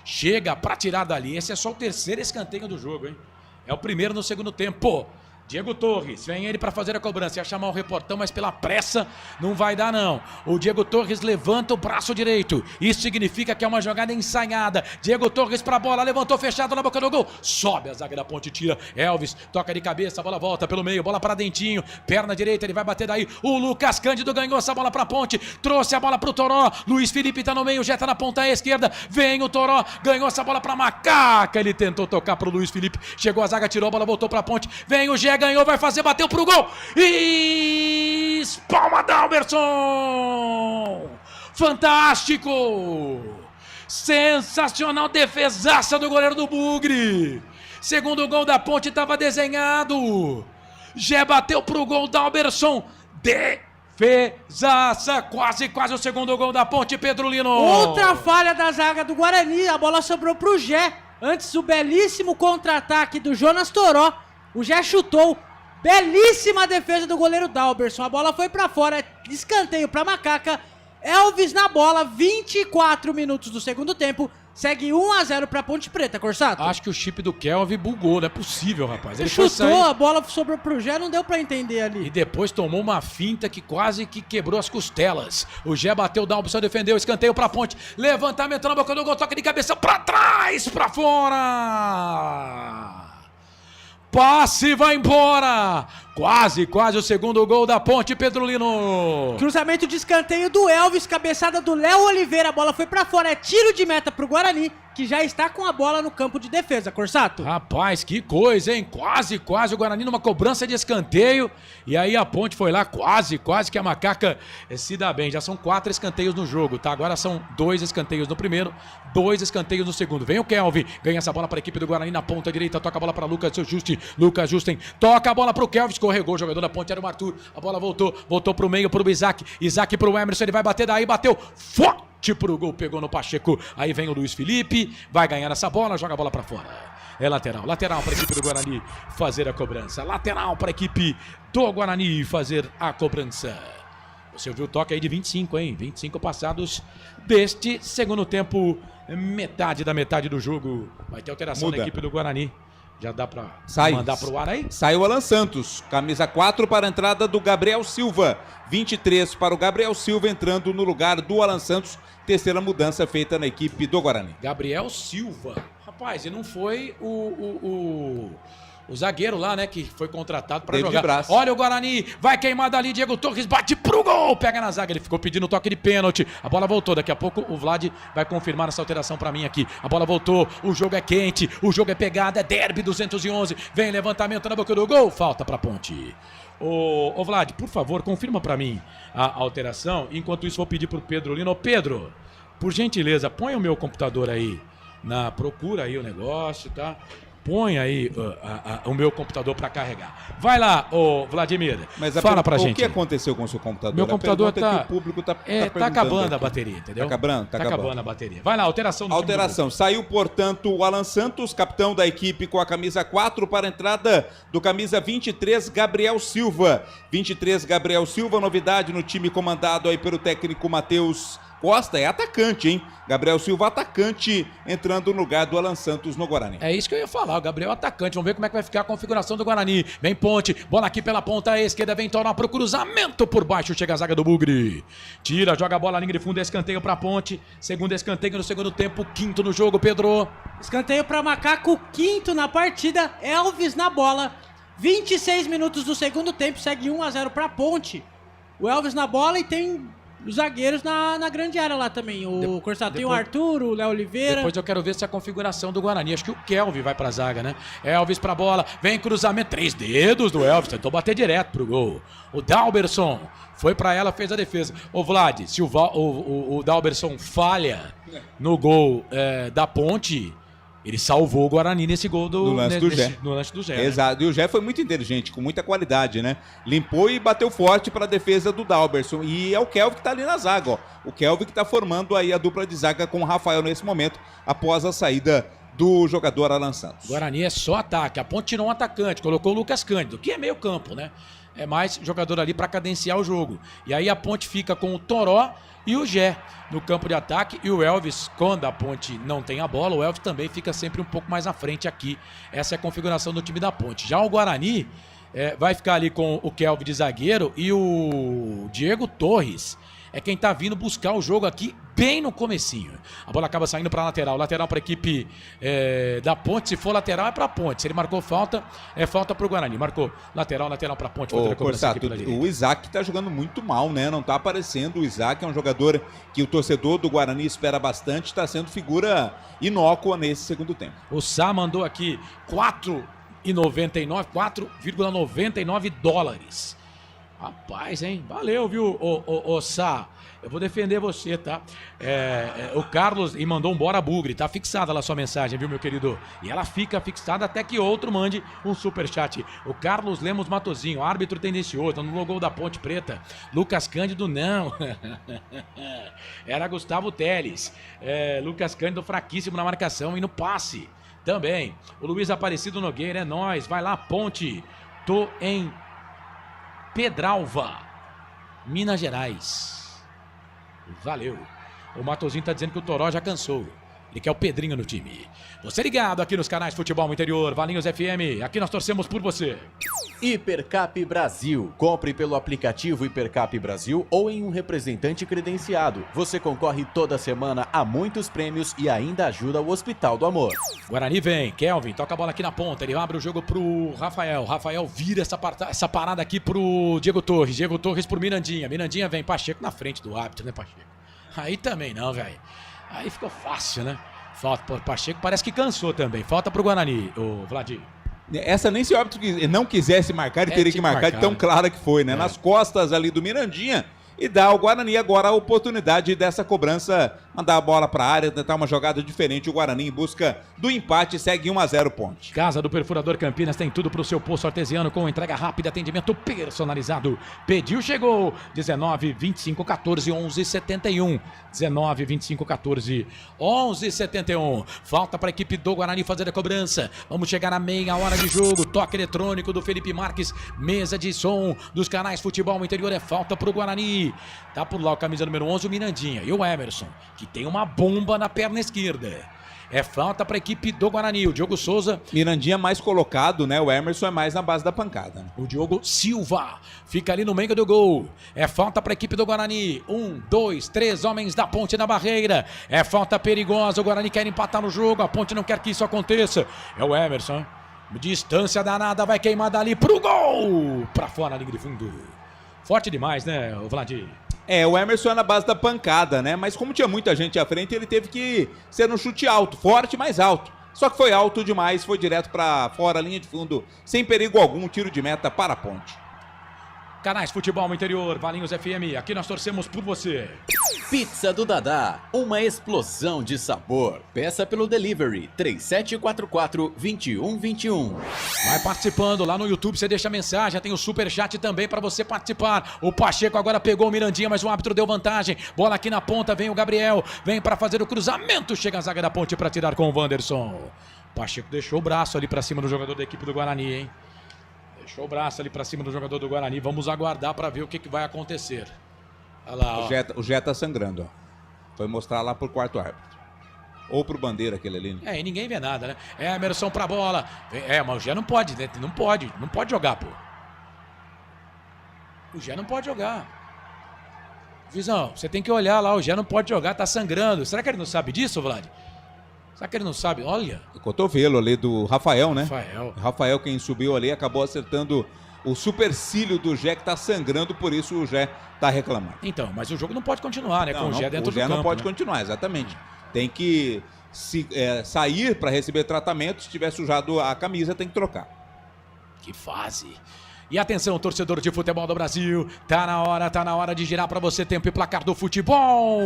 chega pra tirar dali. Esse é só o terceiro escanteio do jogo, hein? É o primeiro no segundo tempo. Diego Torres, vem ele para fazer a cobrança, ia chamar o reportão, mas pela pressa não vai dar não. O Diego Torres levanta o braço direito, isso significa que é uma jogada ensaiada. Diego Torres para a bola, levantou fechado na boca do gol, sobe a zaga da Ponte, tira Elvis, toca de cabeça, a bola volta pelo meio, bola para Dentinho, perna direita, ele vai bater daí. O Lucas Cândido ganhou essa bola para a Ponte, trouxe a bola para o Toró, Luiz Felipe tá no meio, já tá na ponta esquerda, vem o Toró, ganhou essa bola para Macaca, ele tentou tocar pro Luiz Felipe, chegou a zaga, tirou a bola, voltou para a Ponte, vem o Gé, ganhou, vai fazer, bateu pro gol. E espalma Dalberson. Fantástico! Sensacional defesaça do goleiro do Bugre. Segundo gol da Ponte estava desenhado. Gé bateu pro gol da Alberson. Defesaça. Quase o segundo gol da Ponte, Pedrolino. Outra falha da zaga do Guarani. A bola sobrou pro Gé. Antes o belíssimo contra-ataque do Jonas Toró. O Gé chutou. Belíssima defesa do goleiro Dalberson. A bola foi pra fora. Escanteio pra Macaca. Elvis na bola. 24 minutos do segundo tempo. Segue 1-0 pra Ponte Preta, Corsato. Acho que o chip do Kelvin bugou, não é possível, rapaz. Ele chutou, a bola sobrou pro Gé, não deu pra entender ali. E depois tomou uma finta que quase que quebrou as costelas. O Gé bateu, o Dalberson defendeu, escanteio pra Ponte. Levantamento na boca do gol, toque de cabeça pra trás, pra fora. Passe vai embora. Quase o segundo gol da Ponte, Pedrolino. Cruzamento de escanteio do Elvis, cabeçada do Léo Oliveira, a bola foi pra fora, é tiro de meta pro Guarani, que já está com a bola no campo de defesa, Corsato. Rapaz, que coisa, hein? Quase o Guarani numa cobrança de escanteio. E aí a Ponte foi lá, quase que a Macaca se dá bem. Já são 4 escanteios no jogo, tá? Agora são 2 escanteios no primeiro, 2 escanteios no segundo. Vem o Kelvin, ganha essa bola para a equipe do Guarani na ponta direita, toca a bola para Lucas Justen, toca a bola pro Kelvin, escorregou o jogador da Ponte, era o Arthur. A bola voltou pro meio, pro Isaac pro Emerson, ele vai bater daí, bateu, forte pro gol, pegou no Pacheco. Aí vem o Luiz Felipe, vai ganhar essa bola, joga a bola pra fora. É lateral para a equipe do Guarani fazer a cobrança. Lateral para a equipe do Guarani fazer a cobrança. Você ouviu o toque aí de 25, hein? 25 passados deste segundo tempo, metade do jogo. Vai ter alteração da equipe do Guarani. Já dá pra mandar pro ar aí? Sai o Alan Santos, camisa 4 para a entrada do Gabriel Silva. 23 para o Gabriel Silva entrando no lugar do Alan Santos. Terceira mudança feita na equipe do Guarani. Gabriel Silva. Rapaz, e não foi o zagueiro lá, né, que foi contratado para jogar. Olha o Guarani, vai queimar dali, Diego Torres bate pro gol, pega na zaga, ele ficou pedindo toque de pênalti, a bola voltou, daqui a pouco o Vlad vai confirmar essa alteração para mim aqui, a bola voltou, o jogo é quente, o jogo é pegada, é derby 211, vem levantamento na boca do gol, falta pra Ponte. Ô Vlad, por favor, confirma para mim a alteração, enquanto isso vou pedir pro Pedrolino. Ô Pedro, por gentileza, põe o meu computador aí, procura aí o negócio, tá? Põe aí o meu computador para carregar. Vai lá, ô Vladimir. Mas fala pra gente. O que aconteceu com o seu computador? Meu computador tá... que o público tá acabando aqui. A bateria, entendeu? Tá acabando a bateria. Vai lá, alteração do Alteração. Saiu, portanto, o Alan Santos, capitão da equipe com a camisa 4 para a entrada do camisa 23, Gabriel Silva. 23, Gabriel Silva, novidade no time comandado aí pelo técnico Matheus Costa, é atacante, hein? Gabriel Silva, atacante, entrando no lugar do Alan Santos no Guarani. É isso que eu ia falar, o Gabriel atacante. Vamos ver como é que vai ficar a configuração do Guarani. Vem Ponte, bola aqui pela ponta esquerda, vem Toró pro cruzamento por baixo, chega a zaga do Bugre. Tira, joga a bola, linha de fundo, escanteio pra Ponte. Segundo escanteio no segundo tempo, quinto no jogo, Pedro. Escanteio pra Macaco, quinto na partida, Elvis na bola. 26 minutos do segundo tempo, segue 1-0 pra Ponte. O Elvis na bola e tem... os zagueiros na grande área lá também. O Corsato tem o Arthur, o Léo Oliveira. Depois eu quero ver se a configuração do Guarani. Acho que o Kelvin vai pra zaga, né? Elvis pra bola. Vem cruzamento. 3 dedos do Elvis. Tentou bater direto pro gol. O Dalberson foi pra ela, fez a defesa. Ô Vlad, se o Dalberson falha no gol da Ponte... ele salvou o Guarani nesse gol no lance do Gé. Exato. Né? E o Gé foi muito inteligente, com muita qualidade, né? Limpou e bateu forte para a defesa do Dalberson. E é o Kelvin que tá ali na zaga, ó. O Kelvin que tá formando aí a dupla de zaga com o Rafael nesse momento, após a saída do jogador Alan Santos. Guarani é só ataque. A Ponte tirou um atacante, colocou o Lucas Cândido, que é meio campo, né? É mais jogador ali para cadenciar o jogo. E aí a Ponte fica com o Toró e o Gé no campo de ataque, e o Elvis, quando a Ponte não tem a bola, o Elvis também fica sempre um pouco mais à frente aqui. Essa é a configuração do time da Ponte. Já o Guarani vai ficar ali com o Kelvin de zagueiro e o Diego Torres é quem tá vindo buscar o jogo aqui bem no comecinho. A bola acaba saindo para lateral para a equipe da Ponte. Se for lateral é para a Ponte, se ele marcou falta, é falta para o Guarani. Marcou lateral para a Ponte. Corsato, o Isaac tá jogando muito mal, né? Não tá aparecendo. O Isaac é um jogador que o torcedor do Guarani espera bastante, está sendo figura inócua nesse segundo tempo. O Sá mandou aqui 4,99 dólares. Rapaz, hein? Valeu, viu, o Sá? eu vou defender você, tá? O Carlos e mandou um bora bugre, tá fixada lá a sua mensagem, viu, meu querido? E ela fica fixada até que outro mande um superchat. O Carlos Lemos Matozinho, árbitro tendencioso, no logo da Ponte Preta. Lucas Cândido, não. Era Gustavo Teles. Lucas Cândido fraquíssimo na marcação e no passe também. O Luiz Aparecido Nogueira, é nóis. Vai lá, Ponte. Tô em Pedralva, Minas Gerais. Valeu. O Matozinho tá dizendo que o Toró já cansou. Ele quer o Pedrinho no time. Você ligado aqui nos canais Futebol Interior, Valinhos FM. Aqui nós torcemos por você. Hipercap Brasil. Compre pelo aplicativo Hipercap Brasil ou em um representante credenciado. Você concorre toda semana a muitos prêmios e ainda ajuda o Hospital do Amor. Guarani vem, Kelvin, toca a bola aqui na ponta. Ele abre o jogo pro Rafael. Rafael vira essa parada aqui pro Diego Torres. Diego Torres pro Mirandinha. Mirandinha vem, Pacheco na frente do árbitro, né, Pacheco? Aí também não, velho. Aí ficou fácil, né? Falta pro Pacheco, parece que cansou também. Falta pro Guarani, o Vladir. Essa nem se o árbitro não quisesse marcar, ele teria que marcar, de tão clara que foi, né? Nas costas ali do Mirandinha. E dá ao Guarani agora a oportunidade dessa cobrança, mandar a bola para a área, tentar uma jogada diferente. O Guarani em busca do empate, segue 1-0 Ponte. Casa do Perfurador Campinas tem tudo para o seu poço artesiano com entrega rápida, atendimento personalizado. Pediu, chegou. 19 25 14 11 71. 19 25 14 11 71. Falta para a equipe do Guarani fazer a cobrança. Vamos chegar à meia hora de jogo. Toque eletrônico do Felipe Marques. Mesa de som dos canais Futebol Interior. É falta para o Guarani. Tá por lá o camisa número 11, o Mirandinha. E o Emerson, que tem uma bomba na perna esquerda. É falta para a equipe do Guarani. O Diogo Souza. Mirandinha mais colocado, né? O Emerson é mais na base da pancada. O Diogo Silva fica ali no meio do gol. É falta para a equipe do Guarani. 1, 2, 3 homens da Ponte na barreira. É falta perigosa. O Guarani quer empatar no jogo. A Ponte não quer que isso aconteça. É o Emerson. Distância danada. Vai queimar dali pro gol. Para fora, linha de fundo. Forte demais, né, o Vladir? O Emerson é na base da pancada, né? Mas como tinha muita gente à frente, ele teve que ser no chute alto, forte, mas alto. Só que foi alto demais, foi direto para fora, linha de fundo, sem perigo algum, tiro de meta para a Ponte. Canais Futebol Interior, Valinhos FM, aqui nós torcemos por você. Pizza do Dadá, uma explosão de sabor. Peça pelo delivery 3744-2121. Vai participando lá no YouTube, você deixa a mensagem, tem o superchat também para você participar. O Pacheco agora pegou o Mirandinha, mas o árbitro deu vantagem. Bola aqui na ponta, vem o Gabriel, vem para fazer o cruzamento, chega a zaga da Ponte para tirar com o Wanderson. Pacheco deixou o braço ali para cima do jogador da equipe do Guarani, hein? Deixou o braço ali pra cima do jogador do Guarani. Vamos aguardar pra ver o que vai acontecer. Olha lá, ó. O Jé tá sangrando, ó. Foi mostrar lá pro quarto árbitro. Ou pro bandeira aquele ali. Né? E ninguém vê nada, né? Emerson pra bola. Mas o Jé não pode, né? Não pode jogar, pô. O Jé não pode jogar. Visão, você tem que olhar lá. O Jé não pode jogar, tá sangrando. Será que ele não sabe disso, Vlad? Será que ele não sabe? Olha. O cotovelo ali do Rafael, né? Rafael, quem subiu ali, acabou acertando o supercílio do Jé, que tá sangrando, por isso o Jé tá reclamando. Então, mas o jogo não pode continuar, né? Com o Jé dentro do campo. O Jé não pode continuar, exatamente. Tem que sair para receber tratamento. Se tiver sujado a camisa, tem que trocar. Que fase. E atenção, torcedor de futebol do Brasil. Tá na hora de girar para você tempo e placar do futebol.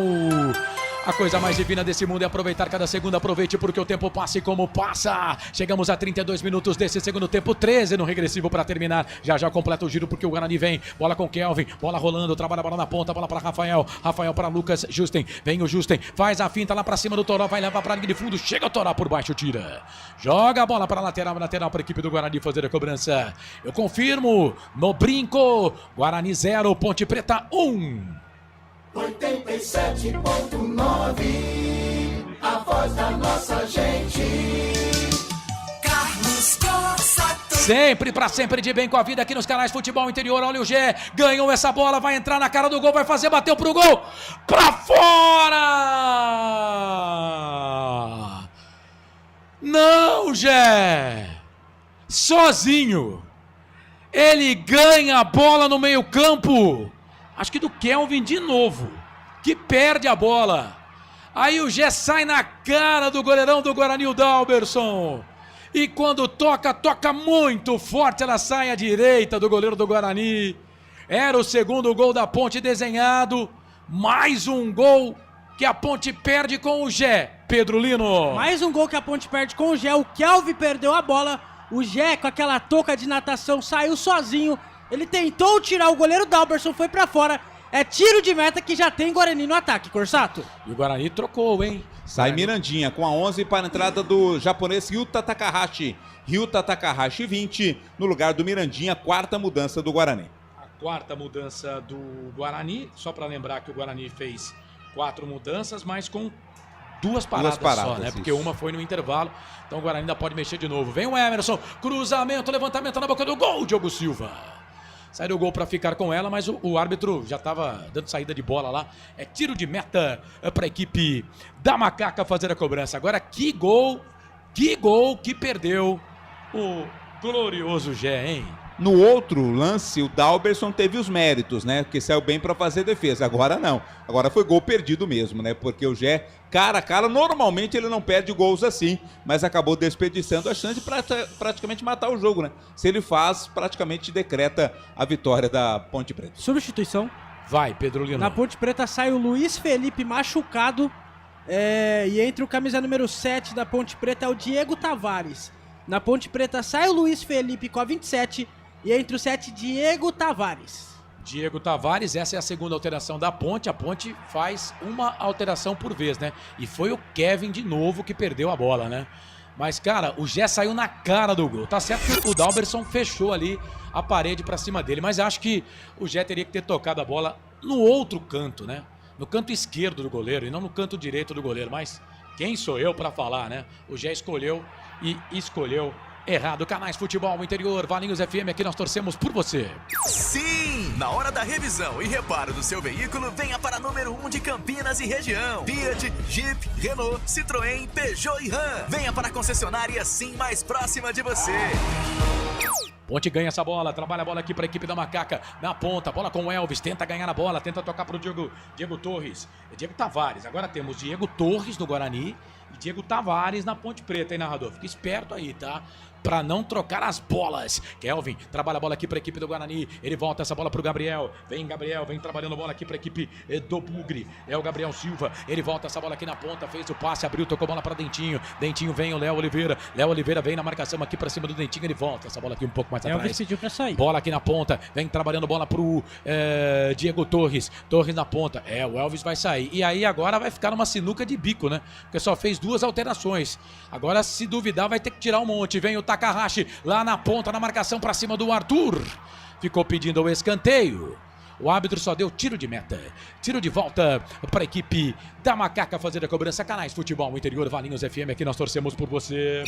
A coisa mais divina desse mundo é aproveitar cada segundo. Aproveite porque o tempo passa e como passa. Chegamos a 32 minutos desse segundo tempo, 13 no regressivo para terminar. Já completa o giro porque o Guarani vem. Bola com Kelvin, bola rolando, trabalha a bola na ponta, bola para Rafael. Rafael para Lucas Justen. Vem o Justen, faz a finta lá para cima do Toró, vai levar para a linha de fundo. Chega o Toró por baixo, tira. Joga a bola para lateral para a equipe do Guarani fazer a cobrança. Eu confirmo, no brinco, Guarani 0, Ponte Preta 1. 87.9, a voz da nossa gente. Carlos Cossa. Sempre de bem com a vida aqui nos canais Futebol Interior. Olha o Gé, ganhou essa bola, vai entrar na cara do gol, vai fazer, bateu pro gol, pra fora! Não, Gé! Sozinho! Ele ganha a bola no meio campo. Acho que do Kelvin de novo, que perde a bola. Aí o Gé sai na cara do goleirão do Guarani, o Dalberson. E quando toca muito forte, ela sai à direita do goleiro do Guarani. Era o segundo gol da Ponte desenhado. Mais um gol que a Ponte perde com o Gé. Pedro Lino. Mais um gol que a Ponte perde com o Gé. O Kelvin perdeu a bola. O Gé, com aquela touca de natação, saiu sozinho. Ele tentou tirar o goleiro Dalberson, foi pra fora. É tiro de meta que já tem Guarani no ataque, Corsato. E o Guarani trocou, hein? Sai Mirandinha com a 11 para a entrada do japonês Ryuta Takahashi. Ryuta Takahashi 20 no lugar do Mirandinha, quarta mudança do Guarani. A quarta mudança do Guarani, só para lembrar que o Guarani fez 4 mudanças, mas com duas paradas só, né? Porque uma foi no intervalo, então o Guarani ainda pode mexer de novo. Vem o Emerson, cruzamento, levantamento na boca do gol, Diogo Silva. Sai do gol para ficar com ela, mas o árbitro já estava dando saída de bola lá. É tiro de meta para a equipe da Macaca fazer a cobrança. Agora que gol que perdeu o glorioso Gé, hein? No outro lance, o Dalberson teve os méritos, né? Porque saiu bem para fazer defesa. Agora não. Agora foi gol perdido mesmo, né? Porque o Gé, cara a cara, normalmente ele não perde gols assim, mas acabou desperdiçando a chance de praticamente matar o jogo, né? Se ele faz, praticamente decreta a vitória da Ponte Preta. Substituição. Vai, Pedro Lino. Na Ponte Preta sai o Luiz Felipe machucado. E entre o camisa número 7 da Ponte Preta é o Diego Tavares. Na Ponte Preta sai o Luiz Felipe com a 27. E entre o 7, Diego Tavares. Diego Tavares, essa é a segunda alteração da Ponte. A Ponte faz uma alteração por vez, né? E foi o Kevin de novo que perdeu a bola, né? Mas, cara, o Gé saiu na cara do gol. Tá certo que o Dalberson fechou ali a parede pra cima dele. Mas acho que o Gé teria que ter tocado a bola no outro canto, né? No canto esquerdo do goleiro e não no canto direito do goleiro. Mas quem sou eu pra falar, né? O Gé escolheu errado. Canais Futebol Interior, Valinhos FM, aqui nós torcemos por você. Sim! Na hora da revisão e reparo do seu veículo, venha para número 1 de Campinas e região. Fiat, Jeep, Renault, Citroën, Peugeot e Ram. Venha para a concessionária Sim mais próxima de você. Ponte ganha essa bola, trabalha a bola aqui para a equipe da Macaca, na ponta, bola com o Elvis, tenta ganhar a bola, tenta tocar para o Diego Torres, Diego Tavares. Agora temos Diego Torres do Guarani e Diego Tavares na Ponte Preta, hein, narrador? Fica esperto aí, tá? Para não trocar as bolas. Kelvin trabalha a bola aqui para a equipe do Guarani. Ele volta essa bola para o Gabriel. Vem Gabriel, vem trabalhando a bola aqui para a equipe do Bugre. É o Gabriel Silva. Ele volta essa bola aqui na ponta, fez o passe, abriu, tocou a bola para Dentinho. Dentinho vem o Léo Oliveira. Léo Oliveira vem na marcação aqui para cima do Dentinho. Ele volta essa bola aqui um pouco mais atrás. Elvis pediu para sair. Bola aqui na ponta. Vem trabalhando bola pro Diego Torres. Torres na ponta. O Elvis vai sair. E aí agora vai ficar numa sinuca de bico, né? Porque só fez 2 alterações. Agora, se duvidar, vai ter que tirar um monte. Vem o Takahashi lá na ponta, na marcação pra cima do Arthur. Ficou pedindo o escanteio. O árbitro só deu tiro de meta. Tiro de volta para a equipe da Macaca fazer a cobrança. Canais Futebol Interior, Valinhos FM, aqui nós torcemos por você.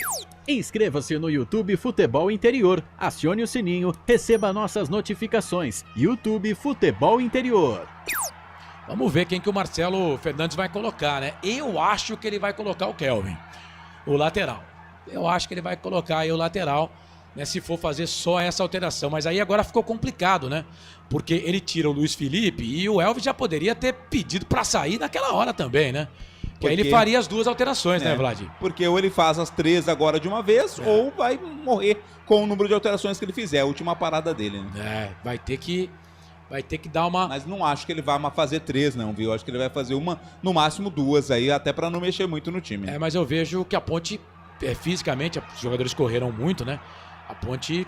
Inscreva-se no YouTube Futebol Interior. Acione o sininho, receba nossas notificações. YouTube Futebol Interior. Vamos ver quem que o Marcelo Fernandes vai colocar, né? Eu acho que ele vai colocar o Kelvin, o lateral. Eu acho que ele vai colocar aí o lateral, né, se for fazer só essa alteração. Mas aí agora ficou complicado, né? Porque ele tira o Luiz Felipe e o Elvis já poderia ter pedido pra sair naquela hora também, né? Porque aí ele faria as 2 alterações, né, Vlad? Porque ou ele faz as 3 agora de uma vez, ou vai morrer com o número de alterações que ele fizer. A última parada dele, né? Vai ter que dar uma... Mas não acho que ele vai fazer 3, não, viu? Acho que ele vai fazer uma, no máximo 2 aí, até pra não mexer muito no time. Mas eu vejo que a Ponte... fisicamente, os jogadores correram muito, né? A Ponte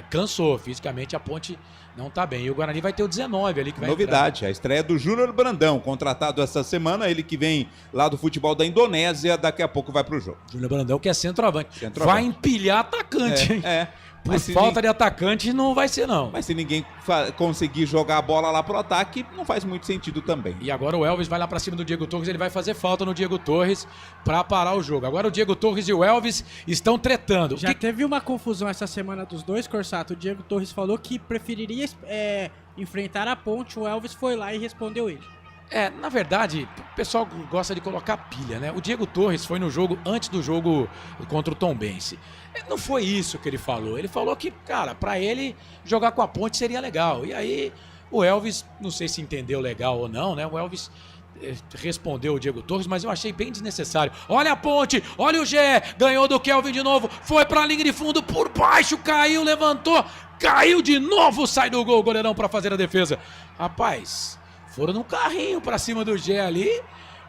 cansou. Fisicamente, a Ponte não tá bem. E o Guarani vai ter o 19 ali que vai Novidade, entrar. A estreia do Júnior Brandão, contratado essa semana. Ele que vem lá do futebol da Indonésia, daqui a pouco vai pro jogo. Júnior Brandão, que é centroavante. Vai empilhar atacante, hein? Por falta de atacante não vai ser, não. Mas se ninguém conseguir jogar a bola lá pro ataque, não faz muito sentido também. E agora o Elvis vai lá pra cima do Diego Torres, ele vai fazer falta no Diego Torres pra parar o jogo. Agora o Diego Torres e o Elvis estão tretando. Já teve uma confusão essa semana dos dois, Corsato. O Diego Torres falou que preferiria enfrentar a Ponte, o Elvis foi lá e respondeu ele. Na verdade, o pessoal gosta de colocar pilha, né? O Diego Torres foi no jogo, antes do jogo contra o Tombense. Não foi isso que ele falou. Ele falou que, cara, pra ele jogar com a Ponte seria legal. E aí, o Elvis, não sei se entendeu legal ou não, né? O Elvis respondeu o Diego Torres, mas eu achei bem desnecessário. Olha a Ponte, olha o Gé, ganhou do Kelvin de novo, foi pra linha de fundo, por baixo, caiu, levantou, caiu de novo, sai do gol, goleirão pra fazer a defesa. Rapaz... Foram no carrinho pra cima do Gé ali,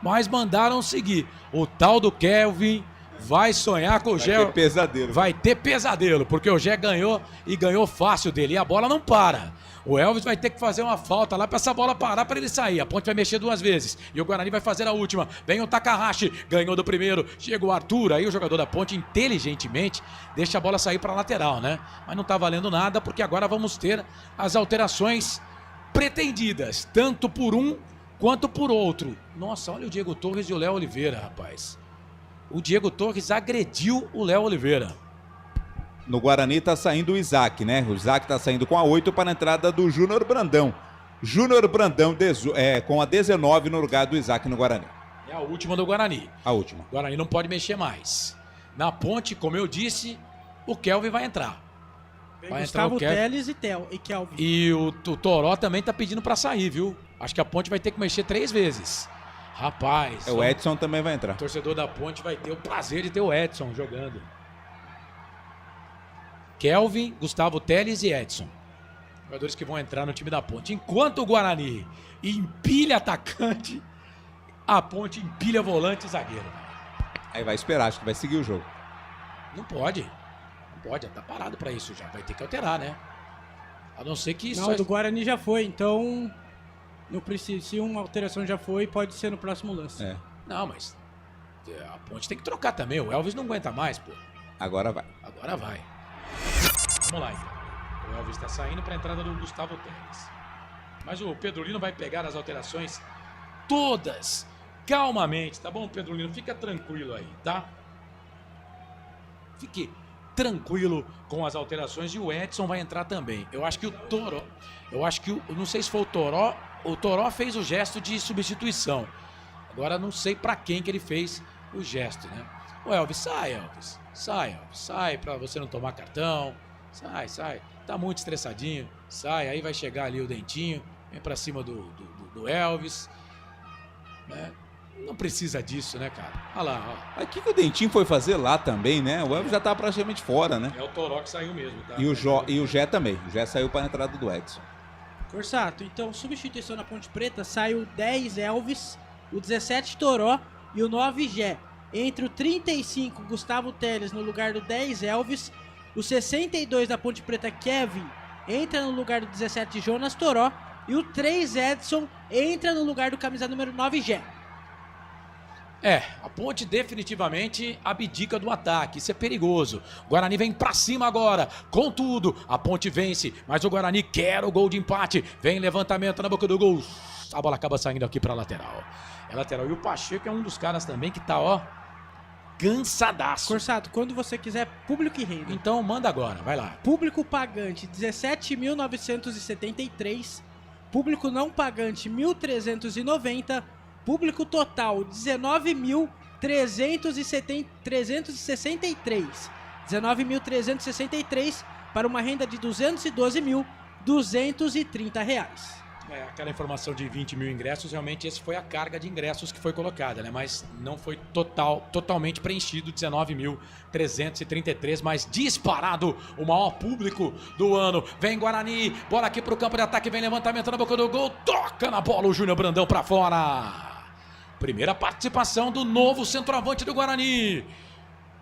mas mandaram seguir. O tal do Kelvin vai sonhar com o Gé. Vai ter pesadelo. Vai ter pesadelo, porque o Gé ganhou e ganhou fácil dele. E a bola não para. O Elvis vai ter que fazer uma falta lá pra essa bola parar pra ele sair. A Ponte vai mexer 2 vezes. E o Guarani vai fazer a última. Vem o Takahashi, ganhou do primeiro. Chega o Arthur, aí o jogador da Ponte inteligentemente deixa a bola sair pra lateral, né? Mas não tá valendo nada, porque agora vamos ter as alterações pretendidas, tanto por um quanto por outro. Nossa, olha o Diego Torres e o Léo Oliveira, rapaz. O Diego Torres agrediu o Léo Oliveira. No Guarani tá saindo o Isaac, né? O Isaac tá saindo com a 8 para a entrada do Júnior Brandão. Júnior Brandão com a 19 no lugar do Isaac no Guarani. É a última do Guarani. A última. O Guarani não pode mexer mais. Na Ponte, como eu disse, o Kelvin vai entrar. Vai Gustavo entrar o Teles e Kelvin. E o Toró também tá pedindo pra sair, viu? Acho que a Ponte vai ter que mexer 3 vezes. Rapaz. O Edson também vai entrar. O torcedor da Ponte vai ter o prazer de ter o Edson jogando. Kelvin, Gustavo Teles e Edson. Jogadores que vão entrar no time da Ponte. Enquanto o Guarani empilha atacante, a Ponte empilha volante e zagueiro. Aí vai esperar, acho que vai seguir o jogo. Não pode. Não pode, tá parado pra isso já. Vai ter que alterar, né? A não ser que... Não, do Guarani já foi, então... Não precisa. Se uma alteração já foi, pode ser no próximo lance. É. Não, mas... A Ponte tem que trocar também. O Elvis não aguenta mais, pô. Agora vai. Agora vai. Vamos lá, então. O Elvis está saindo para a entrada do Gustavo Teles. Mas o Pedrolino vai pegar as alterações todas, calmamente, tá bom, Pedrolino? Fica tranquilo aí, tá? Fique tranquilo com as alterações e o Edson vai entrar também. Eu acho que o Toró... não sei se foi o Toró fez o gesto de substituição. Agora não sei para quem que ele fez o gesto, né? O Elvis, sai, Elvis. Sai pra você não tomar cartão. Sai. Tá muito estressadinho. Sai, aí vai chegar ali o Dentinho. Vem pra cima do Elvis. Né? Não precisa disso, né, cara? Olha lá, ó. Mas o que o Dentinho foi fazer lá também, né? O Elvis já tava praticamente fora, né? É o Toró que saiu mesmo, tá? E o Gé também. O Gé saiu para a entrada do Edson. Corsato, então substituição na Ponte Preta, sai o 10 Elvis, o 17 Toró e o 9 Gé. Entre o 35 Gustavo Teles no lugar do 10 Elvis, o 62 da Ponte Preta Kevin entra no lugar do 17 Jonas Toró e o 3 Edson entra no lugar do camisa número 9 Gé. A Ponte definitivamente abdica do ataque, isso é perigoso. O Guarani vem pra cima agora, com tudo, a Ponte vence, mas o Guarani quer o gol de empate. Vem levantamento na boca do gol, a bola acaba saindo aqui pra lateral. É lateral, e o Pacheco é um dos caras também que tá, ó, cansadaço. Corsato, quando você quiser, público e renda. Então manda agora, vai lá. Público pagante, 17.973. Público não pagante, 1.390. Público total, 19.363. 19.363 para uma renda de R$212.230. Aquela informação de 20 mil ingressos, realmente essa foi a carga de ingressos que foi colocada, né? Mas não foi totalmente preenchido, 19.333, mas disparado o maior público do ano. Vem Guarani, bola aqui pro campo de ataque, vem levantamento na boca do gol, toca na bola o Júnior Brandão pra fora. Primeira participação do novo centroavante do Guarani.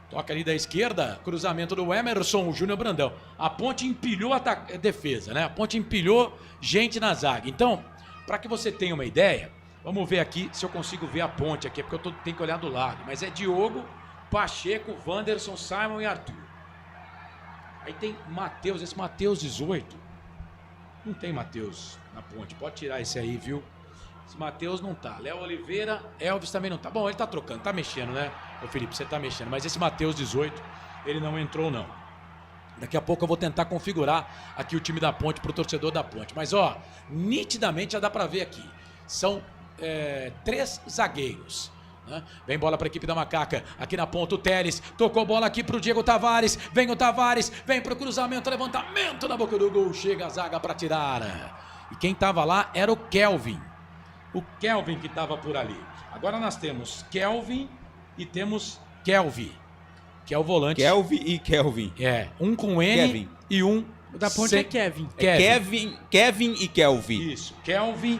Toca ali da esquerda, cruzamento do Emerson, o Júnior Brandão. A Ponte empilhou a defesa, né? A Ponte empilhou gente na zaga. Então, para que você tenha uma ideia, vamos ver aqui se eu consigo ver a Ponte aqui, porque eu tenho que olhar do lado. Mas é Diogo, Pacheco, Wanderson, Simon e Arthur. Aí tem Matheus, esse Matheus 18. Não tem Matheus na Ponte, pode tirar esse aí, viu? Esse Matheus não tá. Léo Oliveira, Elvis também não tá. Bom, ele tá trocando, tá mexendo, né? Ô Felipe, você tá mexendo. Mas esse Matheus 18, ele não entrou, não. Daqui a pouco eu vou tentar configurar aqui o time da Ponte pro torcedor da Ponte. Mas, ó, nitidamente já dá pra ver aqui. São 3 zagueiros. Né? Vem bola pra equipe da Macaca. Aqui na ponta o Teles. Tocou bola aqui pro Diego Tavares. Vem o Tavares. Vem pro cruzamento, levantamento na boca do gol. Chega a zaga pra tirar. E quem tava lá era o Kelvin. O Kelvin que estava por ali. Agora nós temos Kelvin e temos Kelvin, que é o volante. Kelvin e Kelvin. Um com N Kevin. E um... O da Ponte é Kevin. Kevin e Kelvin. Isso, Kelvin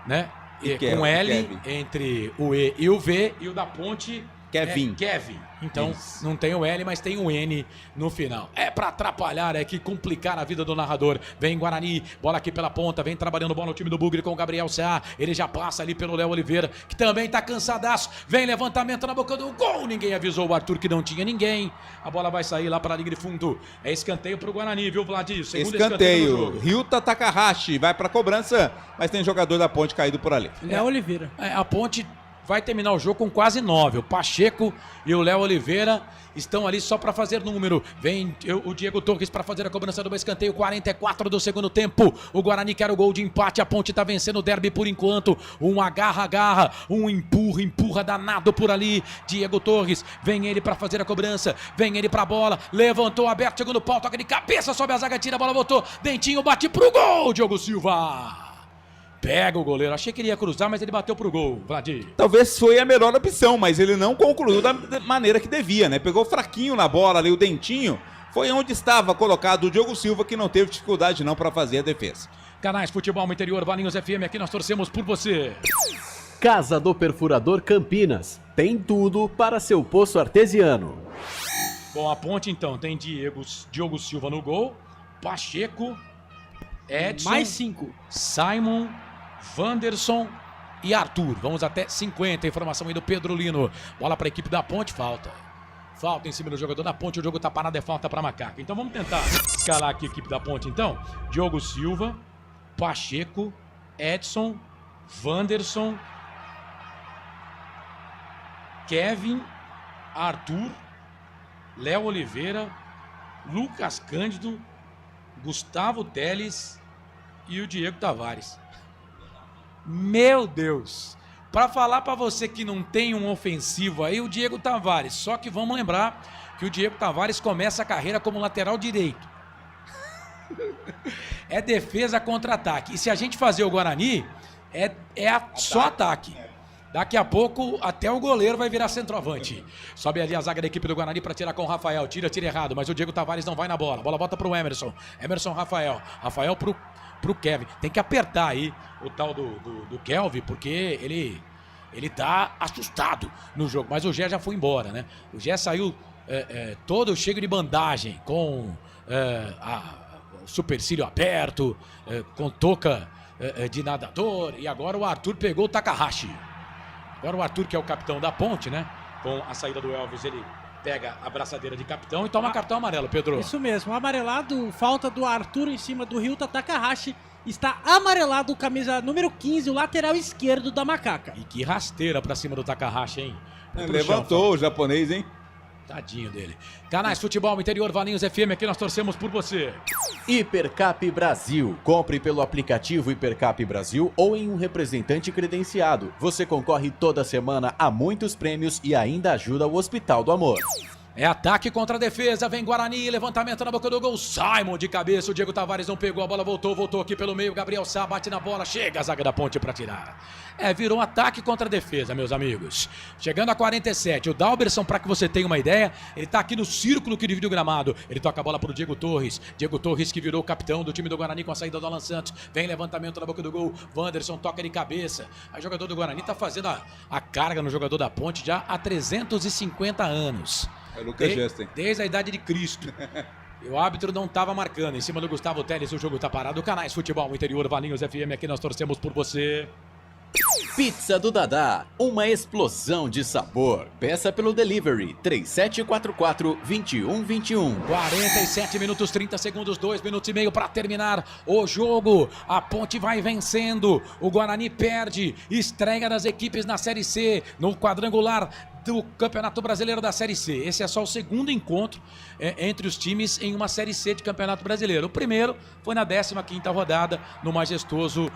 né? Que com é, L Kevin. entre o E e o V, e o da Ponte Kevin. Kevin. Então, Isso. não tem o L, mas tem o N no final. É pra atrapalhar, é que complicar a vida do narrador. Vem Guarani, bola aqui pela ponta, vem trabalhando bola o time do Bugre com o Gabriel Ceará. Ele já passa ali pelo Léo Oliveira, que também tá cansadaço. Vem levantamento na boca do gol. Ninguém avisou o Arthur que não tinha ninguém. A bola vai sair lá para a linha de fundo. É escanteio pro Guarani, viu, Vladir? Segundo escanteio do jogo. Ryuta Takahashi vai pra cobrança, mas tem jogador da Ponte caído por ali. Léo Oliveira. A Ponte vai terminar o jogo com quase 9. O Pacheco e o Léo Oliveira estão ali só para fazer número. Vem o Diego Torres para fazer a cobrança do escanteio, 44 do segundo tempo. O Guarani quer o gol de empate. A Ponte tá vencendo o derby por enquanto. Um agarra, um empurra danado por ali. Diego Torres, vem ele para fazer a cobrança. Vem ele pra bola. Levantou aberto, chegou no pau, toca de cabeça, sobe a zaga, tira a bola, voltou. Dentinho bate pro gol, Diogo Silva. Pega o goleiro. Achei que ele ia cruzar, mas ele bateu pro gol, Vladir. Talvez foi a melhor opção, mas ele não concluiu da maneira que devia, né? Pegou fraquinho na bola ali, o Dentinho. Foi onde estava colocado o Diogo Silva, que não teve dificuldade não para fazer a defesa. Canais Futebol Interior, Valinhos FM, aqui nós torcemos por você. Casa do Perfurador Campinas. Tem tudo para seu poço artesiano. Bom, a Ponte então tem Diogo Silva no gol, Pacheco, Edson, mais 5. Simon, Wanderson e Arthur. Vamos até 50. Informação aí do Pedro Lino. Bola para a equipe da Ponte. Falta em cima do jogador da Ponte. O jogo tá parado, é falta para Macaca. Então vamos tentar escalar aqui a equipe da Ponte. Então, Diogo Silva, Pacheco, Edson, Wanderson, Kevin, Arthur, Léo Oliveira, Lucas Cândido, Gustavo Teles e o Diego Tavares. Meu Deus! Para falar para você que não tem um ofensivo aí, o Diego Tavares. Só que vamos lembrar que o Diego Tavares começa a carreira como lateral direito. É defesa contra ataque. E se a gente fazer o Guarani, só ataque. Daqui a pouco, até o goleiro vai virar centroavante. Sobe ali a zaga da equipe do Guarani para tirar com o Rafael. Tira errado, mas o Diego Tavares não vai na bola. A bola volta pro Emerson. Rafael. Rafael pro Kevin. Tem que apertar aí o tal do Kelvin, porque ele tá assustado no jogo. Mas o Gé já foi embora, né? O Gé saiu todo cheio de bandagem, com o supercílio aberto, com touca de nadador. E agora o Arthur pegou o Takahashi. Agora o Arthur, que é o capitão da Ponte, né? Com a saída do Elvis, ele pega a braçadeira de capitão e toma cartão amarelo, Pedro. Isso mesmo, amarelado, falta do Arthur em cima do Ryuta Takahashi. Está amarelado, camisa número 15, o lateral esquerdo da Macaca. E que rasteira pra cima do Takahashi, hein? Levantou o japonês, hein? Tadinho dele. Canais Futebol Interior, Valinhos FM, aqui nós torcemos por você. Hipercap Brasil. Compre pelo aplicativo Hipercap Brasil ou em um representante credenciado. Você concorre toda semana a muitos prêmios e ainda ajuda o Hospital do Amor. É ataque contra a defesa, vem Guarani, levantamento na boca do gol, Simon de cabeça, o Diego Tavares não pegou, a bola voltou aqui pelo meio, Gabriel Sá bate na bola, chega a zaga da Ponte para tirar. Virou ataque contra a defesa, meus amigos. Chegando a 47, o Dalberson, para que você tenha uma ideia, ele tá aqui no círculo que divide o gramado, ele toca a bola pro Diego Torres que virou o capitão do time do Guarani com a saída do Alan Santos, vem levantamento na boca do gol, Wanderson toca de cabeça, o jogador do Guarani tá fazendo a carga no jogador da Ponte já há 350 anos. É o Lucas Gesten. Desde a idade de Cristo. E o árbitro não estava marcando. Em cima do Gustavo Teles, o jogo tá parado. Canais Futebol Interior, Valinhos FM, aqui nós torcemos por você. Pizza do Dadá, uma explosão de sabor. Peça pelo delivery 3744-2121. 47 minutos, 30 segundos, 2 minutos e meio para terminar o jogo. A Ponte vai vencendo. O Guarani perde. Estreia das equipes na Série C, no quadrangular do Campeonato Brasileiro da Série C. Esse é só o segundo encontro entre os times em uma Série C de Campeonato Brasileiro. O primeiro foi na 15ª rodada, no Majestoso,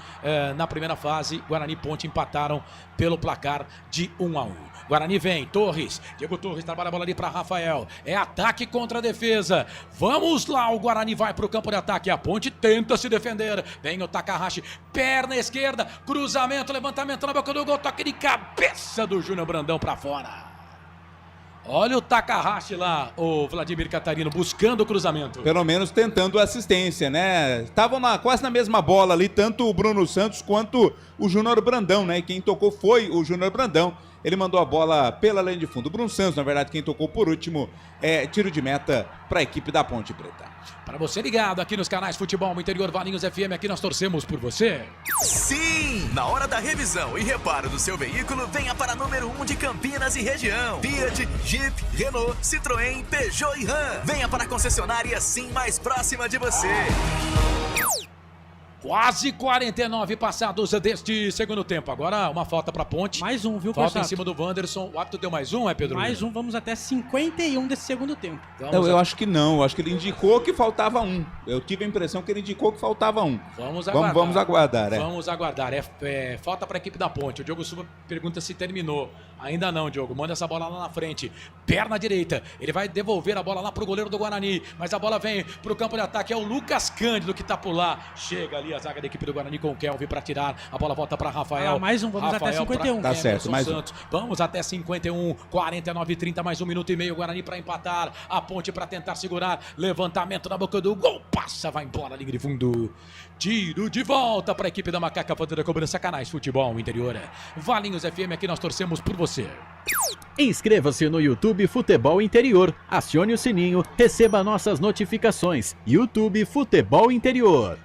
na primeira fase. Guarani e Ponte empataram pelo placar de 1-1. Guarani vem, Torres, Diego Torres trabalha a bola ali para Rafael. É ataque contra a defesa. Vamos lá, o Guarani vai para o campo de ataque. A Ponte tenta se defender. Vem o Takahashi, perna esquerda, cruzamento, levantamento na boca do gol, toque de cabeça do Júnior Brandão para fora. Olha o Takahashi lá, o Vladimir Catarino, buscando o cruzamento. Pelo menos tentando assistência, né? Estavam quase na mesma bola ali, tanto o Bruno Santos quanto o Júnior Brandão, né? E quem tocou foi o Júnior Brandão. Ele mandou a bola pela linha de fundo. O Bruno Santos, na verdade, quem tocou por último, tiro de meta para a equipe da Ponte Preta. Para você ligado aqui nos canais Futebol Interior, Valinhos FM, aqui nós torcemos por você. Sim! Na hora da revisão e reparo do seu veículo, venha para número 1 de Campinas e região. Fiat, Jeep, Renault, Citroën, Peugeot e Ram. Venha para a concessionária Sim mais próxima de você. Quase 49 passados deste segundo tempo. Agora uma falta para Ponte. Mais um, viu, Falta em cima do Wanderson. O árbitro deu mais um, Pedro? Mais um, vamos até 51 desse segundo tempo. Eu acho que não, eu acho que ele indicou que faltava um. Eu tive a impressão que ele indicou que faltava um. Vamos aguardar. Vamos aguardar, Vamos aguardar. Falta para a equipe da Ponte. O Diogo Silva pergunta se terminou. Ainda não, Diogo. Manda essa bola lá na frente. Perna direita. Ele vai devolver a bola lá pro goleiro do Guarani. Mas a bola vem pro campo de ataque. É o Lucas Cândido que tá por lá. Chega ali a zaga da equipe do Guarani com o Kelvin para tirar. A bola volta para Rafael. Mais um, vamos até 51. Tá certo, mais um. Vamos até 51. 49-30, mais 1 minuto e meio. Guarani para empatar. A Ponte para tentar segurar. Levantamento na boca do gol. Passa, vai embora, linha de fundo. Tiro de volta para a equipe da Macaca fazendo a cobrança. Canais Futebol Interior. Valinhos FM, aqui nós torcemos por você. Inscreva-se no YouTube Futebol Interior. Acione o sininho, receba nossas notificações. YouTube Futebol Interior.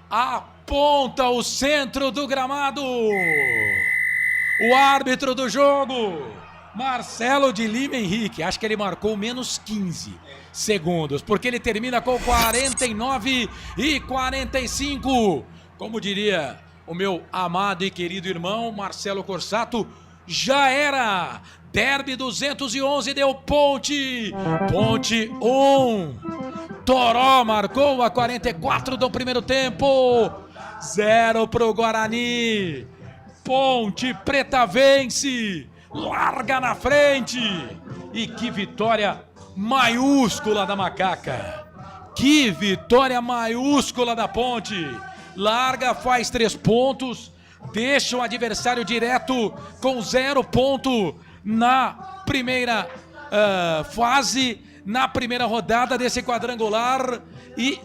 Aponta o centro do gramado. O árbitro do jogo, Marcelo de Lima Henrique. Acho que ele marcou menos 15 segundos, porque ele termina com 49 e 45. Como diria o meu amado e querido irmão Marcelo Corsato, já era. Derby 211 deu Ponte. Ponte 1. Toró marcou a 44 do primeiro tempo. 0 pro Guarani. Ponte Preta vence. Larga na frente. E que vitória maiúscula da Macaca. Que vitória maiúscula da Ponte. Larga, faz 3 pontos. Deixa o adversário direto com 0 ponto na primeira fase, na primeira rodada desse quadrangular. E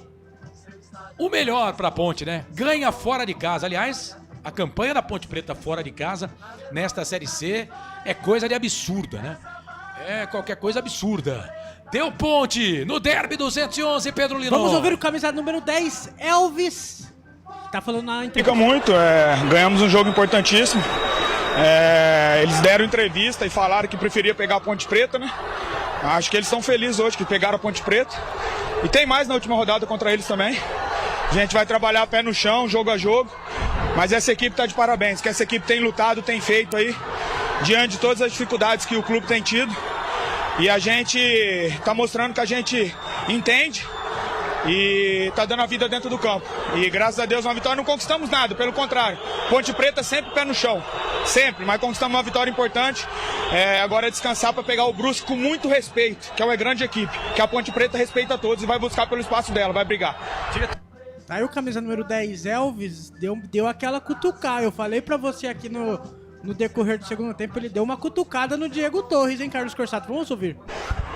o melhor para a Ponte, né? Ganha fora de casa. Aliás, a campanha da Ponte Preta fora de casa nesta Série C é coisa de absurda, né? É qualquer coisa absurda. Deu Ponte no Derby 211, Pedro Lino. Vamos ouvir o camisa número 10, Elvis. Tá falando na entrevista. Fica muito, ganhamos um jogo importantíssimo. Eles deram entrevista e falaram que preferia pegar a Ponte Preta, né? Acho que eles estão felizes hoje que pegaram a Ponte Preta. E tem mais na última rodada contra eles também. A gente vai trabalhar pé no chão, jogo a jogo. Mas essa equipe tá de parabéns, que essa equipe tem lutado, tem feito aí, diante de todas as dificuldades que o clube tem tido. E a gente tá mostrando que a gente entende e tá dando a vida dentro do campo. E graças a Deus uma vitória, não conquistamos nada, pelo contrário. Ponte Preta sempre pé no chão, sempre, mas conquistamos uma vitória importante. Agora é descansar para pegar o Brusque com muito respeito, que é uma grande equipe, que a Ponte Preta respeita a todos e vai buscar pelo espaço dela, vai brigar. Aí o camisa número 10, Elvis, deu aquela cutucada. Eu falei pra você aqui no decorrer do segundo tempo, ele deu uma cutucada no Diego Torres, hein, Carlos Corsato? Vamos ouvir.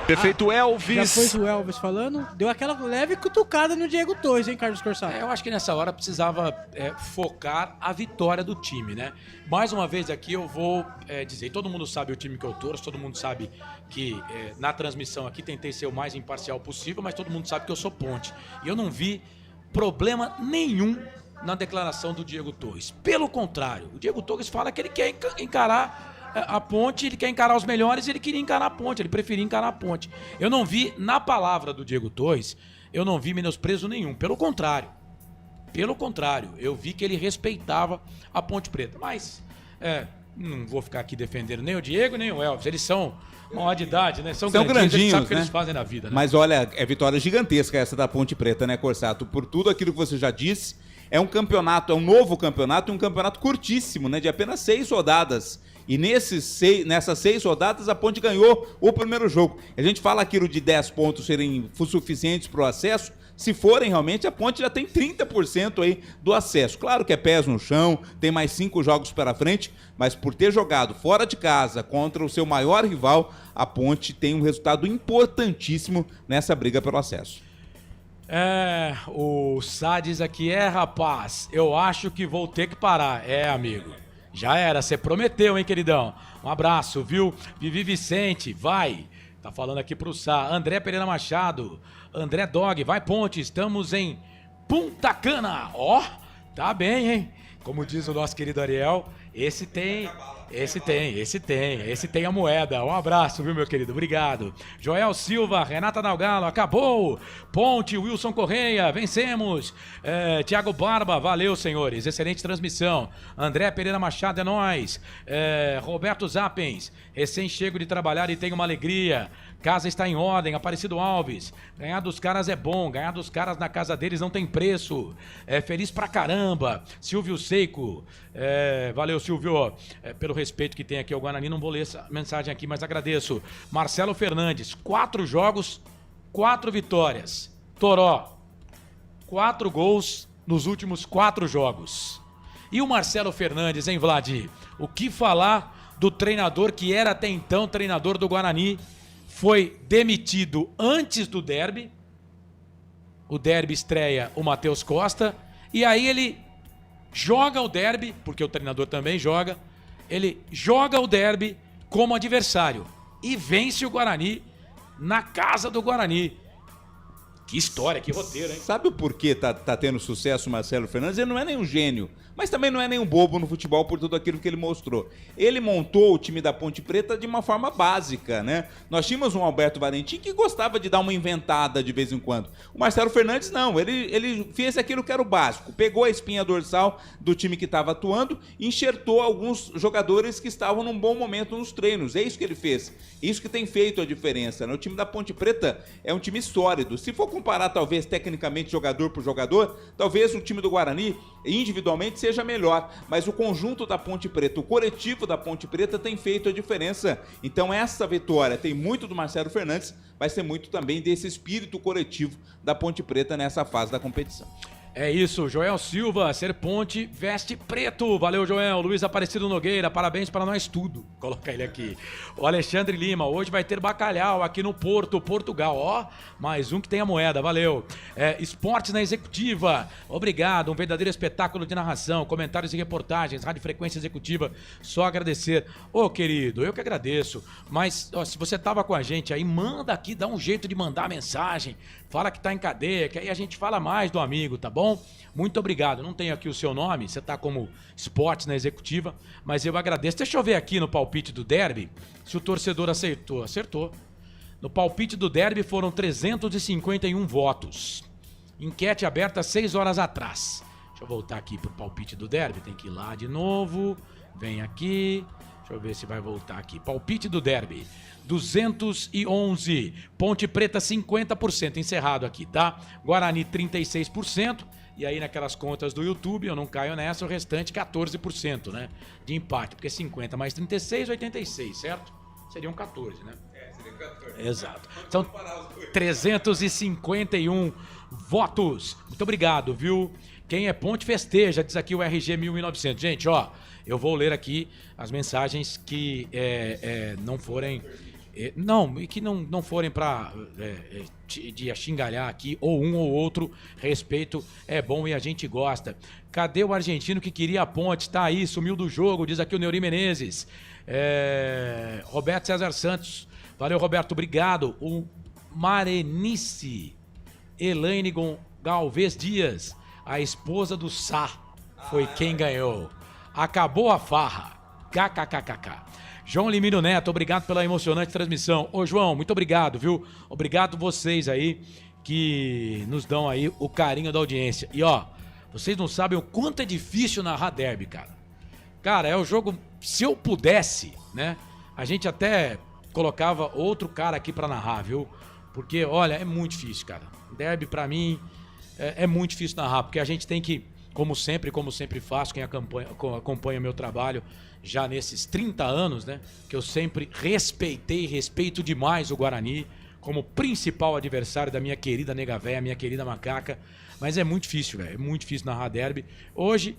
Perfeito, Elvis. Já foi o Elvis falando. Deu aquela leve cutucada no Diego Torres, hein, Carlos Corsato? Eu acho que nessa hora precisava focar a vitória do time, né? Mais uma vez aqui eu vou dizer, todo mundo sabe o time que eu torço, todo mundo sabe que na transmissão aqui tentei ser o mais imparcial possível, mas todo mundo sabe que eu sou Ponte. E eu não vi problema nenhum na declaração do Diego Torres. Pelo contrário, o Diego Torres fala que ele quer encarar a Ponte, ele quer encarar os melhores, ele queria encarar a Ponte, ele preferia encarar a Ponte. Eu não vi, na palavra do Diego Torres, eu não vi menosprezo nenhum. Pelo contrário, eu vi que ele respeitava a Ponte Preta. Mas, não vou ficar aqui defendendo nem o Diego, nem o Elvis. Eles são maior de idade, né? São grandinhos, eles sabem o que eles fazem na vida, né? Mas olha, é vitória gigantesca essa da Ponte Preta, né, Corsato? Por tudo aquilo que você já disse, é um campeonato, é um novo campeonato, um campeonato curtíssimo, né? De apenas 6 rodadas. E nessas 6 rodadas a Ponte ganhou o primeiro jogo. A gente fala aquilo de 10 pontos serem suficientes para o acesso, Se forem realmente, a Ponte já tem 30% aí do acesso. Claro que é pés no chão, tem mais 5 jogos pela frente, mas por ter jogado fora de casa contra o seu maior rival, a Ponte tem um resultado importantíssimo nessa briga pelo acesso. O Sades aqui rapaz, eu acho que vou ter que parar. Amigo, já era, você prometeu, hein, queridão? Um abraço, viu? Vivi Vicente, vai. Tá falando aqui pro Sá. André Pereira Machado, André Dog, vai Ponte, estamos em Punta Cana. Tá bem, hein? Como diz o nosso querido Ariel, esse tem a moeda. Um abraço, viu, meu querido? Obrigado. Joel Silva, Renata Dalgalo, acabou. Ponte, Wilson Correia, vencemos. Thiago Barba, valeu, senhores. Excelente transmissão. André Pereira Machado, é nóis. Roberto Zappens, recém-chego de trabalhar e tenho uma alegria. Casa está em ordem. Aparecido Alves, ganhar dos caras é bom, ganhar dos caras na casa deles não tem preço. Feliz pra caramba. Silvio Seico, valeu, Silvio, pelo respeito que tem aqui ao Guarani. Não vou ler essa mensagem aqui, mas agradeço. Marcelo Fernandes, 4 jogos, 4 vitórias. Toró, 4 gols nos últimos 4 jogos. E o Marcelo Fernandes, hein, Vlad? O que falar do treinador que era até então treinador do Guarani? Foi demitido antes do derby. O derby estreia o Matheus Costa. E aí ele joga o derby, porque o treinador também joga. Ele joga o derby como adversário e vence o Guarani na casa do Guarani. Que história, que roteiro, hein? Sabe o porquê tá tendo sucesso o Marcelo Fernandes? Ele não é nenhum gênio, mas também não é nenhum bobo no futebol por tudo aquilo que ele mostrou. Ele montou o time da Ponte Preta de uma forma básica, né? Nós tínhamos um Alberto Valentim que gostava de dar uma inventada de vez em quando. O Marcelo Fernandes não, ele fez aquilo que era o básico. Pegou a espinha dorsal do time que estava atuando e enxertou alguns jogadores que estavam num bom momento nos treinos. É isso que ele fez. Isso que tem feito a diferença, né? O time da Ponte Preta é um time sólido. Se for comparar talvez tecnicamente jogador por jogador, talvez o time do Guarani individualmente seja melhor, mas o conjunto da Ponte Preta, o coletivo da Ponte Preta tem feito a diferença. Então essa vitória tem muito do Marcelo Fernandes, vai ser muito também desse espírito coletivo da Ponte Preta nessa fase da competição. É isso, Joel Silva, ser Ponte, veste preto. Valeu, Joel. Luiz Aparecido Nogueira, parabéns para nós tudo. Coloca ele aqui. O Alexandre Lima, hoje vai ter bacalhau aqui no Porto, Portugal. Mais um que tem a moeda, valeu. Esportes na Executiva, obrigado. Um verdadeiro espetáculo de narração, comentários e reportagens, Rádio Frequência Executiva, só agradecer. Querido, eu que agradeço. Mas se você tava com a gente aí, manda aqui, dá um jeito de mandar mensagem. Fala que tá em cadeia, que aí a gente fala mais do amigo, tá bom? Muito obrigado. Não tenho aqui o seu nome, você tá como Esportes na Executiva, mas eu agradeço. Deixa eu ver aqui no palpite do derby se o torcedor acertou. Acertou. No palpite do derby foram 351 votos. Enquete aberta 6 horas atrás. Deixa eu voltar aqui pro palpite do derby. Tem que ir lá de novo. Vem aqui. Deixa eu ver se vai voltar aqui. Palpite do derby. 211. Ponte Preta 50%. Encerrado aqui, tá? Guarani 36%. E aí naquelas contas do YouTube, eu não caio nessa, o restante 14%, né? De empate. Porque 50 mais 36, 86, certo? Seriam 14, né? Seriam 14. Exato. São 351 votos. Muito obrigado, viu? Quem é Ponte festeja, diz aqui o RG 1900. Gente, eu vou ler aqui as mensagens que não forem... que não forem para de xingalhar aqui, ou um ou outro. Respeito é bom e a gente gosta. Cadê o argentino que queria a Ponte? Tá aí, sumiu do jogo, diz aqui o Neuri Menezes. Roberto César Santos. Valeu, Roberto, obrigado. O Marenice Elaine Galvez Dias, a esposa do Sá, foi quem ganhou. Acabou a farra. KKKKK. João Limino Neto, obrigado pela emocionante transmissão. Ô, João, muito obrigado, viu? Obrigado vocês aí que nos dão aí o carinho da audiência. E vocês não sabem o quanto é difícil narrar derby, cara. Cara, é o jogo, se eu pudesse, né? A gente até colocava outro cara aqui pra narrar, viu? Porque, olha, é muito difícil, cara. Derby pra mim é muito difícil narrar, porque a gente tem que, como sempre faço, quem acompanha meu trabalho já nesses 30 anos, né? Que eu sempre respeito demais o Guarani, como principal adversário da minha querida nega véia, minha querida macaca. Mas é muito difícil, velho. É muito difícil narrar derby. Hoje,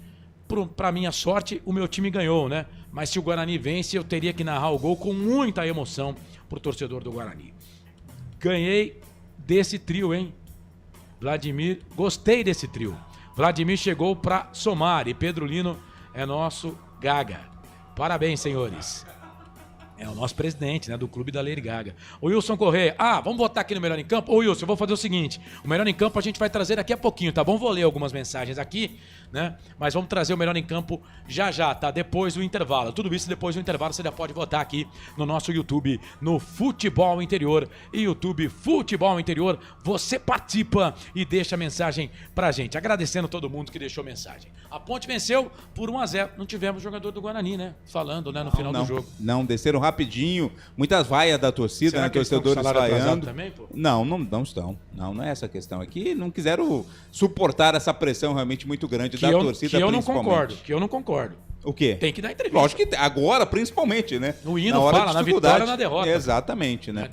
pra minha sorte, o meu time ganhou, né? Mas se o Guarani vence, eu teria que narrar o gol com muita emoção pro torcedor do Guarani. Ganhei desse trio, hein? Vladimir, gostei desse trio. Vladimir chegou pra somar e Pedro Lino é nosso Gaga. Parabéns, senhores. É o nosso presidente, né, do clube da Lady Gaga. O Wilson Correia. Vamos botar aqui no Melhor em Campo? Ô, Wilson, eu vou fazer o seguinte. O Melhor em Campo a gente vai trazer daqui a pouquinho, tá bom? Vou ler algumas mensagens aqui, né? Mas vamos trazer o Melhor em Campo já, tá? Depois do intervalo. Tudo isso depois do intervalo você já pode votar aqui no nosso YouTube, no Futebol Interior. E YouTube Futebol Interior, você participa e deixa mensagem pra gente. Agradecendo todo mundo que deixou mensagem. A Ponte venceu por 1-0. Não tivemos jogador do Guarani, né? Falando, né, no final do jogo. Não, desceram rapidinho. Muitas vaias da torcida, será né? Que torcedores vaiando. Também, pô? Não estão. Não é essa a questão. Aqui não quiseram suportar essa pressão realmente muito grande da torcida, que eu não concordo. O quê? Tem que dar entrevista. Lógico que agora, principalmente, né? No hino fala, na vitória, na derrota. Exatamente, né?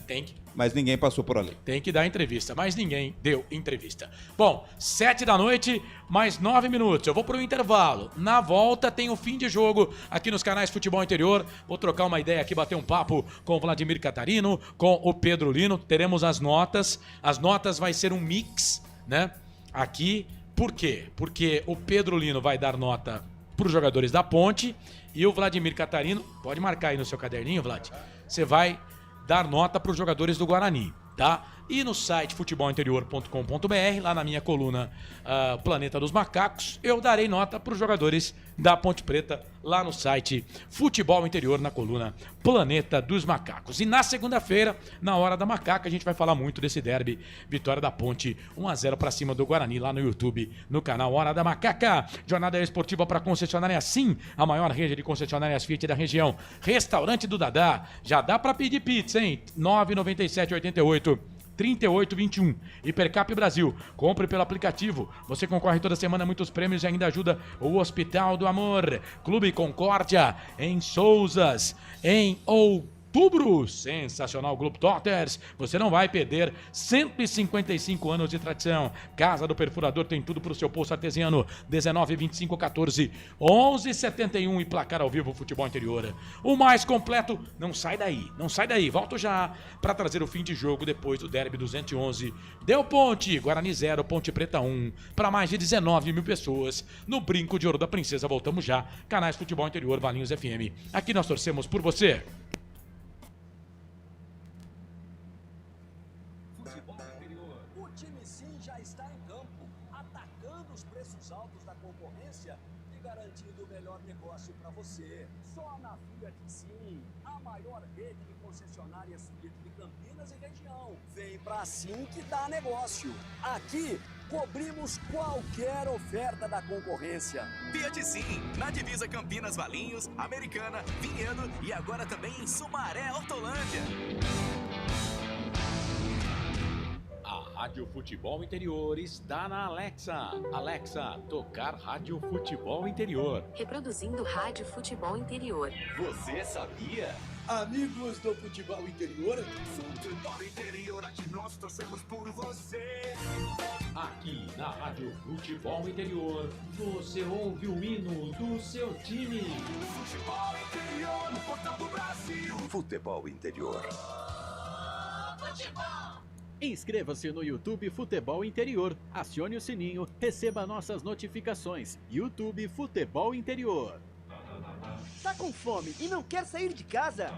Mas ninguém passou por ali. Tem que dar entrevista, mas ninguém deu entrevista. Bom, 7 da noite, mais 9 minutos. Eu vou pro intervalo. Na volta tem o fim de jogo aqui nos canais Futebol Interior. Vou trocar uma ideia aqui, bater um papo com o Vladimir Catarino, com o Pedro Lino. Teremos as notas. As notas vai ser um mix, né? Aqui. Por quê? Porque o Pedro Lino vai dar nota para os jogadores da Ponte e o Vladimir Catarino, pode marcar aí no seu caderninho, Vlad, você vai dar nota para os jogadores do Guarani, tá? E no site futebolinterior.com.br, lá na minha coluna Planeta dos Macacos, eu darei nota para os jogadores da Ponte Preta, lá no site Futebol Interior, na coluna Planeta dos Macacos. E na segunda-feira, na Hora da Macaca, a gente vai falar muito desse derby, vitória da Ponte, 1-0 para cima do Guarani, lá no YouTube, no canal Hora da Macaca. Jornada esportiva para concessionária Sim, a maior rede de concessionárias Fiat da região. Restaurante do Dadá, já dá para pedir pizza, hein? 99788 3821. Hipercap Brasil. Compre pelo aplicativo. Você concorre toda semana a muitos prêmios e ainda ajuda o Hospital do Amor. Clube Concórdia, em Souzas, em outubro. Sensacional Globetrotters. Você não vai perder. 155 anos de tradição. Casa do Perfurador tem tudo pro seu poço artesiano. 19 25 14 11 71 e placar ao vivo Futebol Interior. O mais completo. Não sai daí. Não sai daí. Volto já para trazer o fim de jogo depois do Derby 211. Deu Ponte. Guarani 0, Ponte Preta 1. Para mais de 19 mil pessoas. No Brinco de Ouro da Princesa. Voltamos já. Canais Futebol Interior, Valinhos FM. Aqui nós torcemos por você. Só na Fiat Sim, a maior rede de concessionárias Fiat de Campinas e região. Vem pra Sim que dá negócio. Aqui cobrimos qualquer oferta da concorrência. Fiat Sim, na divisa Campinas, Valinhos, Americana, Vinhedo e agora também em Sumaré, Hortolândia. A Rádio Futebol Interior está na Alexa. Alexa, tocar Rádio Futebol Interior. Reproduzindo Rádio Futebol Interior. Você sabia? Amigos do Futebol Interior, Futebol Interior, aqui nós torcemos por você. Aqui na Rádio Futebol Interior, você ouve o hino do seu time. Futebol Interior, no portal do Brasil. Futebol Interior. Futebol. Inscreva-se no YouTube Futebol Interior, acione o sininho, receba nossas notificações. YouTube Futebol Interior. Tá com fome e não quer sair de casa?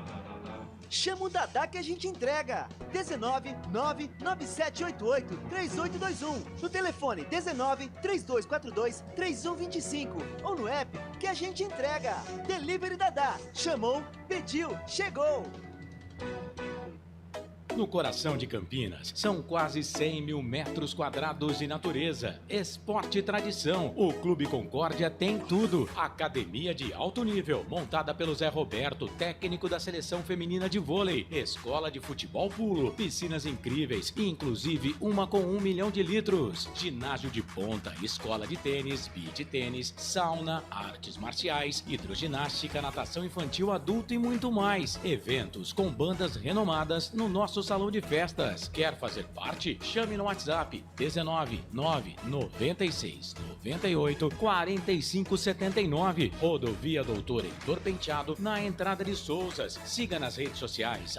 Chama o Dadá que a gente entrega. 19 99788 3821. No telefone 19 3242 3125. Ou no app que a gente entrega. Delivery Dadá. Chamou, pediu, chegou. No coração de Campinas, são quase 100 mil metros quadrados de natureza, esporte e tradição. O Clube Concórdia tem tudo. Academia de alto nível, montada pelo Zé Roberto, técnico da seleção feminina de vôlei. Escola de futebol pulo, piscinas incríveis, inclusive uma com 1 milhão de litros. Ginásio de ponta, escola de tênis, beach tênis, sauna, artes marciais, hidroginástica, natação infantil, adulto e muito mais. Eventos com bandas renomadas no nosso nosso salão de festas. Quer fazer parte? Chame no WhatsApp 19 996 98 45 79. Rodovia Doutor Heitor Penteado, na entrada de Souzas. Siga nas redes sociais,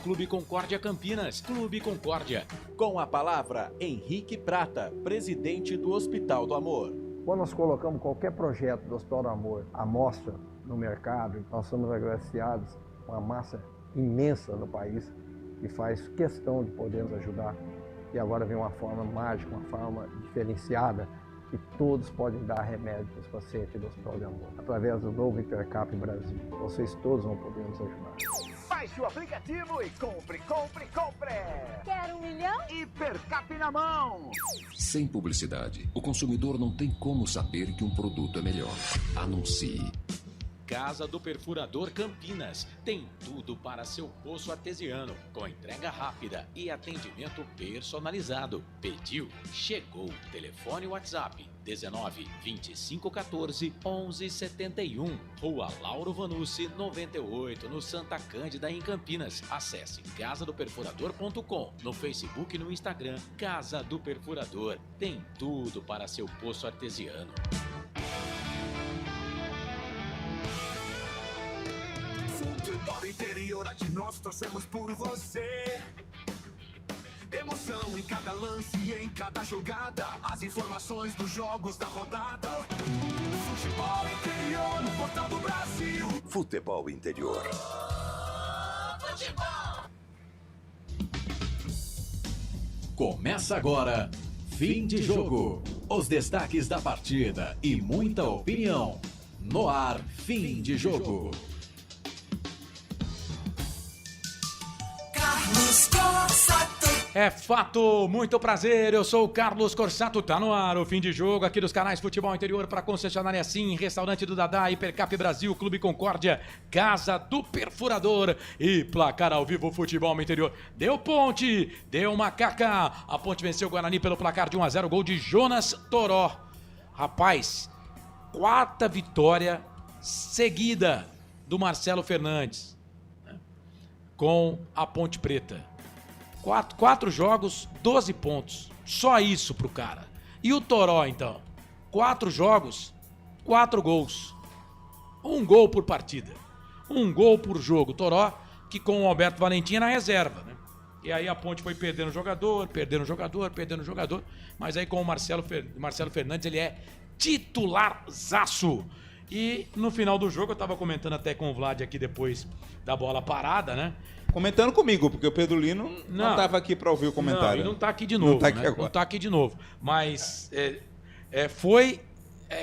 @Clube Concórdia Campinas. Clube Concórdia. Com a palavra, Henrique Prata, presidente do Hospital do Amor. Quando nós colocamos qualquer projeto do Hospital do Amor à mostra no mercado, nós somos agraciados com uma massa imensa no país que faz questão de poder nos ajudar. E agora vem uma forma mágica, uma forma diferenciada, que todos podem dar remédio para os pacientes do Hospital de Amor. Através do novo Hipercap Brasil, vocês todos vão poder nos ajudar. Baixe o aplicativo e compre, compre, compre! Quer 1 milhão? Hipercap na mão! Sem publicidade, o consumidor não tem como saber que um produto é melhor. Anuncie. Casa do Perfurador Campinas. Tem tudo para seu poço artesiano, com entrega rápida e atendimento personalizado. Pediu? Chegou. Telefone WhatsApp 19 25 14 11 71. Rua Lauro Vanucci 98, no Santa Cândida, em Campinas. Acesse casadoperfurador.com. No Facebook e no Instagram, Casa do Perfurador. Tem tudo para seu poço artesiano. Futebol interior, aqui nós torcemos por você. Emoção em cada lance e em cada jogada. As informações dos jogos da rodada. Futebol interior, no portal do Brasil. Futebol interior. Futebol. Começa agora, fim de jogo. Os destaques da partida e muita opinião. No ar, fim de jogo. Carlos Corsato. É fato, muito prazer, eu sou o Carlos Corsato, tá no ar o fim de jogo aqui dos canais Futebol Interior para concessionária Sim, Restaurante do Dadá, Hipercap Brasil, Clube Concórdia, Casa do Perfurador e Placar ao Vivo Futebol Interior. Deu ponte, deu macaca, a Ponte venceu o Guarani pelo placar de 1-0, gol de Jonas Toró. Rapaz, 4ª vitória seguida do Marcelo Fernandes, né, com a Ponte Preta. 4 jogos, 12 pontos. Só isso pro cara. E o Toró, então? 4 jogos, 4 gols. 1 gol por partida. 1 gol por jogo. Toró, que com o Alberto Valentim na reserva, né? E aí a Ponte foi perdendo jogador. Mas aí com o Marcelo Fernandes, ele é titularzaço. E no final do jogo, eu tava comentando até com o Vlad aqui depois da bola parada, né? Comentando comigo, porque o Pedro Lino não estava aqui para ouvir o comentário. Não está aqui de novo. Não está aqui de novo. Mas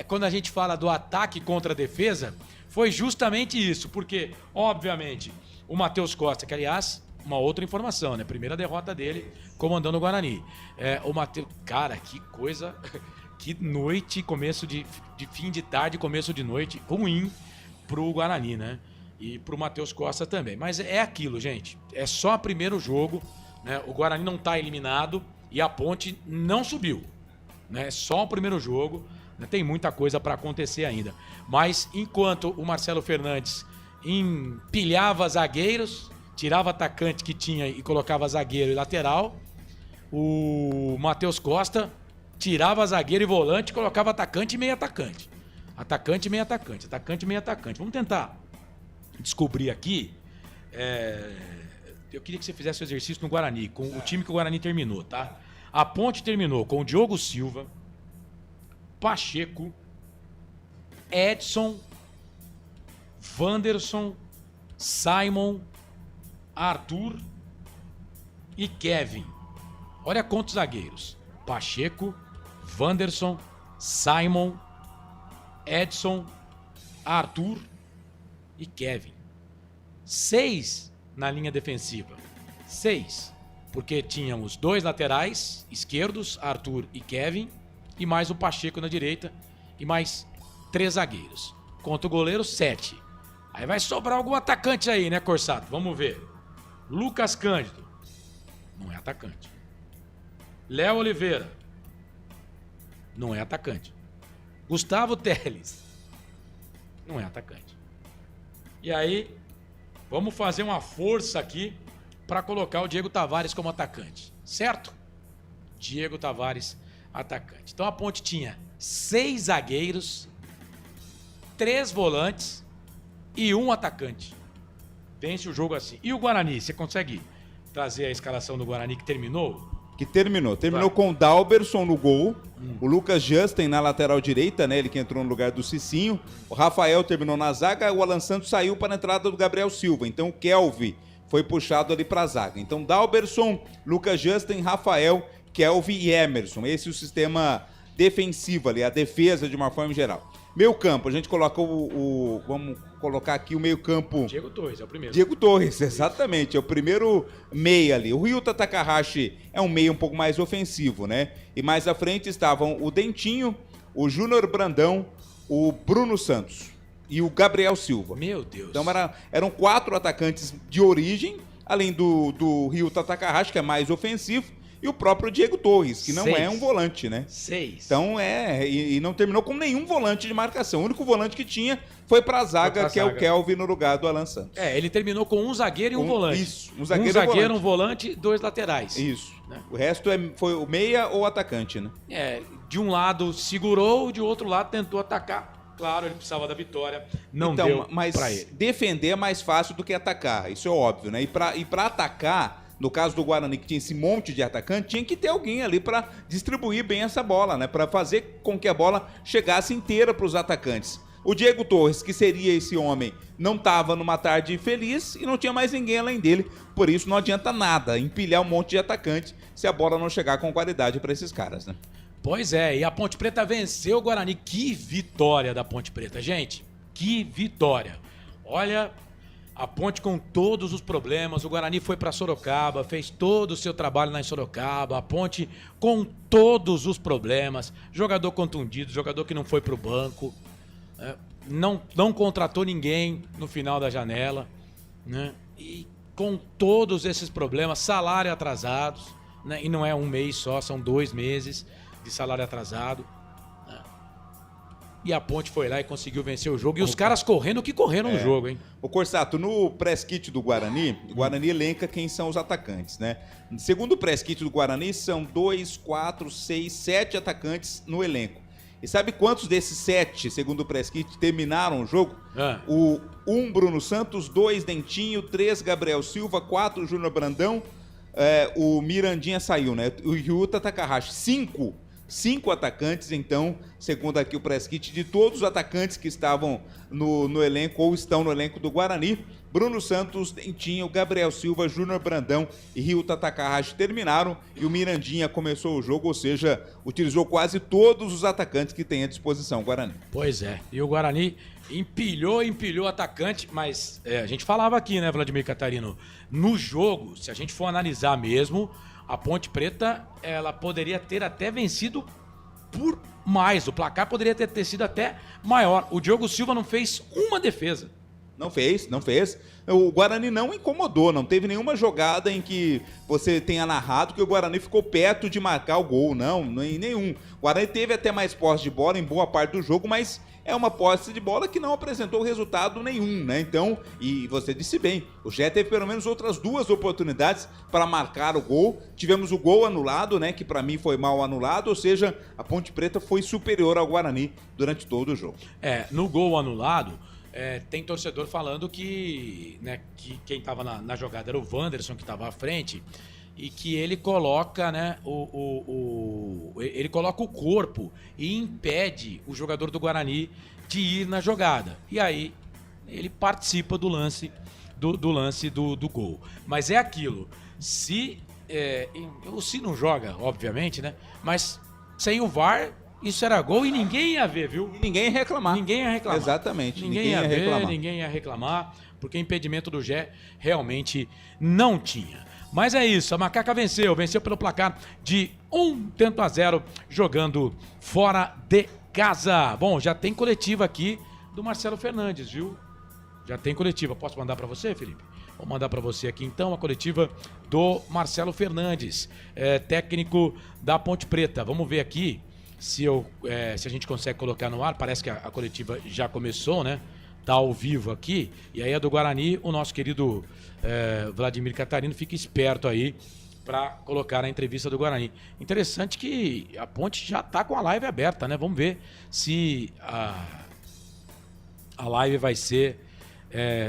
quando a gente fala do ataque contra a defesa, foi justamente isso. Porque, obviamente, o Matheus Costa, que aliás, uma outra informação, né? Primeira derrota dele comandando o Guarani. O Matheus, cara, que coisa, que noite, começo de fim de tarde, começo de noite, ruim pro Guarani, né? E pro Matheus Costa também. Mas é aquilo, gente. É só o primeiro jogo, né? O Guarani não tá eliminado e a Ponte não subiu, né? É só o primeiro jogo, né? Tem muita coisa para acontecer ainda. Mas enquanto o Marcelo Fernandes empilhava zagueiros, tirava atacante que tinha e colocava zagueiro e lateral, o Matheus Costa tirava zagueiro e volante e colocava atacante e meio atacante. Atacante e meio atacante. Atacante e meio atacante. Vamos tentar descobrir aqui. Eu queria que você fizesse o exercício no Guarani, com o time que o Guarani terminou, tá? A Ponte terminou com o Diogo Silva, Pacheco, Edson, Wanderson, Simon, Arthur e Kevin. Olha quantos zagueiros: Pacheco, Wanderson, Simon, Edson, Arthur e Kevin. 6 na linha defensiva. 6. Porque tínhamos 2 laterais esquerdos, Arthur e Kevin, e mais o Pacheco na direita, e mais 3 zagueiros. Contra o goleiro, 7. Aí vai sobrar algum atacante aí, né, Corsato? Vamos ver. Lucas Cândido. Não é atacante. Léo Oliveira. Não é atacante. Gustavo Teles. Não é atacante. E aí, vamos fazer uma força aqui para colocar o Diego Tavares como atacante, certo? Diego Tavares, atacante. Então a Ponte tinha 6 zagueiros, 3 volantes e 1 atacante. Vence o jogo assim. E o Guarani, você consegue trazer a escalação do Guarani que terminou? Que terminou com o Dalberson no gol, o Lucas Justin na lateral direita, né, ele que entrou no lugar do Cicinho, o Rafael terminou na zaga, o Alan Santos saiu para a entrada do Gabriel Silva, então o Kelvin foi puxado ali para a zaga. Então Dalberson, Lucas Justin, Rafael, Kelvin e Emerson, esse é o sistema defensivo ali, a defesa de uma forma geral. Meio campo, a gente coloca vamos colocar aqui o meio campo... Diego Torres é o primeiro. Diego Torres, exatamente, é o primeiro meia ali. O Ryuta Takahashi é um meia um pouco mais ofensivo, né? E mais à frente estavam o Dentinho, o Júnior Brandão, o Bruno Santos e o Gabriel Silva. Meu Deus. Então eram 4 atacantes de origem, além do Ryuta Takahashi, que é mais ofensivo, e o próprio Diego Torres, que não é um volante, né? 6. Então e não terminou com nenhum volante de marcação. O único volante que tinha foi pra zaga, que é o Kelvin no lugar do Alan Santos. Ele terminou com um zagueiro e um volante. Isso, um zagueiro, um volante, 2 laterais. Isso. Né? O resto foi o meia ou atacante, né? De um lado segurou, de outro lado tentou atacar. Claro, ele precisava da vitória, não deu pra ele. Defender é mais fácil do que atacar, isso é óbvio, né? E pra atacar... No caso do Guarani, que tinha esse monte de atacante, tinha que ter alguém ali para distribuir bem essa bola, né? Para fazer com que a bola chegasse inteira para os atacantes. O Diego Torres, que seria esse homem, não estava numa tarde feliz e não tinha mais ninguém além dele. Por isso não adianta nada empilhar um monte de atacante se a bola não chegar com qualidade para esses caras, né? Pois é, e a Ponte Preta venceu o Guarani. Que vitória da Ponte Preta, gente. Que vitória. Olha... A Ponte com todos os problemas, o Guarani foi para Sorocaba, fez todo o seu trabalho lá em Sorocaba, a Ponte com todos os problemas, jogador contundido, jogador que não foi para o banco, não contratou ninguém no final da janela, né? E com todos esses problemas, salário atrasados, né? E não é um mês só, são 2 meses de salário atrasado. E a Ponte foi lá e conseguiu vencer o jogo. E os caras correndo no jogo, hein? Ô Corsato, no press kit do Guarani, o Guarani elenca quem são os atacantes, né? Segundo o press kit do Guarani, são 2, 4, 6, 7 atacantes no elenco. E sabe quantos desses 7, segundo o press kit, terminaram o jogo? 1 Bruno Santos, 2 Dentinho, 3 Gabriel Silva, 4 Júnior Brandão, o Mirandinha saiu, né? O Ryuta Takahashi, 5 atacantes, então, segundo aqui o press kit, de todos os atacantes que estavam no elenco ou estão no elenco do Guarani, Bruno Santos, Dentinho, Gabriel Silva, Júnior Brandão e Ryuta Takahashi terminaram e o Mirandinha começou o jogo, ou seja, utilizou quase todos os atacantes que tem à disposição o Guarani. Pois é, e o Guarani empilhou o atacante, mas a gente falava aqui, né, Vladimir Catarino, no jogo, se a gente for analisar mesmo, a Ponte Preta, ela poderia ter até vencido por mais. O placar poderia ter sido até maior. O Diogo Silva não fez uma defesa. Não fez. O Guarani não incomodou, não teve nenhuma jogada em que você tenha narrado que o Guarani ficou perto de marcar o gol, não, em nenhum. O Guarani teve até mais posse de bola em boa parte do jogo, mas é uma posse de bola que não apresentou resultado nenhum, né? Então, e você disse bem, o Gé teve pelo menos outras 2 oportunidades para marcar o gol. Tivemos o gol anulado, né? Que para mim foi mal anulado, ou seja, a Ponte Preta foi superior ao Guarani durante todo o jogo. No gol anulado, tem torcedor falando que quem estava na jogada era o Wanderson, que estava à frente, e que ele coloca, né, ele coloca o corpo e impede o jogador do Guarani de ir na jogada. E aí ele participa do lance do gol. Mas é aquilo, se não joga, obviamente, né? Mas sem o VAR, isso era gol e ninguém ia ver, viu? Ninguém ia reclamar. Exatamente. Ninguém ia reclamar, porque impedimento do Gé realmente não tinha. Mas é isso, a Macaca venceu pelo placar de 1-0, jogando fora de casa. Bom, já tem coletiva aqui do Marcelo Fernandes, viu? Já tem coletiva. Posso mandar para você, Felipe? Vou mandar para você aqui então a coletiva do Marcelo Fernandes, técnico da Ponte Preta. Vamos ver aqui se a gente consegue colocar no ar. Parece que a coletiva já começou, né? tá ao vivo aqui, e aí a do Guarani, o nosso querido Vladimir Catarino fica esperto aí para colocar a entrevista do Guarani. Interessante que a Ponte já tá com a live aberta, né? Vamos ver se a live vai ser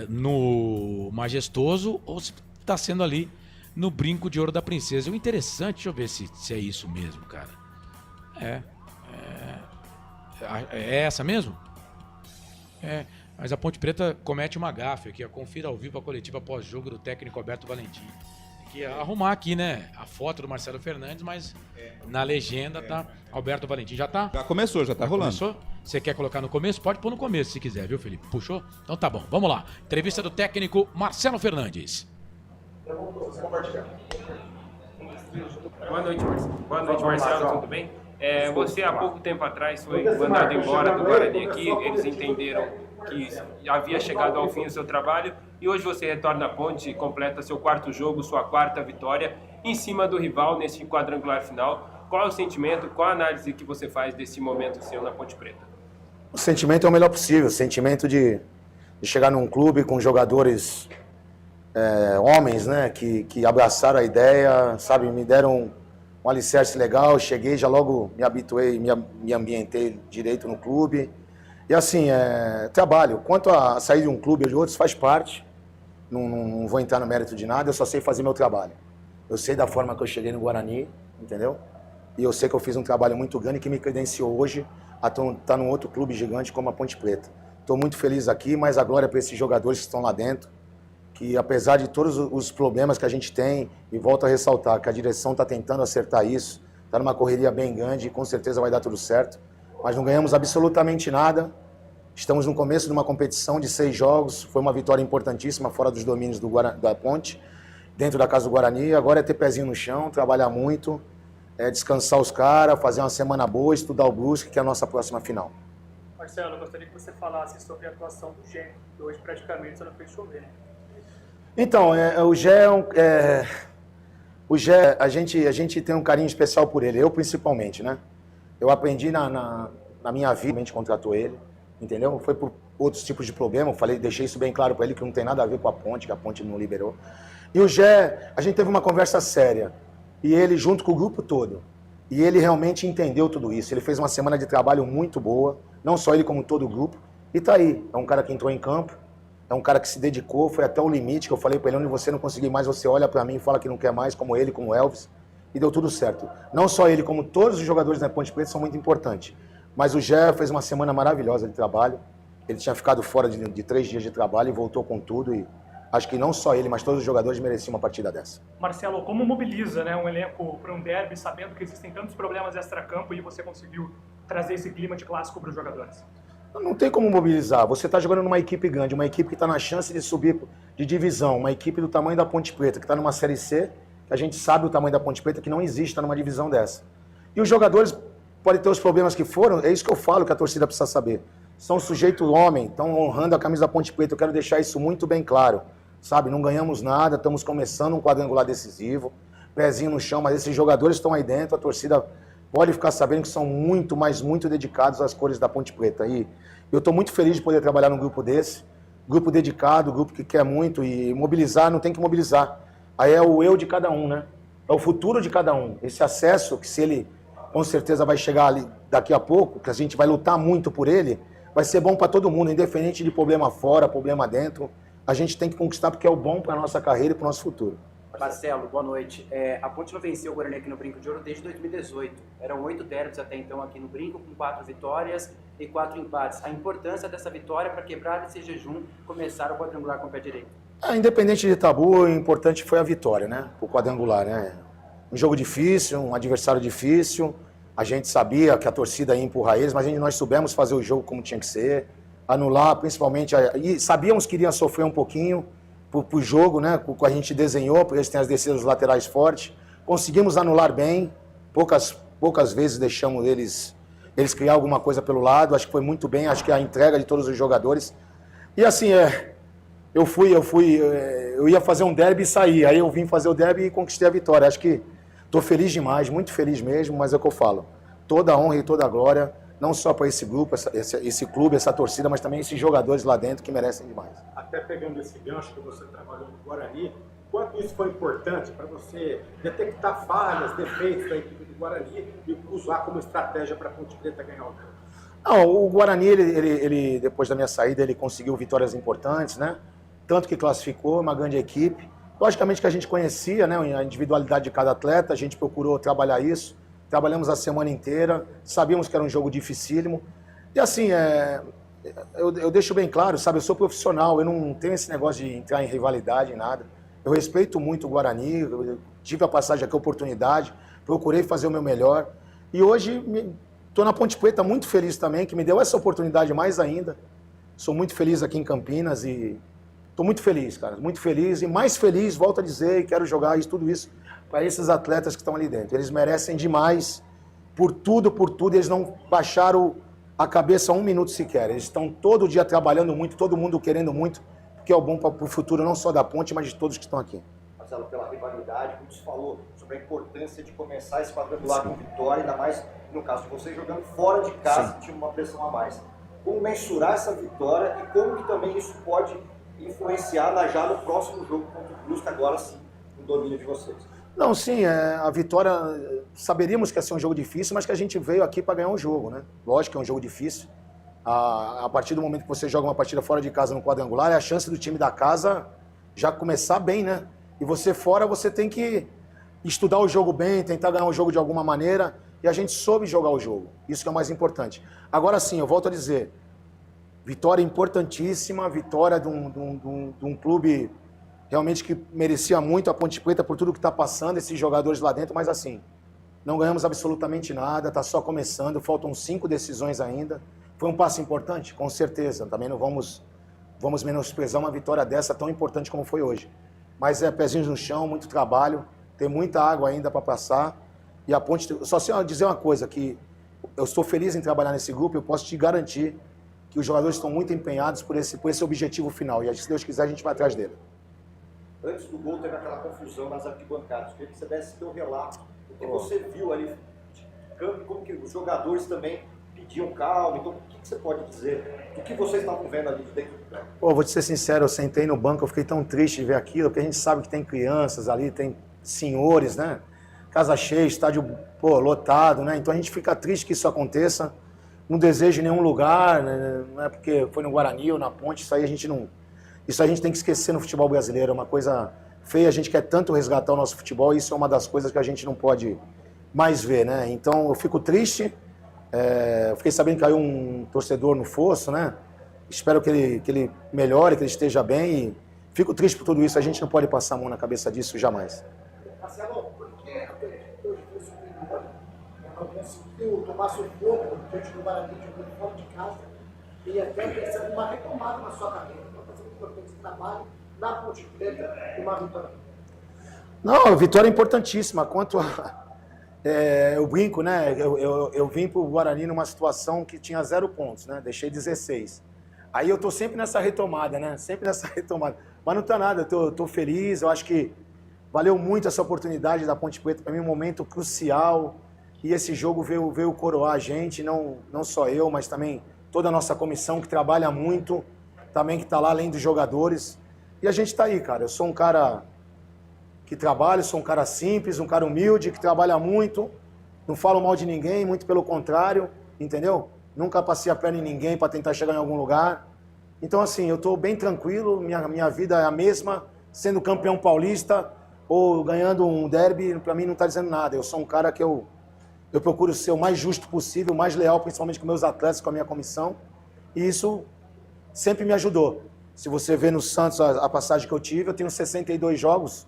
no Majestoso ou se tá sendo ali no Brinco de Ouro da Princesa. O interessante, deixa eu ver se é isso mesmo, cara. É essa mesmo? Mas a Ponte Preta comete uma gafe aqui. Confira ao vivo a coletiva pós-jogo do técnico Alberto Valentim. Tem que arrumar aqui, né? A foto do Marcelo Fernandes, mas na legenda tá Alberto Valentim. Já tá? Já começou, já tá rolando. Começou? Você quer colocar no começo? Pode pôr no começo se quiser, viu, Felipe? Puxou? Então tá bom. Vamos lá. Entrevista do técnico Marcelo Fernandes. Boa noite, Marcelo. Tudo bem? Você há pouco tempo atrás foi mandado embora do Guarani aqui, eles entenderam que havia chegado ao fim o seu trabalho e hoje você retorna à Ponte e completa seu 4º jogo, sua 4ª vitória em cima do rival nesse quadrangular final. Qual é o sentimento, qual a análise que você faz desse momento seu na Ponte Preta? O sentimento é o melhor possível, o sentimento de chegar num clube com jogadores homens, né, que abraçaram a ideia, sabe, me deram um alicerce legal, cheguei, já logo me habituei, me ambientei direito no clube. E assim, trabalho. Quanto a sair de um clube ou de outros, faz parte. Não vou entrar no mérito de nada, eu só sei fazer meu trabalho. Eu sei da forma que eu cheguei no Guarani, entendeu? E eu sei que eu fiz um trabalho muito grande que me credenciou hoje a estar num outro clube gigante como a Ponte Preta. Estou muito feliz aqui, mas a glória para esses jogadores que estão lá dentro, que apesar de todos os problemas que a gente tem, e volto a ressaltar que a direção está tentando acertar isso, está numa correria bem grande e com certeza vai dar tudo certo, mas não ganhamos absolutamente nada. Estamos no começo de uma competição de 6 jogos, foi uma vitória importantíssima fora dos domínios da Ponte, dentro da casa do Guarani. Agora é ter pezinho no chão, trabalhar muito, descansar os caras, fazer uma semana boa, estudar o Brusque, que é a nossa próxima final. Marcelo, eu gostaria que você falasse sobre a atuação do Gé, que hoje praticamente você não fez chover, né? Então, o Gé a gente tem um carinho especial por ele, eu principalmente, né? Eu aprendi na minha vida, a gente contratou ele, entendeu? Foi por outros tipos de problema, deixei isso bem claro para ele, que não tem nada a ver com a Ponte, que a Ponte não liberou. E o Gé, a gente teve uma conversa séria, e ele junto com o grupo todo, e ele realmente entendeu tudo isso. Ele fez uma semana de trabalho muito boa, não só ele como todo o grupo, e tá aí, é um cara que entrou em campo, é um cara que se dedicou, foi até o limite, que eu falei para ele, onde você não conseguir mais, você olha para mim e fala que não quer mais, como ele, como o Elvis, e deu tudo certo. Não só ele, como todos os jogadores da Ponte Preta são muito importantes, mas o Gé fez uma semana maravilhosa de trabalho, ele tinha ficado fora de 3 dias de trabalho e voltou com tudo, e acho que não só ele, mas todos os jogadores mereciam uma partida dessa. Marcelo, como mobiliza, né, um elenco para um derby, sabendo que existem tantos problemas extra-campo e você conseguiu trazer esse clima de clássico para os jogadores? Não tem como mobilizar. Você está jogando numa equipe grande, uma equipe que está na chance de subir de divisão, uma equipe do tamanho da Ponte Preta, que está numa Série C, que a gente sabe o tamanho da Ponte Preta, que não existe numa divisão dessa. E os jogadores podem ter os problemas que foram, é isso que eu falo que a torcida precisa saber. São sujeito homem, estão honrando a camisa da Ponte Preta, eu quero deixar isso muito bem claro. Sabe, não ganhamos nada, estamos começando um quadrangular decisivo, pezinho no chão, mas esses jogadores estão aí dentro, a torcida pode ficar sabendo que são muito, mas muito dedicados às cores da Ponte Preta. E eu estou muito feliz de poder trabalhar num grupo desse, grupo dedicado, grupo que quer muito, e mobilizar, não tem que mobilizar. Aí é o eu de cada um, né? É o futuro de cada um. Esse acesso, que se ele com certeza vai chegar ali daqui a pouco, que a gente vai lutar muito por ele, vai ser bom para todo mundo, independente de problema fora, problema dentro. A gente tem que conquistar porque é o bom para a nossa carreira e para o nosso futuro. Marcelo, boa noite. A Ponte não venceu o Guarani aqui no Brinco de Ouro desde 2018. Eram 8 derbys até então aqui no Brinco, com 4 vitórias e 4 empates. A importância dessa vitória para quebrar esse jejum e começar o quadrangular com o pé direito? Independente de tabu, o importante foi a vitória, né? O quadrangular, né? Um jogo difícil, um adversário difícil. A gente sabia que a torcida ia empurrar eles, mas nós soubemos fazer o jogo como tinha que ser. Anular, principalmente, e sabíamos que iriam sofrer um pouquinho pro jogo, né? A gente desenhou, porque eles têm as descidas laterais fortes. Conseguimos anular bem, poucas vezes deixamos eles criar alguma coisa pelo lado. Acho que foi muito bem, acho que a entrega de todos os jogadores. E assim, eu ia fazer um derby e sair. Aí eu vim fazer o derby e conquistei a vitória. Acho que estou feliz demais, muito feliz mesmo, mas é o que eu falo. Toda a honra e toda a glória não só para esse grupo, esse clube, essa torcida, mas também esses jogadores lá dentro que merecem demais. Até pegando esse gancho que você trabalhou no Guarani, quanto isso foi importante para você detectar falhas, defeitos da equipe do Guarani e usar como estratégia para a Ponte Preta ganhar o jogo? Não, o Guarani, ele, depois da minha saída, ele conseguiu vitórias importantes, né? Tanto que classificou, uma grande equipe. Logicamente que a gente conhecia, né, a individualidade de cada atleta, a gente procurou trabalhar isso. Trabalhamos a semana inteira, sabíamos que era um jogo dificílimo. E assim, eu deixo bem claro, sabe, eu sou profissional, eu não tenho esse negócio de entrar em rivalidade, em nada. Eu respeito muito o Guarani, eu tive a passagem aqui, a oportunidade, procurei fazer o meu melhor. E hoje estou na Ponte Preta muito feliz também, que me deu essa oportunidade mais ainda. Sou muito feliz aqui em Campinas e estou muito feliz, cara, muito feliz. E mais feliz, volto a dizer, e quero jogar isso, tudo isso para esses atletas que estão ali dentro. Eles merecem demais, por tudo, eles não baixaram a cabeça um minuto sequer. Eles estão todo dia trabalhando muito, todo mundo querendo muito, porque é o bom para o futuro não só da Ponte, mas de todos que estão aqui. Marcelo, pela rivalidade, como você falou sobre a importância de começar esse quadrangular com vitória, ainda mais no caso de vocês jogando fora de casa, tinha uma pressão a mais. Como mensurar essa vitória e como que também isso pode influenciar já no próximo jogo contra o Brusque, agora sim, no domínio de vocês? Não, sim, a vitória, saberíamos que ia ser um jogo difícil, mas que a gente veio aqui para ganhar um jogo, né? Lógico que é um jogo difícil. A partir do momento que você joga uma partida fora de casa no quadrangular, é a chance do time da casa já começar bem, né? E você fora, você tem que estudar o jogo bem, tentar ganhar o jogo de alguma maneira, e a gente soube jogar o jogo. Isso que é o mais importante. Agora sim, eu volto a dizer, vitória importantíssima, vitória de um clube realmente que merecia muito, a Ponte Preta, por tudo que está passando, esses jogadores lá dentro, mas assim, não ganhamos absolutamente nada, está só começando, faltam 5 decisões ainda. Foi um passo importante? Com certeza, também não vamos menosprezar uma vitória dessa tão importante como foi hoje. Mas é pezinhos no chão, muito trabalho, tem muita água ainda para passar, e a Ponte... Só sei dizer uma coisa, que eu estou feliz em trabalhar nesse grupo, eu posso te garantir que os jogadores estão muito empenhados por esse objetivo final, e se Deus quiser a gente vai atrás dele. Antes do gol teve aquela confusão nas arquibancadas. Queria que você desse seu relato. O que você viu ali de campo, como que os jogadores também pediam calma. Então, o que você pode dizer do que vocês estavam vendo ali de dentro do campo? Pô, vou te ser sincero, eu sentei no banco, eu fiquei tão triste de ver aquilo, porque a gente sabe que tem crianças ali, tem senhores, né? Casa cheia, estádio, pô, lotado, né? Então a gente fica triste que isso aconteça. Não desejo em nenhum lugar, né? Não é porque foi no Guarani ou na Ponte, isso aí a gente não... Isso a gente tem que esquecer no futebol brasileiro, é uma coisa feia, a gente quer tanto resgatar o nosso futebol, e isso é uma das coisas que a gente não pode mais ver, né? Então eu fico triste, eu fiquei sabendo que caiu um torcedor no fosso, né? Espero que ele melhore, que ele esteja bem, e fico triste por tudo isso, a gente não pode passar a mão na cabeça disso jamais. Marcelo, por que hoje não conseguiu tomar sufoco diante do Guarani jogando fora de casa e até percebe uma retomada na sua carreira? Esse trabalho na Ponte Preta e uma vitória. Não, a vitória é importantíssima. Quanto a, eu brinco, né? Eu vim para o Guarani numa situação que tinha 0 pontos, né? Deixei 16. Aí eu tô sempre nessa retomada, né? Sempre nessa retomada. Mas não tá nada, eu tô feliz. Eu acho que valeu muito essa oportunidade da Ponte Preta, para mim um momento crucial. E esse jogo veio coroar a gente, não só eu, mas também toda a nossa comissão que trabalha muito, também que está lá além dos jogadores. E a gente está aí, cara. Eu sou um cara que trabalha, sou um cara simples, um cara humilde, que trabalha muito, não falo mal de ninguém, muito pelo contrário, entendeu? Nunca passei a perna em ninguém para tentar chegar em algum lugar. Então, assim, eu estou bem tranquilo, minha vida é a mesma, sendo campeão paulista ou ganhando um derby, para mim não está dizendo nada. Eu sou um cara que eu procuro ser o mais justo possível, o mais leal, principalmente com meus atletas, com a minha comissão, e isso sempre me ajudou. Se você vê no Santos a passagem que eu tive, eu tenho 62 jogos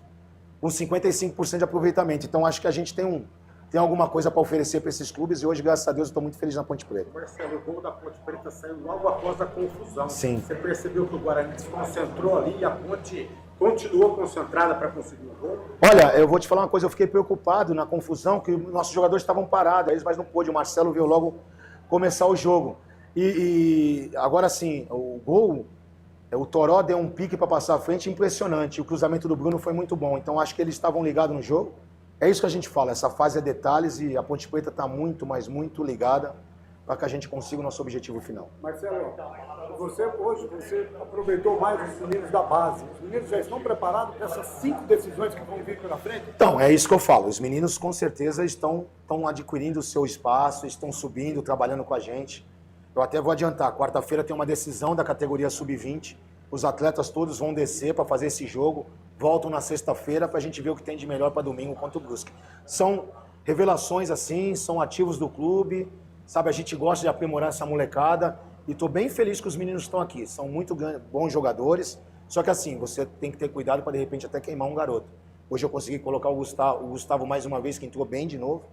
com 55% de aproveitamento. Então acho que a gente tem alguma coisa para oferecer para esses clubes, e hoje, graças a Deus, eu estou muito feliz na Ponte Preta. Marcelo, o gol da Ponte Preta saiu logo após a confusão. Sim. Você percebeu que o Guarani se concentrou ali e a Ponte continuou concentrada para conseguir o gol? Olha, eu vou te falar uma coisa, eu fiquei preocupado na confusão, que nossos jogadores estavam parados, mas não pôde. O Marcelo veio logo começar o jogo. E agora sim, o gol, o Toró deu um pique para passar à frente impressionante. O cruzamento do Bruno foi muito bom. Então acho que eles estavam ligados no jogo. É isso que a gente fala, essa fase é detalhes, e a Ponte Preta está muito, mas muito ligada para que a gente consiga o nosso objetivo final. Marcelo, hoje você aproveitou mais os meninos da base. Os meninos já estão preparados para essas 5 decisões que vão vir pela frente? Então, é isso que eu falo. Os meninos com certeza estão adquirindo o seu espaço, estão subindo, trabalhando com a gente. Eu até vou adiantar, quarta-feira tem uma decisão da categoria sub-20. Os atletas todos vão descer para fazer esse jogo, voltam na sexta-feira para a gente ver o que tem de melhor para domingo contra o Brusque. São revelações assim, são ativos do clube, sabe? A gente gosta de aprimorar essa molecada e estou bem feliz que os meninos estão aqui. São muito bons jogadores, só que assim, você tem que ter cuidado para de repente até queimar um garoto. Hoje eu consegui colocar o Gustavo mais uma vez, que entrou bem de novo,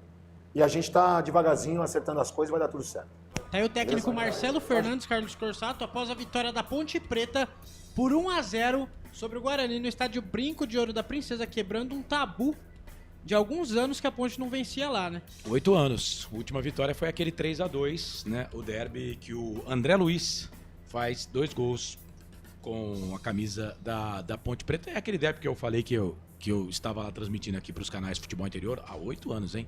e a gente está devagarzinho acertando as coisas, vai dar tudo certo. Tá aí o técnico Marcelo Fernandes, Carlos Corsato, após a vitória da Ponte Preta por 1-0 sobre o Guarani no estádio Brinco de Ouro da Princesa, quebrando um tabu de alguns anos que a Ponte não vencia lá, né? 8 anos. A última vitória foi aquele 3-2, né? O derby que o André Luiz faz 2 gols com a camisa da Ponte Preta. É aquele derby que eu falei que eu estava lá transmitindo aqui para os canais Futebol Interior há 8 anos, hein?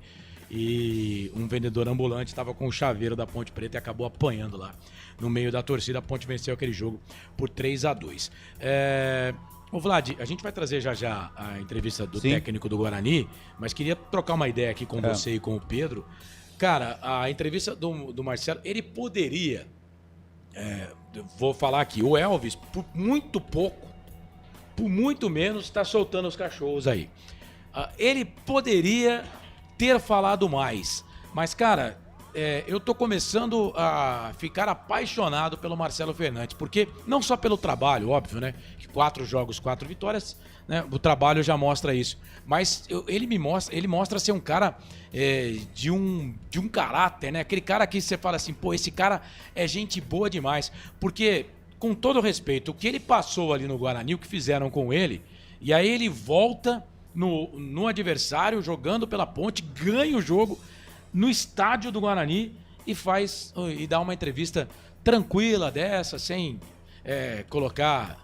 E um vendedor ambulante estava com o chaveiro da Ponte Preta e acabou apanhando lá no meio da torcida. A Ponte venceu aquele jogo por 3-2. Ô Vlad, a gente vai trazer já a entrevista do técnico do Guarani, mas queria trocar uma ideia aqui com você e com o Pedro. Cara, a entrevista do Marcelo, ele poderia, vou falar aqui, o Elvis, por muito pouco, por muito menos, está soltando os cachorros aí. Ele poderia ter falado mais, mas cara, eu tô começando a ficar apaixonado pelo Marcelo Fernandes, porque não só pelo trabalho, óbvio, né, que 4 jogos, 4 vitórias, né, o trabalho já mostra isso, mas ele mostra ser um cara de um caráter, né, aquele cara que você fala assim, pô, esse cara é gente boa demais, porque, com todo respeito, o que ele passou ali no Guarani, o que fizeram com ele, e aí ele volta no adversário, jogando pela Ponte, ganha o jogo no estádio do Guarani e dá uma entrevista tranquila dessa, sem colocar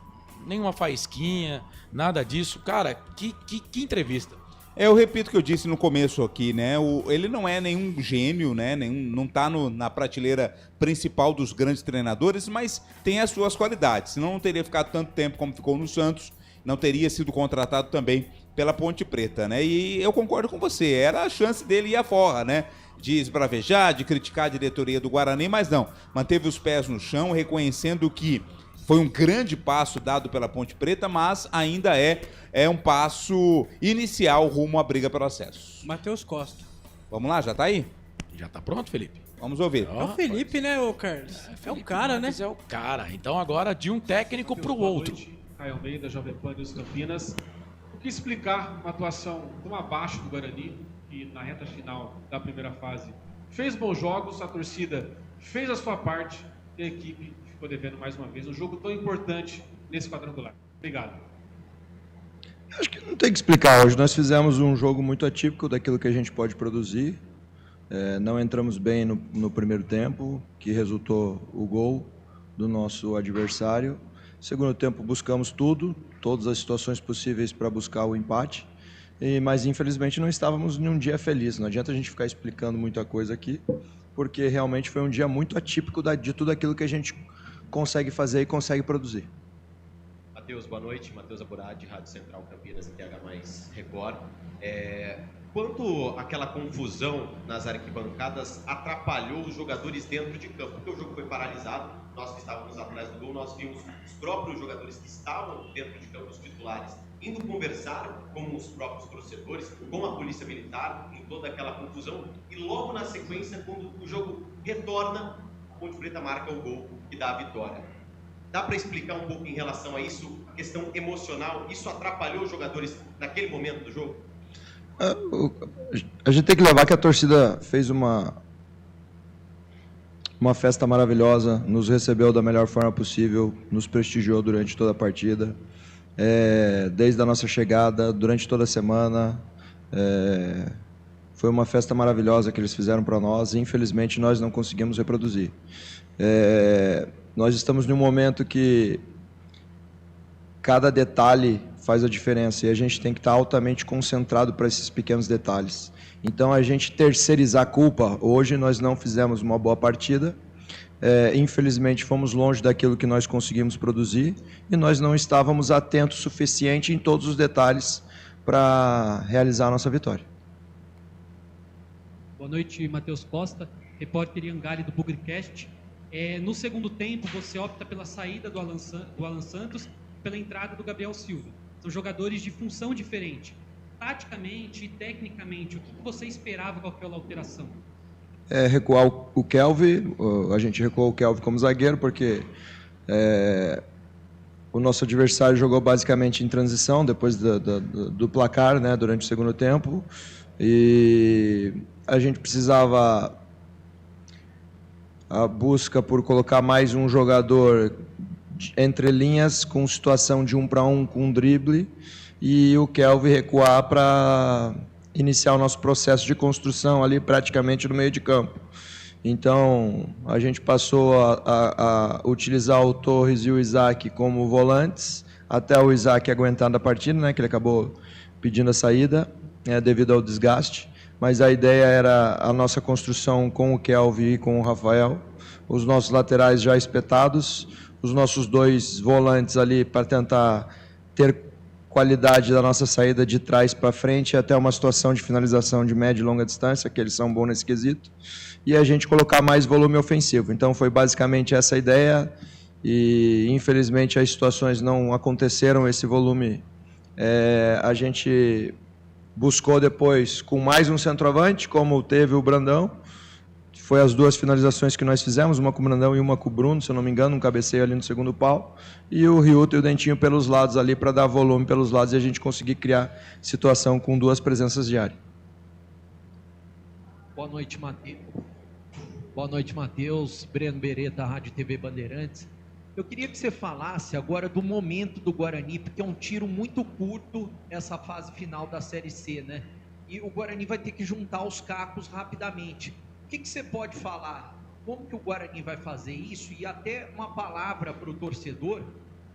nenhuma faísquinha, nada disso. Cara, que entrevista. Eu repito o que eu disse no começo aqui, né? Ele não é nenhum gênio, né? Não tá na prateleira principal dos grandes treinadores, mas tem as suas qualidades. Senão não teria ficado tanto tempo como ficou no Santos, não teria sido contratado também pela Ponte Preta, né? E eu concordo com você, era a chance dele ir à forra, né? De esbravejar, de criticar a diretoria do Guarani, mas não, manteve os pés no chão, reconhecendo que foi um grande passo dado pela Ponte Preta, mas ainda é um passo inicial rumo à briga pelo acesso. Matheus Costa. Vamos lá, já tá aí? Já tá pronto, Felipe? Vamos ouvir. É o Felipe, né, ô Carlos? É o cara, né? É o cara. Então agora de um técnico pro outro. Caio Almeida, Jovem Pan News Campinas. O que explicar uma atuação tão abaixo do Guarani, que na reta final da primeira fase fez bons jogos, a torcida fez a sua parte e a equipe ficou devendo mais uma vez um jogo tão importante nesse quadrangular. Obrigado. Acho que não tem que explicar. Hoje nós fizemos um jogo muito atípico daquilo que a gente pode produzir. Não entramos bem no primeiro tempo, que resultou o gol do nosso adversário. Segundo tempo buscamos todas as situações possíveis para buscar o empate, mas infelizmente não estávamos em um dia feliz. Não adianta a gente ficar explicando muita coisa aqui, porque realmente foi um dia muito atípico de tudo aquilo que a gente consegue fazer e consegue produzir. Matheus, boa noite. Matheus Aburadi, Rádio Central Campinas e TH+ Record. Quanto aquela confusão nas arquibancadas atrapalhou os jogadores dentro de campo? Porque o jogo foi paralisado, nós que estávamos atrás do gol, nós vimos os próprios jogadores que estavam dentro de campo, os titulares, indo conversar com os próprios torcedores, com a polícia militar, em toda aquela confusão, e logo na sequência, quando o jogo retorna, a Ponte Preta marca o gol que dá a vitória. Dá para explicar um pouco em relação a isso, a questão emocional, isso atrapalhou os jogadores naquele momento do jogo? A gente tem que levar que a torcida fez uma festa maravilhosa, nos recebeu da melhor forma possível, nos prestigiou durante toda a partida, desde a nossa chegada, durante toda a semana. Foi uma festa maravilhosa que eles fizeram para nós e infelizmente nós não conseguimos reproduzir. Nós estamos num momento que cada detalhe faz a diferença, e a gente tem que estar altamente concentrado para esses pequenos detalhes. Então, a gente terceirizar a culpa, hoje nós não fizemos uma boa partida, infelizmente fomos longe daquilo que nós conseguimos produzir, e nós não estávamos atentos o suficiente em todos os detalhes para realizar a nossa vitória. Boa noite, Matheus Costa, repórter Iangali do Bugrecast. No segundo tempo, você opta pela saída do Alan Santos, pela entrada do Gabriel Silva. São jogadores de função diferente. Taticamente e tecnicamente, o que você esperava com aquela alteração? Recuar o Kelvin, a gente recuou o Kelvin como zagueiro, porque o nosso adversário jogou basicamente em transição, depois do placar, né, durante o segundo tempo, e a gente precisava a busca por colocar mais um jogador entre linhas, com situação de 1 para 1, com drible, e o Kelvin recuar para iniciar o nosso processo de construção ali praticamente no meio de campo. Então, a gente passou a utilizar o Torres e o Isaac como volantes, até o Isaac aguentar da partida, né, que ele acabou pedindo a saída, devido ao desgaste. Mas a ideia era a nossa construção com o Kelvin e com o Rafael, os nossos laterais já espetados, os nossos 2 volantes ali para tentar ter qualidade da nossa saída de trás para frente até uma situação de finalização de média e longa distância, que eles são bons nesse quesito, e a gente colocar mais volume ofensivo. Então foi basicamente essa a ideia, e infelizmente as situações não aconteceram, esse volume. A gente buscou depois com mais um centroavante, como teve o Brandão. Foi as 2 finalizações que nós fizemos, uma com o Brandão e uma com o Bruno, se eu não me engano, um cabeceio ali no segundo pau. E o Ryuto e o Dentinho pelos lados ali, para dar volume pelos lados e a gente conseguir criar situação com 2 presenças de área. Boa noite, Matheus. Boa noite, Matheus. Breno Beretta, Rádio TV Bandeirantes. Eu queria que você falasse agora do momento do Guarani, porque é um tiro muito curto essa fase final da Série C, né? E o Guarani vai ter que juntar os cacos rapidamente. O que você pode falar? Como que o Guarani vai fazer isso? E até uma palavra para o torcedor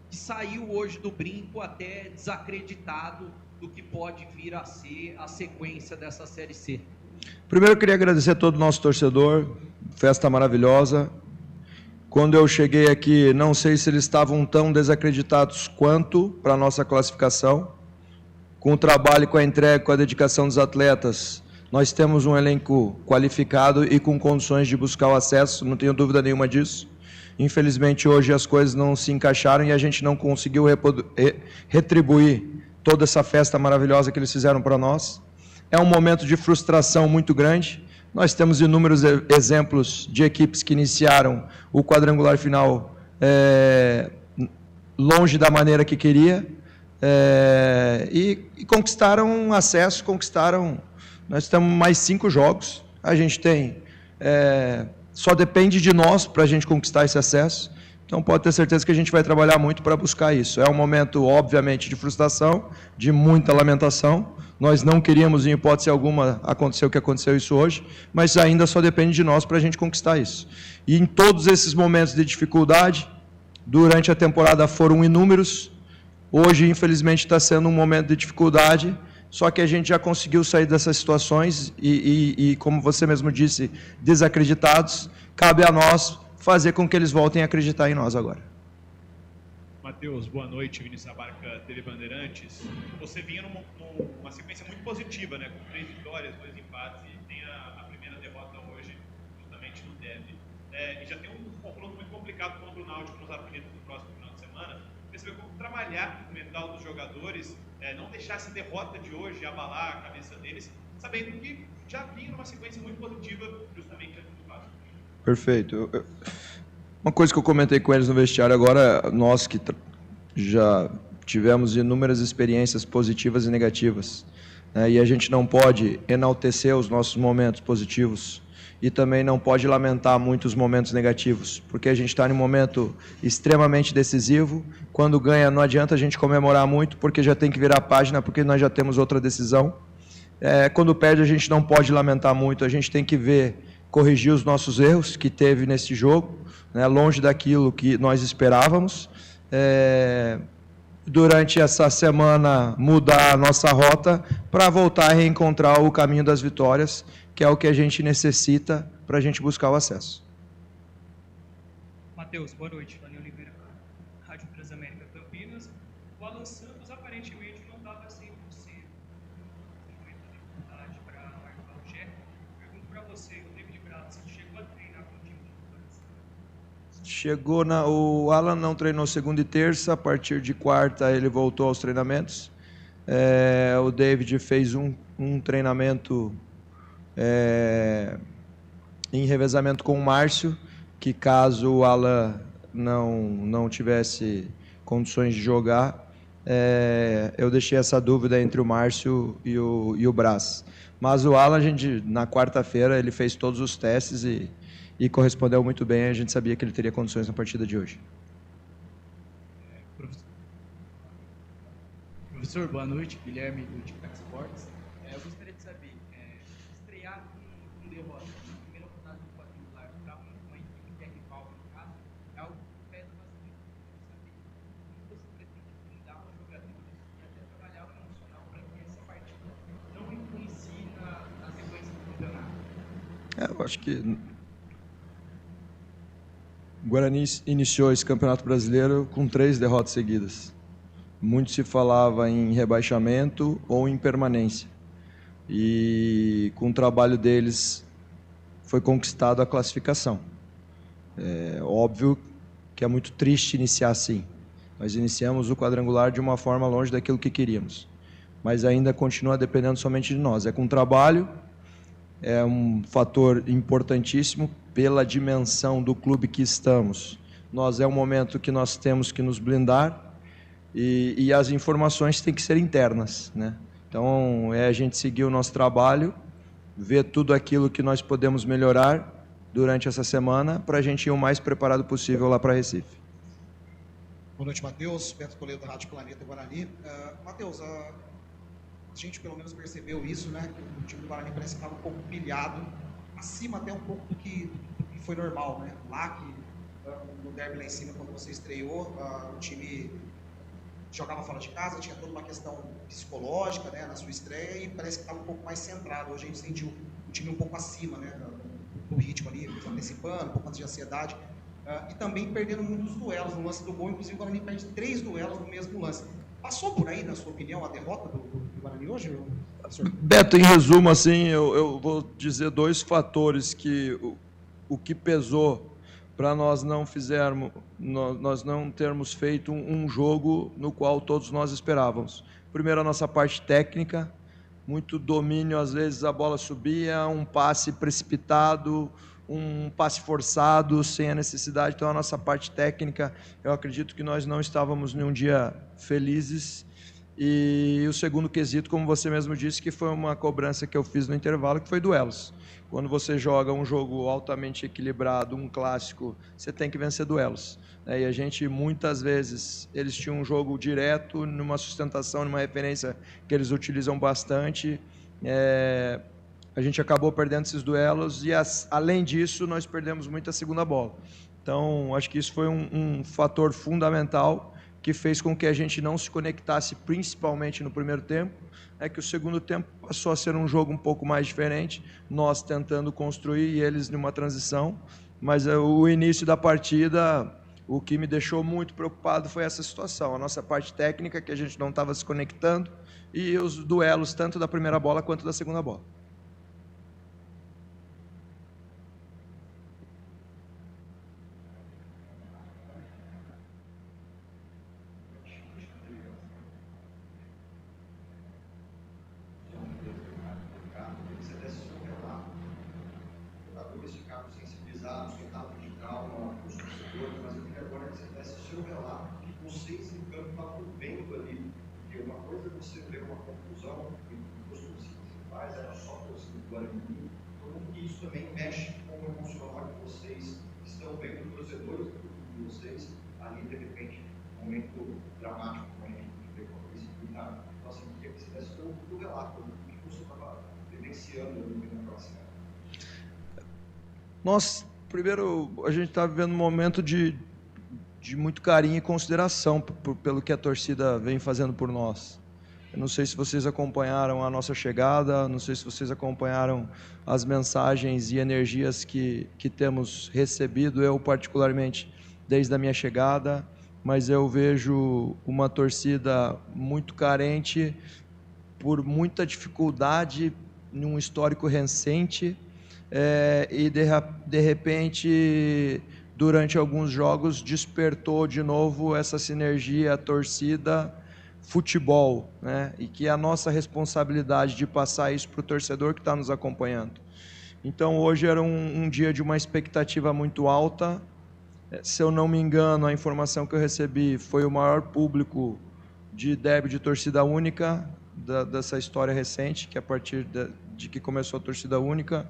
que saiu hoje do brinco até desacreditado do que pode vir a ser a sequência dessa Série C. Primeiro eu queria agradecer a todo o nosso torcedor, festa maravilhosa. Quando eu cheguei aqui, não sei se eles estavam tão desacreditados quanto para a nossa classificação. Com o trabalho, com a entrega, com a dedicação dos atletas, nós temos um elenco qualificado e com condições de buscar o acesso, não tenho dúvida nenhuma disso. Infelizmente, hoje as coisas não se encaixaram e a gente não conseguiu retribuir toda essa festa maravilhosa que eles fizeram para nós. É um momento de frustração muito grande. Nós temos inúmeros exemplos de equipes que iniciaram o quadrangular final longe da maneira que queria e conquistaram acesso, Nós temos mais 5 jogos, a gente tem, só depende de nós para a gente conquistar esse acesso, então pode ter certeza que a gente vai trabalhar muito para buscar isso. É um momento, obviamente, de frustração, de muita lamentação, nós não queríamos, em hipótese alguma, acontecer o que aconteceu isso hoje, mas ainda só depende de nós para a gente conquistar isso. E em todos esses momentos de dificuldade, durante a temporada foram inúmeros, hoje, infelizmente, está sendo um momento de dificuldade, só que a gente já conseguiu sair dessas situações e, como você mesmo disse, desacreditados, cabe a nós fazer com que eles voltem a acreditar em nós agora. Matheus, boa noite, Vinícius Abarca, TV Bandeirantes. Você vinha numa sequência muito positiva, né, com 3 vitórias, 2 empates e tem a primeira derrota hoje, justamente no derby. E já tem um confronto muito complicado contra o Náutico nos aflitos no próximo final de semana. Você vê como trabalhar o mental dos jogadores, não deixar essa derrota de hoje abalar a cabeça deles, sabendo que já vinha numa sequência muito positiva justamente antes do Vasco. Perfeito. Uma coisa que eu comentei com eles no vestiário agora, nós que já tivemos inúmeras experiências positivas e negativas, né, e a gente não pode enaltecer os nossos momentos positivos e também não pode lamentar muitos momentos negativos, porque a gente está em um momento extremamente decisivo. Quando ganha, não adianta a gente comemorar muito, porque já tem que virar a página, porque nós já temos outra decisão. Quando perde, a gente não pode lamentar muito, a gente tem que corrigir os nossos erros que teve nesse jogo, né, longe daquilo que nós esperávamos. durante essa semana, mudar a nossa rota para voltar a reencontrar o caminho das vitórias, que é o que a gente necessita para a gente buscar o acesso. Matheus, boa noite. Daniel Oliveira, Rádio Transamérica Campinas. O Alan Santos aparentemente não estava 100%. Dificuldade para marcar o Gé. Pergunto para você, o David Braz, você chegou a treinar com o time de o Alan não treinou segunda e terça, a partir de quarta ele voltou aos treinamentos. O David fez um treinamento em revezamento com o Márcio, que caso o Alan não tivesse condições de jogar, eu deixei essa dúvida entre o Márcio e o Braz. Mas o Alan, na quarta-feira, ele fez todos os testes e correspondeu muito bem. A gente sabia que ele teria condições na partida de hoje. Professor, boa noite. Guilherme, do Tic-Tac Sports. Eu gostaria de saber, estrear com derrota na primeira rodada do quadrangular para uma equipe que é rival no caso, é algo que pesa bastante. Saber como você pretende blindar os jogadores e até trabalhar o emocional para que essa partida não influencie na sequência do campeonato. Eu acho que o Guarani iniciou esse Campeonato Brasileiro com 3 derrotas seguidas. Muito se falava em rebaixamento ou em permanência. E com o trabalho deles foi conquistada a classificação. É óbvio que é muito triste iniciar assim. Nós iniciamos o quadrangular de uma forma longe daquilo que queríamos. Mas ainda continua dependendo somente de nós. É com trabalho, é um fator importantíssimo pela dimensão do clube que estamos. É um momento que nós temos que nos blindar e as informações têm que ser internas, né? Então, a gente seguir o nosso trabalho, ver tudo aquilo que nós podemos melhorar durante essa semana para a gente ir o mais preparado possível lá para Recife. Boa noite, Matheus. Beto Toledo, da Rádio Planeta Guarani. Matheus, a gente pelo menos percebeu isso, né? Que o time do Guarani parece que estava um pouco pilhado, acima até um pouco do que foi normal, né? Lá que no derby lá em cima, quando você estreou, o time jogava fora de casa, tinha toda uma questão psicológica, né, na sua estreia, e parece que estava um pouco mais centrado. Hoje a gente sentiu o time um pouco acima, né, do ritmo ali, antecipando, um pouco antes de ansiedade, e também perdendo muitos duelos no lance do gol. Inclusive o Guarani perde 3 duelos no mesmo lance. Passou por aí, na sua opinião, a derrota do Guarani hoje, professor? Beto, em resumo, assim, eu vou dizer 2 fatores que o que pesou para nós não termos feito um jogo no qual todos nós esperávamos. Primeiro, a nossa parte técnica, muito domínio, às vezes a bola subia, um passe precipitado, um passe forçado, sem a necessidade. Então, a nossa parte técnica, eu acredito que nós não estávamos num dia felizes. E o segundo quesito, como você mesmo disse, que foi uma cobrança que eu fiz no intervalo, que foi duelos. Quando você joga um jogo altamente equilibrado, um clássico, você tem que vencer duelos. E a gente, muitas vezes, eles tinham um jogo direto, numa sustentação, numa referência que eles utilizam bastante. A gente acabou perdendo esses duelos e, além disso, nós perdemos muito a segunda bola. Então, acho que isso foi um fator fundamental que fez com que a gente não se conectasse principalmente no primeiro tempo, que o segundo tempo passou a ser um jogo um pouco mais diferente, nós tentando construir e eles numa transição, mas o início da partida, o que me deixou muito preocupado foi essa situação, a nossa parte técnica, que a gente não estava se conectando, e os duelos tanto da primeira bola quanto da segunda bola. Isso também mexe com o emocional de vocês, que estão vendo os torcedores de vocês ali, de repente, um momento dramático, como a gente vê com isso. Então, assim, queria que você desse um relato do que você estava vivenciando naquela semana. Nós, primeiro, a gente está vivendo um momento de de muito carinho e consideração pelo que a torcida vem fazendo por nós. Eu não sei se vocês acompanharam a nossa chegada, não sei se vocês acompanharam as mensagens e energias que temos recebido, eu particularmente, desde a minha chegada, mas eu vejo uma torcida muito carente, por muita dificuldade em um histórico recente, e de repente, durante alguns jogos, despertou de novo essa sinergia torcida futebol, né? E que é a nossa responsabilidade de passar isso para o torcedor que está nos acompanhando. Então hoje era um dia de uma expectativa muito alta. Se eu não me engano, a informação que eu recebi foi o maior público de derby de torcida única dessa história recente, que a partir de que começou a torcida única.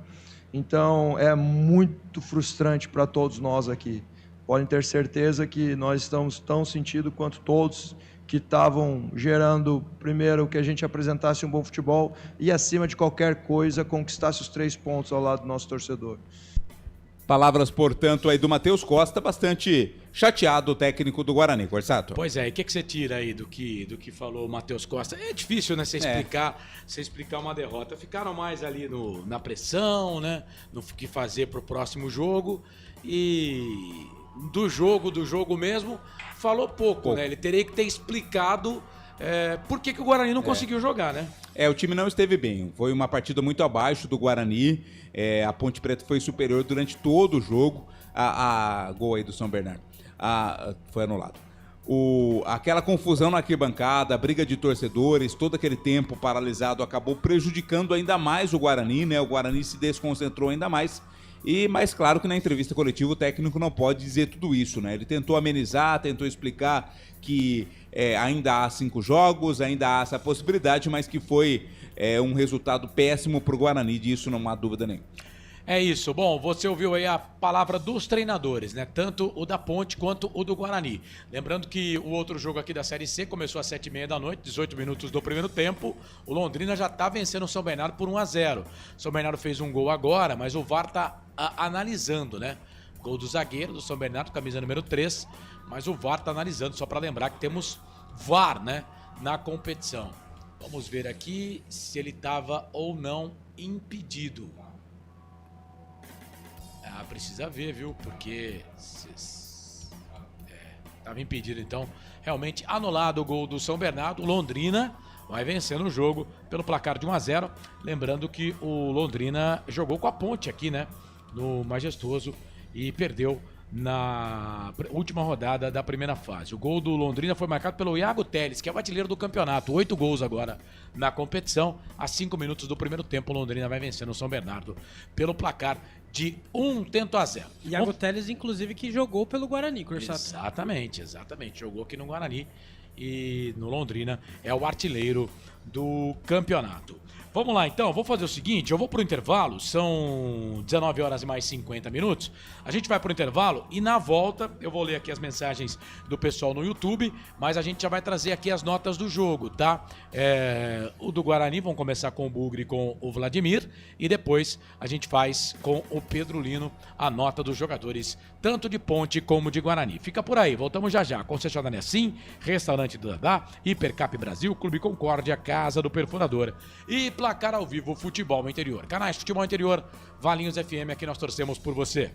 Então é muito frustrante para todos nós aqui. Podem ter certeza que nós estamos tão sentidos quanto todos que estavam gerando, primeiro, que a gente apresentasse um bom futebol e, acima de qualquer coisa, conquistasse os 3 pontos ao lado do nosso torcedor. Palavras, portanto, aí do Matheus Costa, bastante chateado, o técnico do Guarani, Corsato. Pois é, e o que você tira aí do que falou o Matheus Costa? É difícil, né, você explicar uma derrota. Ficaram mais ali na pressão, né, no que fazer pro próximo jogo, e do jogo mesmo, falou pouco, né? Ele teria que ter explicado por que o Guarani não conseguiu jogar, né? O time não esteve bem. Foi uma partida muito abaixo do Guarani. A Ponte Preta foi superior durante todo o jogo. Gol aí do São Bernardo. Foi anulado. Aquela confusão na arquibancada, a briga de torcedores, todo aquele tempo paralisado acabou prejudicando ainda mais o Guarani, né? O Guarani se desconcentrou ainda mais. Mas claro que na entrevista coletiva o técnico não pode dizer tudo isso, né? Ele tentou amenizar, tentou explicar que ainda há 5 jogos, ainda há essa possibilidade, mas que foi um resultado péssimo para o Guarani, disso não há dúvida nenhuma. É isso. Bom, você ouviu aí a palavra dos treinadores, né? Tanto o da Ponte quanto o do Guarani. Lembrando que o outro jogo aqui da Série C começou às 7h30 da noite, 18 minutos do primeiro tempo. O Londrina já está vencendo o São Bernardo por 1-0. O São Bernardo fez um gol agora, mas o VAR está analisando, né? Gol do zagueiro do São Bernardo, camisa número 3. Mas o VAR está analisando, só para lembrar que temos VAR, né? Na competição. Vamos ver aqui se ele estava ou não impedido. Precisa ver, viu? Porque estava impedido, então realmente anulado o gol do São Bernardo. Londrina vai vencendo o jogo pelo placar de 1-0. Lembrando que o Londrina jogou com a Ponte aqui, né? No Majestoso, e perdeu na última rodada da primeira fase. O gol do Londrina foi marcado pelo Iago Teles, que é o artilheiro do campeonato. 8 gols agora na competição. A 5 minutos do primeiro tempo, o Londrina vai vencendo o São Bernardo pelo placar de 1-0. Iago Teles, inclusive, que jogou pelo Guarani, Corsato. Exatamente. Jogou aqui no Guarani e no Londrina é o artilheiro do campeonato. Vamos lá, então, vou fazer o seguinte, eu vou pro intervalo, são 19 horas e mais 50 minutos, a gente vai pro intervalo e na volta eu vou ler aqui as mensagens do pessoal no YouTube, mas a gente já vai trazer aqui as notas do jogo, tá? O do Guarani, vamos começar com o Bugre e com o Vladimir, e depois a gente faz com o Pedro Lino a nota dos jogadores, tanto de Ponte como de Guarani. Fica por aí, voltamos já. Concessionária Sim, Restaurante do Dadá, Hipercap Brasil, Clube Concórdia, Casa do Perfurador e Placar ao Vivo Futebol Interior. Canais Futebol Interior, Valinhos FM, aqui nós torcemos por você.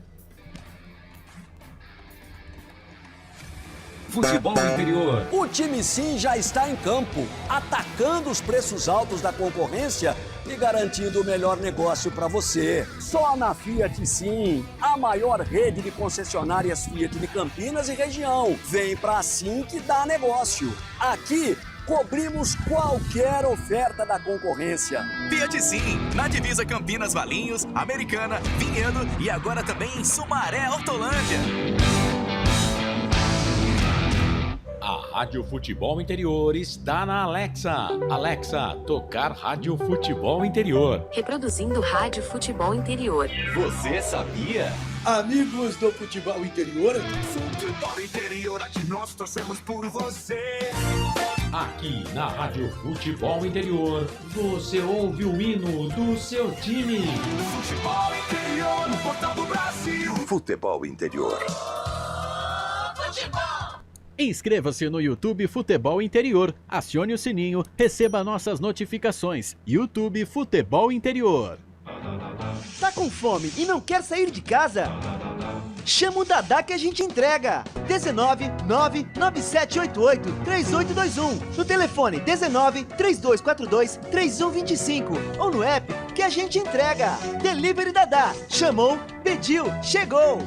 Futebol Interior. O time Sim já está em campo, atacando os preços altos da concorrência e garantindo o melhor negócio para você. Só na Fiat Sim, a maior rede de concessionárias Fiat de Campinas e região. Vem pra Sim que dá negócio. Aqui cobrimos qualquer oferta da concorrência. Fiat Sim, na divisa Campinas, Valinhos, Americana, Vinhedo e agora também em Sumaré, Hortolândia. A Rádio Futebol Interior está na Alexa. Alexa, tocar Rádio Futebol Interior. Reproduzindo Rádio Futebol Interior. Você sabia? Amigos do Futebol Interior. Futebol Interior, aqui nós torcemos por você. Aqui na Rádio Futebol Interior, você ouve o hino do seu time. Futebol Interior, no portal do Brasil. Futebol Interior. Futebol Inscreva-se no YouTube Futebol Interior, acione o sininho, receba nossas notificações. YouTube Futebol Interior. Tá com fome e não quer sair de casa? Chama o Dadá que a gente entrega. 19 99788 3821. No telefone 19 3242 3125 ou no app que a gente entrega. Delivery Dadá. Chamou, pediu, chegou.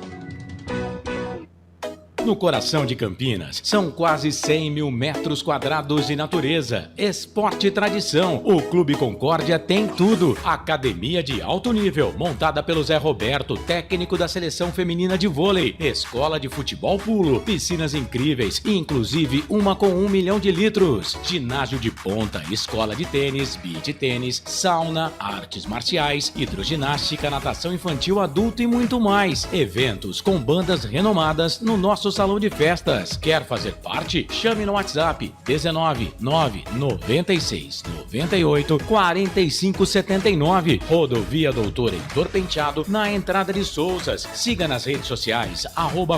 No coração de Campinas, são quase 100 mil metros quadrados de natureza, esporte e tradição. O Clube Concórdia tem tudo. Academia de alto nível, montada pelo Zé Roberto, técnico da seleção feminina de vôlei. Escola de futebol pulo, piscinas incríveis, inclusive uma com 1 milhão de litros. Ginásio de ponta, escola de tênis, beach tênis, sauna, artes marciais, hidroginástica, natação infantil, adulto e muito mais. Eventos com bandas renomadas no nosso salão de festas. Quer fazer parte? Chame no WhatsApp 19 996 98 45 79. Rodovia Doutor Heitor Penteado, na entrada de Souzas. Siga nas redes sociais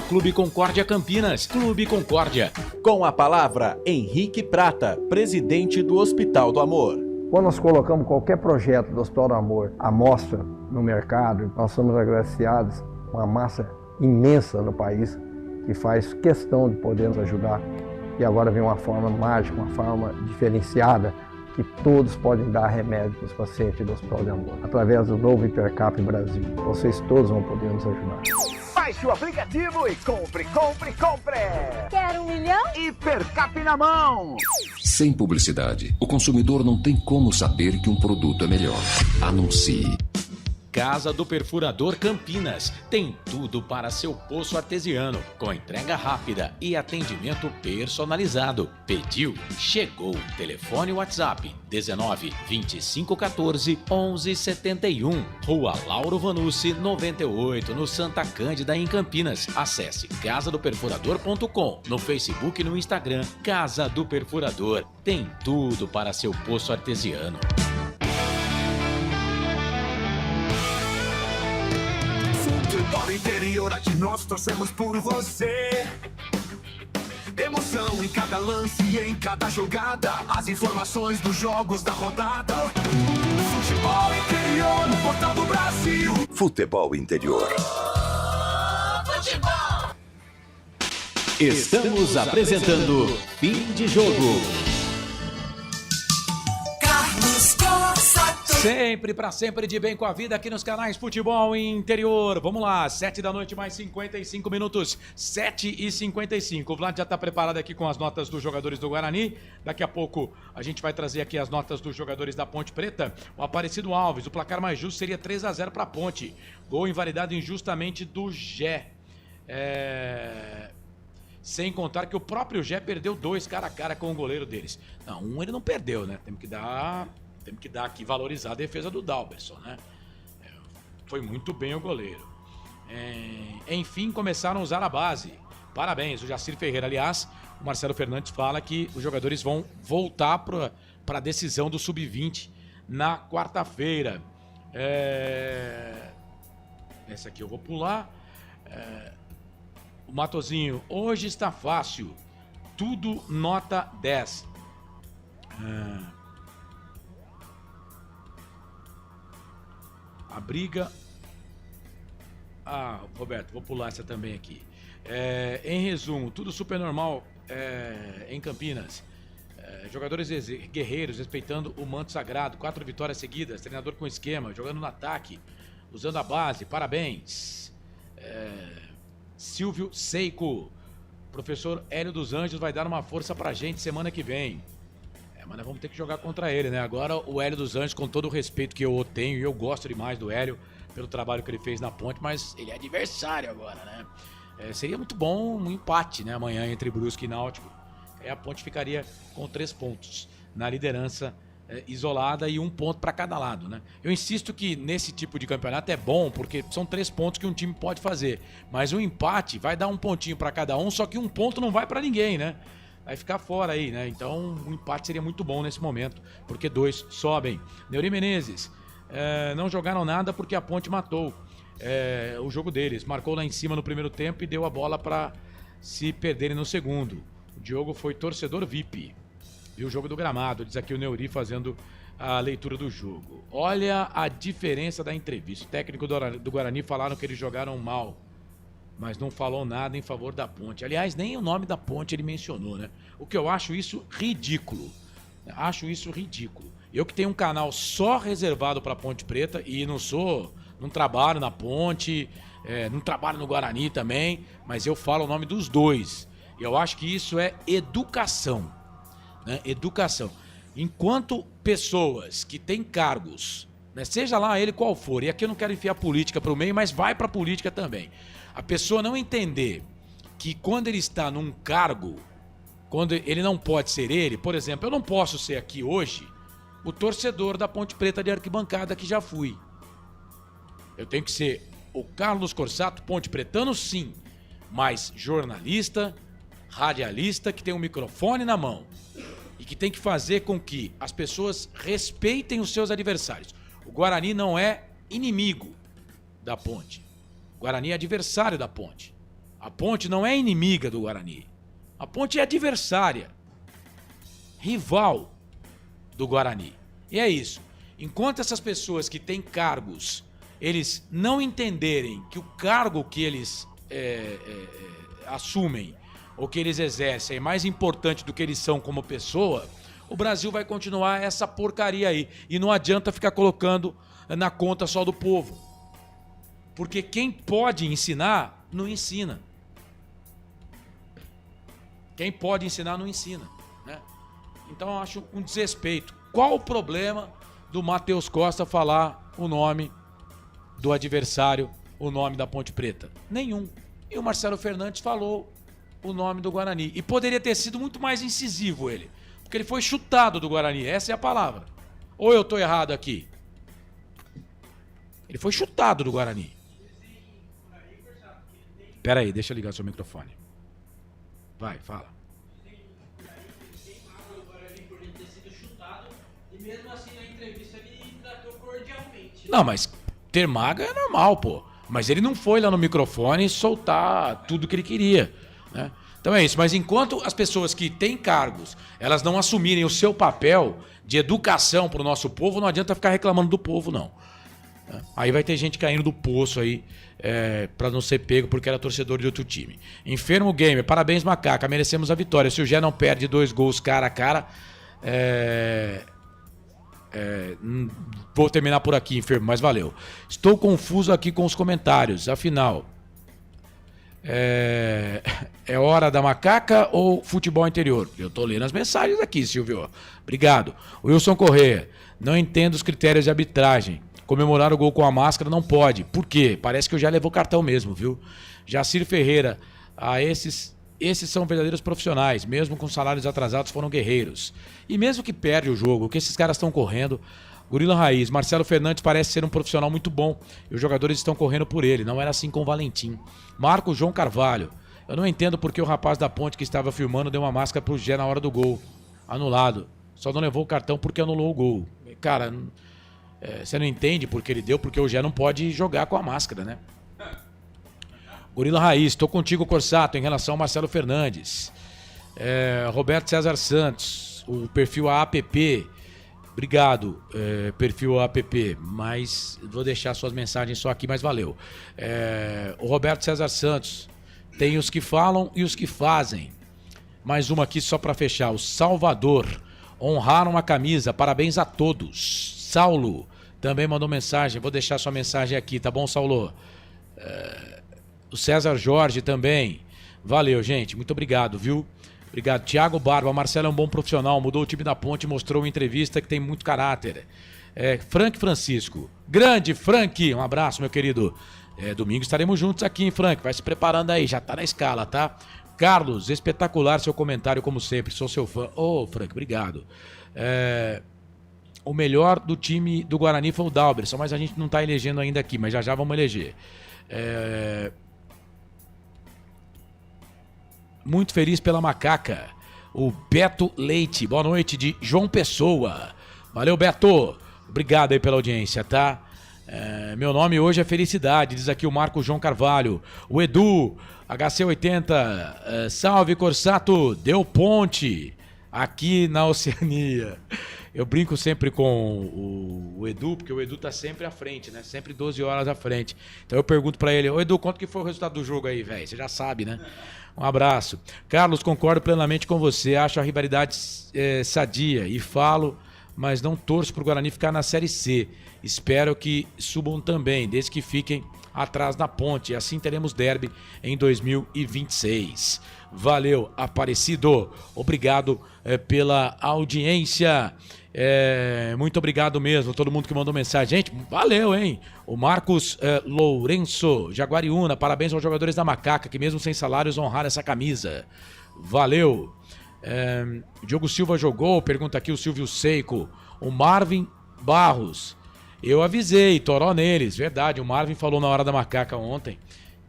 @Clube Concórdia Campinas. Clube Concórdia. Com a palavra, Henrique Prata, presidente do Hospital do Amor. Quando nós colocamos qualquer projeto do Hospital do Amor à mostra no mercado, nós somos agraciados com uma massa imensa no país que faz questão de poder nos ajudar. E agora vem uma forma mágica, uma forma diferenciada, que todos podem dar remédio para os pacientes do Hospital de Amor. Através do novo Hipercap Brasil. Vocês todos vão poder nos ajudar. Baixe o aplicativo e compre! Quer 1 milhão? Hipercap na mão! Sem publicidade, o consumidor não tem como saber que um produto é melhor. Anuncie. Casa do Perfurador Campinas. Tem tudo para seu poço artesiano, com entrega rápida e atendimento personalizado. Pediu? Chegou. Telefone WhatsApp 19 25 14 11 71. Rua Lauro Vanucci 98, no Santa Cândida, em Campinas. Acesse casadoperfurador.com. No Facebook e no Instagram, Casa do Perfurador. Tem tudo para seu poço artesiano. Futebol Interior, aqui nós torcemos por você. Emoção em cada lance e em cada jogada. As informações dos jogos da rodada. Futebol Interior, no portal do Brasil. Futebol Interior. Futebol. Estamos apresentando Fim de Jogo. Sempre pra sempre de bem com a vida aqui nos canais Futebol Interior. Vamos lá, 7 da noite mais 55 minutos, 7h55. O Vlad já tá preparado aqui com as notas dos jogadores do Guarani. Daqui a pouco a gente vai trazer aqui as notas dos jogadores da Ponte Preta. O Aparecido Alves, o placar mais justo seria 3-0 pra Ponte. Gol invalidado injustamente do Gé. Sem contar que o próprio Gé perdeu 2 cara a cara com o goleiro deles. Não, um ele não perdeu, né? Temos que dar aqui, valorizar a defesa do Dalberson, né? Foi muito bem o goleiro. Enfim, começaram a usar a base. Parabéns, o Jacir Ferreira. Aliás, o Marcelo Fernandes fala que os jogadores vão voltar para a decisão do Sub-20 na quarta-feira. Essa aqui eu vou pular. O Matozinho, hoje está fácil. Tudo nota 10. A briga... Roberto, vou pular essa também aqui. Em resumo, tudo super normal em Campinas. Jogadores guerreiros, respeitando o manto sagrado. 4 vitórias seguidas, treinador com esquema, jogando no ataque, usando a base, parabéns. Silvio Seico, professor Hélio dos Anjos vai dar uma força pra gente semana que vem. Mas nós vamos ter que jogar contra ele, né? Agora o Hélio dos Anjos, com todo o respeito que eu tenho, e eu gosto demais do Hélio, pelo trabalho que ele fez na Ponte, mas ele é adversário agora, né? Seria muito bom um empate, né? Amanhã entre Brusque e Náutico. Aí a Ponte ficaria com 3 pontos na liderança isolada e 1 ponto para cada lado, né? Eu insisto que nesse tipo de campeonato é bom, porque são 3 pontos que um time pode fazer. Mas o empate vai dar 1 pontinho para cada um, só que 1 ponto não vai para ninguém, né? Vai ficar fora aí, né? Então, um empate seria muito bom nesse momento, porque 2 sobem. Neuri Menezes, não jogaram nada porque a Ponte matou o jogo deles. Marcou lá em cima no primeiro tempo e deu a bola para se perderem no segundo. O Diogo foi torcedor VIP. E o jogo do gramado, diz aqui o Neuri fazendo a leitura do jogo. Olha a diferença da entrevista. O técnico do Guarani falaram que eles jogaram mal, mas não falou nada em favor da Ponte. Aliás, nem o nome da Ponte ele mencionou, né? O que eu acho isso ridículo. Acho isso ridículo. Eu que tenho um canal só reservado para Ponte Preta e não trabalho na Ponte, não trabalho no Guarani também, mas eu falo o nome dos dois. Eu acho que isso é educação, né? Educação. Enquanto pessoas que têm cargos, né, seja lá ele qual for, e aqui eu não quero enfiar política para o meio, mas vai para a política também. A pessoa não entender que quando ele está num cargo, quando ele não pode ser ele, por exemplo, eu não posso ser aqui hoje o torcedor da Ponte Preta de arquibancada que já fui. Eu tenho que ser o Carlos Corsato, Ponte Pretano sim, mas jornalista, radialista que tem um microfone na mão e que tem que fazer com que as pessoas respeitem os seus adversários. O Guarani não é inimigo da Ponte. O Guarani é adversário da Ponte. A Ponte não é inimiga do Guarani. A Ponte é adversária, rival do Guarani. E é isso. Enquanto essas pessoas que têm cargos, eles não entenderem que o cargo que eles assumem ou que eles exercem é mais importante do que eles são como pessoa, o Brasil vai continuar essa porcaria aí. E não adianta ficar colocando na conta só do povo. Porque quem pode ensinar, não ensina. Quem pode ensinar, não ensina, né? Então eu acho um desrespeito. Qual o problema do Matheus Costa falar o nome do adversário, o nome da Ponte Preta? Nenhum. E o Marcelo Fernandes falou o nome do Guarani. E poderia ter sido muito mais incisivo ele. Porque ele foi chutado do Guarani. Essa é a palavra. Ou eu estou errado aqui? Ele foi chutado do Guarani. Pera aí, deixa eu ligar seu microfone. Vai, fala. Não, mas ter maga é normal, pô. Mas ele não foi lá no microfone soltar tudo que ele queria, né? Então é isso. Mas enquanto as pessoas que têm cargos, elas não assumirem o seu papel de educação para o nosso povo, não adianta ficar reclamando do povo, não. Aí vai ter gente caindo do poço aí para não ser pego porque era torcedor de outro time. Enfermo Gamer, parabéns, Macaca, merecemos a vitória. Se o Gé não perde 2 gols cara a cara, vou terminar por aqui, Enfermo, mas valeu. Estou confuso aqui com os comentários, afinal, é hora da Macaca ou futebol interior? Eu tô lendo as mensagens aqui, Silvio. Obrigado. Wilson Corrêa, não entendo os critérios de arbitragem. Comemorar o gol com a máscara não pode. Por quê? Parece que eu já levou cartão mesmo, viu? Jacir Ferreira, esses são verdadeiros profissionais, mesmo com salários atrasados foram guerreiros. E mesmo que perde o jogo, o que esses caras estão correndo, Gorila Raiz, Marcelo Fernandes parece ser um profissional muito bom e os jogadores estão correndo por ele, não era assim com o Valentim. Marco João Carvalho, eu não entendo porque o rapaz da Ponte que estava filmando deu uma máscara pro Gé na hora do gol, anulado. Só não levou o cartão porque anulou o gol. Cara, você não entende porque ele deu, porque o Gé não pode jogar com a máscara, né? Gorila Raiz, estou contigo, Corsato, em relação ao Marcelo Fernandes. Roberto César Santos, o perfil AAPP. Obrigado, perfil AAPP, mas vou deixar suas mensagens só aqui, mas valeu. O Roberto César Santos, tem os que falam e os que fazem. Mais uma aqui só para fechar. O Salvador, honraram a camisa, parabéns a todos. Saulo também mandou mensagem, vou deixar sua mensagem aqui, tá bom, Saulo? O César Jorge também, valeu, gente, muito obrigado, viu? Obrigado. Thiago Barba, Marcelo é um bom profissional, mudou o time da Ponte, mostrou em entrevista que tem muito caráter. Frank Francisco, grande Frank, um abraço, meu querido. Domingo estaremos juntos aqui, hein, Frank? Vai se preparando aí, já tá na escala, tá? Carlos, espetacular seu comentário, como sempre, sou seu fã. Ô, Frank, obrigado. O melhor do time do Guarani foi o Dalberson, mas a gente não tá elegendo ainda aqui, mas já vamos eleger. Muito feliz pela Macaca. O Beto Leite, boa noite, de João Pessoa. Valeu, Beto. Obrigado aí pela audiência, tá? Meu nome hoje é Felicidade, diz aqui o Marco João Carvalho. O Edu, HC80, salve Corsato, deu ponte aqui na Oceania. Eu brinco sempre com o Edu, porque o Edu tá sempre à frente, né? Sempre 12 horas à frente. Então eu pergunto pra ele, ô Edu, quanto que foi o resultado do jogo aí, velho? Você já sabe, né? Um abraço. Carlos, concordo plenamente com você. Acho a rivalidade sadia e falo, mas não torço pro Guarani ficar na Série C. Espero que subam também, desde que fiquem atrás da ponte. Assim teremos derby em 2026. Valeu, Aparecido. Obrigado pela audiência. Muito obrigado mesmo, todo mundo que mandou mensagem. Gente, valeu, hein? O Marcos Lourenço, Jaguariúna, parabéns aos jogadores da Macaca, que mesmo sem salários honraram essa camisa. Valeu. Diogo Silva jogou, pergunta aqui o Silvio Seico. O Marvin Barros, eu avisei, Toró neles, verdade. O Marvin falou na hora da Macaca ontem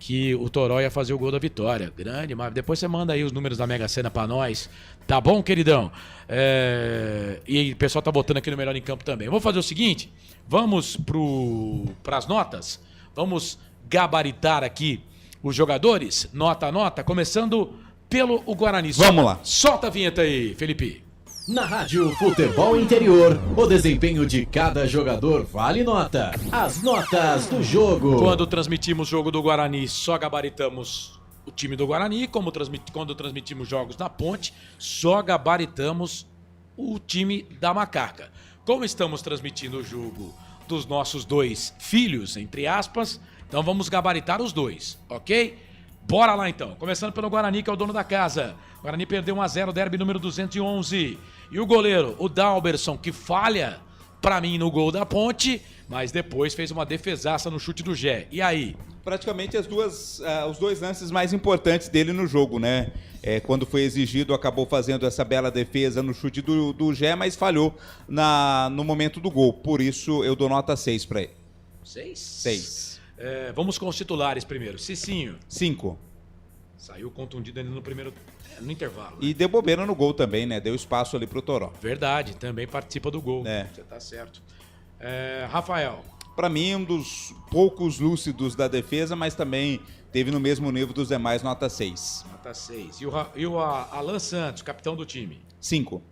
que o Toró ia fazer o gol da vitória. Grande, Marvin. Depois você manda aí os números da Mega Sena pra nós. Tá bom, queridão? E o pessoal tá botando aqui no Melhor em Campo também. Vamos fazer o seguinte, vamos pras notas. Vamos gabaritar aqui os jogadores, nota a nota, começando pelo Guarani. Vamos lá. Solta a vinheta aí, Felipe. Na Rádio Futebol Interior, o desempenho de cada jogador vale nota. As notas do jogo. Quando transmitimos o jogo do Guarani, só gabaritamos o time do Guarani. Quando transmitimos jogos da Ponte, só gabaritamos o time da Macaca. Como estamos transmitindo o jogo dos nossos dois filhos, entre aspas, então vamos gabaritar os dois, ok? Bora lá então, começando pelo Guarani, que é o dono da casa. O Guarani perdeu 1-0, derby número 211. E o goleiro, o Dalberson, que falha pra mim no gol da Ponte, mas depois fez uma defesaça no chute do Gé. E aí? Praticamente os dois lances mais importantes dele no jogo, né? Quando foi exigido, acabou fazendo essa bela defesa no chute do Gé, mas falhou no momento do gol. Por isso eu dou nota 6 pra ele. 6? 6. Vamos com os titulares primeiro. Cicinho. 5. Saiu contundido ainda no intervalo. E deu bobeira no gol também, né? Deu espaço ali pro Toró. Verdade, também participa do gol. Você tá certo. Rafael. Pra mim, um dos poucos lúcidos da defesa, mas também teve no mesmo nível dos demais, nota 6. Nota 6. E o Alan Santos, capitão do time? 5.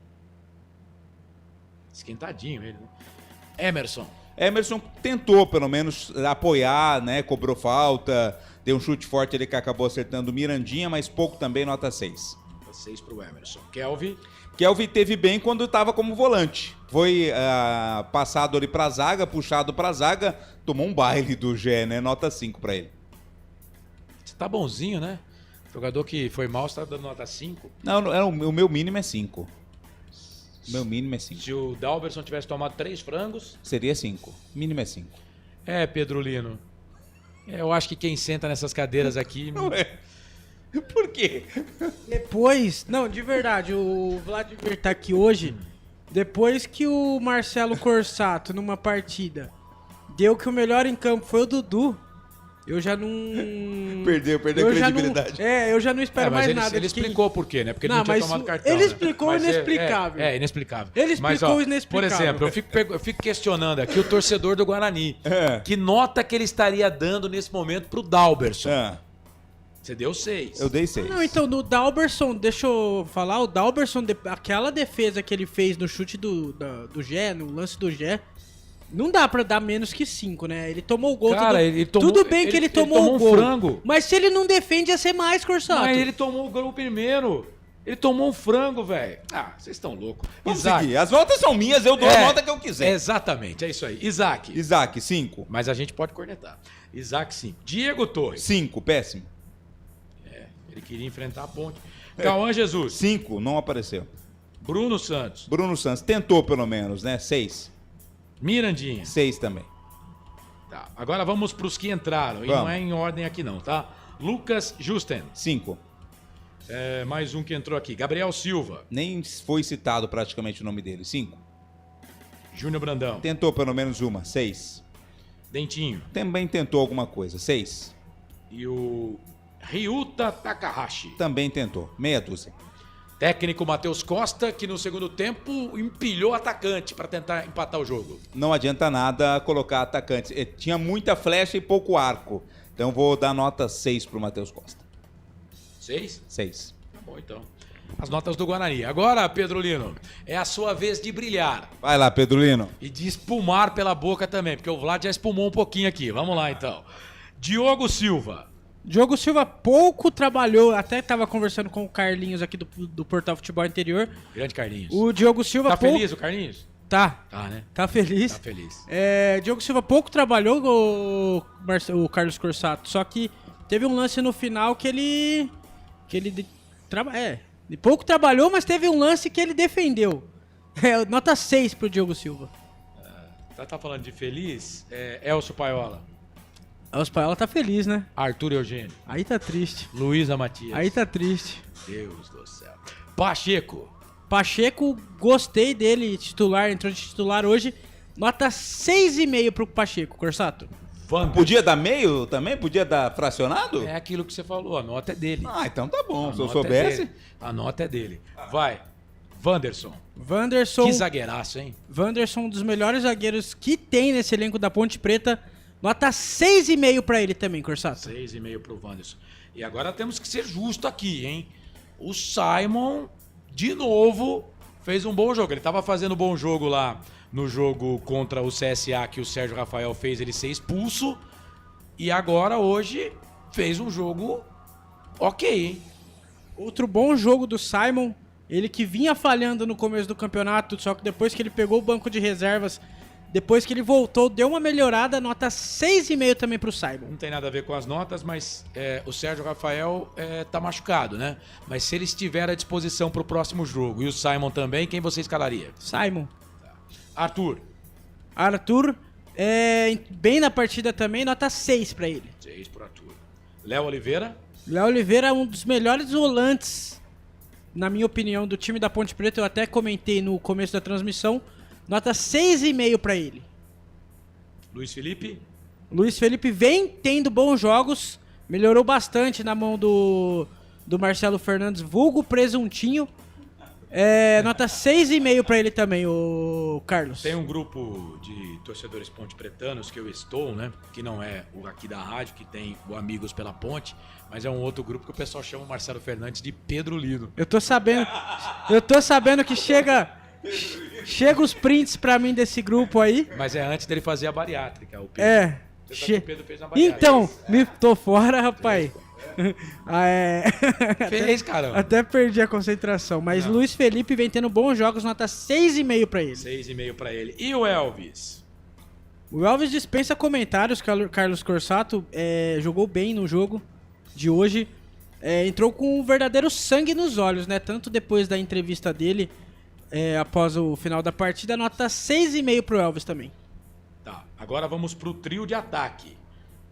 Esquentadinho ele, né? Emerson tentou, pelo menos, apoiar, né? Cobrou falta, deu um chute forte ali que acabou acertando o Mirandinha, mas pouco também, nota 6. Nota 6 pro Emerson. Kelvin teve bem quando estava como volante. Foi passado ali pra zaga, puxado pra zaga, tomou um baile do Gé, né? Nota 5 pra ele. Você tá bonzinho, né? Jogador que foi mal, você tá dando nota 5? Não, o meu mínimo é 5. Meu mínimo é 5. Se o Dalberson tivesse tomado 3 frangos... Seria 5. Mínimo é 5. Pedro Lino. Eu acho que quem senta nessas cadeiras aqui... Não é. Por quê? Depois... Não, de verdade, o Vladimir tá aqui hoje. Depois que o Marcelo Corsato, numa partida, deu que o melhor em campo foi o Dudu... Eu já não... Perdeu a credibilidade. Eu já não espero mais nada. Ele explicou por quê, né? Porque ele não tinha tomado cartão. Ele explicou o inexplicável. Inexplicável. Ele explicou o inexplicável. Por exemplo, eu fico questionando aqui o torcedor do Guarani. Que nota que ele estaria dando nesse momento pro Dalberson? Você deu 6. Eu dei 6. Não, então, no Dalberson, deixa eu falar, o Dalberson, aquela defesa que ele fez no chute do Gé, no lance do Gé, não dá pra dar menos que 5, né? Ele tomou o gol. Cara, tudo bem que ele tomou o gol. Um frango. Mas se ele não defende, ia ser mais, Corsato. Mas ele tomou o gol primeiro. Ele tomou um frango, velho. Vocês estão loucos. Vamos seguir. As notas são minhas, eu dou a nota que eu quiser. Exatamente, é isso aí. Isaac, 5. Mas a gente pode cornetar. Isaac, 5. Diego Torres. 5, péssimo. Ele queria enfrentar a Ponte. Cauã Jesus. 5, não apareceu. Bruno Santos. Tentou pelo menos, né? 6. Mirandinha. 6 também. Tá, agora vamos pros que entraram. E não é em ordem aqui não, tá? Lucas Justen. 5. Mais um que entrou aqui. Gabriel Silva. Nem foi citado praticamente o nome dele. 5. Júnior Brandão. Tentou pelo menos uma. 6. Dentinho. Também tentou alguma coisa. 6. E o Ryuta Takahashi. Também tentou. Meia dúzia. Técnico Matheus Costa, que no segundo tempo empilhou atacante para tentar empatar o jogo. Não adianta nada colocar atacante. Tinha muita flecha e pouco arco. Então vou dar nota 6 pro Matheus Costa. 6? 6. Tá bom, então. As notas do Guarani. Agora, Pedro Lino, é a sua vez de brilhar. Vai lá, Pedro Lino. E de espumar pela boca também, porque o Vlad já espumou um pouquinho aqui. Vamos lá, então. Diogo Silva. Diogo Silva pouco trabalhou, até estava conversando com o Carlinhos aqui do Portal Futebol Interior. Grande Carlinhos. O Diogo Silva... Tá feliz o Carlinhos? Tá. Tá, né? Tá feliz. Tá feliz. Diogo Silva pouco trabalhou, o Carlos Corsato, só que teve um lance no final que ele pouco trabalhou, mas teve um lance que ele defendeu. Nota 6 pro Diogo Silva. Tá falando de feliz? Elcio Paiola. Elcio Paiola tá feliz, né? Arthur Eugênio. Aí tá triste. Luísa Matias. Aí tá triste. Deus do céu. Pacheco, gostei dele, titular, entrou de titular hoje. Nota 6,5 pro Pacheco, Corsato. Podia dar meio também? Podia dar fracionado? É aquilo que você falou, a nota é dele. Ah, então tá bom, se eu soubesse. A nota é dele. Vai. Wanderson. Que zagueiraço, hein? Wanderson, um dos melhores zagueiros que tem nesse elenco da Ponte Preta. Nota 6,5 pra ele também, Corsato. 6,5 pro Wanderson. E agora temos que ser justo aqui, hein? O Simon, de novo, fez um bom jogo. Ele tava fazendo um bom jogo lá no jogo contra o CSA, que o Sérgio Rafael fez ele ser expulso. E agora, hoje, fez um jogo ok, hein? Outro bom jogo do Simon. Ele que vinha falhando no começo do campeonato, só que depois que ele pegou o banco de reservas, depois que ele voltou, deu uma melhorada, nota 6,5 também pro Simon. Não tem nada a ver com as notas, mas o Sérgio Rafael tá machucado, né? Mas se ele estiver à disposição pro próximo jogo, e o Simon também, quem você escalaria? Simon. Arthur, bem na partida também, nota 6 pra ele. 6 pro Arthur. Léo Oliveira é um dos melhores volantes, na minha opinião, do time da Ponte Preta. Eu até comentei no começo da transmissão. Nota 6,5 pra ele. Luiz Felipe vem tendo bons jogos. Melhorou bastante na mão do Marcelo Fernandes, vulgo Presuntinho. Nota 6,5 pra ele também, o Carlos. Tem um grupo de torcedores ponte-pretanos que eu estou, né? Que não é o aqui da rádio, que tem o Amigos pela Ponte, mas é um outro grupo que o pessoal chama o Marcelo Fernandes de Pedro Lino. Eu tô sabendo que chega os prints pra mim desse grupo aí. Mas é antes dele fazer a bariátrica, o Pedro. Você sabe que o Pedro fez na bariátrica. Então, tô fora, rapaz. Fez, caramba. Até perdi a concentração. Mas Luiz Felipe vem tendo bons jogos, nota 6,5 pra ele. 6,5 pra ele. E o Elvis? O Elvis dispensa comentários. Carlos Corsato jogou bem no jogo de hoje. Entrou com um verdadeiro sangue nos olhos, né? Tanto depois da entrevista dele, após o final da partida, nota 6,5 pro Elvis também. Tá, agora vamos pro trio de ataque.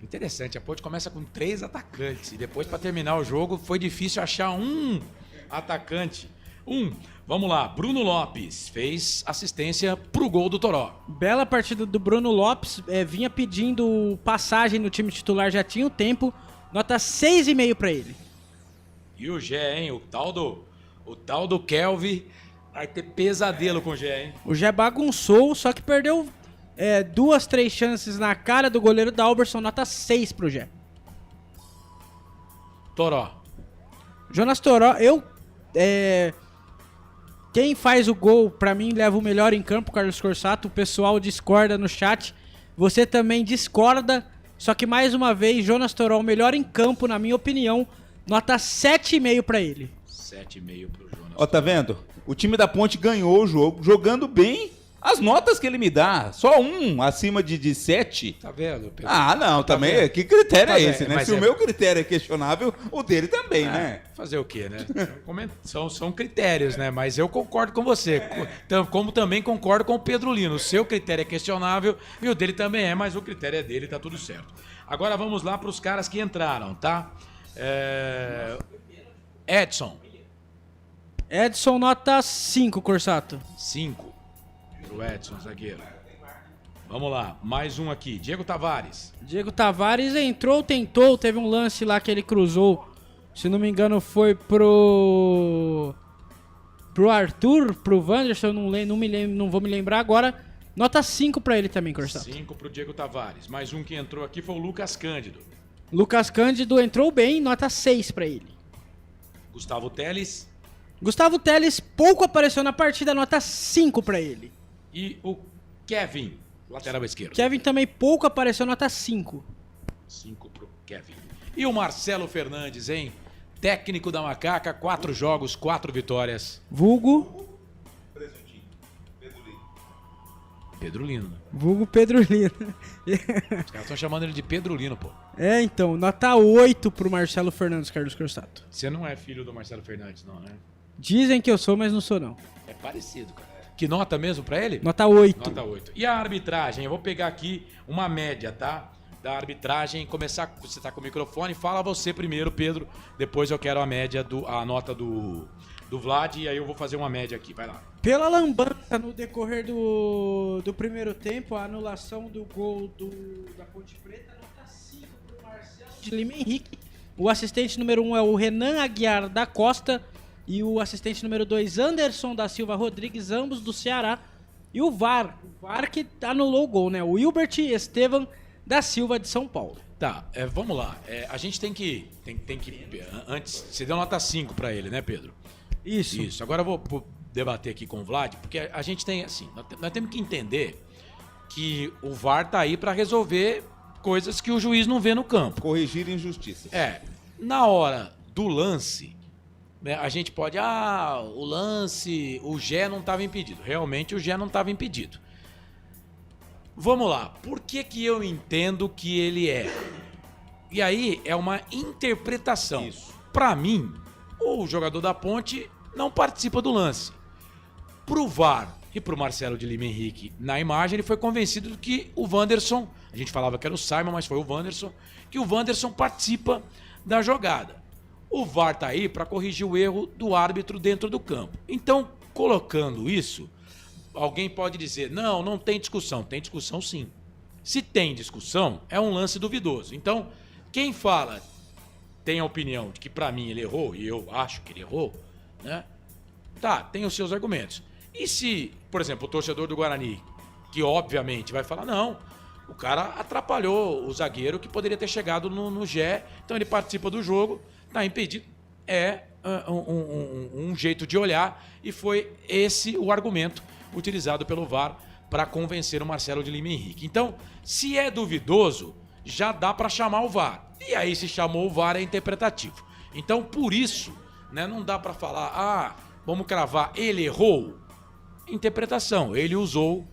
Interessante, a Ponte começa com 3 atacantes e depois, para terminar o jogo, foi difícil achar um atacante. Vamos lá, Bruno Lopes fez assistência pro gol do Toró. Bela partida do Bruno Lopes, vinha pedindo passagem no time titular, já tinha um tempo, nota 6,5 para ele. E o Gé, hein, o tal do Kelvin vai ter pesadelo com o Gé, hein. O Gé bagunçou, só que perdeu 2, 3 chances na cara do goleiro Dalberson, nota 6 pro Gé. Toró. Jonas Toró, quem faz o gol, pra mim, leva o melhor em campo, Carlos Corsato. O pessoal discorda no chat. Você também discorda. Só que, mais uma vez, Jonas Toró, o melhor em campo, na minha opinião. Nota 7,5 pra ele. 7,5 pro Jonas. Ó, tá vendo? O time da Ponte ganhou o jogo, jogando bem. As notas que ele me dá, só um acima de 7. Tá vendo, Pedro? Ah, não, também. Vendo? Que critério é esse, né? Se o meu critério é questionável, o dele também, né? Fazer o quê, né? São critérios, né? Mas eu concordo com você. Como também concordo com o Pedro Lino. O seu critério é questionável e o dele também é, mas o critério é dele, tá tudo certo. Agora vamos lá pros caras que entraram, tá? Edson, nota 5, Corsato. 5. Pro Edson, zagueiro. Vamos lá, mais um aqui. Diego Tavares entrou, tentou, teve um lance lá que ele cruzou. Se não me engano, foi pro pro Arthur, pro Wanderson, não vou me lembrar agora. Nota 5 pra ele também, Corsato. 5 pro Diego Tavares. Mais um que entrou aqui foi o Lucas Cândido. Lucas Cândido entrou bem, nota 6 pra ele. Gustavo Teles. Gustavo Teles pouco apareceu na partida, nota 5 pra ele. E o Kevin, lateral esquerdo. Kevin também pouco apareceu, nota 5. 5 pro Kevin. E o Marcelo Fernandes, hein? Técnico da Macaca, 4 jogos, 4 vitórias. Vulgo Pedro Lino. Vulgo Pedro Lino. Os caras estão chamando ele de Pedro Lino, pô. É, então, nota 8 pro Marcelo Fernandes, Carlos Corsato. Você não é filho do Marcelo Fernandes, não, né? Dizem que eu sou, mas não sou, não. É parecido, cara. Que nota mesmo pra ele? Nota 8. Nota 8. E a arbitragem? Eu vou pegar aqui uma média, tá? Da arbitragem. Começar, você tá com o microfone, fala você primeiro, Pedro. Depois eu quero a média, a nota do Vlad, e aí eu vou fazer uma média aqui. Vai lá. Pela lambança no decorrer do primeiro tempo, a anulação do gol da Ponte Preta, nota 5 pro Marcelo de Lima Henrique. O assistente número 1 é o Renan Aguiar da Costa e o assistente número 2, Anderson da Silva Rodrigues, ambos do Ceará. E o VAR que anulou o gol, né? O Hilbert Estevam da Silva de São Paulo. Tá, vamos lá. A gente tem que antes, você deu nota 5 pra ele, né, Pedro? Isso. Agora eu vou debater aqui com o Vlad, porque a gente tem, assim, nós temos que entender que o VAR tá aí pra resolver coisas que o juiz não vê no campo. Corrigir injustiças. Na hora do lance, né, a gente pode, o lance, o Gé não estava impedido. Realmente o Gé não estava impedido. Vamos lá, por que eu entendo que ele é? E aí é uma interpretação. Pra mim, o jogador da Ponte não participa do lance. Pro VAR e pro Marcelo de Lima Henrique, na imagem, ele foi convencido de que o Wanderson, a gente falava que era o Simon, mas foi o Wanderson, que o Wanderson participa da jogada. O VAR tá aí para corrigir o erro do árbitro dentro do campo. Então, colocando isso, alguém pode dizer, não tem discussão. Tem discussão sim. Se tem discussão, é um lance duvidoso. Então, quem fala, tem a opinião de que para mim ele errou, e eu acho que ele errou, né? Tá, tem os seus argumentos. E se, por exemplo, o torcedor do Guarani, que obviamente vai falar, não, o cara atrapalhou o zagueiro que poderia ter chegado no Gé, então ele participa do jogo, tá impedido. É um jeito de olhar, e foi esse o argumento utilizado pelo VAR para convencer o Marcelo de Lima Henrique. Então, se é duvidoso, já dá para chamar o VAR. E aí, se chamou o VAR, é interpretativo. Então, por isso, né, não dá para falar, vamos cravar, ele errou. Interpretação, ele usou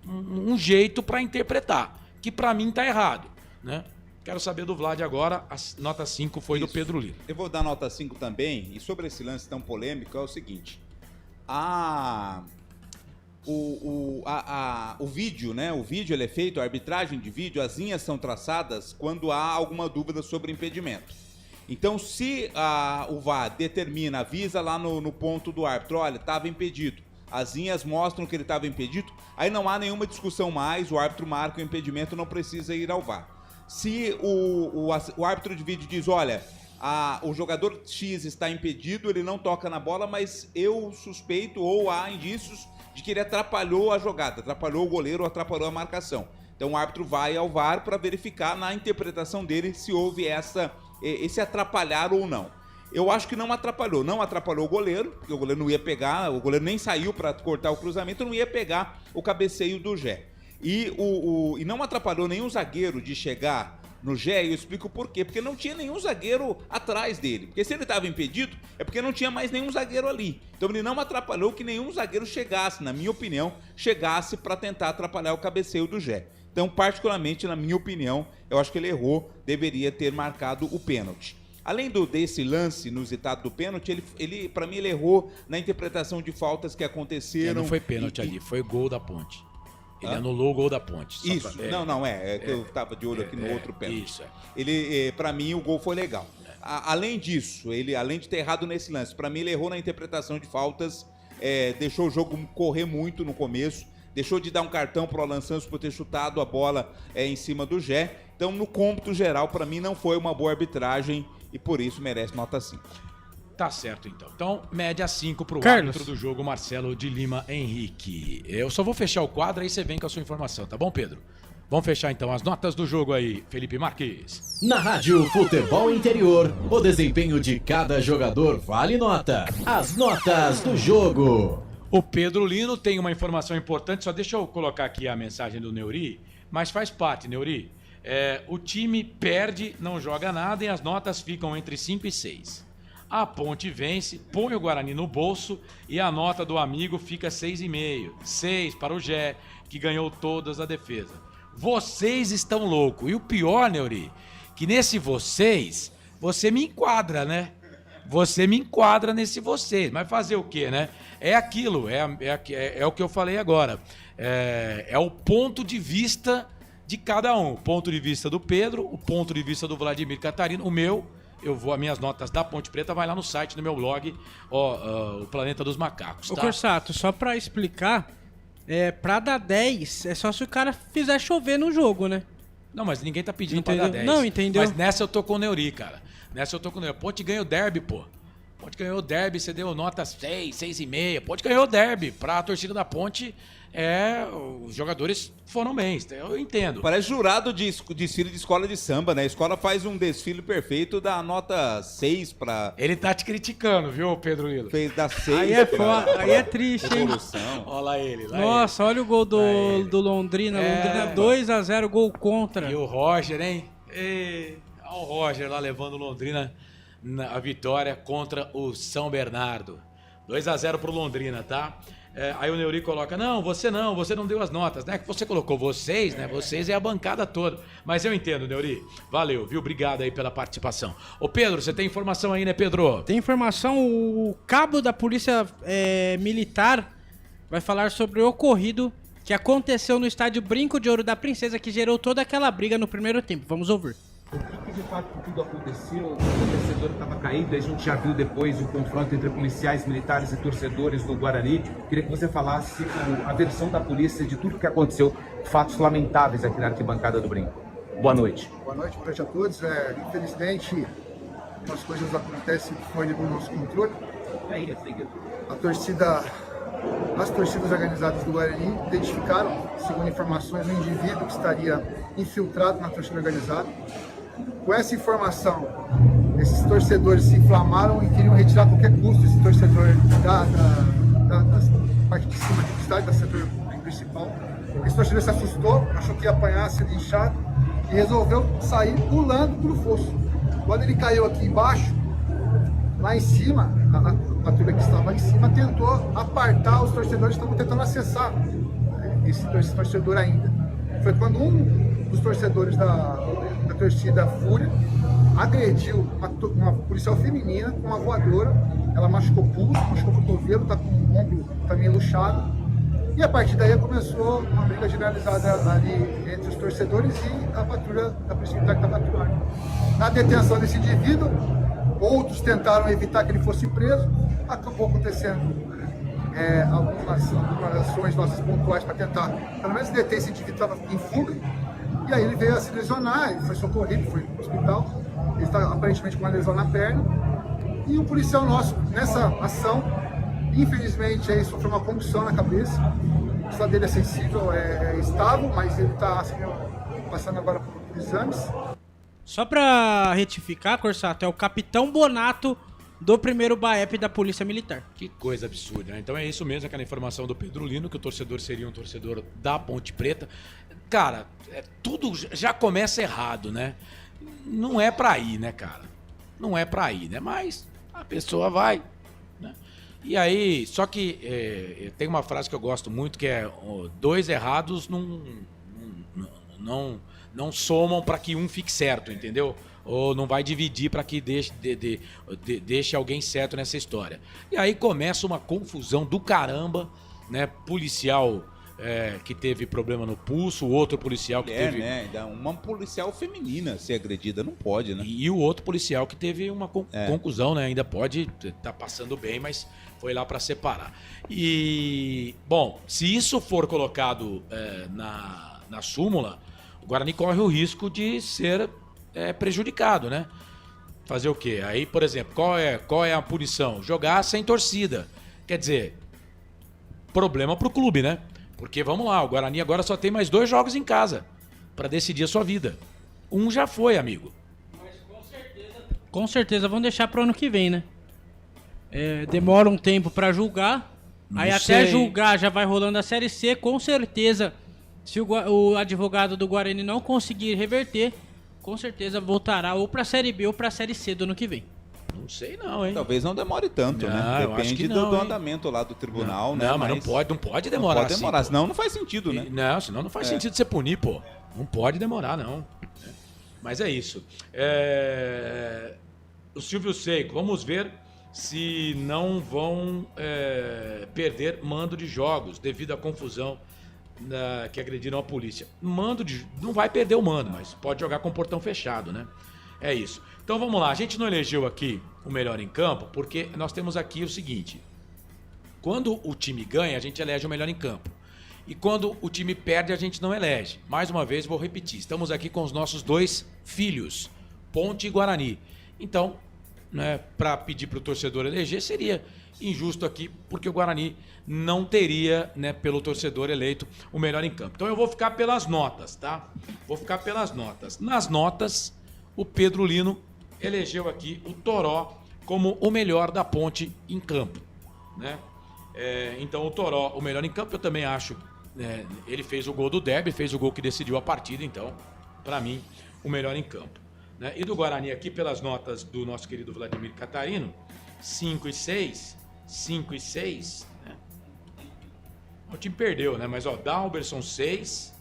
um jeito para interpretar, que para mim tá errado, né? Quero saber do Vlad agora, a nota 5 foi do Pedro Lino. Eu vou dar nota 5 também, e sobre esse lance tão polêmico é o seguinte, o vídeo, né? O vídeo ele é feito, a arbitragem de vídeo, as linhas são traçadas quando há alguma dúvida sobre impedimento. Então, se o VAR determina, avisa lá no ponto do árbitro, olha, estava impedido, as linhas mostram que ele estava impedido, aí não há nenhuma discussão mais, o árbitro marca o impedimento, não precisa ir ao VAR. Se o árbitro de vídeo diz, olha, o jogador X está impedido, ele não toca na bola, mas eu suspeito ou há indícios de que ele atrapalhou a jogada, atrapalhou o goleiro ou atrapalhou a marcação. Então o árbitro vai ao VAR para verificar na interpretação dele se houve esse atrapalhar ou não. Eu acho que não atrapalhou o goleiro, porque o goleiro não ia pegar, o goleiro nem saiu para cortar o cruzamento, não ia pegar o cabeceio do Gé. E não atrapalhou nenhum zagueiro de chegar no Gé, e eu explico por quê. Porque não tinha nenhum zagueiro atrás dele. Porque se ele estava impedido, é porque não tinha mais nenhum zagueiro ali. Então ele não atrapalhou que nenhum zagueiro chegasse, na minha opinião, para tentar atrapalhar o cabeceio do Gé. Então, particularmente, na minha opinião, eu acho que ele errou, deveria ter marcado o pênalti. Além desse lance inusitado do pênalti, ele para mim, ele errou na interpretação de faltas que aconteceram. Não foi pênalti ali, foi gol da Ponte. Ele anulou o gol da Ponte. Isso, que eu estava de olho aqui no outro pênalti. Isso, para mim, o gol foi legal. Além disso, além de ter errado nesse lance, para mim, ele errou na interpretação de faltas, deixou o jogo correr muito no começo, deixou de dar um cartão para o Alan Santos por ter chutado a bola em cima do Gé. Então, no cômputo geral, para mim, não foi uma boa arbitragem e por isso merece nota 5. Tá certo, então. Então, média 5 pro Carlos. árbitro do jogo, Marcelo de Lima Henrique. Eu só vou fechar o quadro, aí você vem com a sua informação, tá bom, Pedro? Vamos fechar, então, as notas do jogo aí, Felipe Marques. Na Rádio Futebol Interior, o desempenho de cada jogador vale nota. As notas do jogo. O Pedro Lino tem uma informação importante, só deixa eu colocar aqui a mensagem do Neuri, mas faz parte, Neuri. O time perde, não joga nada e as notas ficam entre 5 e 6. A Ponte vence, põe o Guarani no bolso e a nota do amigo fica 6,5. 6 para o Gé, que ganhou todas a defesa. Vocês estão loucos. E o pior, Neuri, que nesse vocês, você me enquadra, né? Você me enquadra nesse vocês. Mas fazer o quê, né? É aquilo, é o que eu falei agora. É o ponto de vista de cada um. O ponto de vista do Pedro, o ponto de vista do Vladimir Catarino, o meu... As minhas notas da Ponte Preta vai lá no site, no meu blog, o Planeta dos Macacos, tá? Ô, Corsato, só pra explicar, pra dar 10, é só se o cara fizer chover no jogo, né? Não, mas ninguém tá pedindo Entendeu? pra dar 10. Não, entendeu? Mas nessa eu tô com o Neuri, cara. Ponte ganhou o derby, pô. Ponte ganhou o derby, você deu nota 6, 6,5. Ponte ganhou o derby. Pra torcida da Ponte, os jogadores foram bem, eu entendo. Parece jurado de desfile de escola de samba, né? A escola faz um desfile perfeito, dá nota 6 pra... Ele tá te criticando, viu, Pedro Lilo? Fez da 6 Aí é foda, aí é triste, hein? Olha lá ele, Nossa, olha o gol do Londrina. Londrina 2-0, gol contra. E o Roger, hein? Olha o Roger lá levando o Londrina a vitória contra o São Bernardo. 2-0 pro Londrina, tá? Aí o Neuri coloca, você não deu as notas, né? Que você colocou vocês, né? Vocês é a bancada toda. Mas eu entendo, Neuri. Valeu, viu? Obrigado aí pela participação. Ô, Pedro, você tem informação aí, né, Pedro? Tem informação, o cabo da Polícia Militar vai falar sobre o ocorrido que aconteceu no estádio Brinco de Ouro da Princesa, que gerou toda aquela briga no primeiro tempo. Vamos ouvir. O que de fato tudo aconteceu? O torcedor estava caído, a gente já viu depois o confronto entre policiais, militares e torcedores do Guarani. Queria que você falasse a versão da polícia de tudo que aconteceu, fatos lamentáveis aqui na arquibancada do Brinco. Boa noite. Boa noite a todos. Infelizmente, as coisas acontecem fora do nosso controle. As torcidas organizadas do Guarani identificaram, segundo informações, um indivíduo que estaria infiltrado na torcida organizada. Com essa informação, esses torcedores se inflamaram e queriam retirar a qualquer custo esse torcedor da parte de cima do estádio, da setor principal. Esse torcedor se assustou, achou que ia apanhar, ser linchado e resolveu sair pulando pelo fosso. Quando ele caiu aqui embaixo, lá em cima, a patrulha que estava lá em cima tentou apartar os torcedores que estavam tentando acessar esse torcedor ainda. Foi quando um dos torcedores da torcida Fúria agrediu uma policial feminina com uma voadora. Ela machucou o pulso, machucou o cotovelo, está com o ombro também luxado. E a partir daí começou uma briga generalizada ali entre os torcedores e a patrulha da Polícia Militar que estava atuando. Na detenção desse indivíduo, outros tentaram evitar que ele fosse preso. Acabou acontecendo algumas ações nossas pontuais para tentar, pelo menos, deter esse indivíduo que estava em fuga. E aí ele veio a se lesionar, ele foi socorrido, foi para o hospital. Ele está aparentemente com uma lesão na perna. E o policial nosso, nessa ação, infelizmente, sofreu uma concussão na cabeça. O estado dele é sensível, é estável, mas ele está passando agora por exames. Só pra retificar, Corsato, é o Capitão Bonato do primeiro BAEP da Polícia Militar. Que coisa absurda, né? Então é isso mesmo, aquela informação do Pedro Lino, que o torcedor seria um torcedor da Ponte Preta. Cara, tudo já começa errado, né? Não é pra ir, né, cara? Não é pra ir, né? Mas a pessoa vai, né? E aí, só que tem uma frase que eu gosto muito, que é: dois errados não somam para que um fique certo, entendeu? Ou não vai dividir para que deixe alguém certo nessa história. E aí começa uma confusão do caramba, né? Policial que teve problema no pulso, o outro policial que teve... né? Uma policial feminina ser agredida, não pode, né? E o outro policial que teve uma conclusão, né? Ainda pode estar passando bem, mas foi lá para separar. E, bom, se isso for colocado na súmula, o Guarani corre o risco de ser prejudicado, né? Fazer o quê? Aí, por exemplo, qual é a punição? Jogar sem torcida. Quer dizer, problema pro clube, né? Porque, vamos lá, o Guarani agora só tem mais 2 jogos em casa pra decidir a sua vida. Um já foi, amigo. Mas com certeza vão deixar pro ano que vem, né? Demora um tempo pra julgar. Aí até julgar já vai rolando a Série C. Com certeza, se o advogado do Guarani não conseguir reverter, com certeza voltará ou pra Série B ou pra Série C do ano que vem. Não sei não, hein? Talvez não demore tanto, né? Depende do andamento lá do tribunal, né? Não, mas não pode demorar. Não pode demorar, assim, senão não faz sentido, né? Não, senão não faz sentido você punir, pô. Não pode demorar, não. Mas é isso. O Silvio Seiko, vamos ver se não vão perder mando de jogos devido à confusão que agrediram a polícia. Não vai perder o mando, mas pode jogar com o portão fechado, né? É isso. Então vamos lá, a gente não elegeu aqui o melhor em campo, porque nós temos aqui o seguinte: quando o time ganha, a gente elege o melhor em campo. E quando o time perde, a gente não elege. Mais uma vez, vou repetir, estamos aqui com os nossos 2 filhos, Ponte e Guarani. Então, né, para pedir para o torcedor eleger, seria injusto aqui, porque o Guarani não teria, né, pelo torcedor eleito, o melhor em campo. Então eu vou ficar pelas notas, tá? Vou ficar pelas notas. Nas notas, o Pedro Lino elegeu aqui o Toró como o melhor da Ponte em campo, né? Então o Toró, o melhor em campo, eu também acho. Ele fez o gol do derby, fez o gol que decidiu a partida, então, para mim, o melhor em campo, né? E do Guarani aqui, pelas notas do nosso querido Vladimir Catarino, 5 e 6, 5 e 6, né? O time perdeu, né? Mas, Dalberson 6.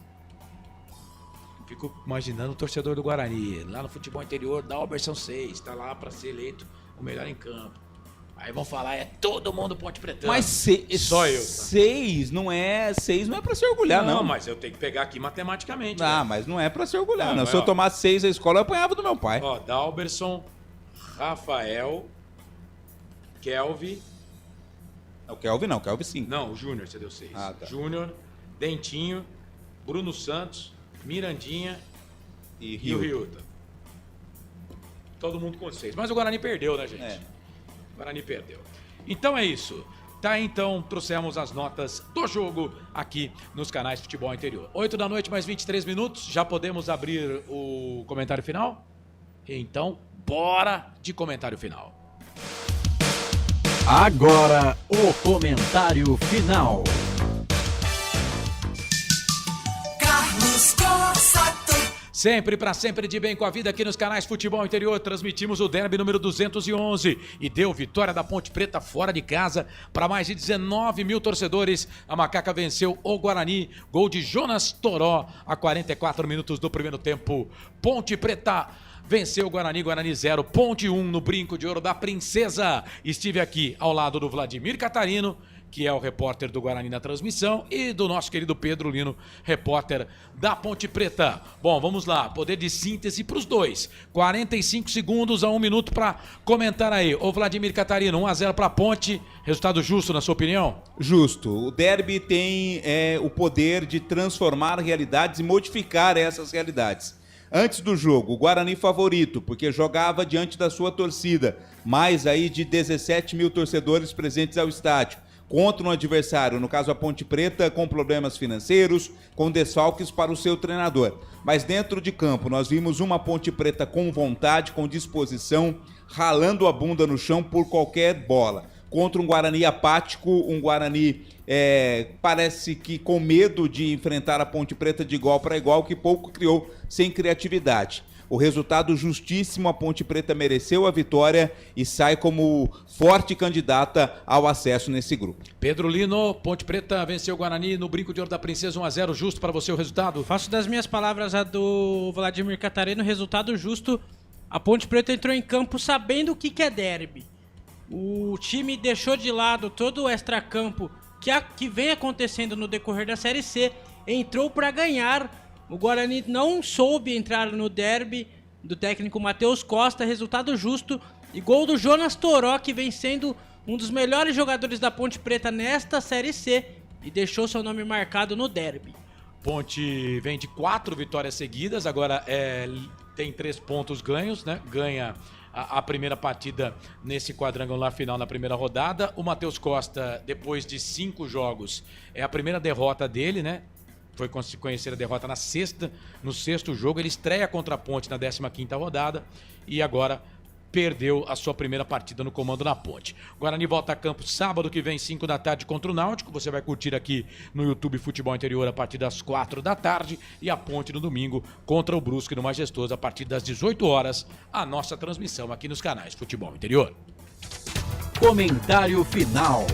Fico imaginando o torcedor do Guarani, lá no futebol interior, Dalberson 6, tá lá para ser eleito o melhor em campo. Aí vão falar, todo mundo Ponte Pretano. Mas só eu. Tá? 6 não é pra se orgulhar, não. Não, mas eu tenho que pegar aqui matematicamente. Mas não é pra se orgulhar, não. Se eu tomasse 6 na escola, eu apanhava do meu pai. Dalberson, Rafael, Kelvin. O Kelvin não, Kelvin 5. Não, o Júnior você deu 6. Tá. Júnior, Dentinho, Bruno Santos, Mirandinha e o Ryuta. Todo mundo com 6. Mas o Guarani perdeu, né, gente? O Guarani perdeu. Então é isso. Tá, então trouxemos as notas do jogo aqui nos canais Futebol Interior. 8 da noite, mais 23 minutos. Já podemos abrir o comentário final? Então, bora de comentário final. Agora, o comentário final. Carlos Costa. Sempre para sempre de bem com a vida aqui nos canais Futebol Interior. Transmitimos o derby número 211 e deu vitória da Ponte Preta fora de casa para mais de 19 mil torcedores. A Macaca venceu o Guarani, gol de Jonas Toró a 44 minutos do primeiro tempo. Ponte Preta venceu o Guarani, Guarani 0, Ponte 1 no Brinco de Ouro da Princesa. Estive aqui ao lado do Vladimir Catarino, que é o repórter do Guarani na transmissão, e do nosso querido Pedro Lino, repórter da Ponte Preta. Bom, vamos lá, poder de síntese para os dois. 45 segundos a 1 minuto para comentar aí. Ô Vladimir Catarino, 1-0 para a Ponte, resultado justo na sua opinião? Justo. O derby tem o poder de transformar realidades e modificar essas realidades. Antes do jogo, o Guarani favorito, porque jogava diante da sua torcida, mais aí de 17 mil torcedores presentes ao estádio, contra um adversário, no caso a Ponte Preta, com problemas financeiros, com desfalques para o seu treinador. Mas dentro de campo, nós vimos uma Ponte Preta com vontade, com disposição, ralando a bunda no chão por qualquer bola. Contra um Guarani apático, um Guarani parece que com medo de enfrentar a Ponte Preta de igual para igual, que pouco criou, sem criatividade. O resultado justíssimo, a Ponte Preta mereceu a vitória e sai como forte candidata ao acesso nesse grupo. Pedro Lino, Ponte Preta venceu o Guarani no Brinco de Ouro da Princesa 1-0, justo para você o resultado? Faço das minhas palavras a do Vladimir Catarino, resultado justo. A Ponte Preta entrou em campo sabendo o que é derby. O time deixou de lado todo o extracampo que vem acontecendo no decorrer da Série C, entrou para ganhar. O Guarani não soube entrar no derby do técnico Matheus Costa, resultado justo. E gol do Jonas Toró, que vem sendo um dos melhores jogadores da Ponte Preta nesta Série C e deixou seu nome marcado no derby. Ponte vem de 4 vitórias seguidas, agora tem 3 pontos ganhos, né? Ganha a primeira partida nesse quadrangular final na primeira rodada. O Matheus Costa, depois de 5 jogos, é a primeira derrota dele, né? Foi conhecer a derrota no sexto jogo. Ele estreia contra a Ponte na 15ª rodada e agora perdeu a sua primeira partida no comando na Ponte. Guarani volta a campo sábado que vem, 5 da tarde, contra o Náutico. Você vai curtir aqui no YouTube Futebol Interior a partir das 4 da tarde. E a Ponte no domingo contra o Brusque no Majestoso a partir das 18 horas. A nossa transmissão aqui nos canais Futebol Interior. Comentário final.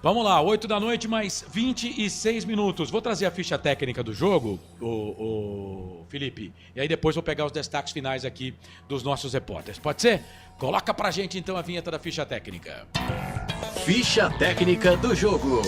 Vamos lá, 8 da noite, mais 26 minutos. Vou trazer a ficha técnica do jogo, o Felipe. E aí depois vou pegar os destaques finais aqui dos nossos repórteres. Pode ser? Coloca pra gente então a vinheta da ficha técnica. Ficha técnica do jogo.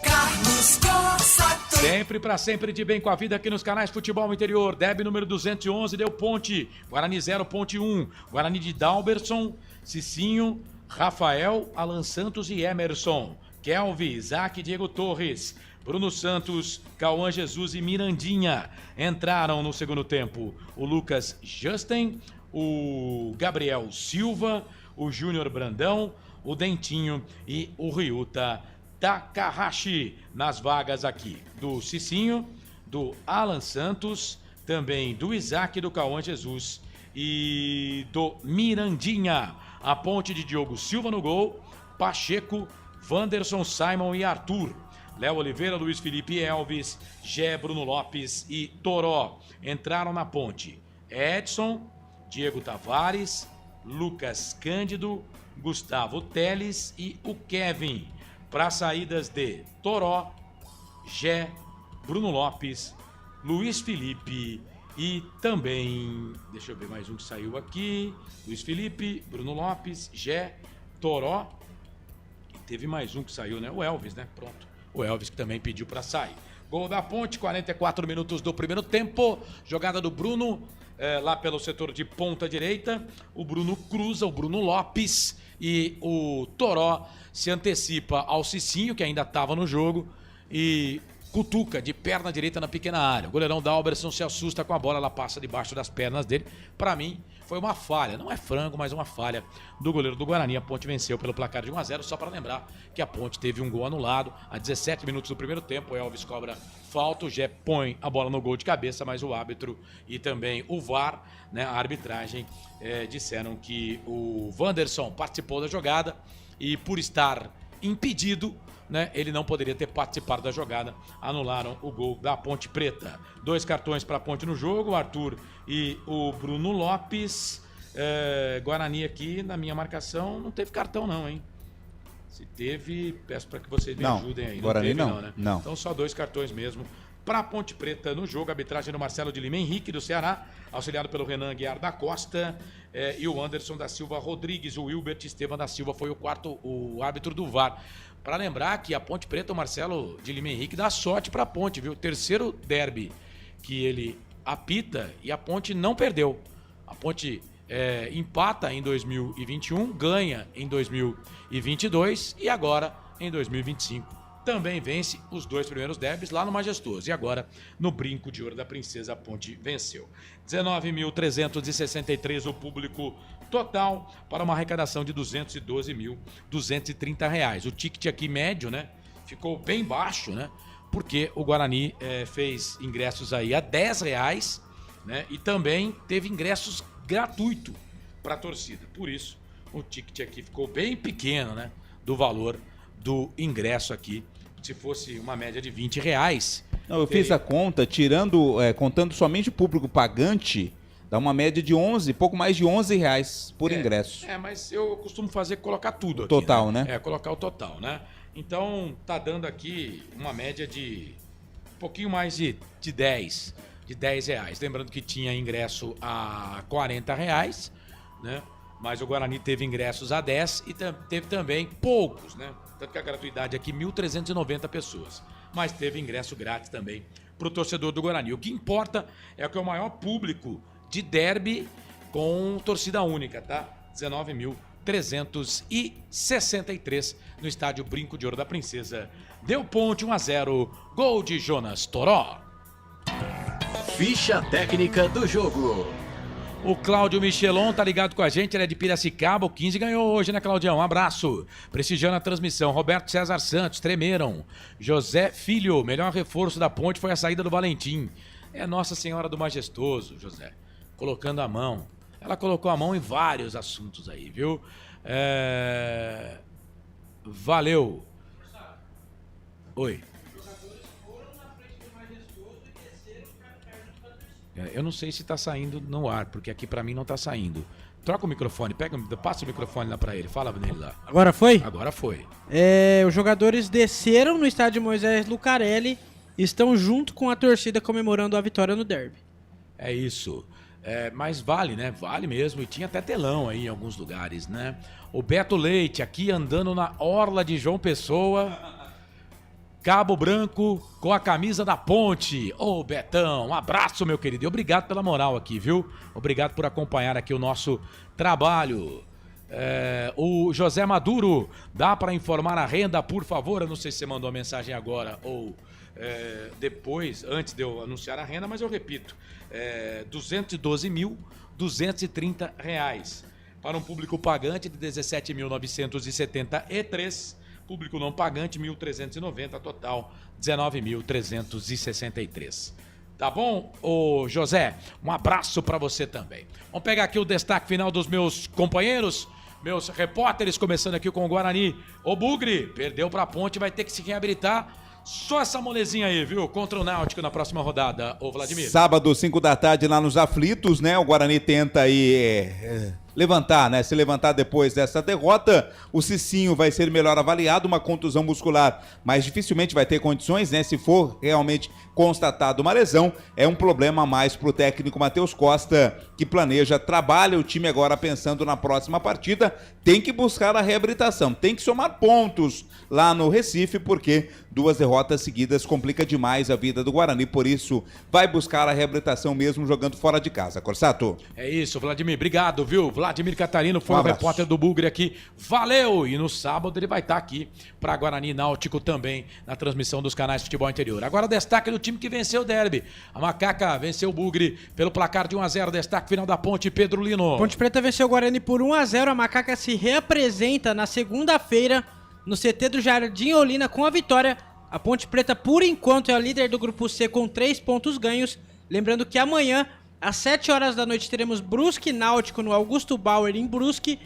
Carlos Costa. Sempre pra sempre de bem com a vida aqui nos canais Futebol Interior. Deb número 211 deu Ponte. Guarani 0, Ponte 1. Guarani de Dalberson, Cicinho, Rafael, Alan Santos e Emerson. Kelvin, Isaac, Diego Torres, Bruno Santos, Cauã Jesus e Mirandinha entraram no segundo tempo. O Lucas Justin, o Gabriel Silva, o Júnior Brandão, o Dentinho e o Ryuta Takahashi nas vagas aqui do Cicinho, do Alan Santos, também do Isaac, do Cauã Jesus e do Mirandinha. A Ponte de Diogo Silva no gol, Pacheco, Wanderson, Simon e Arthur. Léo Oliveira, Luiz Felipe Elvis, Gé, Bruno Lopes e Toró entraram na Ponte. Edson, Diego Tavares, Lucas Cândido, Gustavo Teles e o Kevin. Para saídas de Toró, Gé, Bruno Lopes, Luiz Felipe e também, deixa eu ver mais um que saiu aqui, Luiz Felipe, Bruno Lopes, Gé, Toró, e teve mais um que saiu, né? O Elvis, né? Pronto, o Elvis que também pediu para sair. Gol da Ponte, 44 minutos do primeiro tempo, jogada do Bruno, lá pelo setor de ponta direita, o Bruno cruza, o Bruno Lopes e o Toró se antecipa ao Cicinho, que ainda estava no jogo, e cutuca de perna direita na pequena área. O goleirão Dalberson se assusta com a bola, ela passa debaixo das pernas dele. Para mim, foi uma falha, não é frango, mas uma falha do goleiro do Guarani. A Ponte venceu pelo placar de 1-0, só para lembrar que a Ponte teve um gol anulado a 17 minutos do primeiro tempo. O Elvis cobra falta, o Gé põe a bola no gol de cabeça, mas o árbitro e também o VAR, né, a arbitragem, disseram que o Wanderson participou da jogada e por estar impedido, né, ele não poderia ter participado da jogada, anularam o gol da Ponte Preta. 2 cartões para a Ponte no jogo, o Arthur e o Bruno Lopes. Guarani aqui, na minha marcação, não teve cartão não, hein? Se teve, peço para que vocês me ajudem aí. Guarani teve, não, né? não. Então só 2 cartões mesmo para a Ponte Preta no jogo. Arbitragem do Marcelo de Lima Henrique, do Ceará, auxiliado pelo Renan Guiar da Costa, e o Anderson da Silva Rodrigues. O Wilbert Estevam da Silva foi o árbitro do VAR. Para lembrar que a Ponte Preta, o Marcelo de Lima Henrique dá sorte para a Ponte, viu? Terceiro derby que ele apita e a Ponte não perdeu. A Ponte empata em 2021, ganha em 2022 e agora em 2025 também vence os 2 primeiros derbys lá no Majestoso. E agora, no Brinco de Ouro da Princesa, a Ponte venceu. 19.363 o público total para uma arrecadação de R$ 212.230. O ticket aqui médio, né, ficou bem baixo, né, porque o Guarani fez ingressos aí a R$10, né, e também teve ingressos gratuito para a torcida. Por isso, o ticket aqui ficou bem pequeno, né, do valor do ingresso aqui. Se fosse uma média de R$20. Não, eu fiz a conta, contando somente o público pagante, dá uma média de 11, pouco mais de R$11 por ingresso. Mas eu costumo colocar tudo aqui. Total, né? Colocar o total, né? Então, tá dando aqui uma média de um pouquinho mais de R$10. Lembrando que tinha ingresso a R$40, né? Mas o Guarani teve ingressos a 10 e teve também poucos, né? Tanto que a gratuidade aqui, 1.390 pessoas. Mas teve ingresso grátis também para o torcedor do Guarani. O que importa é que é o maior público de derby com torcida única, tá? 19.363 no estádio Brinco de Ouro da Princesa. Deu Ponte 1-0, gol de Jonas Toró. Ficha técnica do jogo. O Cláudio Michelon tá ligado com a gente, ele é de Piracicaba, o 15 ganhou hoje, né, Claudião? Um abraço. Prestigiando a transmissão. Roberto César Santos, tremeram. José Filho, melhor reforço da Ponte foi a saída do Valentim. É Nossa Senhora do Majestoso, José. Colocando a mão. Ela colocou a mão em vários assuntos aí, viu? Valeu. Oi. Eu não sei se tá saindo no ar, porque aqui pra mim não tá saindo. Troca o microfone, passa o microfone lá pra ele, fala nele lá. Agora foi? Agora foi. Os jogadores desceram no estádio Moisés Lucarelli e estão junto com a torcida comemorando a vitória no derby. É isso. Mas vale, né? Vale mesmo. E tinha até telão aí em alguns lugares, né? O Beto Leite aqui andando na orla de João Pessoa. Cabo Branco com a camisa da Ponte. Ô, Betão, um abraço, meu querido. E obrigado pela moral aqui, viu? Obrigado por acompanhar aqui o nosso trabalho. O José Maduro, dá para informar a renda, por favor? Eu não sei se você mandou a mensagem agora ou depois, antes de eu anunciar a renda, mas eu repito. R$212.230 para um público pagante de 17.973. Público não pagante, 1.390, total 19.363. Tá bom, ô José? Um abraço pra você também. Vamos pegar aqui o destaque final dos meus companheiros, meus repórteres, começando aqui com o Guarani. Ô Bugre, perdeu pra Ponte, vai ter que se reabilitar. Só essa molezinha aí, viu? Contra o Náutico na próxima rodada, ô Vladimir. Sábado, 5 da tarde, lá nos Aflitos, né? O Guarani tenta aí levantar, né? Se levantar depois dessa derrota. O Cicinho vai ser melhor avaliado, uma contusão muscular, mas dificilmente vai ter condições, né? Se for realmente constatado uma lesão, é um problema a mais pro técnico Matheus Costa, que trabalha o time agora pensando na próxima partida. Tem que buscar a reabilitação, tem que somar pontos lá no Recife, porque 2 derrotas seguidas complica demais a vida do Guarani, por isso vai buscar a reabilitação mesmo jogando fora de casa. Corsato. É isso, Vladimir, obrigado, viu? Vladimir Catarino foi o repórter do Bugre aqui, valeu! E no sábado ele vai estar aqui para Guarani Náutico também, na transmissão dos canais de Futebol Interior. Agora destaque do time que venceu o derby. A Macaca venceu o Bugre pelo placar de 1-0, destaque final da Ponte, Pedro Lino. Ponte Preta venceu o Guarani por 1-0, a Macaca se reapresenta na segunda-feira no CT do Jardim Olina com a vitória. A Ponte Preta, por enquanto, é a líder do Grupo C com 3 pontos ganhos. Lembrando que amanhã, às 7 horas da noite, teremos Brusque Náutico no Augusto Bauer em Brusque.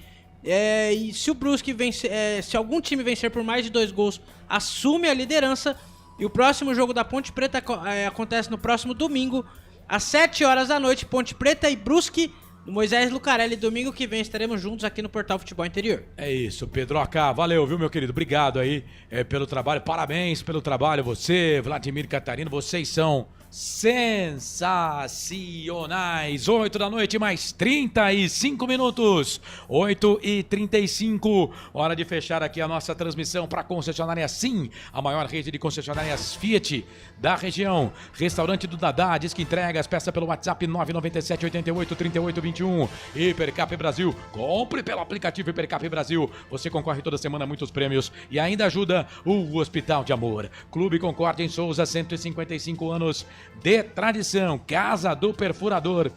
E se o Brusque vencer, se algum time vencer por mais de 2 gols, assume a liderança. E o próximo jogo da Ponte Preta acontece no próximo domingo, às 7 horas da noite, Ponte Preta e Brusque, no Moisés Lucarelli. Domingo que vem estaremos juntos aqui no Portal Futebol Interior. É isso, Pedroca. Valeu, viu, meu querido? Obrigado aí pelo trabalho. Parabéns pelo trabalho, você, Vladimir Catarino. Vocês são sensacionais. 8 da noite, mais 35 minutos. 8h35. Hora de fechar aqui a nossa transmissão para a concessionária Sim, a maior rede de concessionárias Fiat da região. Restaurante do Dadá, diz que entregas, peça pelo WhatsApp 997 88 38 21. Hipercap Brasil, compre pelo aplicativo Hipercap Brasil. Você concorre toda semana a muitos prêmios e ainda ajuda o Hospital de Amor. Clube Concórdia em Souza, 155 anos de tradição. Casa do Perfurador.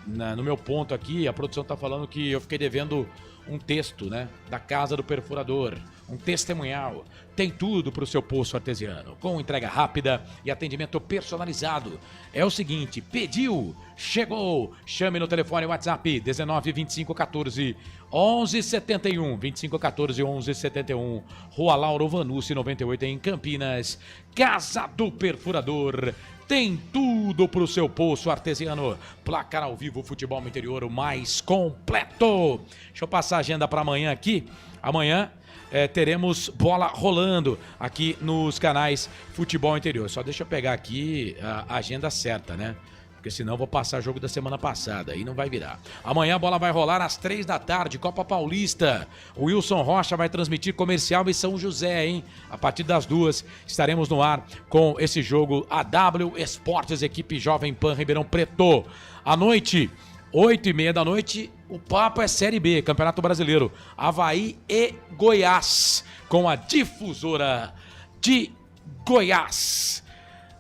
No meu ponto aqui, a produção está falando que eu fiquei devendo um texto, né, da Casa do Perfurador, um testemunhal. Tem tudo para o seu poço artesiano, com entrega rápida e atendimento personalizado. É o seguinte, pediu, chegou. Chame no telefone WhatsApp 19 25 14 11 71, 25 14 11 71, Rua Lauro Vanucci 98 em Campinas. Casa do Perfurador. Tem tudo pro seu poço artesiano. Placar ao vivo, futebol no interior, o mais completo. Deixa eu passar a agenda para amanhã aqui. Amanhã teremos bola rolando aqui nos canais Futebol Interior. Só deixa eu pegar aqui a agenda certa, né? Porque senão eu vou passar jogo da semana passada, aí não vai virar. Amanhã a bola vai rolar às 3 da tarde, Copa Paulista. O Wilson Rocha vai transmitir Comercial e São José, hein? A partir das 2 estaremos no ar com esse jogo AW Esportes, equipe Jovem Pan Ribeirão Preto. À noite, 8h30 da noite, o papo é Série B, Campeonato Brasileiro. Avaí e Goiás, com a Difusora de Goiás.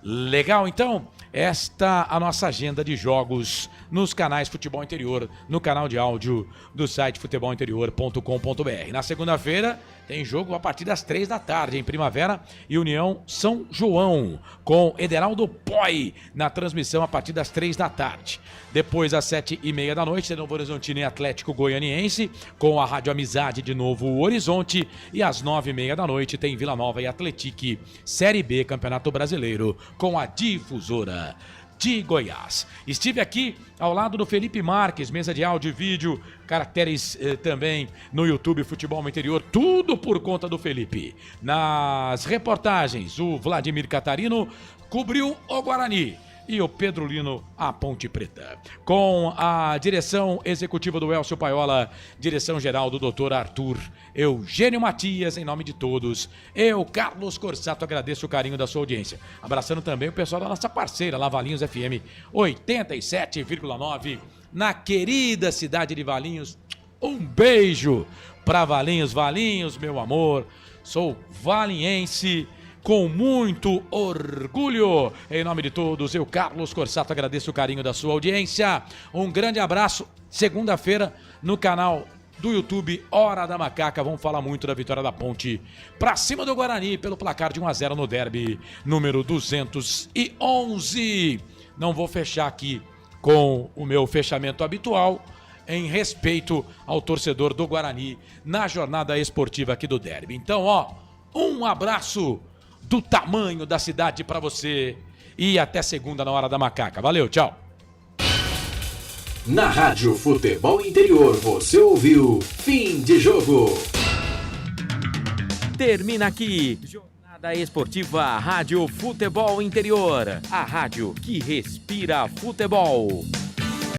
Legal, então? Esta a nossa agenda de jogos nos canais Futebol Interior, no canal de áudio do site futebolinterior.com.br. Na segunda-feira tem jogo a partir das 3 da tarde em Primavera e União São João, com Ederaldo Poi na transmissão a partir das 3 da tarde. Depois, às 7h30 da noite, tem Novo Horizontino e Atlético Goianiense, com a Rádio Amizade de Novo Horizonte. E às 9h30 da noite tem Vila Nova e Atletique, Série B, Campeonato Brasileiro, com a Difusora de Goiás. Estive aqui ao lado do Felipe Marques, mesa de áudio e vídeo, caracteres também no YouTube Futebol Interior, tudo por conta do Felipe. Nas reportagens, o Vladimir Catarino cobriu o Guarani e o Pedro Lino a Ponte Preta. Com a direção executiva do Elcio Paiola, direção geral do Dr. Arthur Eugênio Matias, em nome de todos, eu, Carlos Corsato, agradeço o carinho da sua audiência. Abraçando também o pessoal da nossa parceira, lá Valinhos FM 87,9, na querida cidade de Valinhos. Um beijo para Valinhos. Valinhos, meu amor, sou valinhense, com muito orgulho. Em nome de todos, eu, Carlos Corsato, agradeço o carinho da sua audiência. Um grande abraço. Segunda-feira, no canal do YouTube Hora da Macaca, vamos falar muito da vitória da Ponte pra cima do Guarani, pelo placar de 1-0 no derby número 211. Não vou fechar aqui com o meu fechamento habitual, em respeito ao torcedor do Guarani na jornada esportiva aqui do derby. Então, um abraço do tamanho da cidade pra você e até segunda na Hora da Macaca. Valeu, tchau. Na Rádio Futebol Interior, você ouviu Fim de Jogo. Termina aqui Jornada Esportiva Rádio Futebol Interior, a rádio que respira futebol.